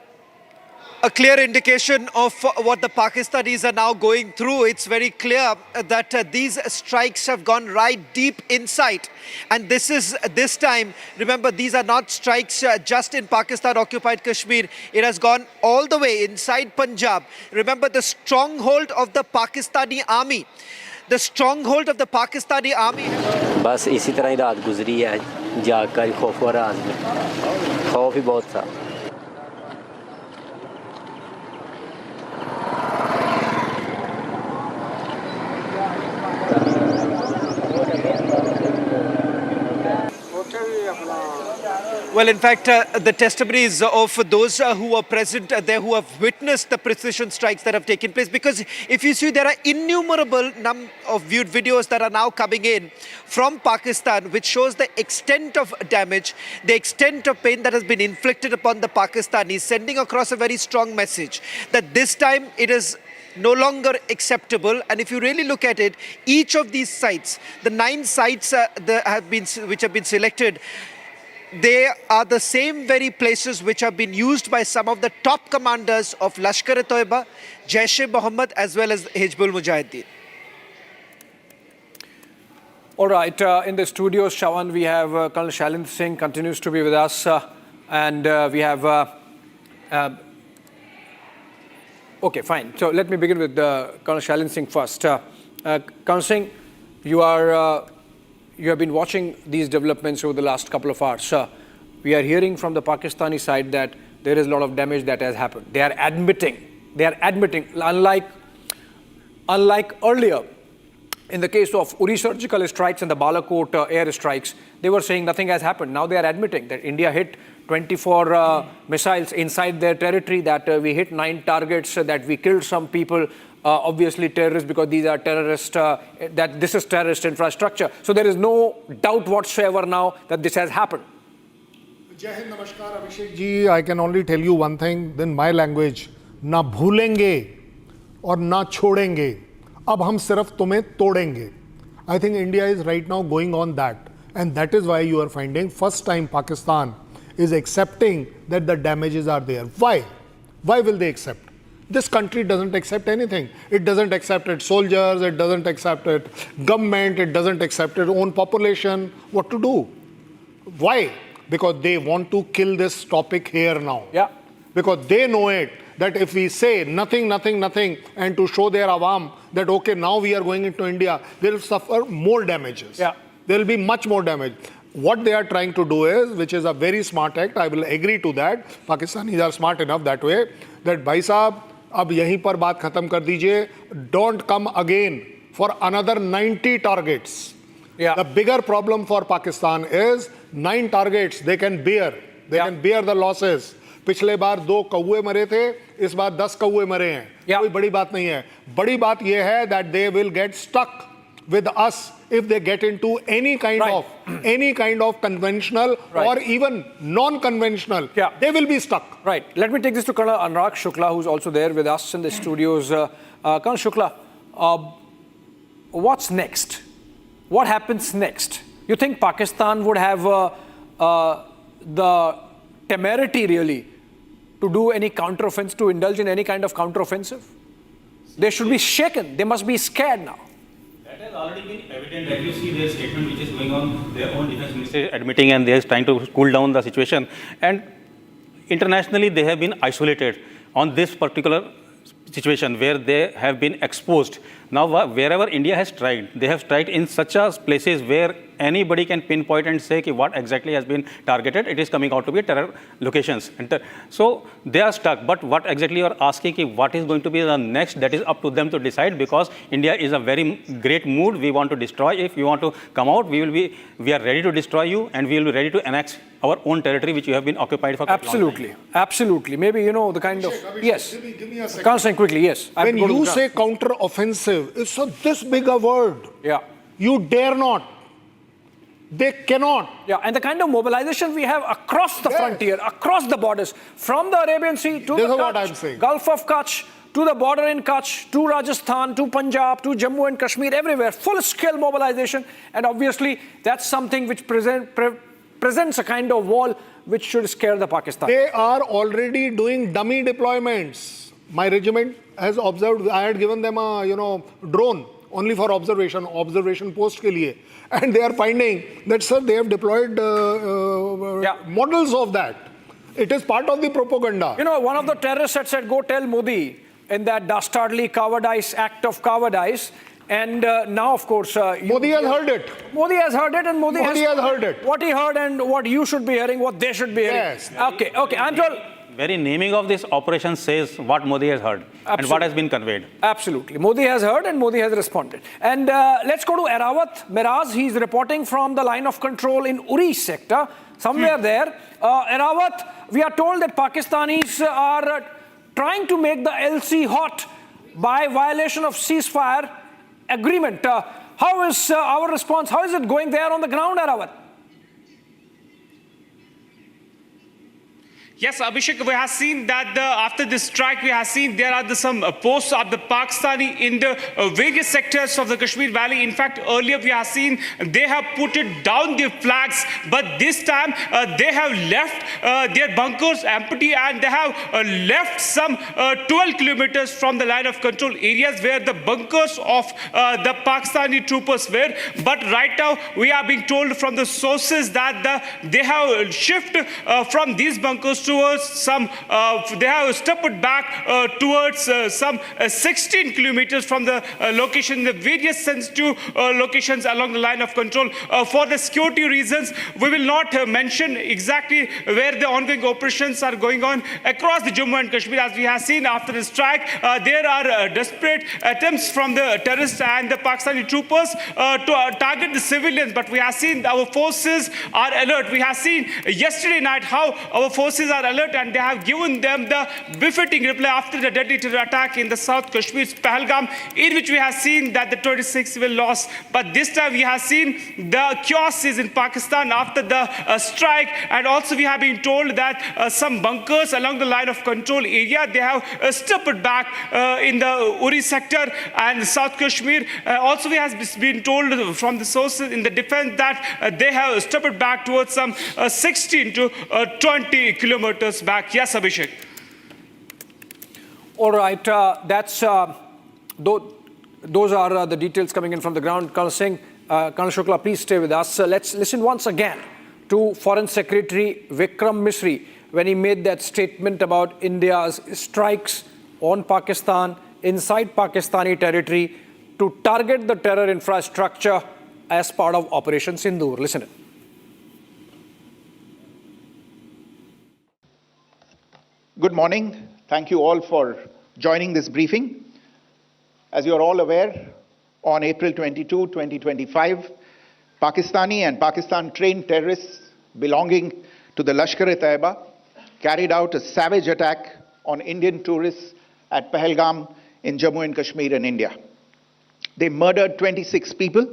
a clear indication of what the Pakistanis are now going through. It's very clear that these strikes have gone right deep inside. And this time, remember, these are not strikes just in Pakistan-occupied Kashmir. It has gone all the way inside Punjab. Remember, the stronghold of the Pakistani army. The stronghold of the Pakistani army. बस इसी तरह ही रात गुजरी है जाकर खौफ हो रहा है खौफ ही बहुत था Well, in fact, the testimonies of those who were present there, who have witnessed the precision strikes that have taken place, because if you see, there are innumerable of viewed videos that are now coming in from Pakistan, which shows the extent of damage, the extent of pain that has been inflicted upon the Pakistanis, sending across a very strong message that this time it is no longer acceptable. And if you really look at it, each of these sites, the 9 sites which have been selected, they are the same very places which have been used by some of the top commanders of Lashkar-e-Toiba, Jaish-e-Mohammed, as well as Hizbul Mujahideen. All right, in the studios, Shawan, we have Colonel Shailendra Singh continues to be with us, and we have. Okay, fine. So let me begin with Colonel Shailendra Singh first. Colonel Singh, you have been watching these developments over the last couple of hours. We are hearing from the Pakistani side that there is a lot of damage that has happened. They are admitting, unlike earlier, in the case of Uri surgical strikes and the Balakot air strikes, they were saying nothing has happened. Now they are admitting that India hit 24 missiles inside their territory, that we hit 9 targets, that we killed some people. Obviously terrorists, because these are terrorists, that this is terrorist infrastructure. So there is no doubt whatsoever now that this has happened. Jai Hind, Namaskar, Abhishek ji. I can only tell you one thing in my language. Na bhulenge aur na chodenge. Ab hum sirf tumhe todenge. I think India is right now going on that. And that is why you are finding first time Pakistan is accepting that the damages are there. Why? Why will they accept? This country doesn't accept anything. It doesn't accept its soldiers, it doesn't accept its government, it doesn't accept its own population. What to do? Why? Because they want to kill this topic here now. Yeah. Because they know it, that if we say nothing, nothing, nothing, and to show their awam that, okay, now we are going into India, they will suffer more damages. Yeah. There will be much more damage. What they are trying to do is, which is a very smart act, I will agree to that. Pakistanis are smart enough that way, that bhai sahab, ab yahin par baat khatam kar dijiye, don't come again for another 90 targets. Yeah. The bigger problem for Pakistan is 9 targets they can bear. They can bear the losses. पिछले बार 2 कौवे मरे थे, इस बार 10 कौवे मरे हैं. कोई बड़ी बात नहीं है. बड़ी बात यह है that they will get stuck with us if they get into any kind of conventional or even non-conventional. They will be stuck. Right. Let me take this to Colonel Anurag Shukla, who's also there with us in the studios. Colonel Shukla, what's next? What happens next? You think Pakistan would have the temerity really to do any counteroffensive, to indulge in any kind of counteroffensive? They should be shaken. They must be scared now. That has already been evident. That you see their statement which is going on, their own defense ministry admitting, and they are trying to cool down the situation. And internationally, they have been isolated on this particular situation where they have been exposed. Now, wherever India has tried, they have tried in such a places where anybody can pinpoint and say what exactly has been targeted. It is coming out to be terror locations. So they are stuck. But what exactly you are asking, what is going to be the next, that is up to them to decide, because India is a very great mood. We want to destroy. If you want to come out, we are ready to destroy you, and we will be ready to annex our own territory, which you have been occupied for quite a long time. Absolutely. Maybe, you know, the kind of... Yes. Give me a second. Constant, quickly, yes. When you say counter-offensive, it's this big a word. Yeah. You dare not. They cannot. Yeah, and the kind of mobilization we have across the frontier, across the borders, from the Arabian Sea to the Gulf of Kutch, to the border in Kutch, to Rajasthan, to Punjab, to Jammu and Kashmir, everywhere, full-scale mobilization. And obviously, that's something which presents a kind of wall which should scare the Pakistanis. They are already doing dummy deployments. My regiment has observed, I had given them a, drone only for observation post ke liye. And they are finding that, sir, they have deployed models of that. It is part of the propaganda. You know, one of the terrorists had said, go tell Modi in that dastardly cowardice act of cowardice. And now, of course... Modi has heard it. Modi has heard it, and Modi has heard it. What he heard and what you should be hearing, what they should be hearing. Yes. Okay, I'm told... Very naming of this operation says what Modi has heard and what has been conveyed. Absolutely. Modi has heard and Modi has responded. And let's go to Erawat Miraz. He's reporting from the line of control in Uri sector, somewhere there. Erawat, we are told that Pakistanis are trying to make the LC hot by violation of ceasefire agreement. How is our response? How is it going there on the ground, Erawat? Yes, Abhishek, we have seen that after this strike, we have seen there are some posts of the Pakistani in the various sectors of the Kashmir Valley. In fact, earlier we have seen they have put it down their flags, but this time they have left their bunkers empty, and they have left some 12 kilometers from the line of control areas where the bunkers of the Pakistani troopers were. But right now, we are being told from the sources that they have shifted from these bunkers towards some, they have stepped back towards some 16 kilometers from the location, the various sensitive locations along the line of control. For the security reasons, we will not mention exactly where the ongoing operations are going on across the Jammu and Kashmir. As we have seen after the strike, there are desperate attempts from the terrorists and the Pakistani troopers to target the civilians. But we have seen our forces are alert. We have seen yesterday night how our forces are alert, and they have given them the befitting reply after the deadly terror attack in the South Kashmir's Pahalgam, in which we have seen that the 26 civil lost. But this time we have seen the chaos is in Pakistan after the strike, and also we have been told that some bunkers along the line of control area, they have stepped back in the Uri sector and South Kashmir. Also we have been told from the sources in the defense that they have stepped back towards some 16 to 20 kilometers back. Yes, Abhishek. All right, those are the details coming in from the ground. Colonel Singh, Colonel Shukla, please stay with us. Let's listen once again to Foreign Secretary Vikram Misri when he made that statement about India's strikes on Pakistan, inside Pakistani territory, to target the terror infrastructure as part of Operation Sindoor. Listen. Good morning. Thank you all for joining this briefing. As you are all aware, on April 22, 2025, Pakistani and Pakistan-trained terrorists belonging to the Lashkar-e-Taiba carried out a savage attack on Indian tourists at Pahalgam in Jammu and Kashmir in India. They murdered 26 people,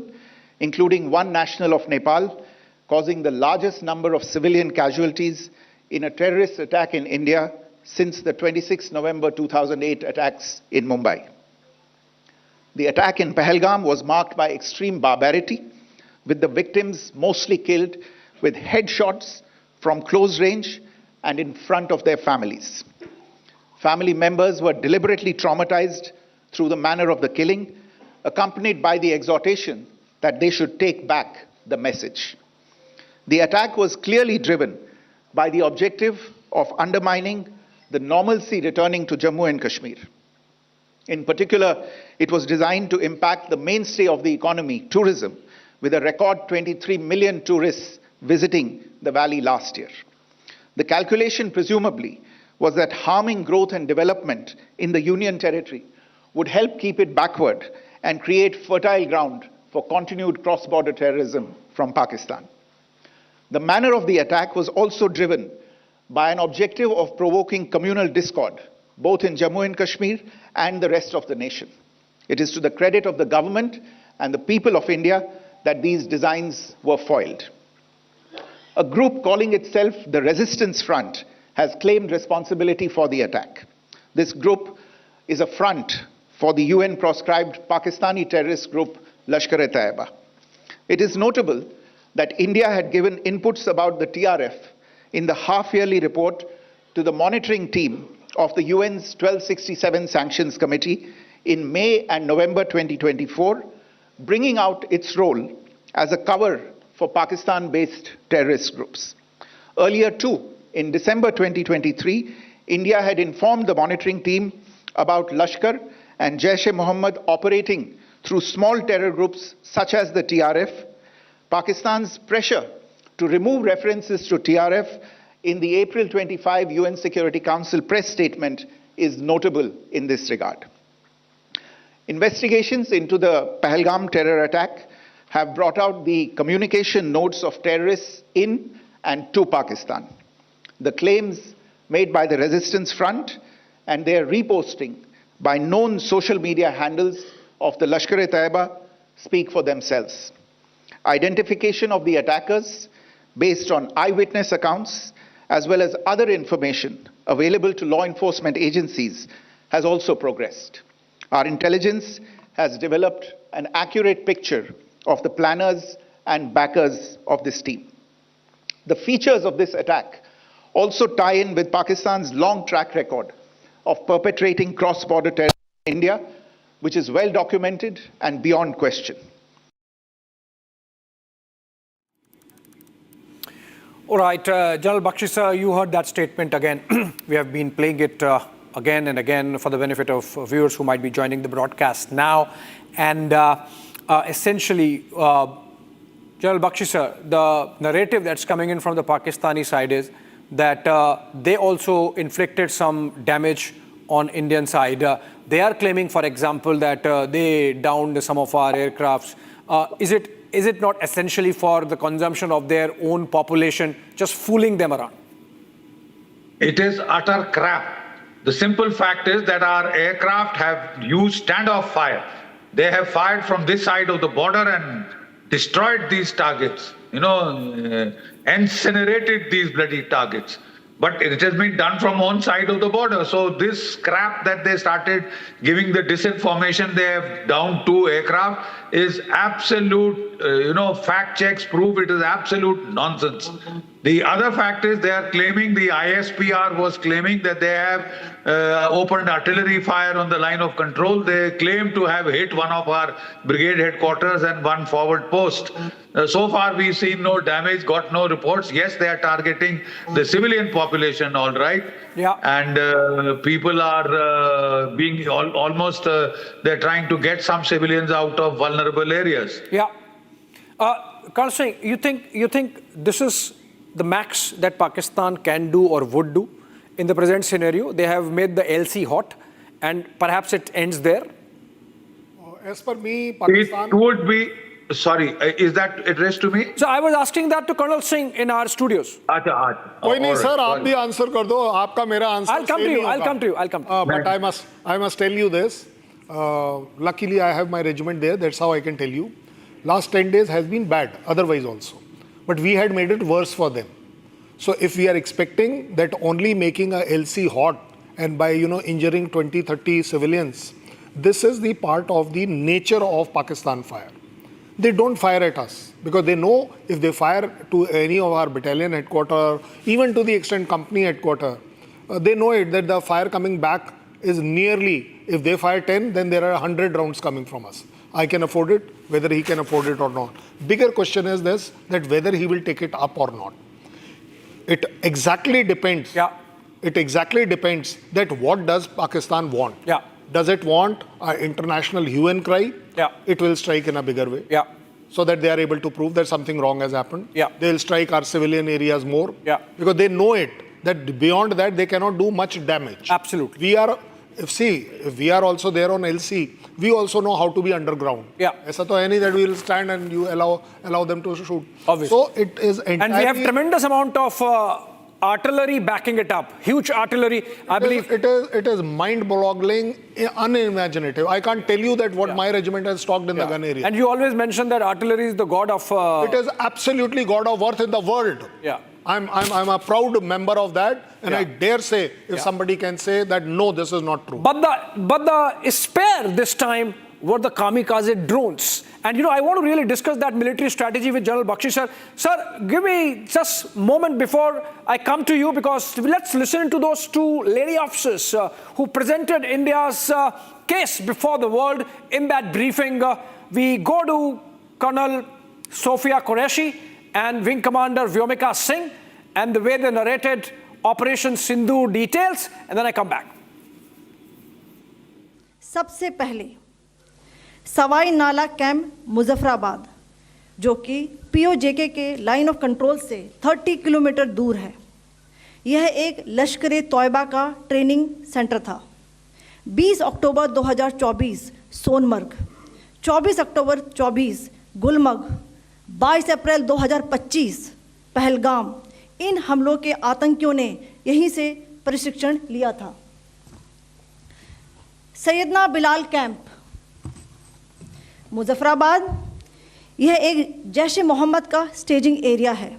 including one national of Nepal, causing the largest number of civilian casualties in a terrorist attack in India since the 26 November 2008 attacks in Mumbai. The attack in Pahalgam was marked by extreme barbarity, with the victims mostly killed with headshots from close range and in front of their families. Family members were deliberately traumatized through the manner of the killing, accompanied by the exhortation that they should take back the message. The attack was clearly driven by the objective of undermining the normalcy returning to Jammu and Kashmir. In particular, it was designed to impact the mainstay of the economy, tourism, with a record 23 million tourists visiting the valley last year. The calculation, presumably, was that harming growth and development in the Union territory would help keep it backward and create fertile ground for continued cross-border terrorism from Pakistan. The manner of the attack was also driven by an objective of provoking communal discord, both in Jammu and Kashmir and the rest of the nation. It is to the credit of the government and the people of India that these designs were foiled. A group calling itself the Resistance Front has claimed responsibility for the attack. This group is a front for the UN-proscribed Pakistani terrorist group Lashkar-e-Taiba. It is notable that India had given inputs about the TRF in the half-yearly report to the monitoring team of the UN's 1267 Sanctions Committee in May and November 2024, bringing out its role as a cover for Pakistan-based terrorist groups. Earlier too, in December 2023, India had informed the monitoring team about Lashkar and Jaish-e-Mohammed operating through small terror groups such as the TRF. Pakistan's pressure to remove references to TRF in the April 25 UN Security Council press statement is notable in this regard. Investigations into the Pahalgam terror attack have brought out the communication notes of terrorists in and to Pakistan. The claims made by the Resistance Front and their reposting by known social media handles of the Lashkar-e-Taiba speak for themselves. Identification of the attackers based on eyewitness accounts as well as other information available to law enforcement agencies has also progressed. Our intelligence has developed an accurate picture of the planners and backers of this team. The features of this attack also tie in with Pakistan's long track record of perpetrating cross-border terror in India, which is well documented and beyond question. All right, General Bakshi sir, you heard that statement again. We have been playing it again and again for the benefit of viewers who might be joining the broadcast now. And essentially, General Bakshi sir, the narrative that's coming in from the Pakistani side is that they also inflicted some damage on Indian side. They are claiming, for example, that they downed some of our aircrafts. Is it not essentially for the consumption of their own population, just fooling them around? It is utter crap. The simple fact is that our aircraft have used standoff fire. They have fired from this side of the border and destroyed these targets, incinerated these bloody targets. But it has been done from one side of the border. So this crap that they started giving the disinformation, they have downed 2 aircraft, is absolute, fact checks prove it is absolute nonsense. The other fact is they are claiming, the ISPR was claiming that they have opened artillery fire on the line of control. They claim to have hit one of our brigade headquarters and one forward post. So far we've seen no damage, got no reports. Yes, they are targeting the civilian population, all right. Yeah. And people are being almost, they're trying to get some civilians out of vulnerable areas. Yeah. Colonel Singh, you think this is the max that Pakistan can do or would do in the present scenario? They have made the LC hot, and perhaps it ends there. As per me, Pakistan... It would be... Sorry, is that addressed to me? So I was asking that to Colonel Singh in our studios. कोई नहीं sir, आप भी answer कर दो. आपका मेरा answer I'll come to you. I'll come to you. But I must tell you this. Luckily, I have my regiment there. That's how I can tell you. Last 10 days has been bad, otherwise also. But we had made it worse for them. So if we are expecting that only making a LC hot and by, injuring 20, 30 civilians, this is the part of the nature of Pakistan fire. They don't fire at us because they know if they fire to any of our battalion headquarters, even to the extent company headquarters, they know it that the fire coming back is nearly, if they fire 10, then there are 100 rounds coming from us. I can afford it, whether he can afford it or not. Bigger question is this, that whether he will take it up or not. It exactly depends. Yeah. It exactly depends that what does Pakistan want. Yeah. Does it want an international hue and cry? Yeah. It will strike in a bigger way. Yeah. So that they are able to prove that something wrong has happened. Yeah. They will strike our civilian areas more. Yeah. Because they know it, that beyond that they cannot do much damage. Absolutely. If we are also there on LC, we also know how to be underground. Yeah. ऐसा तो है नहीं that we will stand and you allow them to shoot. Obviously. So it is entirely... And we have tremendous amount of artillery backing it up. Huge artillery, I believe. It is mind-boggling, unimaginative. I can't tell you that what my regiment has stocked in the gun area. And you always mention that artillery is the god of... It is absolutely god of worth in the world. Yeah. I'm a proud member of that, and I dare say, if somebody can say that, no, this is not true. But the spare this time were the kamikaze drones. And I want to really discuss that military strategy with General Bakshi, sir. Sir, give me just a moment before I come to you, because let's listen to those two lady officers who presented India's case before the world in that briefing. We go to Colonel Sophia Qureshi and Wing Commander Vyomika Singh, and the way they narrated Operation Sindoor details, and then I come back. सबसे पहले सवाई नाला camp Muzaffarabad, जो कि PoJK के line of control से 30 kilometre दूर है, यह एक लश्कर तौयबा का ट्रेनिंग सेंटर था। 20 अक्टूबर 2024 सोनमर्ग, 24 अक्टूबर 24 गुलमर्ग, 22 अप्रैल 2025 पहलगाम, इन हमलों के आतंकियों ने यहीं से प्रशिक्षण लिया था। सैयदना बिलाल कैंप मुजफ्फराबाद, यह एक जैश मोहम्मद का स्टेजिंग एरिया है।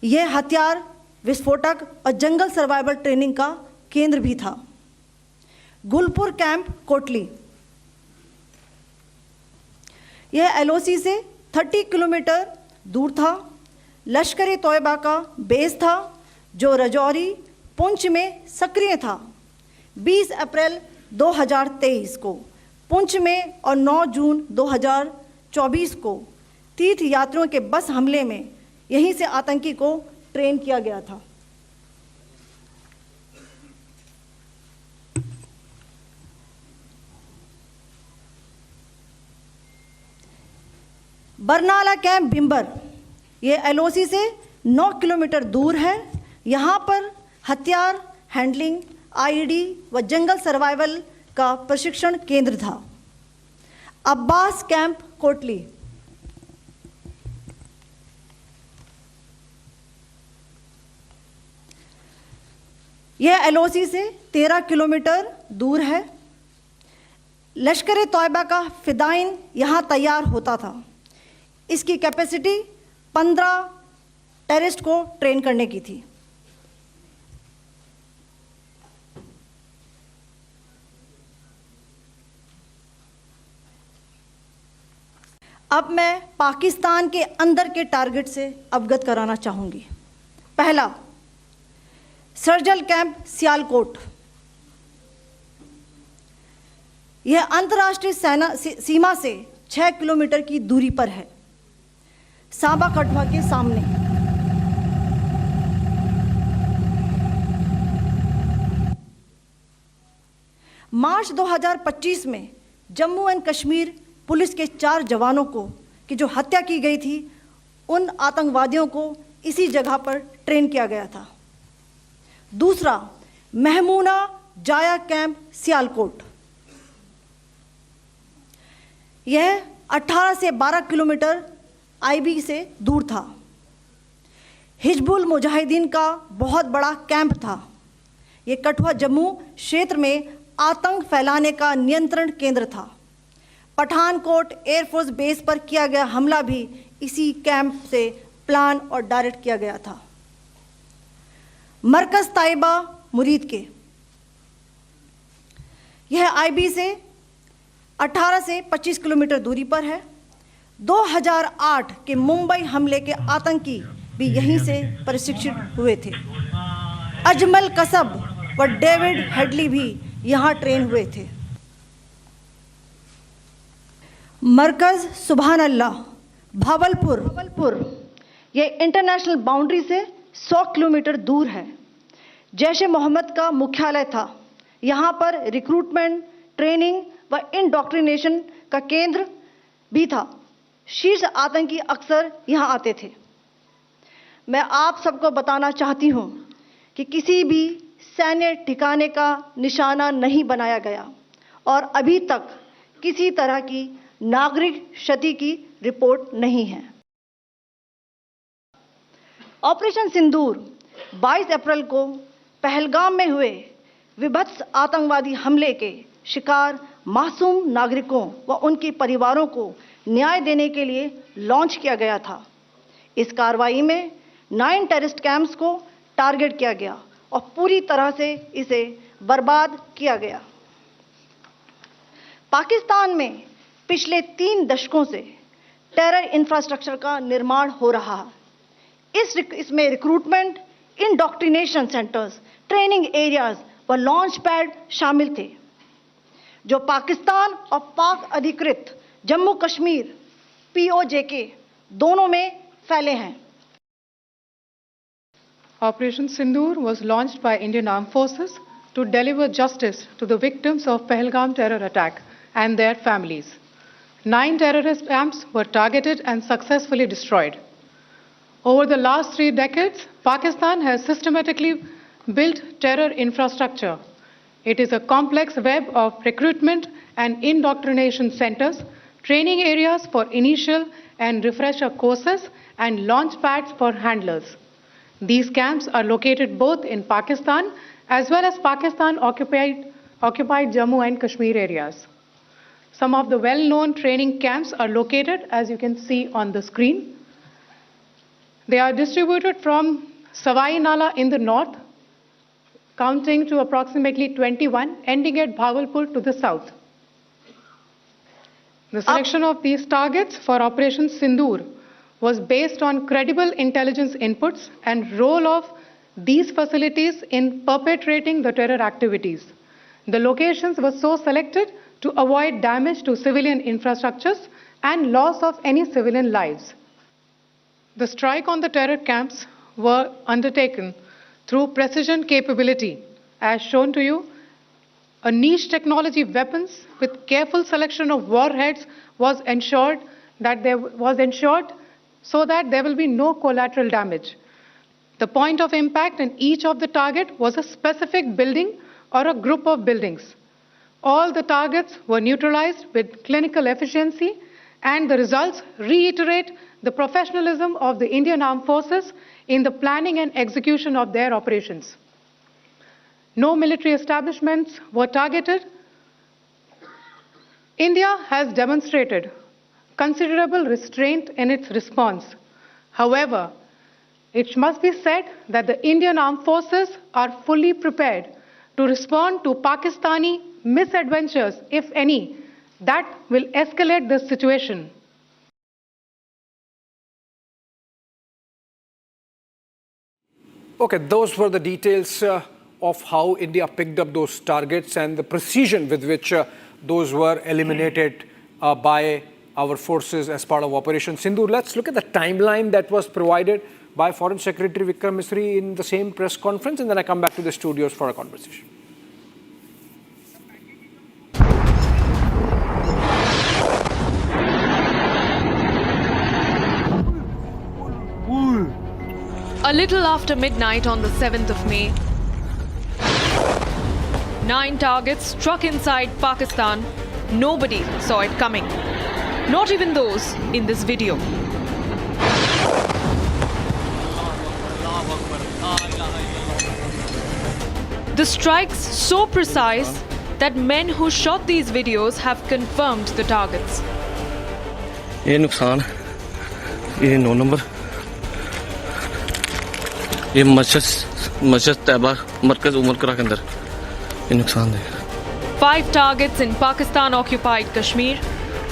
यह हथियार, विस्फोटक और जंगल सर्वाइवल ट्रेनिंग का केंद्र भी था। गुलपुर कैंप कोटली, यह एलओसी से 30 किलोमीटर दूर था। लश्कर तौयबा का बेस था जो रजौरी पुंछ में सक्रिय था। 20 अप्रैल 2023 को पुंछ में और 9 जून 2024 को तीर्थ यात्रियों के बस हमले में यहीं से आतंकी को ट्रेन किया गया था। बरनाला कैंप बिम्बर, ये एलओसी से 9 किलोमीटर दूर है। यहाँ पर हथियार हैंडलिंग, आईडी व जंगल सर्वाइवल का प्रशिक्षण केंद्र था। अब्बास कैंप कोटली, यह एलओसी से 13 किलोमीटर दूर है। लश्कर तौयबा का फिदाइन यहाँ तैयार होता था। इसकी कैपेसिटी 15 टेररिस्ट को ट्रेन करने की थी। अब मैं पाकिस्तान के अंदर के टारगेट से अवगत कराना चाहूँगी। पहला, सर्जिकल कैंप सियालकोट। यह अंतर्राष्ट्रीय सीमा से 6 किलोमीटर की दूरी पर है, सांबा कठुआ के सामने। मार्च 2025 में जम्मू एंड कश्मीर पुलिस के 4 जवानों की जो हत्या की गई थी, उन आतंकवादियों को इसी जगह पर ट्रेन किया गया था। दूसरा, महमूना जाया कैंप सियालकोट। यह 18 से 12 किलोमीटर आईबी से दूर था। हिजबुल मुजाहिदीन का बहुत बड़ा कैंप था। यह कठुआ जम्मू क्षेत्र में आतंक फैलाने का नियंत्रण केंद्र था। पठानकोट एयरफोर्स बेस पर किया गया हमला भी इसी कैंप से प्लान और डायरेक्ट किया गया था। मरकज ताइबा मुरीद के, यह आईबी से 18 से 25 किलोमीटर दूरी पर है। 2008 के मुंबई हमले के आतंकी भी यहीं से प्रशिक्षित हुए थे। अजमल कसब व डेविड हेडली भी यहां ट्रेन हुए थे। मरकज सुभान अल्लाह भावलपुर, यह इंटरनेशनल बाउंड्री से 100 किलोमीटर दूर है। जैश ए मोहम्मद का मुख्यालय था। यहाँ पर रिक्रूटमेंट, ट्रेनिंग व इंडॉक्ट्रिनेशन का केंद्र भी था। शीर्ष आतंकी अक्सर यहाँ आते थे। मैं आप सबको बताना चाहती हूँ कि किसी भी सैन्य ठिकाने का निशाना नहीं बनाया गया और अभी तक किसी तरह की नागरिक क्षति की रिपोर्ट नहीं है। ऑपरेशन सिंदूर 22 अप्रैल को पहलगाम में हुए विभत्स आतंकवादी हमले के शिकार मासूम नागरिकों व उनके परिवारों को न्याय देने के लिए लॉन्च किया गया था। इस कार्रवाई में 9 टेररिस्ट कैंप्स को टारगेट किया गया और पूरी तरह से इसे बर्बाद किया गया। पाकिस्तान में पिछले 3 दशकों से टेरर इंफ्रास्ट्रक्चर का निर्माण हो रहा है। इसमें recruitment, indoctrination centres, training areas व लॉन्च पैड शामिल थे, जो पाकिस्तान और पाक अधिकृत जम्मू कश्मीर POJK दोनों में फैले हैं। Operation Sindoor was launched by Indian Armed Forces to deliver justice to the victims of Pahalgam terror attack and their families. 9 terrorist camps were targeted and successfully destroyed. Over the last 3 decades, Pakistan has systematically built terror infrastructure. It is a complex web of recruitment and indoctrination centers, training areas for initial and refresher courses, and launch pads for handlers. These camps are located both in Pakistan as well as Pakistan-occupied Jammu and Kashmir areas. Some of the well-known training camps are located, as you can see on the screen. They are distributed from Savai Nala in the north, counting to approximately 21, ending at Bhagalpur to the south. The selection of these targets for Operation Sindoor was based on credible intelligence inputs and role of these facilities in perpetrating the terror activities. The locations were so selected to avoid damage to civilian infrastructures and loss of any civilian lives. The strike on the terror camps were undertaken through precision capability, as shown to you. A niche technology weapons with careful selection of warheads was ensured so that there will be no collateral damage. The point of impact in each of the target was a specific building or a group of buildings. All the targets were neutralized with clinical efficiency, and the results reiterate the professionalism of the Indian Armed Forces in the planning and execution of their operations. No military establishments were targeted. India has demonstrated considerable restraint in its response. However, it must be said that the Indian Armed Forces are fully prepared to respond to Pakistani misadventures, if any, that will escalate this situation. Okay, those were the details of how India picked up those targets and the precision with which those were eliminated by our forces as part of Operation Sindoor. Let's look at the timeline that was provided by Foreign Secretary Vikram Misri in the same press conference, and then I come back to the studios for a conversation. A little after midnight on the 7th of May, 9 targets struck inside Pakistan. Nobody saw it coming. Not even those in this video. The strikes so precise that men who shot these videos have confirmed the targets. ये नुकसान ये 9 number ये मस्जिद तैयबा मरकज उमर करा के अंदर ये नुकसान है 5 targets in Pakistan-occupied Kashmir,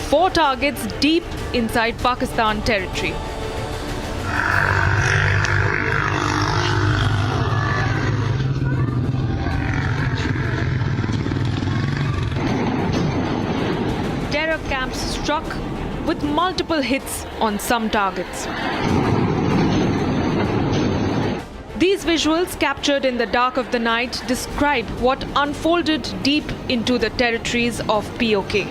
4 targets deep inside Pakistan territory. Terror camps struck with multiple hits on some targets. These visuals captured in the dark of the night describe what unfolded deep into the territories of POK.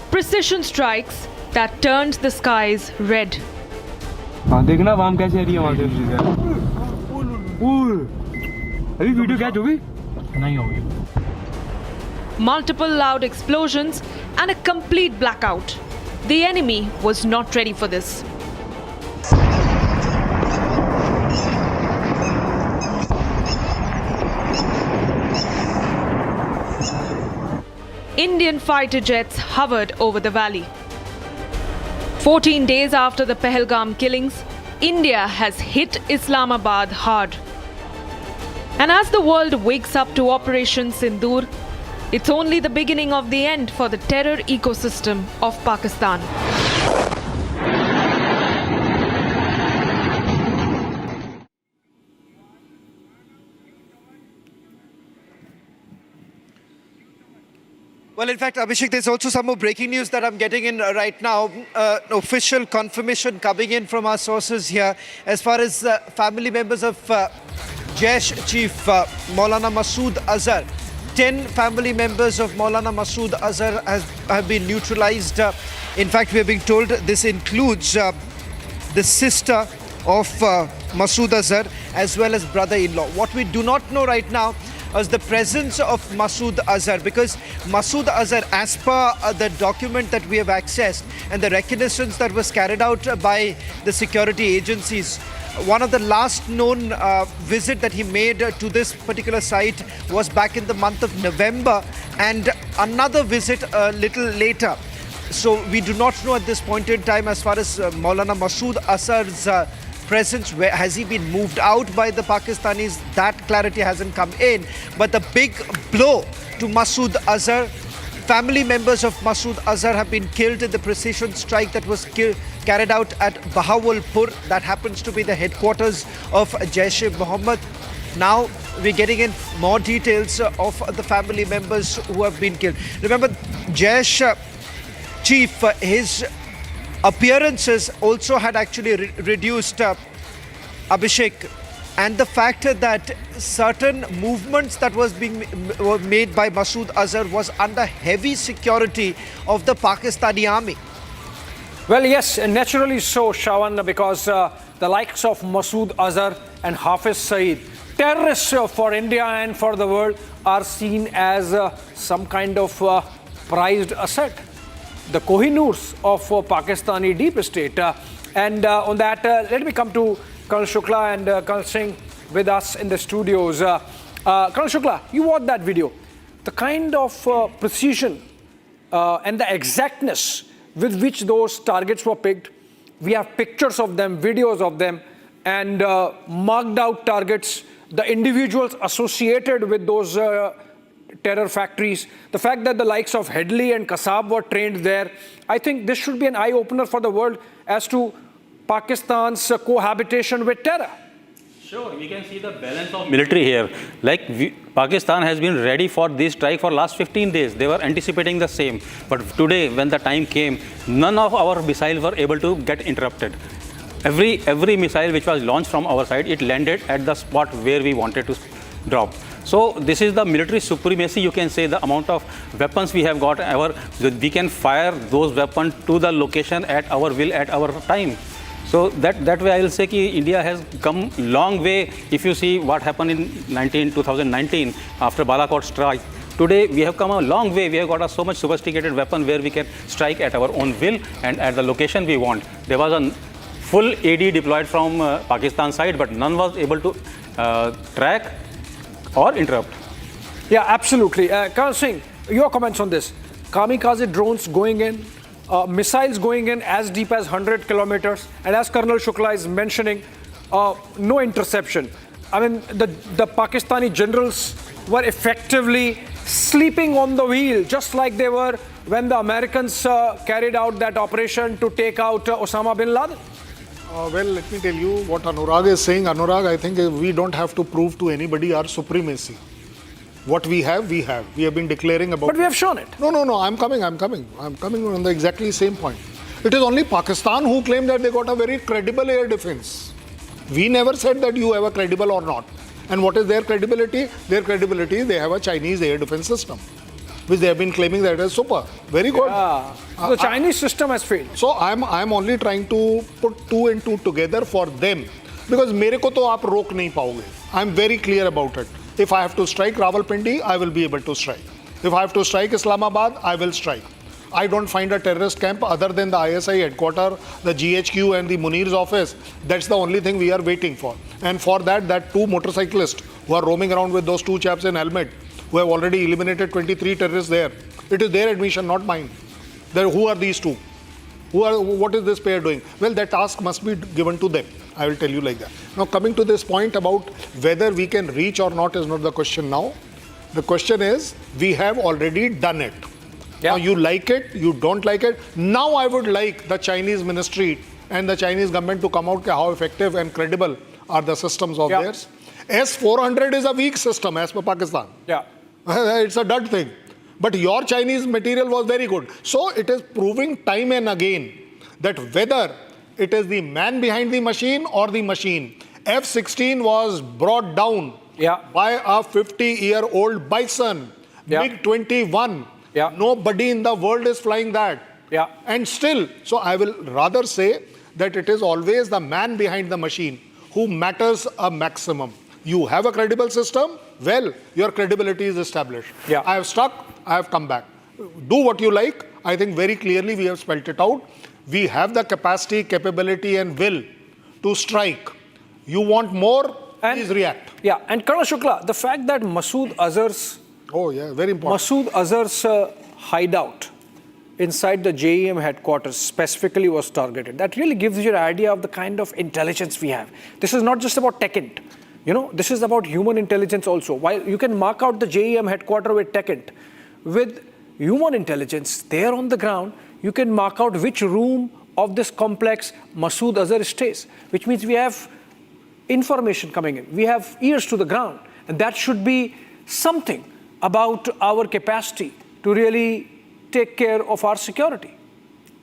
Precision strikes that turned the skies red. देखना वाम कैसे आ रही है वहां से अभी video catch होगी नहीं होगी Multiple loud explosions and a complete blackout. The enemy was not ready for this. Indian fighter jets hovered over the valley. 14 days after the Pahalgam killings, India has hit Islamabad hard. And as the world wakes up to Operation Sindoor, it's only the beginning of the end for the terror ecosystem of Pakistan. Well, in fact, Abhishek, there's also some more breaking news that I'm getting in right now. Official confirmation coming in from our sources here as far as family members of Jaish Chief Maulana Masood Azhar. 10 family members of Maulana Masood Azhar have been neutralized. In fact, we are being told this includes the sister of Masood Azhar as well as brother-in-law. What we do not know right now is the presence of Masood Azhar, because Masood Azhar, as per the document that we have accessed and the reconnaissance that was carried out by the security agencies, one of the last known visit that he made to this particular site was back in the month of November, and another visit a little later. So we do not know at this point in time as far as Maulana Masood Azhar's presence, where has he been moved out by the Pakistanis? That clarity hasn't come in. But the big blow to Masood Azhar, family members of Masood Azhar have been killed in the precision strike that was carried out at Bahawalpur. That happens to be the headquarters of Jaish-e-Mohammed. Now we're getting in more details of the family members who have been killed. Remember, Jaish Chief, his appearances also had actually reduced, Abhishek, and the fact that certain movements that were made by Masood Azhar was under heavy security of the Pakistani army. Well, yes, naturally so, Shawan, because the likes of Masood Azhar and Hafiz Saeed, terrorists for India and for the world, are seen as some kind of prized asset. The Kohinoors of Pakistani deep state. And on that, let me come to Colonel Shukla and Colonel Singh with us in the studios. Colonel Shukla, you watched that video. The kind of precision and the exactness with which those targets were picked We have pictures of them, videos of them, and marked out targets, the individuals associated with those terror factories, the fact that the likes of Headley and Kassab were trained there. I think this should be an eye-opener for the world as to Pakistan's cohabitation with terror. Sure, we can see the balance of military here. Like Pakistan has been ready for this strike for last 15 days. They were anticipating the same. But today, when the time came, none of our missiles were able to get interrupted. Every missile which was launched from our side, it landed at the spot where we wanted to drop. So this is the military supremacy, you can say, the amount of weapons we have got. We can fire those weapons to the location at our will, at our time. So that way I will say that India has come long way. If you see what happened in 2019 after Balakot strike, today we have come a long way. We have got a so much sophisticated weapon where we can strike at our own will and at the location we want. There was a full AD deployed from Pakistan side, but none was able to track or interrupt. Yeah, absolutely. Colonel Singh, your comments on this. Kamikaze drones going in, missiles going in as deep as 100 kilometers, and as Colonel Shukla is mentioning, no interception. I mean, the Pakistani generals were effectively sleeping on the wheel, just like they were when the Americans carried out that operation to take out Osama bin Laden. Well, let me tell you what Anurag is saying. Anurag, I think we don't have to prove to anybody our supremacy. What we have, we have. We have been declaring about... But we have shown it. No, I'm coming on the exactly same point. It is only Pakistan who claimed that they got a very credible air defense. We never said that you have a credible or not. And what is their credibility? Their credibility is they have a Chinese air defense system, which they have been claiming that is super. Very good. Yeah. The Chinese system has failed. So I'm only trying to put two and two together for them. Because मेरे को तो आप रोक नहीं पाओगे. I'm very clear about it. If I have to strike Rawalpindi, I will be able to strike. If I have to strike Islamabad, I will strike. I don't find a terrorist camp other than the ISI headquarters, the GHQ and the Munir's office. That's the only thing we are waiting for. And for that two motorcyclists who are roaming around with those two chaps in helmet, who have already eliminated 23 terrorists there. It is their admission, not mine. Who are these two? What is this pair doing? Well, that task must be given to them. I will tell you like that. Now, coming to this point about whether we can reach or not is not the question now. The question is, we have already done it. Yeah. Now, you like it, you don't like it. Now, I would like the Chinese ministry and the Chinese government to come out how effective and credible are the systems of theirs. S-400 is a weak system as per Pakistan. Yeah. It's a dud thing. But your Chinese material was very good. So it is proving time and again that whether it is the man behind the machine or the machine, F-16 was brought down by a 50-year-old Bison, MiG-21. Nobody in the world is flying that. And still, so I will rather say that it is always the man behind the machine who matters a maximum. You have a credible system, well, your credibility is established. I have stuck, I have come back. Do what you like. I think very clearly we have spelled it out. We have the capacity, capability and will to strike. You want more, please react. Yeah, and Colonel Shukla, the fact that Masood Azhar's... Oh yeah, very important. Masood Azhar's hideout inside the JEM headquarters specifically was targeted. That really gives you an idea of the kind of intelligence we have. This is not just about TechInt. You know, this is about human intelligence also. While you can mark out the JEM headquarters with TechInt, with human intelligence there on the ground, you can mark out which room of this complex Masood Azhar stays, which means we have information coming in. We have ears to the ground. And that should be something about our capacity to really take care of our security.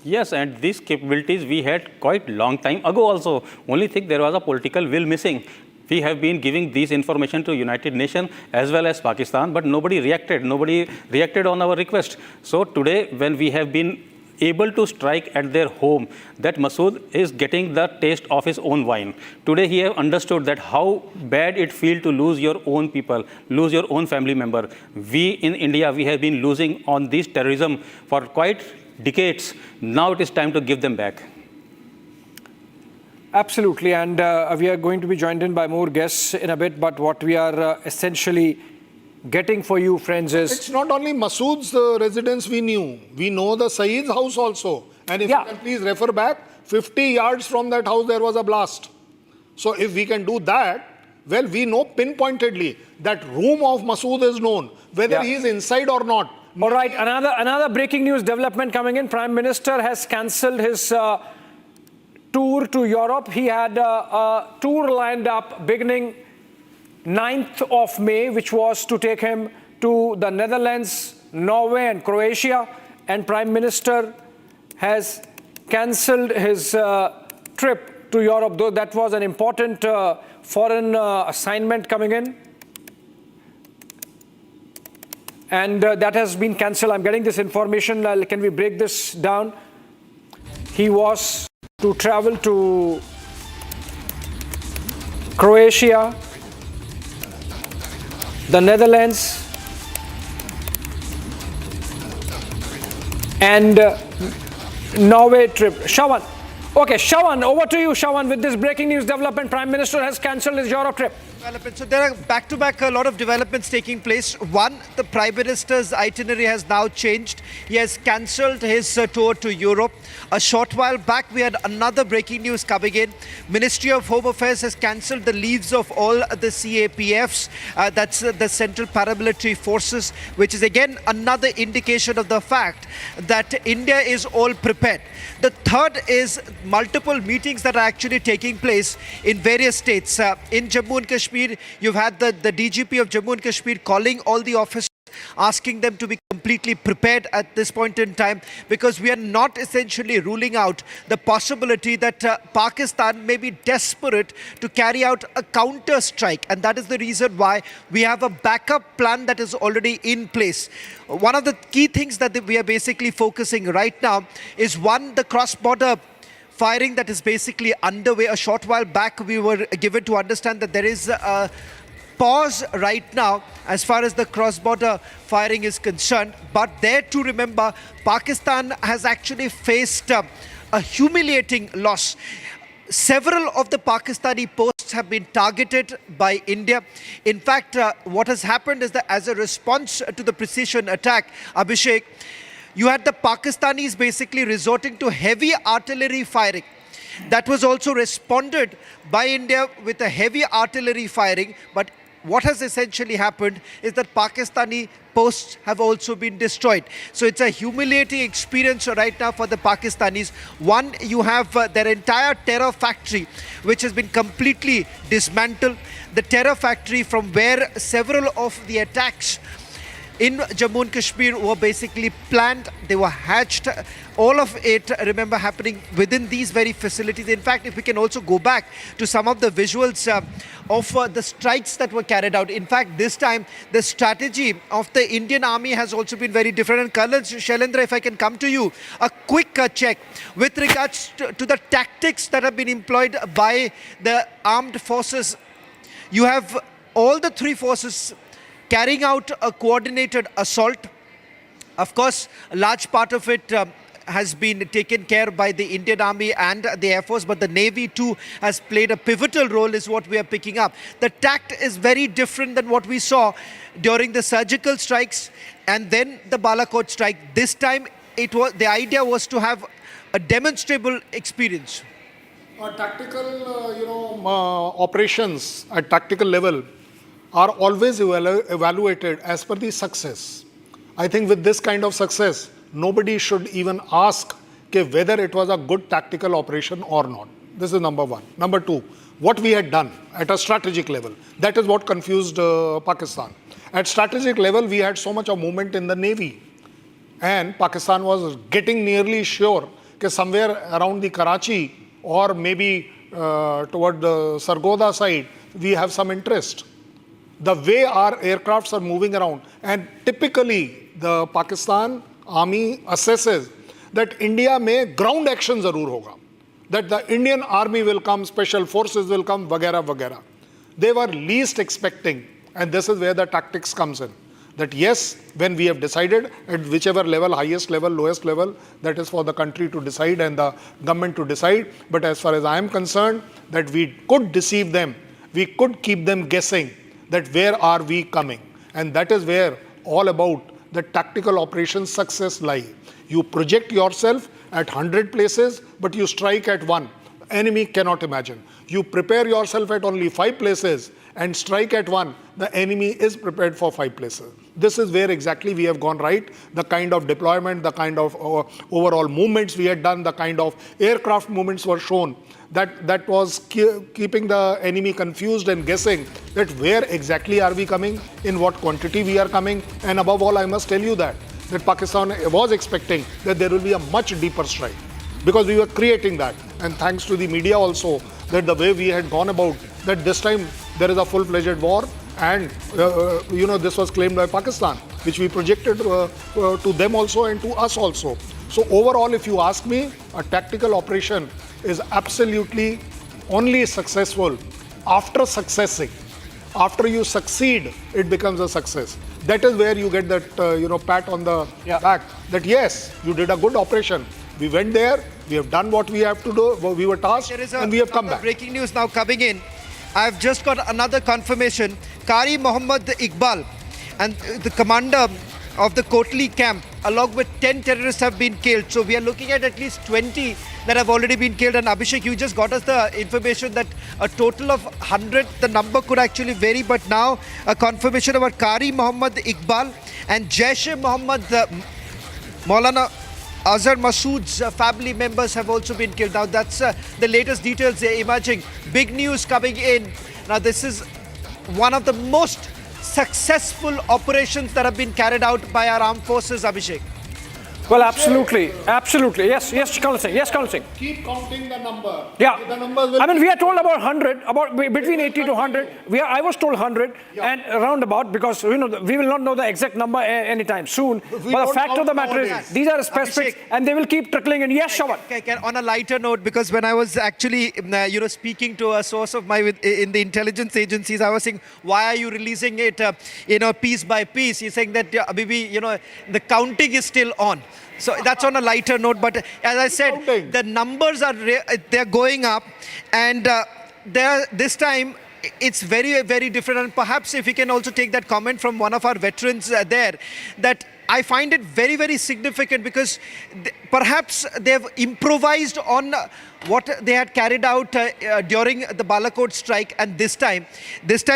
Yes, and these capabilities we had quite long time ago also. Only thing there was a political will missing. We have been giving these information to United Nations as well as Pakistan, but nobody reacted. Nobody reacted on our request. So today, when we have been able to strike at their home, that Masood is getting the taste of his own wine. Today, he have understood that how bad it feels to lose your own people, lose your own family member. We in India, we have been losing on this terrorism for quite decades. Now it is time to give them back. Absolutely, and we are going to be joined in by more guests in a bit, but what we are essentially getting for you, friends, is... It's not only Masood's residence we knew. We know the Saeed's house also. And if you can please refer back, 50 yards from that house there was a blast. So if we can do that, well, we know pinpointedly that room of Masood is known, whether he is inside or not. All right, another breaking news development coming in. Prime Minister has cancelled his tour to Europe. He had a tour lined up beginning 9th of May, which was to take him to the Netherlands, Norway and Croatia. And Prime Minister has cancelled his trip to Europe, though that was an important foreign assignment coming in. And that has been cancelled. I'm getting this information. Can we break this down? He was to travel to Croatia, the Netherlands, and Norway trip. Shawan. Okay, Shawan, over to you, Shawan, with this breaking news development. Prime Minister has cancelled his Europe trip. So there are back-to-back a lot of developments taking place. One, the Prime Minister's itinerary has now changed. He has cancelled his tour to Europe. A short while back, we had another breaking news coming in. Ministry of Home Affairs has cancelled the leaves of all the CAPFs. That's the Central Paramilitary Forces, which is again another indication of the fact that India is all prepared. The third is multiple meetings that are actually taking place in various states. In Jammu and Kashmir, you've had the DGP of Jammu and Kashmir calling all the officers, asking them to be completely prepared at this point in time, because we are not essentially ruling out the possibility that Pakistan may be desperate to carry out a counter strike, and that is the reason why we have a backup plan that is already in place. One of the key things that we are basically focusing right now is, one, the cross-border firing that is basically underway. A short while back, we were given to understand that there is a pause right now as far as the cross-border firing is concerned. But there to remember, Pakistan has actually faced a humiliating loss. Several of the Pakistani posts have been targeted by India. In fact, what has happened is that as a response to the precision attack, Abhishek, you had the Pakistanis basically resorting to heavy artillery firing. That was also responded by India with a heavy artillery firing. But what has essentially happened is that Pakistani posts have also been destroyed. So it's a humiliating experience right now for the Pakistanis. One, you have their entire terror factory, which has been completely dismantled. The terror factory from where several of the attacks in Jammu and Kashmir were basically planned, they were hatched. All of it, remember, happening within these very facilities. In fact, if we can also go back to some of the visuals of the strikes that were carried out. In fact, this time, the strategy of the Indian Army has also been very different. And Colonel Shailendra, if I can come to you, a quick check with regards to the tactics that have been employed by the armed forces. You have all the three forces carrying out a coordinated assault. Of course, a large part of it has been taken care by the Indian Army and the Air Force, but the Navy too has played a pivotal role, is what we are picking up. The tact is very different than what we saw during the surgical strikes and then the Balakot strike. This time, the idea was to have a demonstrable experience. Tactical, operations at tactical level are always evaluated as per the success. I think with this kind of success, nobody should even ask whether it was a good tactical operation or not. This is number one. Number two, what we had done at a strategic level, that is what confused Pakistan. At strategic level, we had so much of movement in the Navy, and Pakistan was getting nearly sure that somewhere around the Karachi or maybe toward the Sargodha side, we have some interest. The way our aircrafts are moving around, and typically the Pakistan Army assesses that India में ground action जरूर होगा, that the Indian Army will come, special forces will come, वगैरह वगैरह. They were least expecting, and this is where the tactics comes in. That yes, when we have decided at whichever level, highest level, lowest level, that is for the country to decide and the government to decide. But as far as I am concerned, that we could deceive them, we could keep them guessing that where are we coming, and that is where all about the tactical operations success lie. You project yourself at 100 places, but you strike at 1. Enemy cannot imagine. You prepare yourself at only 5 places and strike at 1. The enemy is prepared for 5 places. This is where exactly we have gone right. The kind of deployment, the kind of overall movements we had done, the kind of aircraft movements were shown, that was keeping the enemy confused and guessing that where exactly are we coming, in what quantity we are coming, and above all, I must tell you that Pakistan was expecting that there will be a much deeper strike, because we were creating that. And thanks to the media also, that the way we had gone about, that this time there is a full-fledged war, and this was claimed by Pakistan, which we projected to them also and to us also. So overall, if you ask me, a tactical operation is absolutely only successful after succeeding. After you succeed, it becomes a success. That is where you get that pat on the back, that yes, you did a good operation. We went there, we have done what we have to do, we were tasked, and we have come back. Breaking news now coming in. I've just got another confirmation. Qari Mohammed Iqbal and the commander of the Kotli camp, along with 10 terrorists, have been killed. So we are looking at least 20 that have already been killed. And Abhishek, you just got us the information that a total of 100, the number could actually vary, but now a confirmation about Qari Mohammed Iqbal and Jaish-e-Mohammed Maulana Azhar Masood's family members have also been killed. Now that's the latest details they're emerging. Big news coming in. Now this is one of the most successful operations that have been carried out by our armed forces, Abhishek. Well, absolutely. Absolutely. Yes, Colonel Singh. Yes, Colonel Singh. Keep counting the number. Yeah. The numbers will... I mean, we are told about 100, about between 80 to 100. I was told 100 and around about, because we will not know the exact number anytime soon. But the fact of the matter is, these are specifics, and they will keep trickling in. Yes, Shawan. On a lighter note, because when I was actually, speaking to a source of mine in the intelligence agencies, I was saying, why are you releasing it, piece by piece? He's saying that, the counting is still on. So that's on a lighter note, but as I said, the numbers are they're going up, and this time it's very, very different. And perhaps if we can also take that comment from one of our veterans there, that I find it very, very significant, because perhaps they've improvised on what they had carried out during the Balakot strike, and this time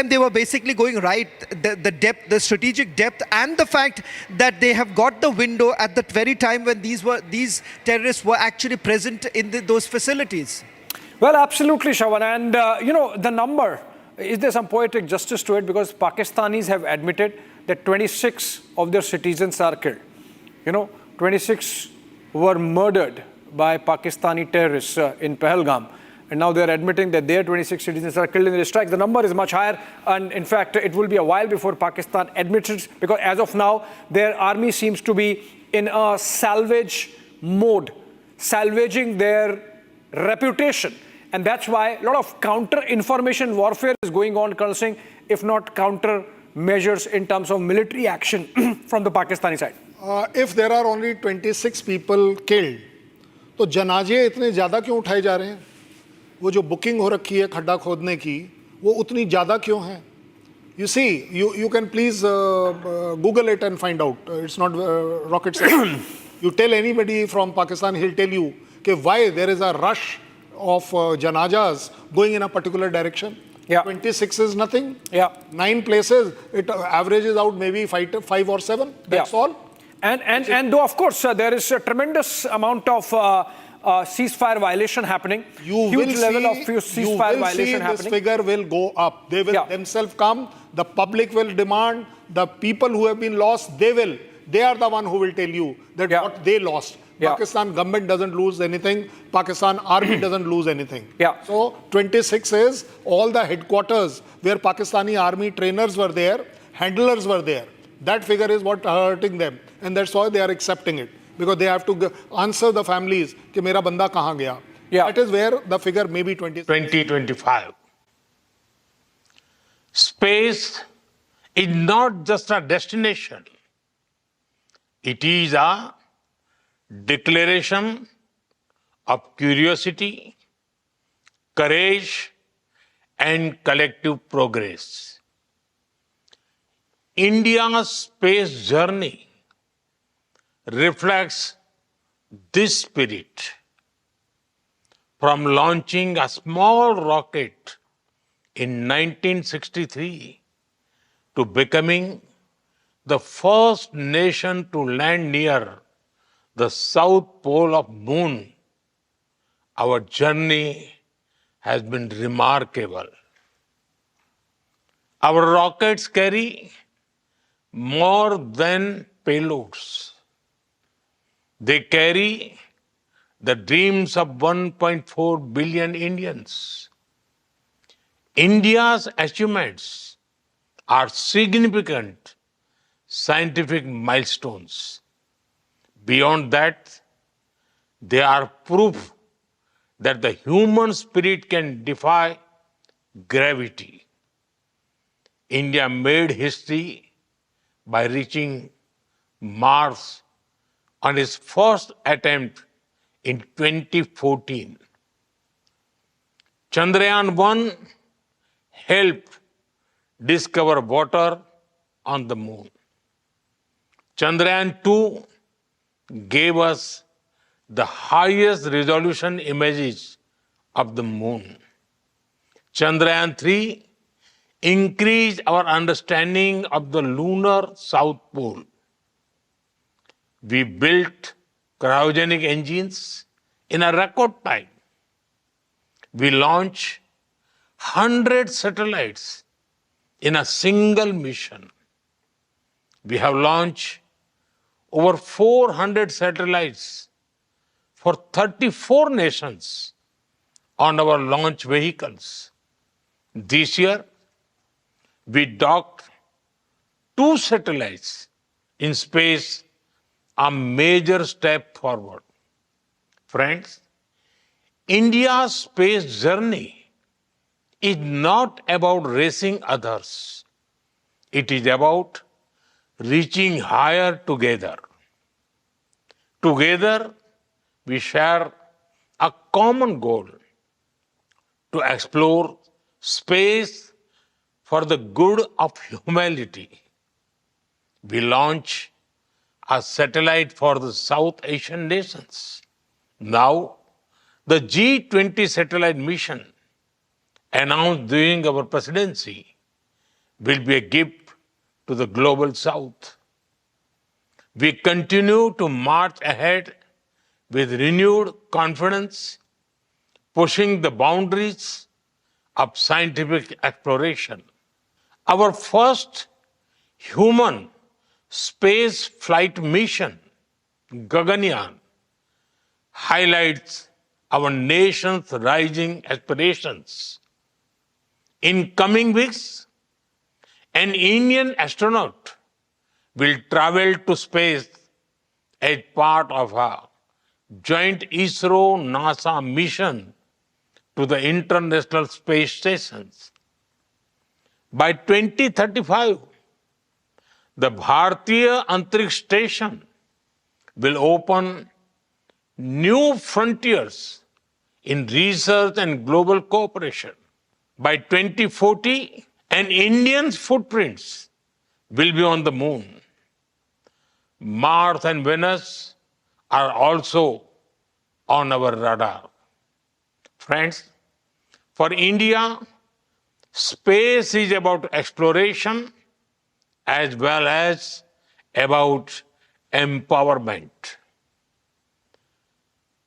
they were basically going right, the depth, the strategic depth, and the fact that they have got the window at the very time when these terrorists were actually present in those facilities. Well, absolutely, Shawan. And the number, is there some poetic justice to it? Because Pakistanis have admitted that 26 of their citizens are killed. 26 were murdered by Pakistani terrorists in Pahalgam. And now they're admitting that their 26 citizens are killed in the strike. The number is much higher. And in fact, it will be a while before Pakistan admits it, because as of now, their army seems to be in a salvage mode, salvaging their reputation. And that's why a lot of counter-information warfare is going on, Colonel Singh, if not counter-measures in terms of military action from the Pakistani side. If there are only 26 people killed, तो जनाजे इतने ज़्यादा क्यों उठाए जा रहे हैं? वो जो बुकिंग हो रखी है खड्डा खोदने की, वो उतनी ज़्यादा क्यों है? You see, you can please Google it and find out. It's not rocket science. You tell anybody from Pakistan, he'll tell you why there is a rush of janazas going in a particular direction. Yeah. 26 is nothing. Yeah. 9 places, it averages out maybe 5 or 7. That's all. And though, of course, there is a tremendous amount of ceasefire violation happening. Huge level of ceasefire violation happening. This figure will go up. They will themselves come. The public will demand. The people who have been lost, they are the one who will tell you that what they lost. Pakistan government doesn't lose anything. Pakistan army doesn't lose anything. So 26 is all the headquarters where Pakistani army trainers were there, handlers were there. That figure is what hurting them. And that's why they are accepting it. Because they have to answer the families कि मेरा बंदा कहाँ गया. That is where the figure may be 2025. Space is not just a destination. It is a declaration of curiosity, courage, and collective progress. India's space journey reflects this spirit, from launching a small rocket in 1963 to becoming the first nation to land near the south pole of moon, our journey has been remarkable. Our rockets carry more than payloads. They carry the dreams of 1.4 billion Indians. India's achievements are significant scientific milestones. Beyond that, they are proof that the human spirit can defy gravity. India made history by reaching Mars on its first attempt in 2014. Chandrayaan-1 helped discover water on the moon. Chandrayaan-2 gave us the highest resolution images of the moon. Chandrayaan-3 increased our understanding of the lunar south pole. We built cryogenic engines in a record time. We launched 100 satellites in a single mission. We have launched over 400 satellites for 34 nations on our launch vehicles. This year, we docked 2 satellites in space, a major step forward. Friends, India's space journey is not about racing others. It is about reaching higher together. Together, we share a common goal to explore space for the good of humanity. We launch a satellite for the South Asian nations. Now, the G20 satellite mission announced during our presidency will be a gift to the global South. We continue to march ahead with renewed confidence, pushing the boundaries of scientific exploration. Our first human space flight mission, Gaganyaan, highlights our nation's rising aspirations. In coming weeks, an Indian astronaut will travel to space as part of a joint ISRO-NASA mission to the International Space Stations. By 2035, the Bharatiya Antariksh Station will open new frontiers in research and global cooperation. By 2040, an Indian's footprints will be on the moon. Mars and Venus are also on our radar. Friends, for India, space is about exploration as well as about empowerment.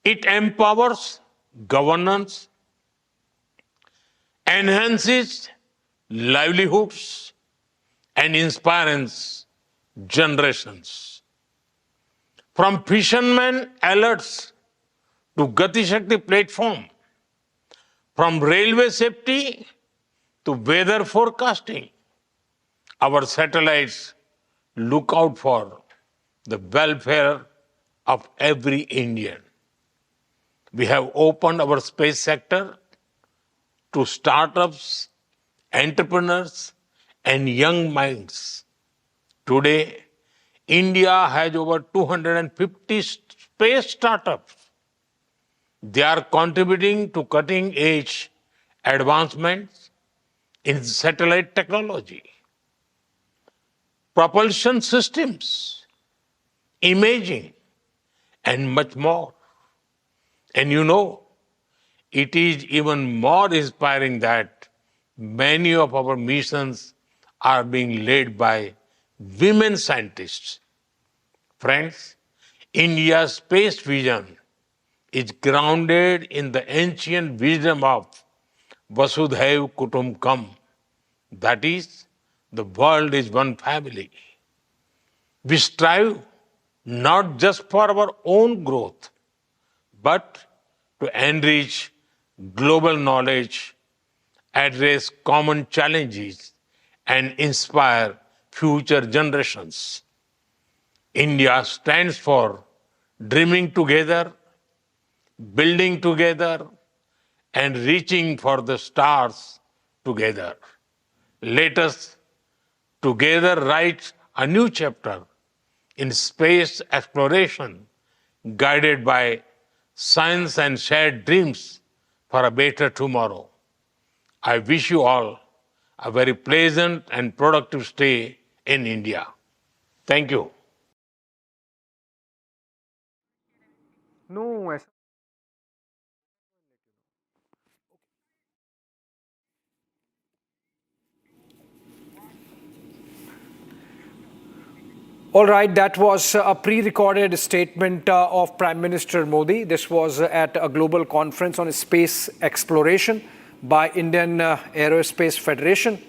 It empowers governance, enhances livelihoods, and inspires generations. From fishermen alerts to Gati Shakti platform, from railway safety to weather forecasting, our satellites look out for the welfare of every Indian. We have opened our space sector to startups, entrepreneurs, and young minds. Today, India has over 250 space startups. They are contributing to cutting-edge advancements in satellite technology, propulsion systems, imaging, and much more. And you know, it is even more inspiring that many of our missions are being led by women scientists. Friends, India's space vision is grounded in the ancient wisdom of Vasudhaiv Kutumbakam. That is, the world is one family. We strive not just for our own growth, but to enrich global knowledge, address common challenges, and inspire future generations. India stands for dreaming together, building together, and reaching for the stars together. Let us together write a new chapter in space exploration, guided by science and shared dreams for a better tomorrow. I wish you all a very pleasant and productive stay in India. Thank you. No, all right, that was a pre-recorded statement of Prime Minister Modi. This was at a global conference on space exploration by Indian Aerospace Federation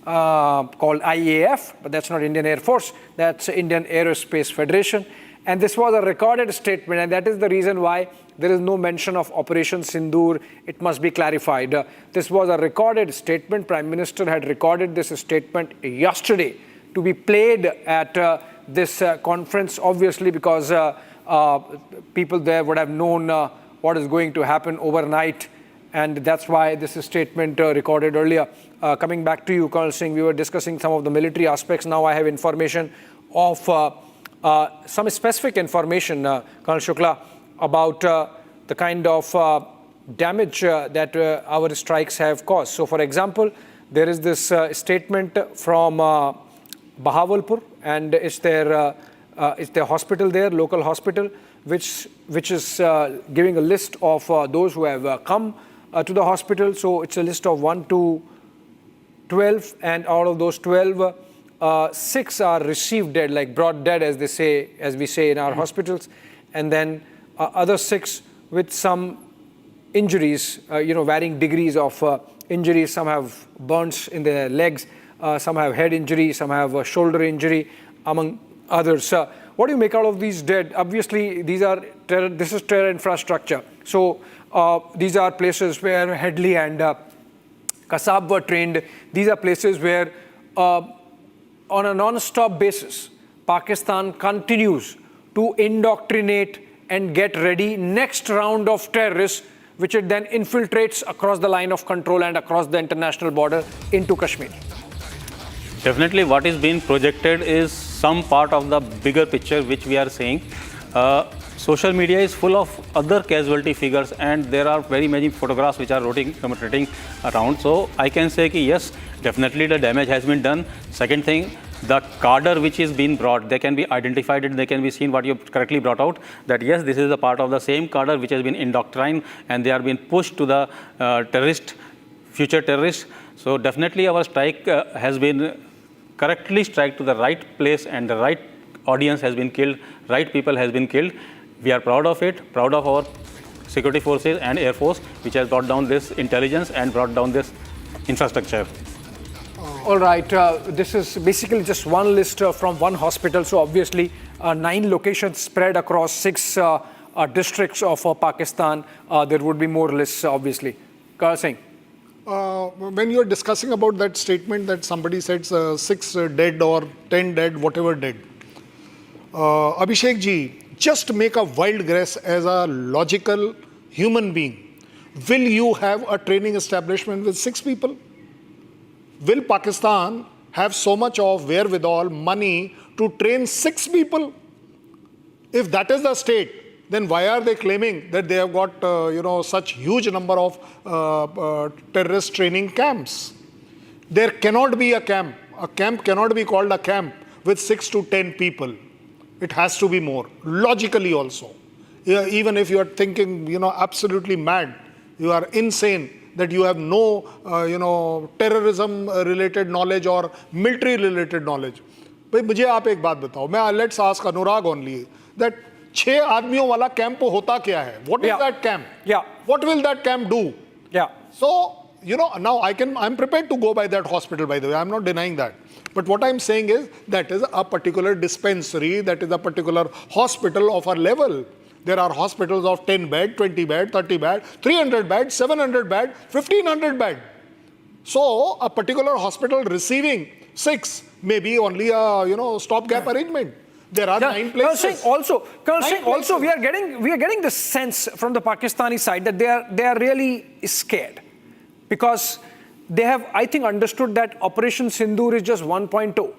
called IAF, but that's not Indian Air Force, that's Indian Aerospace Federation. And this was a recorded statement, and that is the reason why there is no mention of Operation Sindoor. It must be clarified. This was a recorded statement. Prime Minister had recorded this statement yesterday to be played at this conference, obviously, because people there would have known what is going to happen overnight, and that's why this statement recorded earlier. Coming back to you, Colonel Singh, we were discussing some of the military aspects. Now I have information of some specific information, Colonel Shukla, about the kind of damage that our strikes have caused. So, for example, there is this statement from Bahawalpur, and it's their hospital there, local hospital, which is giving a list of those who have come to the hospital. So it's a list of 1 to 12, and out of those 12, 6 are received dead, like brought dead, as we say in our hospitals, and then other 6 with some injuries, varying degrees of injuries. Some have burns in their legs. Some have head injury, some have a shoulder injury, among others. What do you make out of these dead? Obviously, this is terror infrastructure. So these are places where Headley and Kasab were trained. These are places where, on a non-stop basis, Pakistan continues to indoctrinate and get ready next round of terrorists, which it then infiltrates across the line of control and across the international border into Kashmir. Definitely what is being projected is some part of the bigger picture which we are seeing. Social media is full of other casualty figures, and there are very many photographs which are rotating around. So I can say that yes, definitely the damage has been done. Second thing, the cadre which is being brought, they can be identified and they can be seen, what you correctly brought out, that yes, this is a part of the same cadre which has been indoctrined and they are being pushed to the future terrorists. So definitely our strike has been correctly struck to the right place, and the right audience has been killed, right people has been killed. We are proud of it, proud of our security forces and Air Force, which has brought down this intelligence and brought down this infrastructure. All right, this is basically just one list from one hospital. So obviously 9 locations spread across 6 districts of Pakistan. There would be more lists, obviously. Colonel Singh. When you are discussing about that statement that somebody said 6 dead or 10 dead, whatever dead, Abhishek ji, just make a wild guess as a logical human being. Will you have a training establishment with 6 people? Will Pakistan have so much of wherewithal, money to train 6 people? If that is the state, then why are they claiming that they have got such huge number of terrorist training camps? There cannot be a camp. A camp cannot be called a camp with 6 to 10 people. It has to be more, logically also. even if you are thinking, absolutely mad, you are insane, that you have no, terrorism-related knowledge or military-related knowledge. भाई मुझे आप एक बात बताओ, let's ask Anurag only, that 6 आदमियों वाला camp होता क्या है? What is that camp? Yeah. What will that camp do? Yeah. So, now I'm prepared to go by that hospital, by the way. I'm not denying that. But what I'm saying is, that is a particular dispensary, that is a particular hospital of our level. There are hospitals of 10 bed, 20 bed, 30 bed, 300 bed, 700 bed, 1500 bed. So, a particular hospital receiving 6 may be only a, stopgap arrangement. There are 9 places. Colonel Singh, also we are getting the sense from the Pakistani side that they are really scared, because they have, I think, understood that Operation Sindoor is just 1.0.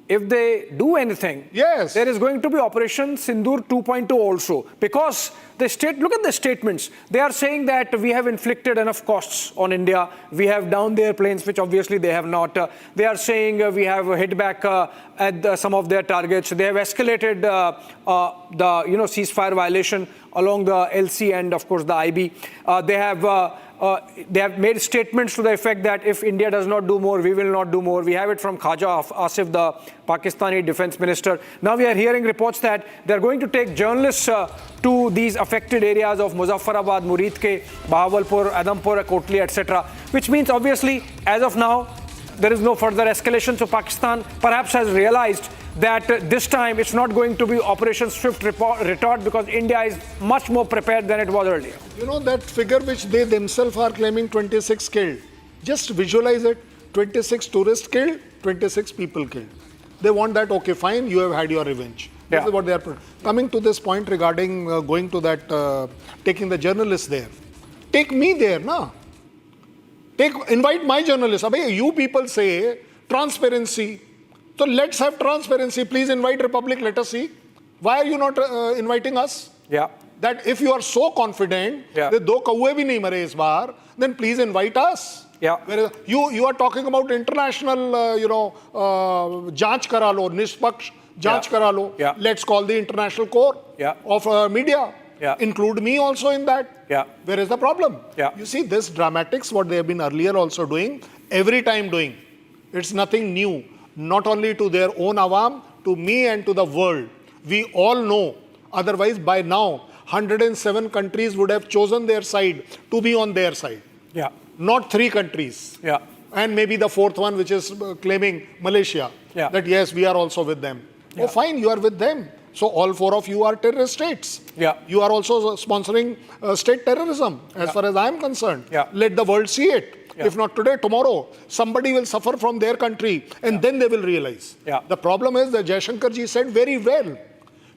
If they do anything, yes, there is going to be Operation Sindoor 2.0 also. Because look at the statements. They are saying that we have inflicted enough costs on India. We have downed their planes, which obviously they have not. They are saying we have hit back at some of their targets. They have escalated the ceasefire violation along the LC and, of course, the IB. They have made statements to the effect that if India does not do more, we will not do more. We have it from Khaja Asif, the Pakistani defense minister. Now we are hearing reports that they are going to take journalists to these affected areas of Muzaffarabad, Muridke, Bahawalpur, Adampur, Kotli, etc. Which means, obviously, as of now, there is no further escalation. So Pakistan perhaps has realized that this time it's not going to be Operation Swift Retort, because India is much more prepared than it was earlier. That figure which they themselves are claiming, 26 killed. Just visualize it. 26 tourists killed, 26 people killed. They want that, okay, fine, you have had your revenge. This is what they are coming to this point regarding going to that, taking the journalists there. Take me there, na? Invite my journalists. You people say transparency. So let's have transparency. Please invite Republic. Let us see. Why are you not inviting us? Yeah. That if you are so confident that 2 kauwe bhi nahi mare is baar, then please invite us. Yeah. Whereas you are talking about international, jaanch kara lo, nispaksh jaanch kara lo. Yeah. Let's call the international core of media. Yeah. Include me also in that. Yeah. Where is the problem? Yeah. You see, this dramatics, what they have been earlier also doing, every time doing. It's nothing new. Not only to their own awam, to me and to the world. We all know. Otherwise, by now, 107 countries would have chosen their side to be on their side. Yeah. Not 3 countries. Yeah. And maybe the 4th one, which is claiming Malaysia. Yeah. That yes, we are also with them. Yeah. Oh, fine, you are with them. So all 4 of you are terrorist states. Yeah. You are also sponsoring state terrorism, as far as I am concerned. Yeah. Let the world see it. Yeah. If not today, tomorrow, somebody will suffer from their country, and then they will realize. Yeah. The problem is that Jaishankar ji said very well,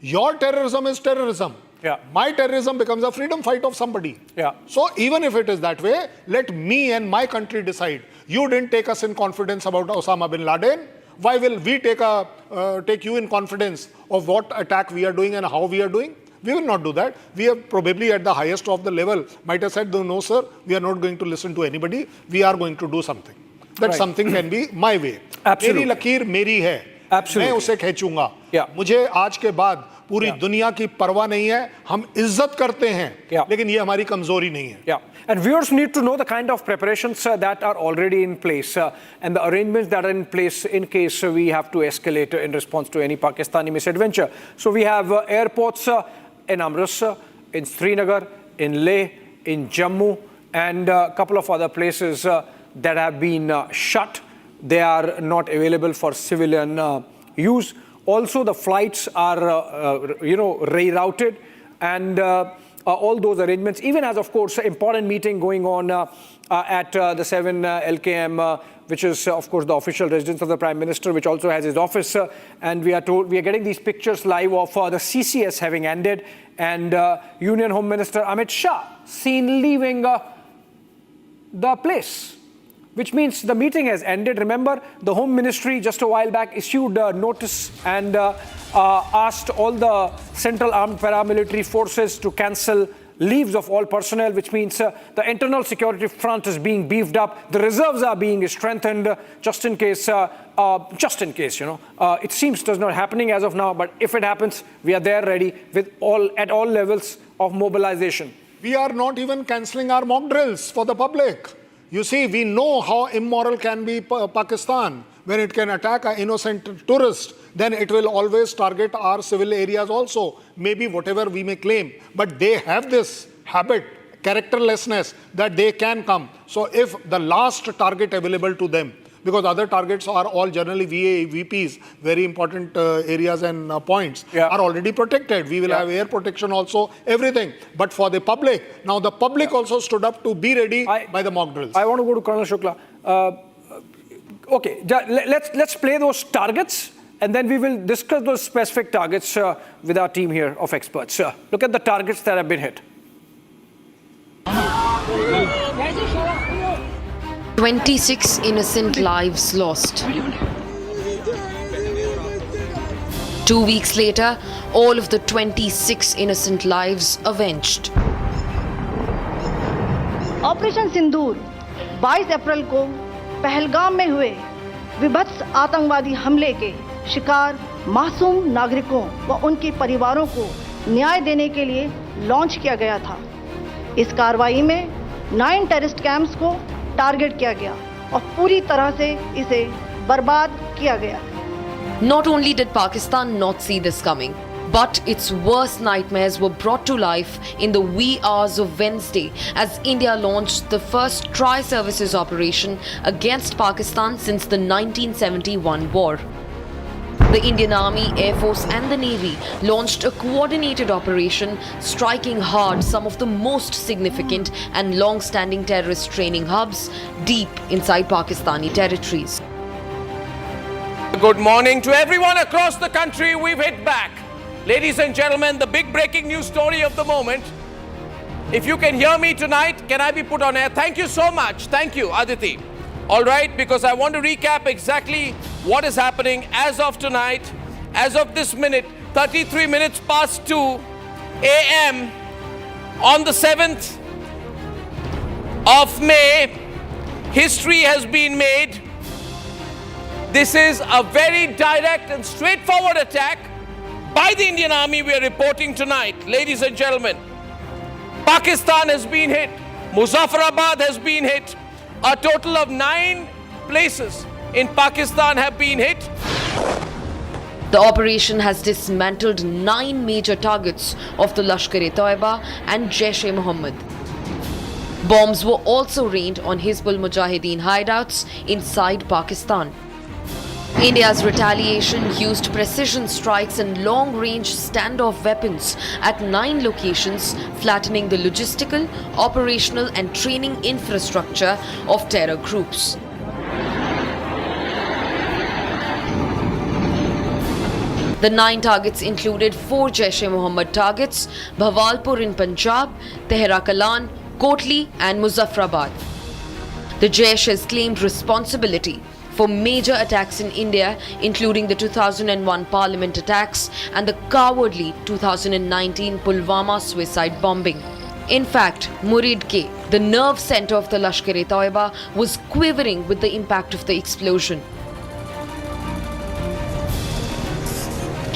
your terrorism is terrorism. Yeah. My terrorism becomes a freedom fight of somebody. Yeah. So even if it is that way, let me and my country decide. You didn't take us in confidence about Osama bin Laden. Why will we take you in confidence of what attack we are doing and how we are doing? We will not do that. We are probably at the highest of the level. Might have said, no, sir, we are not going to listen to anybody. We are going to do something. That something can be my way. Absolutely. मेरी लकीर मेरी है. Absolutely. मैं उसे खींचूंगा. Yeah. मुझे आज के बाद पूरी दुनिया की परवाह नहीं है. हम इज्जत करते हैं. लेकिन ये हमारी कमजोरी नहीं है. Yeah. And viewers need to know the kind of preparations that are already in place and the arrangements that are in place in case we have to escalate in response to any Pakistani misadventure. So we have airports in Amritsar, in Srinagar, in Leh, in Jammu, and a couple of other places that have been shut. They are not available for civilian use. Also, the flights are, rerouted, and all those arrangements, even as, of course, an important meeting going on at the 7 LKM, which is, of course, the official residence of the Prime Minister, which also has his office. And we are getting these pictures live of the CCS having ended, and Union Home Minister Amit Shah seen leaving the place, which means the meeting has ended. Remember, the Home Ministry just a while back issued a notice and asked all the Central Armed Paramilitary Forces to cancel leaves of all personnel, which means the internal security front is being beefed up. The reserves are being strengthened just in case, it seems it is not happening as of now, but if it happens, we are there ready with at all levels of mobilization. We are not even cancelling our mock drills for the public. You see, we know how immoral can be Pakistan. When it can attack an innocent tourist, then it will always target our civil areas also, maybe whatever we may claim. But they have this habit, characterlessness, that they can come. So if the last target available to them, because other targets are all generally VPs, very important areas and points, are already protected. We will have air protection also, everything. But for the public, now the public also stood up to be ready by the mock drills. I want to go to Colonel Shukla. Okay, let's play those targets, and then we will discuss those specific targets with our team here of experts. Look at the targets that have been hit. 26 innocent lives lost. 2 weeks later, all of the 26 innocent lives avenged. Operation सिंदूर 22 अप्रैल को पहलगाम में हुए विभत्स आतंकवादी हमले के शिकार मासूम नागरिकों व उनके परिवारों को न्याय देने के लिए लॉन्च किया गया था। इस कार्रवाई में 9 टेररिस्ट कैंप्स को टारगेट किया गया और पूरी तरह से इसे बर्बाद किया गया। Not only did Pakistan not see this coming, but its worst nightmares were brought to life in the wee hours of Wednesday as India launched the first tri-services operation against Pakistan since the 1971 war. The Indian Army, Air Force and the Navy launched a coordinated operation striking hard some of the most significant and long-standing terrorist training hubs deep inside Pakistani territories. Good morning to everyone across the country. We've hit back. Ladies and gentlemen, the big breaking news story of the moment. If you can hear me tonight, can I be put on air? Thank you so much. Thank you, Aditi. All right, because I want to recap exactly what is happening as of tonight, as of this minute, 33 minutes past 2 a.m. on the 7th of May. History has been made. This is a very direct and straightforward attack by the Indian Army we are reporting tonight. Ladies and gentlemen, Pakistan has been hit. Muzaffarabad has been hit. A total of 9 places in Pakistan have been hit. The operation has dismantled 9 major targets of the Lashkar-e-Toiba and Jaish-e-Mohammed. Bombs were also rained on Hizbul Mujahideen hideouts inside Pakistan. India's retaliation used precision strikes and long-range standoff weapons at 9 locations, flattening the logistical, operational and training infrastructure of terror groups. The 9 targets included 4 Jaish-e-Mohammed targets, Bhawalpur in Punjab, Tehra Kalan, Kotli and Muzaffarabad. The Jaish has claimed responsibility for major attacks in India, including the 2001 Parliament attacks and the cowardly 2019 Pulwama suicide bombing. In fact, Murid K, the nerve center of the Lashkar-e-Toiba, was quivering with the impact of the explosion.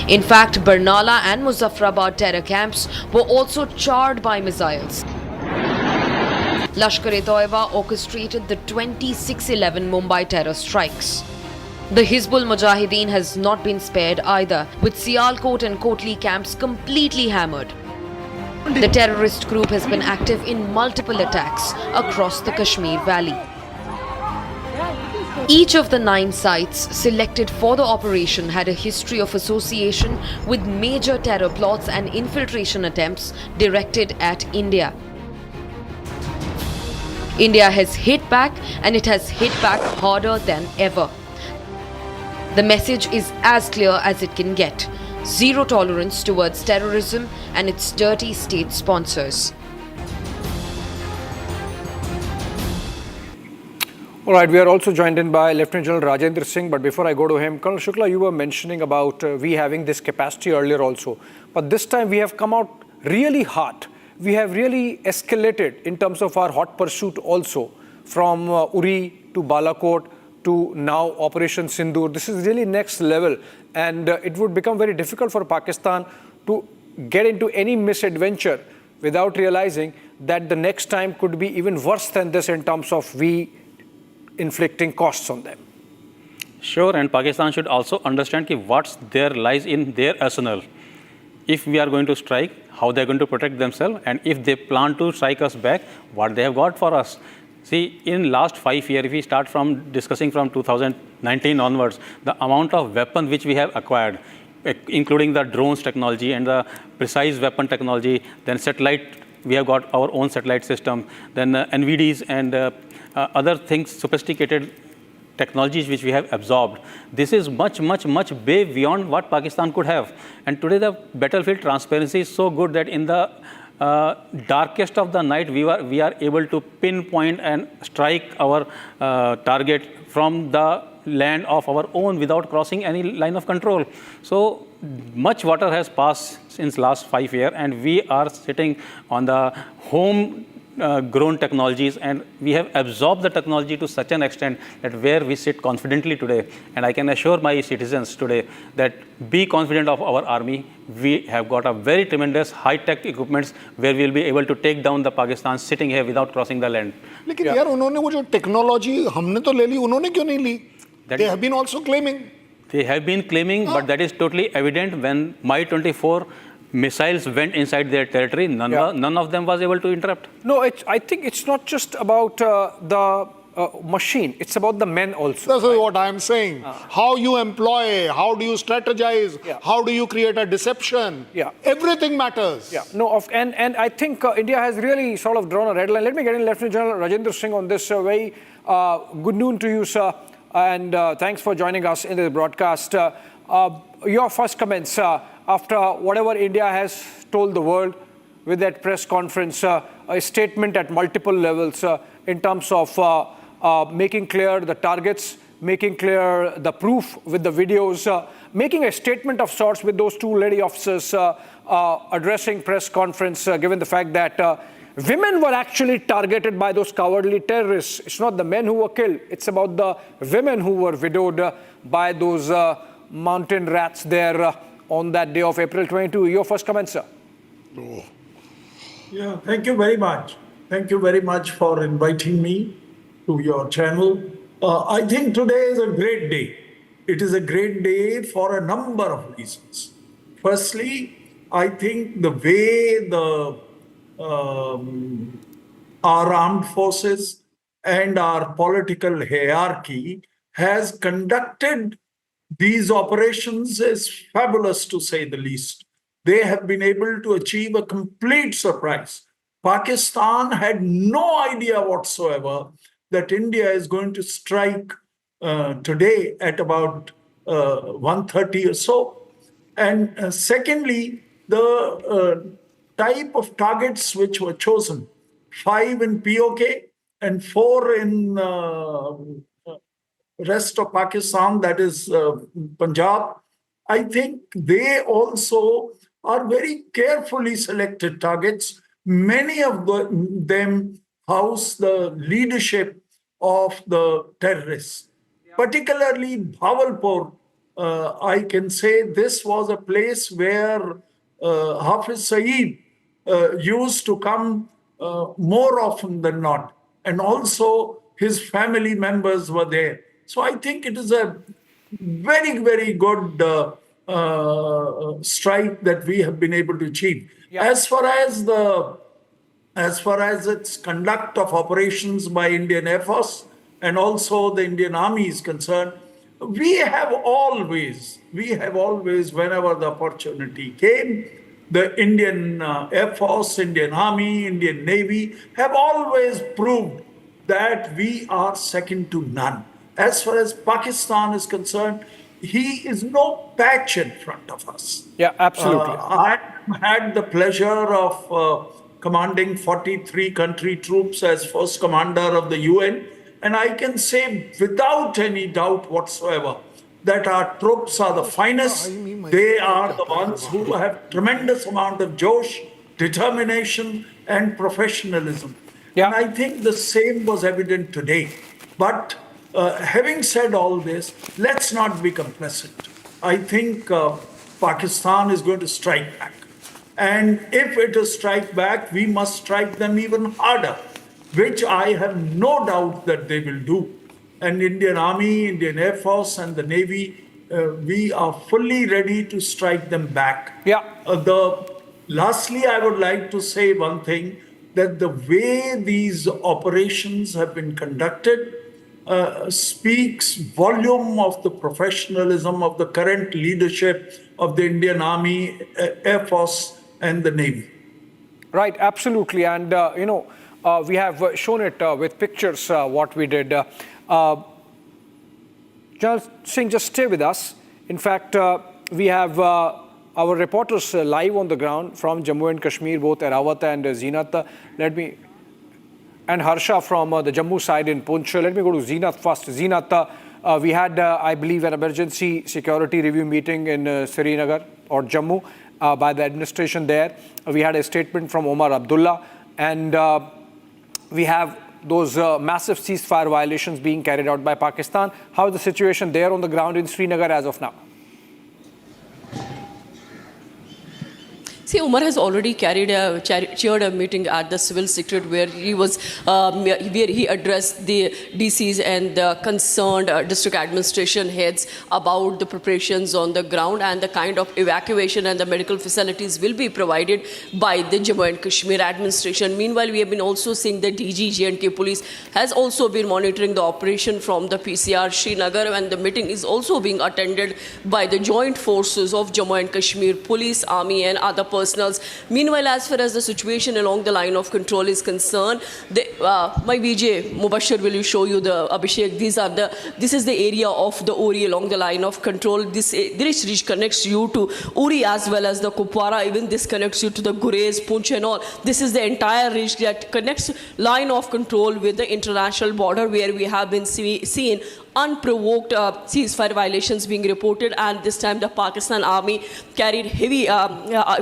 In fact, Barnala and Muzaffarabad terror camps were also charred by missiles. Lashkar-e-Toiba orchestrated the 26/11 Mumbai terror strikes. The Hizbul Mujahideen has not been spared either, with Sialkot and Kotli camps completely hammered. The terrorist group has been active in multiple attacks across the Kashmir Valley. Each of the 9 sites selected for the operation had a history of association with major terror plots and infiltration attempts directed at India. India has hit back, and it has hit back harder than ever. The message is as clear as it can get: zero tolerance towards terrorism and its dirty state sponsors. All right, we are also joined in by Lieutenant General Rajendra Singh, but before I go to him, Colonel Shukla, you were mentioning about we having this capacity earlier also, but this time we have come out really hot. We have really escalated in terms of our hot pursuit also, from Uri to Balakot to now Operation Sindoor. This is really next level, and it would become very difficult for Pakistan to get into any misadventure without realizing that the next time could be even worse than this in terms of we inflicting costs on them. Sure, and Pakistan should also understand what there lies in their arsenal. If we are going to strike, how they are going to protect themselves, and if they plan to strike us back, what they have got for us. See, in last 5 years, if we start from discussing from 2019 onwards, the amount of weapons which we have acquired, including the drones technology and the precise weapon technology, then satellite, we have got our own satellite system, then NVDs and other things, sophisticated technologies which we have absorbed. This is much, much, much way beyond what Pakistan could have. And today the battlefield transparency is so good that in the darkest of the night, we are able to pinpoint and strike our target from the land of our own without crossing any line of control. So much water has passed since last 5 years, and we are sitting on the home grown technologies, and we have absorbed the technology to such an extent that where we sit confidently today. And I can assure my citizens today that be confident of our army. We have got a very tremendous high-tech equipments where we will be able to take down the Pakistan sitting here without crossing the land. लेकिन यार उन्होंने वो जो technology हमने तो ले ली, उन्होंने क्यों नहीं ली? They have been also claiming. They have been claiming, but that is totally evident when Mi-24 missiles went inside their territory. None of them was able to interrupt. No, I think it's not just about the machine. It's about the men also. This is what I'm saying. How you employ, how do you strategize, how do you create a deception? Everything matters. And I think India has really sort of drawn a red line. Let me get in Lieutenant General Rajendra Singh on this. Very good noon to you, sir. And thanks for joining us in the broadcast. Your first comments after whatever India has told the world with that press conference, a statement at multiple levels in terms of making clear the targets, making clear the proof with the videos, making a statement of sorts with those two lady officers addressing press conference, given the fact that women were actually targeted by those cowardly terrorists. It's not the men who were killed. It's about the women who were widowed by those mountain rats there on that day of April 22. Your first comment, sir. Yeah, thank you very much. Thank you very much for inviting me to your channel. I think today is a great day. It is a great day for a number of reasons. Firstly, I think the way our armed forces and our political hierarchy has conducted these operations is fabulous, to say the least. They have been able to achieve a complete surprise. Pakistan had no idea whatsoever that India is going to strike today at about 1:30 or so. And secondly, the type of targets which were chosen, 5 in POK and 4 in rest of Pakistan, that is Punjab. I think they also are very carefully selected targets. Many of them house the leadership of the terrorists, particularly Bawalpur. I can say this was a place where Hafiz Saeed used to come more often than not, and also his family members were there. So I think it is a very, very good strike that we have been able to achieve. As far as its conduct of operations by Indian Air Force and also the Indian Army is concerned, we have always, whenever the opportunity came, the Indian Air Force, Indian Army, Indian Navy have always proved that we are second to none. As far as Pakistan is concerned, he is no patch in front of us. Yeah, absolutely. I had the pleasure of commanding 43 country troops as first commander of the UN, and I can say without any doubt whatsoever that our troops are the finest. They are the ones who have tremendous amount of josh, determination, and professionalism. And I think the same was evident today. But having said all this, let's not be complacent. I think Pakistan is going to strike back. And if it is strike back, we must strike them even harder, which I have no doubt that they will do. And Indian Army, Indian Air Force, and the Navy, we are fully ready to strike them back. Yeah. Lastly, I would like to say one thing, that the way these operations have been conducted speaks volume of the professionalism of the current leadership of the Indian Army, Air Force, and the Navy. Right, absolutely. And, we have shown it with pictures, what we did. General Singh, just stay with us. In fact, we have our reporters live on the ground from Jammu and Kashmir, both Erawat and Zeenat. And Harsha from the Jammu side in Poonch. Let me go to Zeenat first. Zeenat, we had, I believe, an emergency security review meeting in Srinagar or Jammu by the administration there. We had a statement from Omar Abdullah, and we have those massive ceasefire violations being carried out by Pakistan. How is the situation there on the ground in Srinagar as of now? See, Umar has already chaired a meeting at the civil secretariat where he was, where he addressed the DCs and the concerned district administration heads about the preparations on the ground and the kind of evacuation and the medical facilities will be provided by the Jammu and Kashmir administration. Meanwhile, we have been also seeing the DG J&K police has also been monitoring the operation from the PCR Srinagar, and the meeting is also being attended by the joint forces of Jammu and Kashmir police, army, and other personals. Meanwhile, as far as the situation along the line of control is concerned, my VJ Mubashir will show you the Abhishek. This is the area of the Uri along the line of control. This ridge connects you to Uri as well as the Kupwara. Even this connects you to the Gurez, Poonch and all. This is the entire ridge that connects line of control with the international border, where we have been seeing unprovoked ceasefire violations being reported, and this time the Pakistan army carried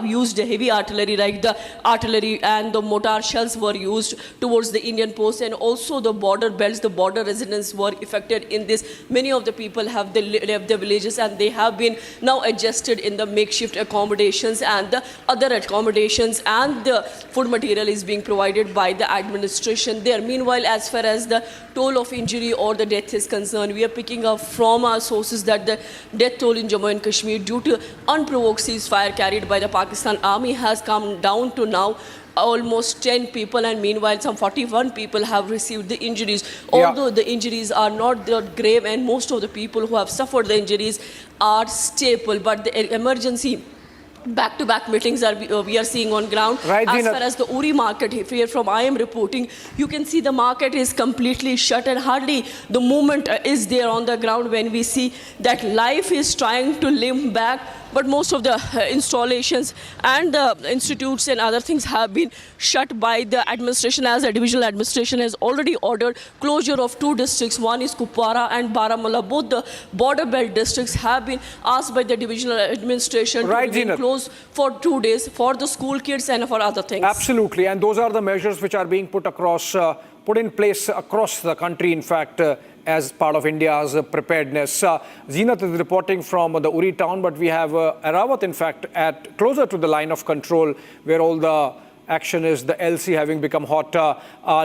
used heavy artillery, like the artillery and the mortar shells were used towards the Indian post, and also the border belts, the border residents were affected in this. Many of the people have left the villages, and they have been now adjusted in the makeshift accommodations and the other accommodations, and the food material is being provided by the administration there. Meanwhile, as far as the toll of injury or the death is concerned, we are picking up from our sources that the death toll in Jammu and Kashmir due to unprovoked ceasefire carried by the Pakistan army has come down to now almost 10 people, and meanwhile some 41 people have received the injuries. Although the injuries are not that grave, and most of the people who have suffered the injuries are stable, but the emergency back-to-back meetings we are seeing on ground. Right, as far as the Uri market here from I am reporting, you can see the market is completely shut, and hardly the movement is there on the ground when we see that life is trying to limp back. But most of the installations and the institutes and other things have been shut by the administration, as the divisional administration has already ordered closure of 2 districts. One is Kupwara and Baramulla. Both the border belt districts have been asked by the divisional administration to remain closed for 2 days for the school kids and for other things. Absolutely, and those are the measures which are being put in place across the country, in fact, as part of India's preparedness. Zeenat is reporting from the Uri town, but we have Erawat, in fact, closer to the line of control, where all the action is, the LC having become hot.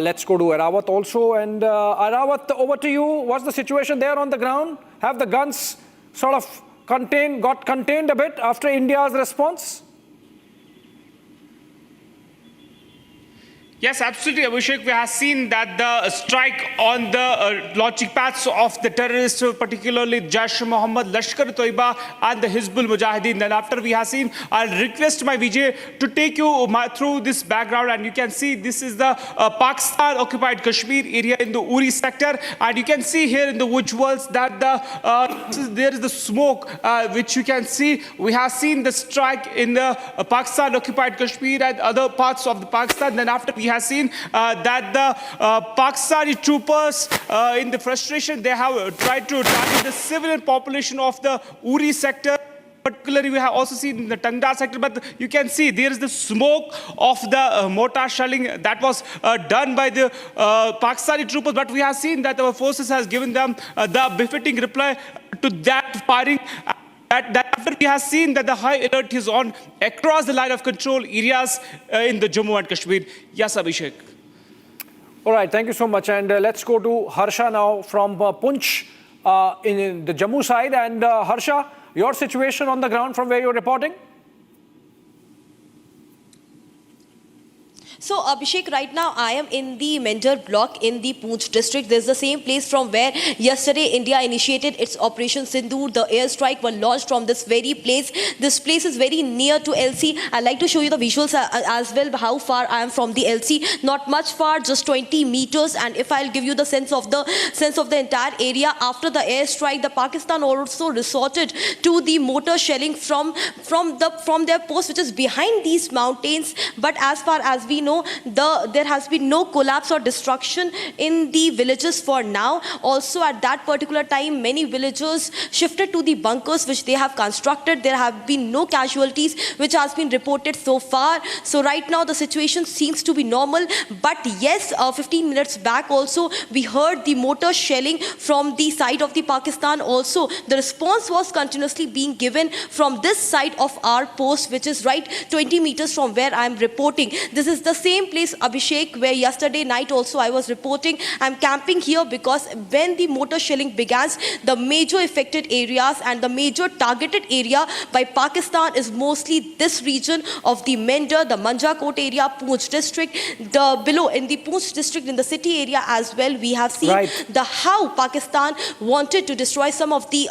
Let's go to Erawat also. And Erawat, over to you. What's the situation there on the ground? Have the guns sort of got contained a bit after India's response? Yes, absolutely, Abhishek. We have seen that the strike on the launching pads of the terrorists, particularly Jaish Mohammed, Lashkar-e-Toiba and the Hizbul Mujahideen. Then after we have seen, I'll request my Vijay to take you through this background, and you can see this is the Pakistan-occupied Kashmir area in the Uri sector, and you can see here in the visuals that there is the smoke which you can see. We have seen the strike in the Pakistan-occupied Kashmir and other parts of the Pakistan. Then after we have seen that the Pakistani troopers, in the frustration, they have tried to target the civilian population of the Uri sector. Particularly, we have also seen in the Tangdar sector, but you can see there is the smoke of the mortar shelling that was done by the Pakistani troopers. But we have seen that our forces has given them the befitting reply to that firing. that after we have seen that the high alert is on across the line of control areas in the Jammu and Kashmir. Yes, Abhishek. All right, thank you so much. And let's go to Harsha now from Punch in the Jammu side. And Harsha, your situation on the ground from where you're reporting? So Abhishek, right now I am in the Mendar block in the Poonch district. This is the same place from where yesterday India initiated its Operation Sindoor. The airstrike was launched from this very place. This place is very near to LC. I'd like to show you the visuals as well, how far I am from the LC. Not much far, just 20 meters. And if I'll give you the sense of the entire area, after the airstrike, the Pakistan also resorted to the mortar shelling from their post, which is behind these mountains. But as far as we know, there has been no collapse or destruction in the villages for now. Also, at that particular time, many villagers shifted to the bunkers which they have constructed. There have been no casualties which has been reported so far. So right now the situation seems to be normal. But yes, 15 minutes back also we heard the mortar shelling from the side of the Pakistan. Also, the response was continuously being given from this side of our post, which is right 20 meters from where I am reporting. This is the same place, Abhishek, where yesterday night also I was reporting. I'm camping here because when the mortar shelling began, the major affected areas and the major targeted area by Pakistan is mostly this region of the Mendar, the Manjakot area, Poonch district, below in the Poonch district, in the city area as well. We have seen how Pakistan wanted to destroy some of the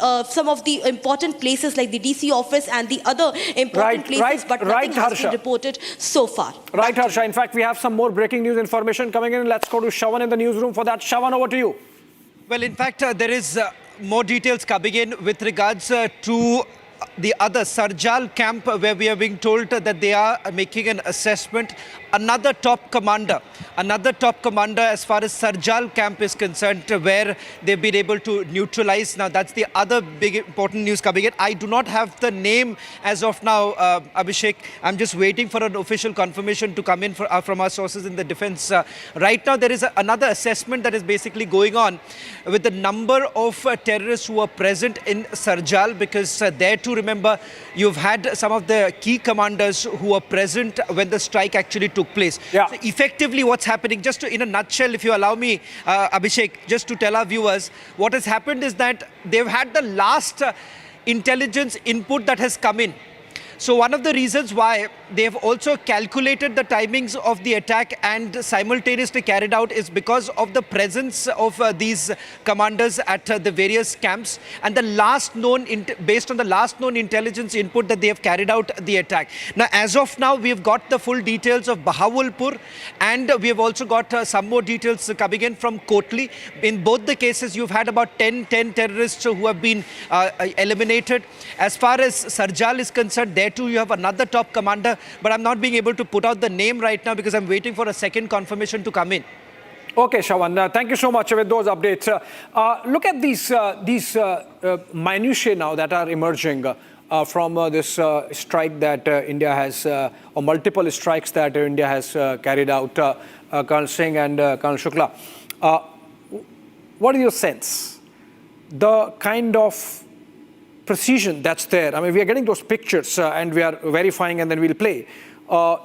important places like the DC office and the other important places, but nothing has been reported so far. Right, Harsha. In fact, we have some more breaking news information coming in. Let's go to Shawan in the newsroom for that. Shawan, over to you. Well, in fact, there is more details coming in with regards to the other Sarjal camp, where we are being told that they are making an assessment. Another top commander as far as Sarjal camp is concerned, where they've been able to neutralize. Now, that's the other big important news coming in. I do not have the name as of now, Abhishek. I'm just waiting for an official confirmation to come in from our sources in the defense. Right now, there is another assessment that is basically going on with the number of terrorists who are present in Sarjal, because there too, remember, you've had some of the key commanders who were present when the strike actually took place. So effectively, what's happening, just in a nutshell, if you allow me, Abhishek, just to tell our viewers, what has happened is that they've had the last intelligence input that has come in. So one of the reasons why they have also calculated the timings of the attack and simultaneously carried out is because of the presence of these commanders at the various camps, and the last known based on the last known intelligence input that they have carried out the attack. Now, as of now, we have got the full details of Bahawalpur, and we have also got some more details coming in from Kotli. In both the cases, you've had about 10 terrorists who have been eliminated. As far as Sarjal is concerned, there too you have another top commander, but I'm not being able to put out the name right now because I'm waiting for a second confirmation to come in. Okay, Shawan, thank you so much with those updates. Look at these minutiae now that are emerging from this strike that India has, or multiple strikes that India has carried out, Colonel Singh and Colonel Shukla. What is your sense? The kind of precision that's there. I mean, we are getting those pictures and we are verifying and then we'll play.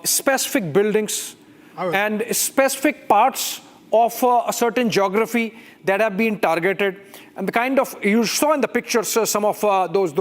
Specific buildings and specific parts of a certain geography that have been targeted. And the kind of, you saw in the pictures some of those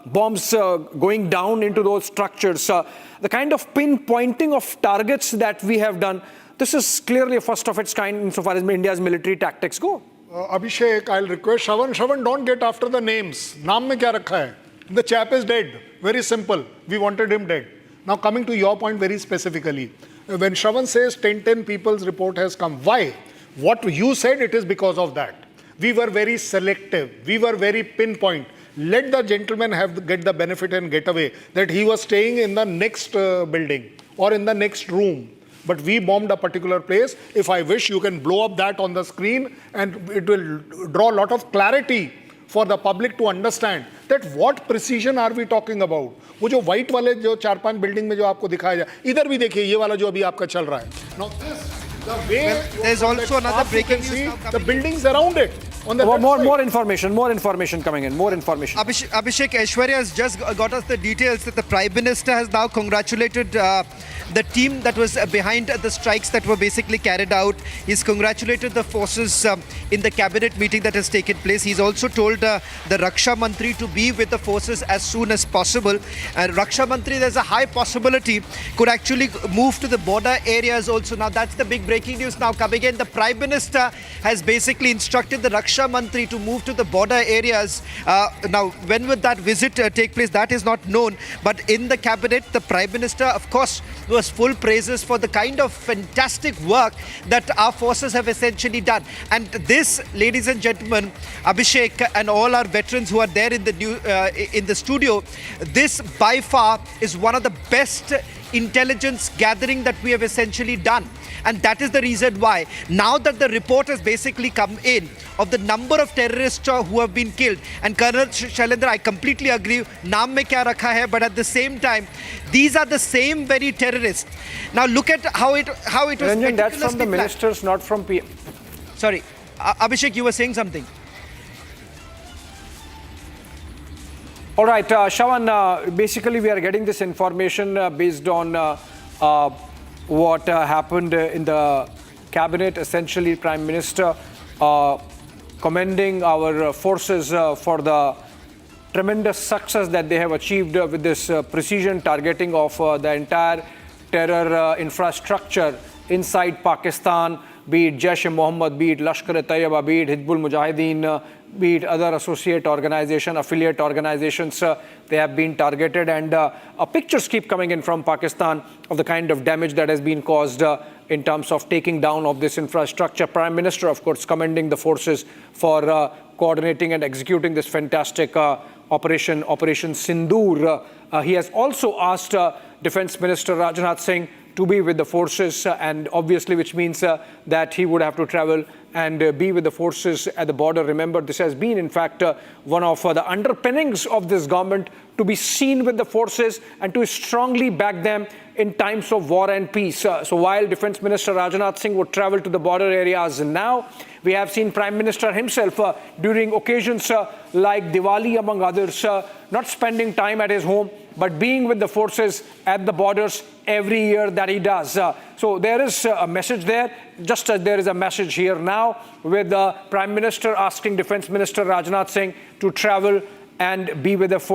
bombs going down into those structures. The kind of pinpointing of targets that we have done, this is clearly a first of its kind insofar as India's military tactics go. Abhishek, I'll request Shawan, don't get after the names. Naam mein kya rakha hai? The chap is dead. Very simple. We wanted him dead. Now coming to your point very specifically. When Shawan says 10 people's report has come, why? What you said, it is because of that. We were very selective. We were very pinpoint. Let the gentleman get the benefit and get away that he was staying in the next building or in the next room. But we bombed a particular place. If I wish, you can blow up that on the screen and it will draw a lot of clarity for the public to understand that what precision are we talking about. वो जो white वाले जो 4-5 building में जो आपको दिखाया जाए, इधर भी देखिए ये वाला जो अभी आपका चल रहा है. Now this, the way there's also another breaking news. The buildings around it. More information coming in. More information. Abhishek, Aishwarya has just got us the details that the Prime Minister has now congratulated the team that was behind the strikes that were basically carried out. He's congratulated the forces in the cabinet meeting that has taken place. He's also told the Raksha Mantri to be with the forces as soon as possible. And Raksha Mantri, there's a high possibility, could actually move to the border areas also. Now, that's the big breaking news now coming in. The Prime Minister has basically instructed the Raksha Mantri to move to the border areas. Now, when would that visit take place? That is not known. But in the cabinet, the Prime Minister, of course, was full praises for the kind of fantastic work that our forces have essentially done. And this, ladies and gentlemen, Abhishek and all our veterans who are there in the studio, this by far is one of the best intelligence gathering that we have essentially done. And that is the reason why, now that the report has basically come in of the number of terrorists who have been killed, and Colonel Shailendra, I completely agree, naam mein kya rakha hai, but at the same time, these are the same very terrorists. Now look at how it was. Ranjan, that's from the ministers, not from PM. Sorry, Abhishek, you were saying something. All right, Shawan, basically we are getting this information based on what happened in the cabinet. Essentially, Prime Minister commending our forces for the tremendous success that they have achieved with this precision targeting of the entire terror infrastructure inside Pakistan, be it Jaish-e-Mohammed, be it Lashkar-e-Taiba, be it Hizbul Mujahideen, be it other associate organization, affiliate organizations, they have been targeted. And pictures keep coming in from Pakistan of the kind of damage that has been caused in terms of taking down of this infrastructure. Prime Minister, of course, commending the forces for coordinating and executing this fantastic Operation Sindoor. He has also asked Defense Minister Rajnath Singh to be with the forces, and obviously which means that he would have to travel and be with the forces at the border. Remember, this has been, in fact, one of the underpinnings of this government to be seen with the forces and to strongly back them in times of war and peace. So while Defense Minister Rajnath Singh would travel to the border areas now, we have seen Prime Minister himself during occasions like Diwali, among others, not spending time at his home, but being with the forces at the borders every year that he does. So there is a message there, just as there is a message here now with the Prime Minister asking Defense Minister Rajnath Singh to travel and be with the forces.